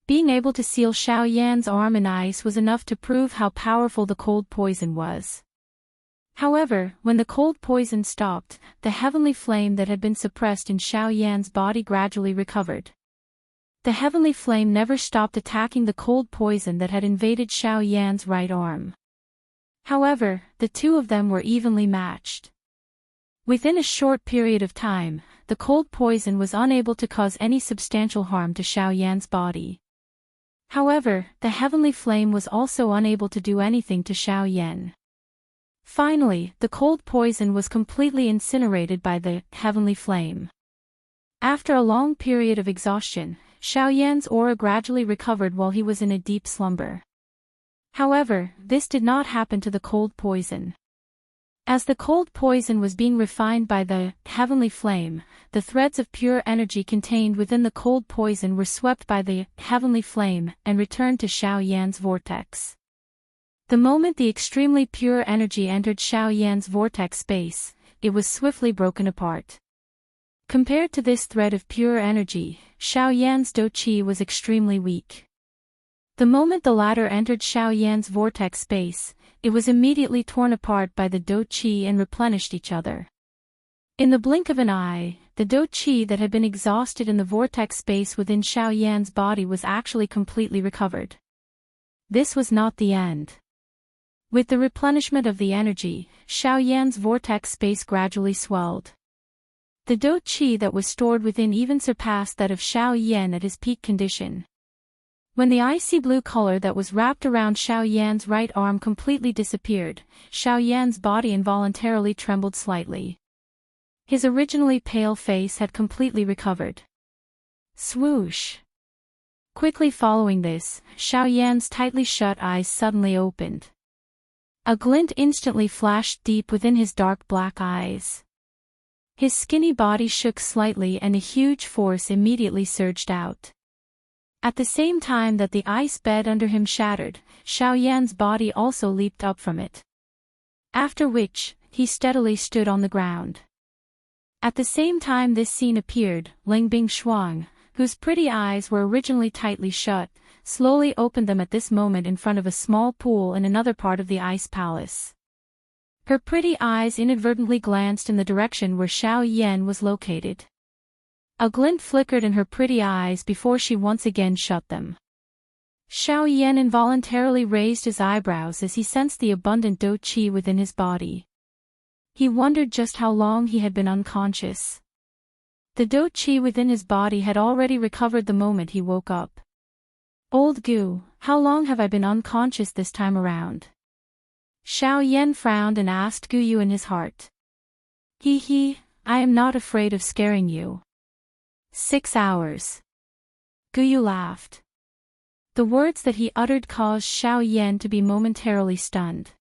S1: Being able to seal Xiao Yan's arm in ice was enough to prove how powerful the cold poison was. However, when the cold poison stopped, the heavenly flame that had been suppressed in Xiao Yan's body gradually recovered. The heavenly flame never stopped attacking the cold poison that had invaded Xiao Yan's right arm. However, the two of them were evenly matched. Within a short period of time, the cold poison was unable to cause any substantial harm to Xiao Yan's body. However, the heavenly flame was also unable to do anything to Xiao Yan. Finally, the cold poison was completely incinerated by the heavenly flame. After a long period of exhaustion, Xiao Yan's aura gradually recovered while he was in a deep slumber. However, this did not happen to the cold poison. As the cold poison was being refined by the heavenly flame, the threads of pure energy contained within the cold poison were swept by the heavenly flame and returned to Xiao Yan's vortex. The moment the extremely pure energy entered Xiao Yan's vortex space, it was swiftly broken apart. Compared to this thread of pure energy, Xiao Yan's Do Qi was extremely weak. The moment the latter entered Xiao Yan's vortex space, it was immediately torn apart by the Do Qi and replenished each other. In the blink of an eye, the Do Qi that had been exhausted in the vortex space within Xiao Yan's body was actually completely recovered. This was not the end. With the replenishment of the energy, Xiao Yan's vortex space gradually swelled. The Do Qi that was stored within even surpassed that of Xiao Yan at his peak condition. When the icy blue color that was wrapped around Xiao Yan's right arm completely disappeared, Xiao Yan's body involuntarily trembled slightly. His originally pale face had completely recovered. Swoosh! Quickly following this, Xiao Yan's tightly shut eyes suddenly opened. A glint instantly flashed deep within his dark black eyes. His skinny body shook slightly and a huge force immediately surged out. At the same time that the ice bed under him shattered, Xiao Yan's body also leaped up from it. After which, he steadily stood on the ground. At the same time this scene appeared, Ling Bingshuang, whose pretty eyes were originally tightly shut, slowly opened them at this moment in front of a small pool in another part of the ice palace. Her pretty eyes inadvertently glanced in the direction where Xiao Yan was located. A glint flickered in her pretty eyes before she once again shut them. Xiao Yan involuntarily raised his eyebrows as he sensed the abundant Do Qi within his body. He wondered just how long he had been unconscious. The Do Qi within his body had already recovered the moment he woke up. Old Gu, how long have I been unconscious this time around? Xiao Yan frowned and asked Gu Yu in his heart. He, I am not afraid of scaring you. 6 hours. Gu Yu laughed. The words that he uttered caused Xiao Yan to be momentarily stunned.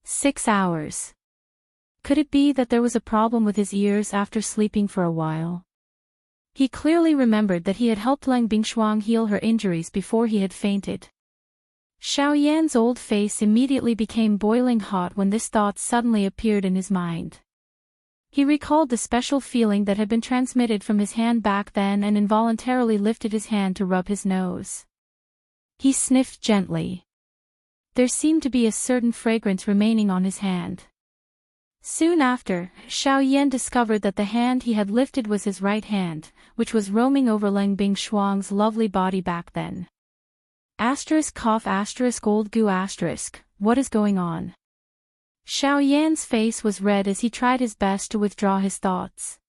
S1: 6 hours. Could it be that there was a problem with his ears after sleeping for a while? He clearly remembered that he had helped Ling Bingshuang heal her injuries before he had fainted. Xiao Yan's old face immediately became boiling hot when this thought suddenly appeared in his mind. He recalled the special feeling that had been transmitted from his hand back then and involuntarily lifted his hand to rub his nose. He sniffed gently. There seemed to be a certain fragrance remaining on his hand. Soon after, Xiao Yan discovered that the hand he had lifted was his right hand, which was roaming over Ling Bingshuang's lovely body back then. *Old Gu*, what is going on? Xiao Yan's face was red as he tried his best to withdraw his thoughts.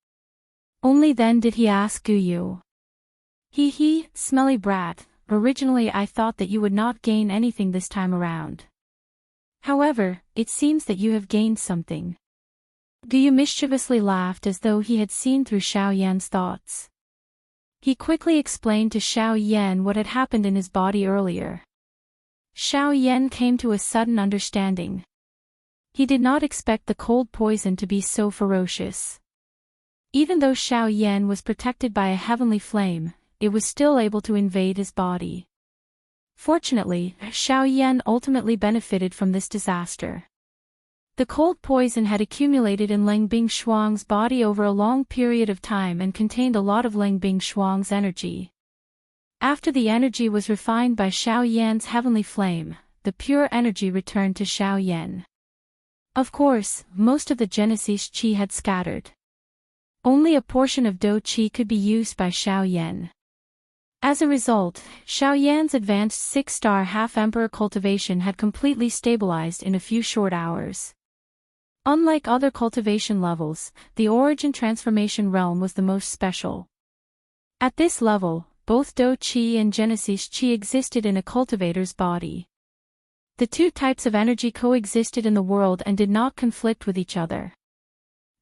S1: Only then did he ask Gu Yu. He, smelly brat, originally I thought that you would not gain anything this time around. However, it seems that you have gained something. Gu Yu mischievously laughed as though he had seen through Xiao Yan's thoughts. He quickly explained to Xiao Yan what had happened in his body earlier. Xiao Yan came to a sudden understanding. He did not expect the cold poison to be so ferocious. Even though Xiao Yan was protected by a heavenly flame, it was still able to invade his body. Fortunately, Xiao Yan ultimately benefited from this disaster. The cold poison had accumulated in Ling Bingshuang's body over a long period of time and contained a lot of Ling Bingshuang's energy. After the energy was refined by Xiao Yan's heavenly flame, the pure energy returned to Xiao Yan. Of course, most of the Genesis Qi had scattered. Only a portion of Do Qi could be used by Xiao Yan. As a result, Xiao Yan's advanced 6-star half-emperor cultivation had completely stabilized in a few short hours. Unlike other cultivation levels, the origin transformation realm was the most special. At this level, both Do Qi and Genesis Qi existed in a cultivator's body. The two types of energy coexisted in the world and did not conflict with each other.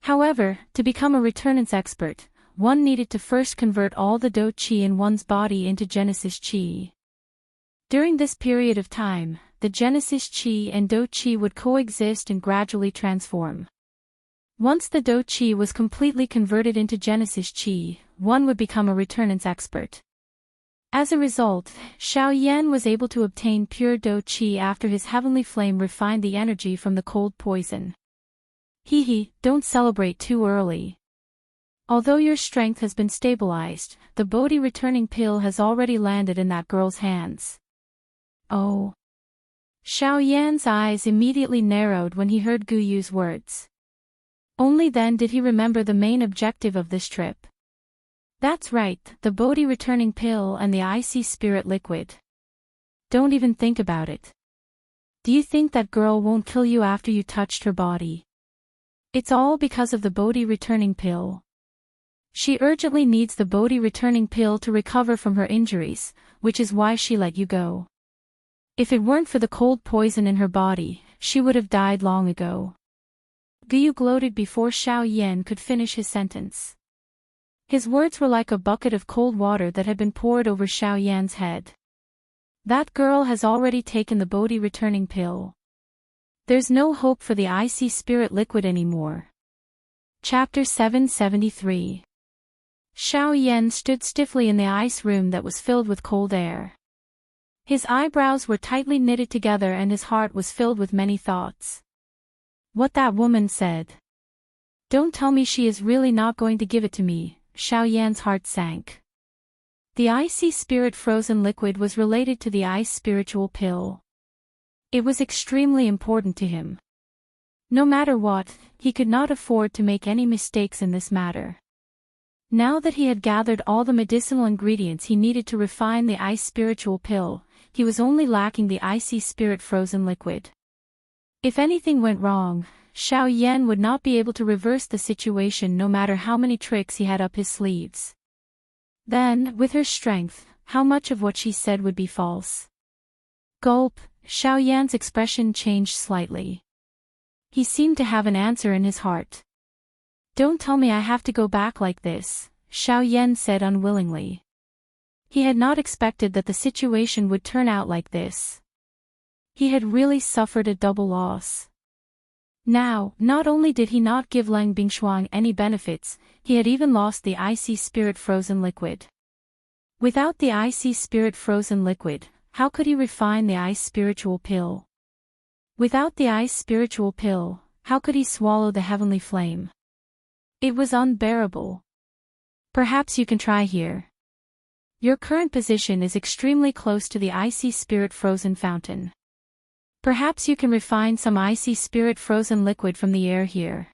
S1: However, to become a returnance expert, one needed to first convert all the Do Qi in one's body into Genesis Qi. During this period of time, the Genesis Qi and Do Qi would coexist and gradually transform. Once the Do Qi was completely converted into Genesis Qi, one would become a returnance expert. As a result, Xiao Yan was able to obtain pure Do Qi after his heavenly flame refined the energy from the cold poison. Don't celebrate too early. Although your strength has been stabilized, the Bodhi returning pill has already landed in that girl's hands. Oh. Xiao Yan's eyes immediately narrowed when he heard Gu Yu's words. Only then did he remember the main objective of this trip. That's right, the Bodhi returning pill and the icy spirit liquid. Don't even think about it. Do you think that girl won't kill you after you touched her body? It's all because of the Bodhi returning pill. She urgently needs the Bodhi returning pill to recover from her injuries, which is why she let you go. If it weren't for the cold poison in her body, she would have died long ago. Gu Yu gloated before Xiao Yan could finish his sentence. His words were like a bucket of cold water that had been poured over Xiao Yan's head. That girl has already taken the Bodhi returning pill. There's no hope for the icy spirit liquid anymore. Chapter 773. Xiao Yan stood stiffly in the ice room that was filled with cold air. His eyebrows were tightly knitted together and his heart was filled with many thoughts. What that woman said. Don't tell me she is really not going to give it to me. Xiao Yan's heart sank. The icy spirit frozen liquid was related to the ice spiritual pill. It was extremely important to him. No matter what, he could not afford to make any mistakes in this matter. Now that he had gathered all the medicinal ingredients he needed to refine the ice spiritual pill, he was only lacking the icy spirit frozen liquid. If anything went wrong, Xiao Yan would not be able to reverse the situation no matter how many tricks he had up his sleeves. Then, with her strength, how much of what she said would be false? Gulp, Xiao Yan's expression changed slightly. He seemed to have an answer in his heart. Don't tell me I have to go back like this, Xiao Yan said unwillingly. He had not expected that the situation would turn out like this. He had really suffered a double loss. Now, not only did he not give Lang Bingshuang any benefits, he had even lost the icy spirit frozen liquid. Without the icy spirit frozen liquid, how could he refine the ice spiritual pill? Without the ice spiritual pill, how could he swallow the heavenly flame? It was unbearable. Perhaps you can try here. Your current position is extremely close to the icy spirit frozen fountain. Perhaps you can refine some icy spirit frozen liquid from the air here.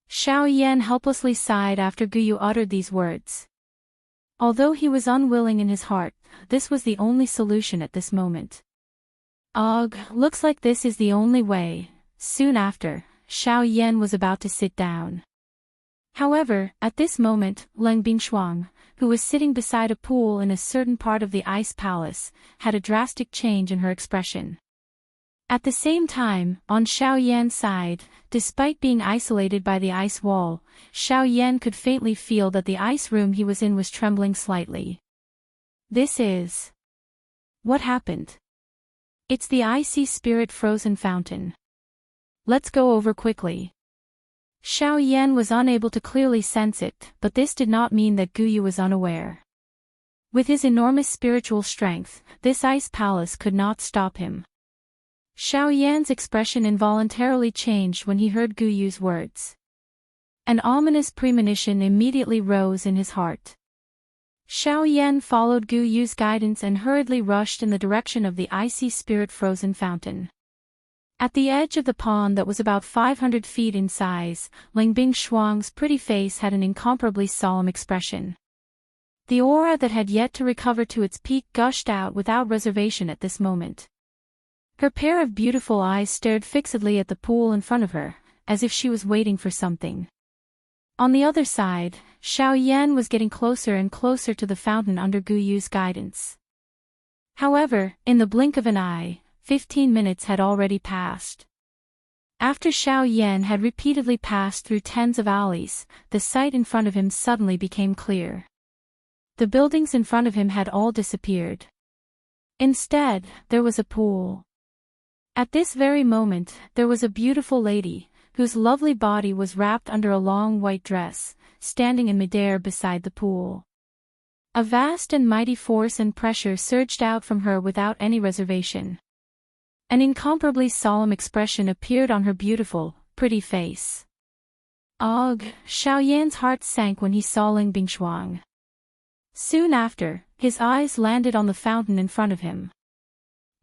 S1: Xiao Yan helplessly sighed after Gu Yu uttered these words. Although he was unwilling in his heart, this was the only solution at this moment. Ugh, looks like this is the only way. Soon after, Xiao Yan was about to sit down. However, at this moment, Lang Bingshuang, who was sitting beside a pool in a certain part of the ice palace, had a drastic change in her expression. At the same time, on Xiao Yan's side, despite being isolated by the ice wall, Xiao Yan could faintly feel that the ice room he was in was trembling slightly. This is... What happened? It's the icy spirit frozen fountain. Let's go over quickly. Xiao Yan was unable to clearly sense it, but this did not mean that Gu Yu was unaware. With his enormous spiritual strength, this ice palace could not stop him. Xiao Yan's expression involuntarily changed when he heard Gu Yu's words. An ominous premonition immediately rose in his heart. Xiao Yan followed Gu Yu's guidance and hurriedly rushed in the direction of the icy spirit-frozen fountain. At the edge of the pond that was about 500 feet in size, Ling Bingshuang's pretty face had an incomparably solemn expression. The aura that had yet to recover to its peak gushed out without reservation at this moment. Her pair of beautiful eyes stared fixedly at the pool in front of her, as if she was waiting for something. On the other side, Xiao Yan was getting closer and closer to the fountain under Gu Yu's guidance. However, in the blink of an eye, 15 minutes had already passed. After Xiao Yan had repeatedly passed through tens of alleys, the sight in front of him suddenly became clear. The buildings in front of him had all disappeared. Instead, there was a pool. At this very moment, there was a beautiful lady, whose lovely body was wrapped under a long white dress, standing in midair beside the pool. A vast and mighty force and pressure surged out from her without any reservation. An incomparably solemn expression appeared on her beautiful, pretty face. Ugh! Xiao Yan's heart sank when he saw Ling Bingshuang. Soon after, his eyes landed on the fountain in front of him.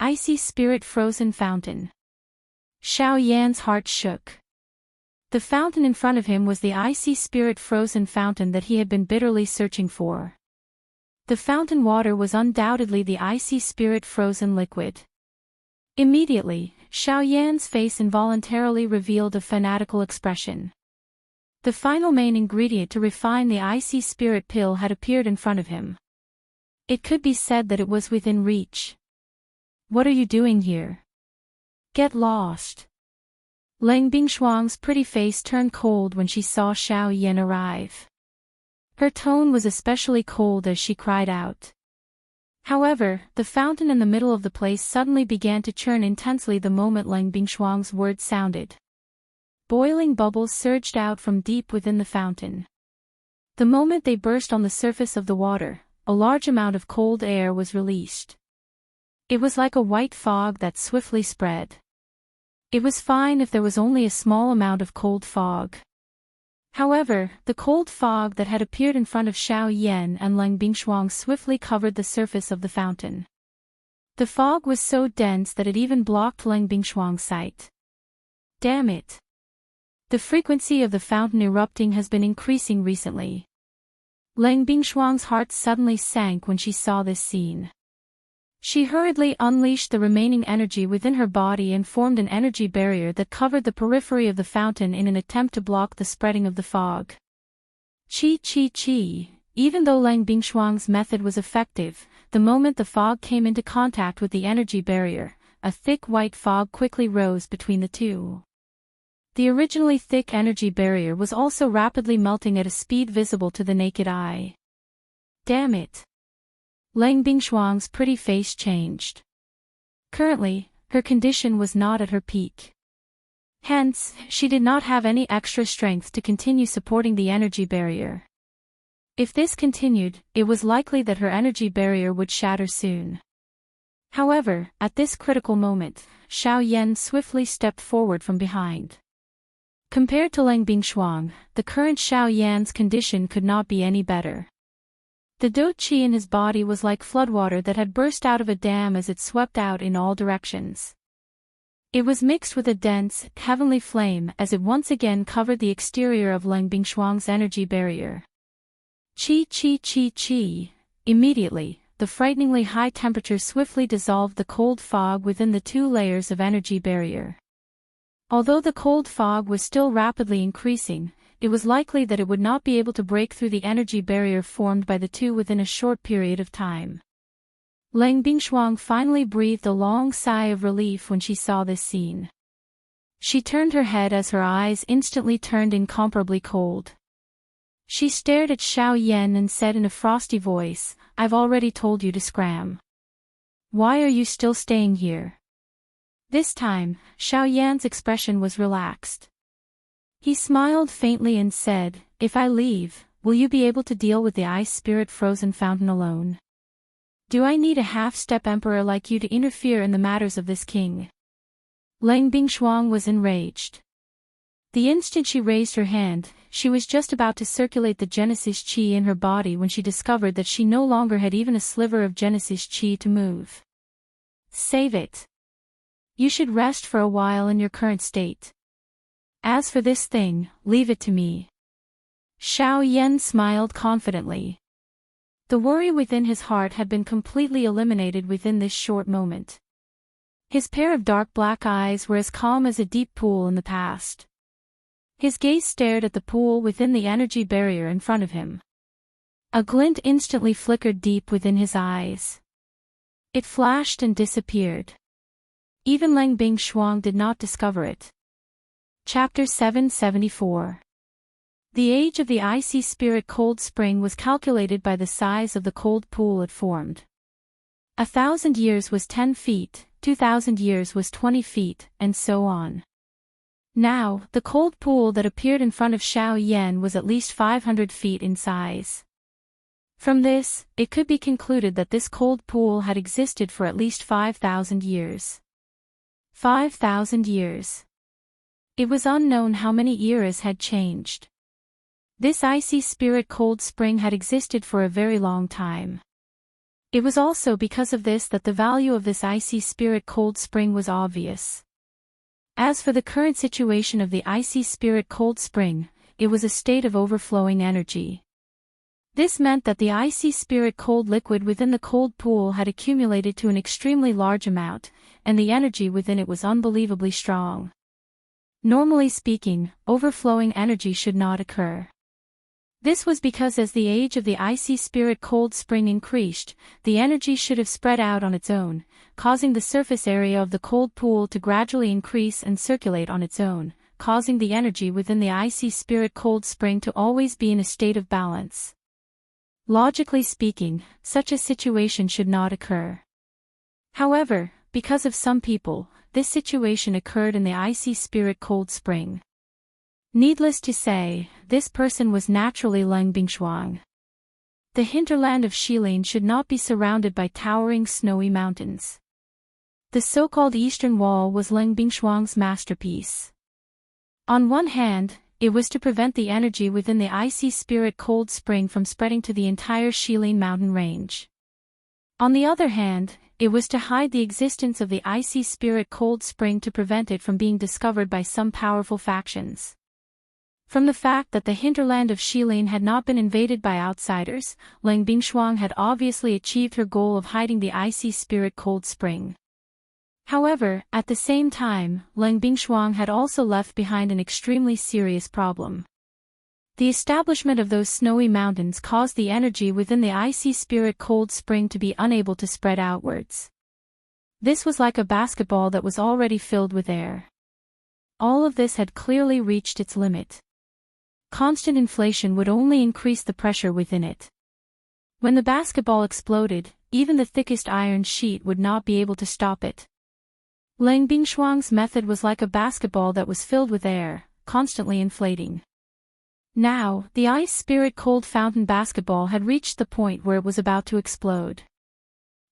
S1: Icy spirit-frozen fountain. Xiao Yan's heart shook. The fountain in front of him was the icy spirit-frozen fountain that he had been bitterly searching for. The fountain water was undoubtedly the icy spirit-frozen liquid. Immediately, Xiao Yan's face involuntarily revealed a fanatical expression. The final main ingredient to refine the icy spirit pill had appeared in front of him. It could be said that it was within reach. What are you doing here? Get lost. Ling Bingshuang's pretty face turned cold when she saw Xiao Yan arrive. Her tone was especially cold as she cried out. However, the fountain in the middle of the place suddenly began to churn intensely the moment Ling Bingshuang's words sounded. Boiling bubbles surged out from deep within the fountain. The moment they burst on the surface of the water, a large amount of cold air was released. It was like a white fog that swiftly spread. It was fine if there was only a small amount of cold fog. However, the cold fog that had appeared in front of Xiao Yan and Ling Bingshuang swiftly covered the surface of the fountain. The fog was so dense that it even blocked Ling Bingshuang's sight. Damn it! The frequency of the fountain erupting has been increasing recently. Ling Bingshuang's heart suddenly sank when she saw this scene. She hurriedly unleashed the remaining energy within her body and formed an energy barrier that covered the periphery of the fountain in an attempt to block the spreading of the fog. Chi. Even though Ling Bingshuang's method was effective, the moment the fog came into contact with the energy barrier, a thick white fog quickly rose between the two. The originally thick energy barrier was also rapidly melting at a speed visible to the naked eye. Damn it! Ling Bingshuang's pretty face changed. Currently, her condition was not at her peak. Hence, she did not have any extra strength to continue supporting the energy barrier. If this continued, it was likely that her energy barrier would shatter soon. However, at this critical moment, Xiao Yan swiftly stepped forward from behind. Compared to Ling Bingshuang, the current Xiao Yan's condition could not be any better. The dou qi in his body was like floodwater that had burst out of a dam as it swept out in all directions. It was mixed with a dense, heavenly flame as it once again covered the exterior of Ling Bingshuang's energy barrier. Chi. Immediately, the frighteningly high temperature swiftly dissolved the cold fog within the two layers of energy barrier. Although the cold fog was still rapidly increasing, it was likely that it would not be able to break through the energy barrier formed by the two within a short period of time. Ling Bingshuang finally breathed a long sigh of relief when she saw this scene. She turned her head as her eyes instantly turned incomparably cold. She stared at Xiao Yan and said in a frosty voice, "I've already told you to scram. Why are you still staying here?" This time, Xiao Yan's expression was relaxed. He smiled faintly and said, "If I leave, will you be able to deal with the ice spirit-frozen fountain alone? Do I need a half-step emperor like you to interfere in the matters of this king?" Ling Bingshuang was enraged. The instant she raised her hand, she was just about to circulate the Genesis Chi in her body when she discovered that she no longer had even a sliver of Genesis Chi to move. Save it. You should rest for a while in your current state. As for this thing, leave it to me. Xiao Yan smiled confidently. The worry within his heart had been completely eliminated within this short moment. His pair of dark black eyes were as calm as a deep pool in the past. His gaze stared at the pool within the energy barrier in front of him. A glint instantly flickered deep within his eyes. It flashed and disappeared. Even Lang Bingshuang did not discover it. Chapter 774. The age of the icy spirit cold spring was calculated by the size of the cold pool it formed. 1,000 years was 10 feet, 2,000 years was 20 feet, and so on. Now, the cold pool that appeared in front of Xiao Yan was at least 500 feet in size. From this, it could be concluded that this cold pool had existed for at least 5,000 years. 5,000 years. It was unknown how many eras had changed. This icy spirit cold spring had existed for a very long time. It was also because of this that the value of this icy spirit cold spring was obvious. As for the current situation of the icy spirit cold spring, it was a state of overflowing energy. This meant that the icy spirit cold liquid within the cold pool had accumulated to an extremely large amount, and the energy within it was unbelievably strong. Normally speaking, overflowing energy should not occur. This was because as the age of the icy spirit cold spring increased, the energy should have spread out on its own, causing the surface area of the cold pool to gradually increase and circulate on its own, causing the energy within the icy spirit cold spring to always be in a state of balance. Logically speaking, such a situation should not occur. However, because of some people, this situation occurred in the icy spirit cold spring. Needless to say, this person was naturally Lang Bingshuang. The hinterland of Shilin should not be surrounded by towering snowy mountains. The so-called Eastern Wall was Lang Bingshuang's masterpiece. On one hand, it was to prevent the energy within the icy spirit cold spring from spreading to the entire Shilin mountain range. On the other hand, it was to hide the existence of the icy spirit cold spring to prevent it from being discovered by some powerful factions. From the fact that the hinterland of Shilin had not been invaded by outsiders, Lang Bingshuang had obviously achieved her goal of hiding the icy spirit cold spring. However, at the same time, Lang Bingshuang had also left behind an extremely serious problem. The establishment of those snowy mountains caused the energy within the icy spirit cold spring to be unable to spread outwards. This was like a basketball that was already filled with air. All of this had clearly reached its limit. Constant inflation would only increase the pressure within it. When the basketball exploded, even the thickest iron sheet would not be able to stop it. Lang Bingshuang's method was like a basketball that was filled with air, constantly inflating. Now, the ice spirit cold fountain basketball had reached the point where it was about to explode.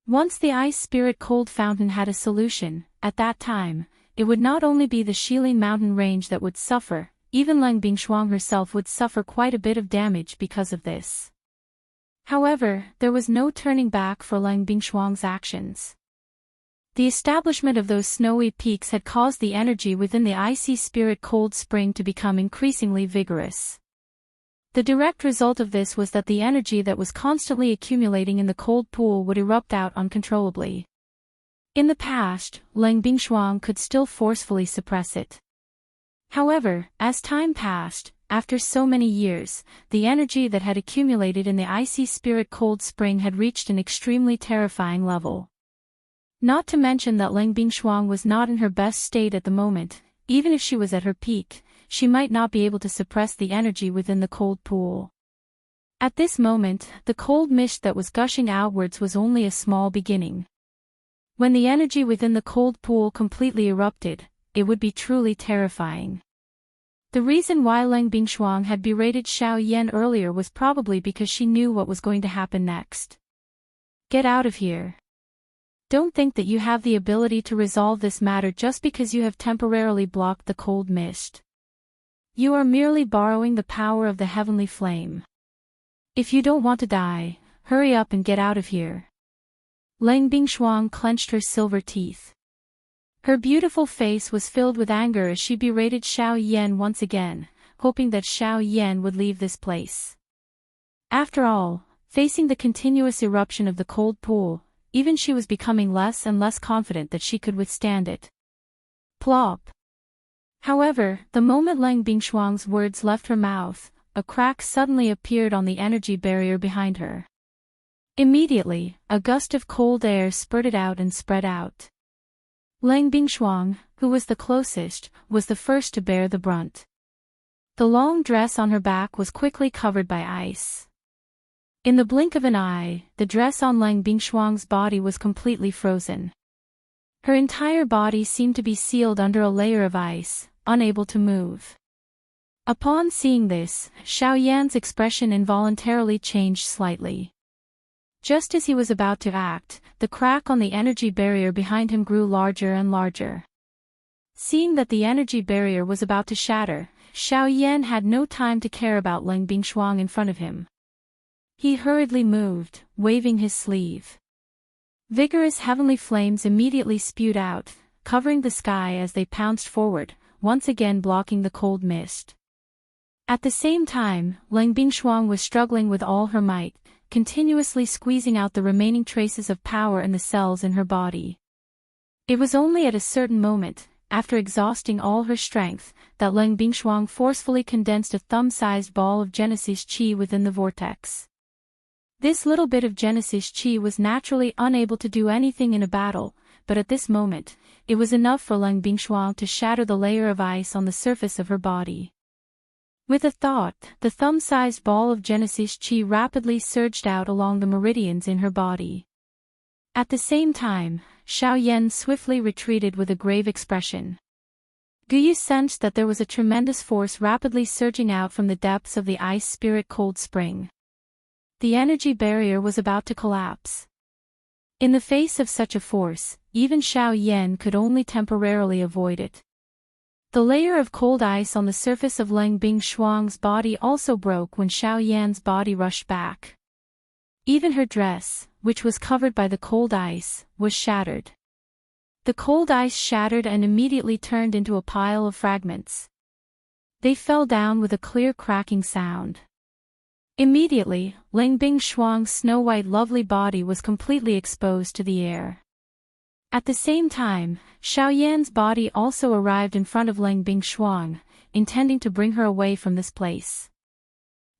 S1: Once the ice spirit cold fountain had a solution, at that time, it would not only be the Shilin mountain range that would suffer, even Lang Bingshuang herself would suffer quite a bit of damage because of this. However, there was no turning back for Lang Bingshuang's actions. The establishment of those snowy peaks had caused the energy within the icy spirit cold spring to become increasingly vigorous. The direct result of this was that the energy that was constantly accumulating in the cold pool would erupt out uncontrollably. In the past, Lang Bingshuang could still forcefully suppress it. However, as time passed, after so many years, the energy that had accumulated in the icy spirit cold spring had reached an extremely terrifying level. Not to mention that Lang Bingshuang was not in her best state at the moment. Even if she was at her peak, she might not be able to suppress the energy within the cold pool. At this moment, the cold mist that was gushing outwards was only a small beginning. When the energy within the cold pool completely erupted, it would be truly terrifying. The reason why Lang Bingshuang had berated Xiao Yan earlier was probably because she knew what was going to happen next. Get out of here. Don't think that you have the ability to resolve this matter just because you have temporarily blocked the cold mist. You are merely borrowing the power of the heavenly flame. If you don't want to die, hurry up and get out of here. Lang Bingshuang clenched her silver teeth. Her beautiful face was filled with anger as she berated Xiao Yan once again, hoping that Xiao Yan would leave this place. After all, facing the continuous eruption of the cold pool, even she was becoming less and less confident that she could withstand it. Plop. However, the moment Lang Bingshuang's words left her mouth, a crack suddenly appeared on the energy barrier behind her. Immediately, a gust of cold air spurted out and spread out. Lang Bingshuang, who was the closest, was the first to bear the brunt. The long dress on her back was quickly covered by ice. In the blink of an eye, the dress on Lang Bingshuang's body was completely frozen. Her entire body seemed to be sealed under a layer of ice, unable to move. Upon seeing this, Xiao Yan's expression involuntarily changed slightly. Just as he was about to act, the crack on the energy barrier behind him grew larger and larger. Seeing that the energy barrier was about to shatter, Xiao Yan had no time to care about Lang Bingshuang in front of him. He hurriedly moved, waving his sleeve. Vigorous heavenly flames immediately spewed out, covering the sky as they pounced forward, once again blocking the cold mist. At the same time, Lang Bingshuang was struggling with all her might, continuously squeezing out the remaining traces of power in the cells in her body. It was only at a certain moment, after exhausting all her strength, that Lang Bingshuang forcefully condensed a thumb-sized ball of Genesis Qi within the vortex. This little bit of Genesis Qi was naturally unable to do anything in a battle, but at this moment, it was enough for Lang Bingshuang to shatter the layer of ice on the surface of her body. With a thought, the thumb-sized ball of Genesis Qi rapidly surged out along the meridians in her body. At the same time, Xiao Yan swiftly retreated with a grave expression. Guyu sensed that there was a tremendous force rapidly surging out from the depths of the ice spirit cold spring. The energy barrier was about to collapse. In the face of such a force, even Xiao Yan could only temporarily avoid it. The layer of cold ice on the surface of Lang Bingshuang's body also broke when Xiao Yan's body rushed back. Even her dress, which was covered by the cold ice, was shattered. The cold ice shattered and immediately turned into a pile of fragments. They fell down with a clear cracking sound. Immediately, Lang Bingshuang's snow-white lovely body was completely exposed to the air. At the same time, Xiao Yan's body also arrived in front of Lang Bingshuang, intending to bring her away from this place.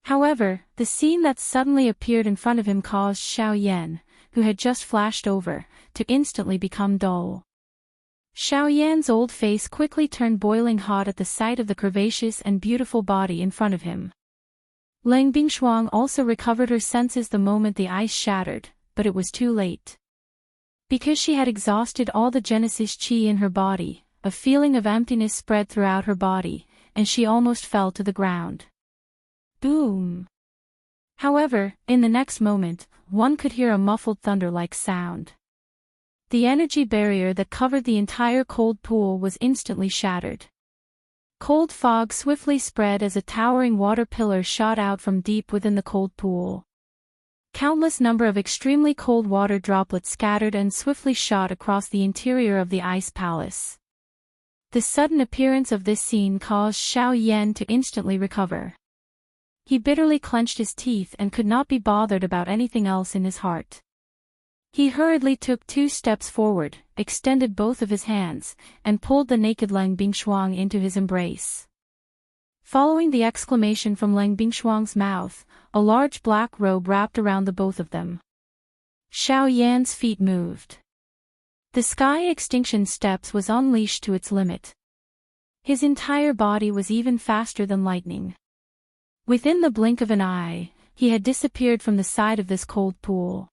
S1: However, the scene that suddenly appeared in front of him caused Xiao Yan, who had just flashed over, to instantly become dull. Xiao Yan's old face quickly turned boiling hot at the sight of the curvaceous and beautiful body in front of him. Lang Bingshuang also recovered her senses the moment the ice shattered, but it was too late. Because she had exhausted all the Genesis Qi in her body, a feeling of emptiness spread throughout her body, and she almost fell to the ground. Boom! However, in the next moment, one could hear a muffled thunder-like sound. The energy barrier that covered the entire cold pool was instantly shattered. Cold fog swiftly spread as a towering water pillar shot out from deep within the cold pool. Countless number of extremely cold water droplets scattered and swiftly shot across the interior of the ice palace. The sudden appearance of this scene caused Xiao Yan to instantly recover. He bitterly clenched his teeth and could not be bothered about anything else in his heart. He hurriedly took 2 steps forward, extended both of his hands, and pulled the naked Lang Bingshuang into his embrace. Following the exclamation from Lang Bingshuang's mouth, a large black robe wrapped around the both of them. Xiao Yan's feet moved. The sky extinction steps was unleashed to its limit. His entire body was even faster than lightning. Within the blink of an eye, he had disappeared from the side of this cold pool.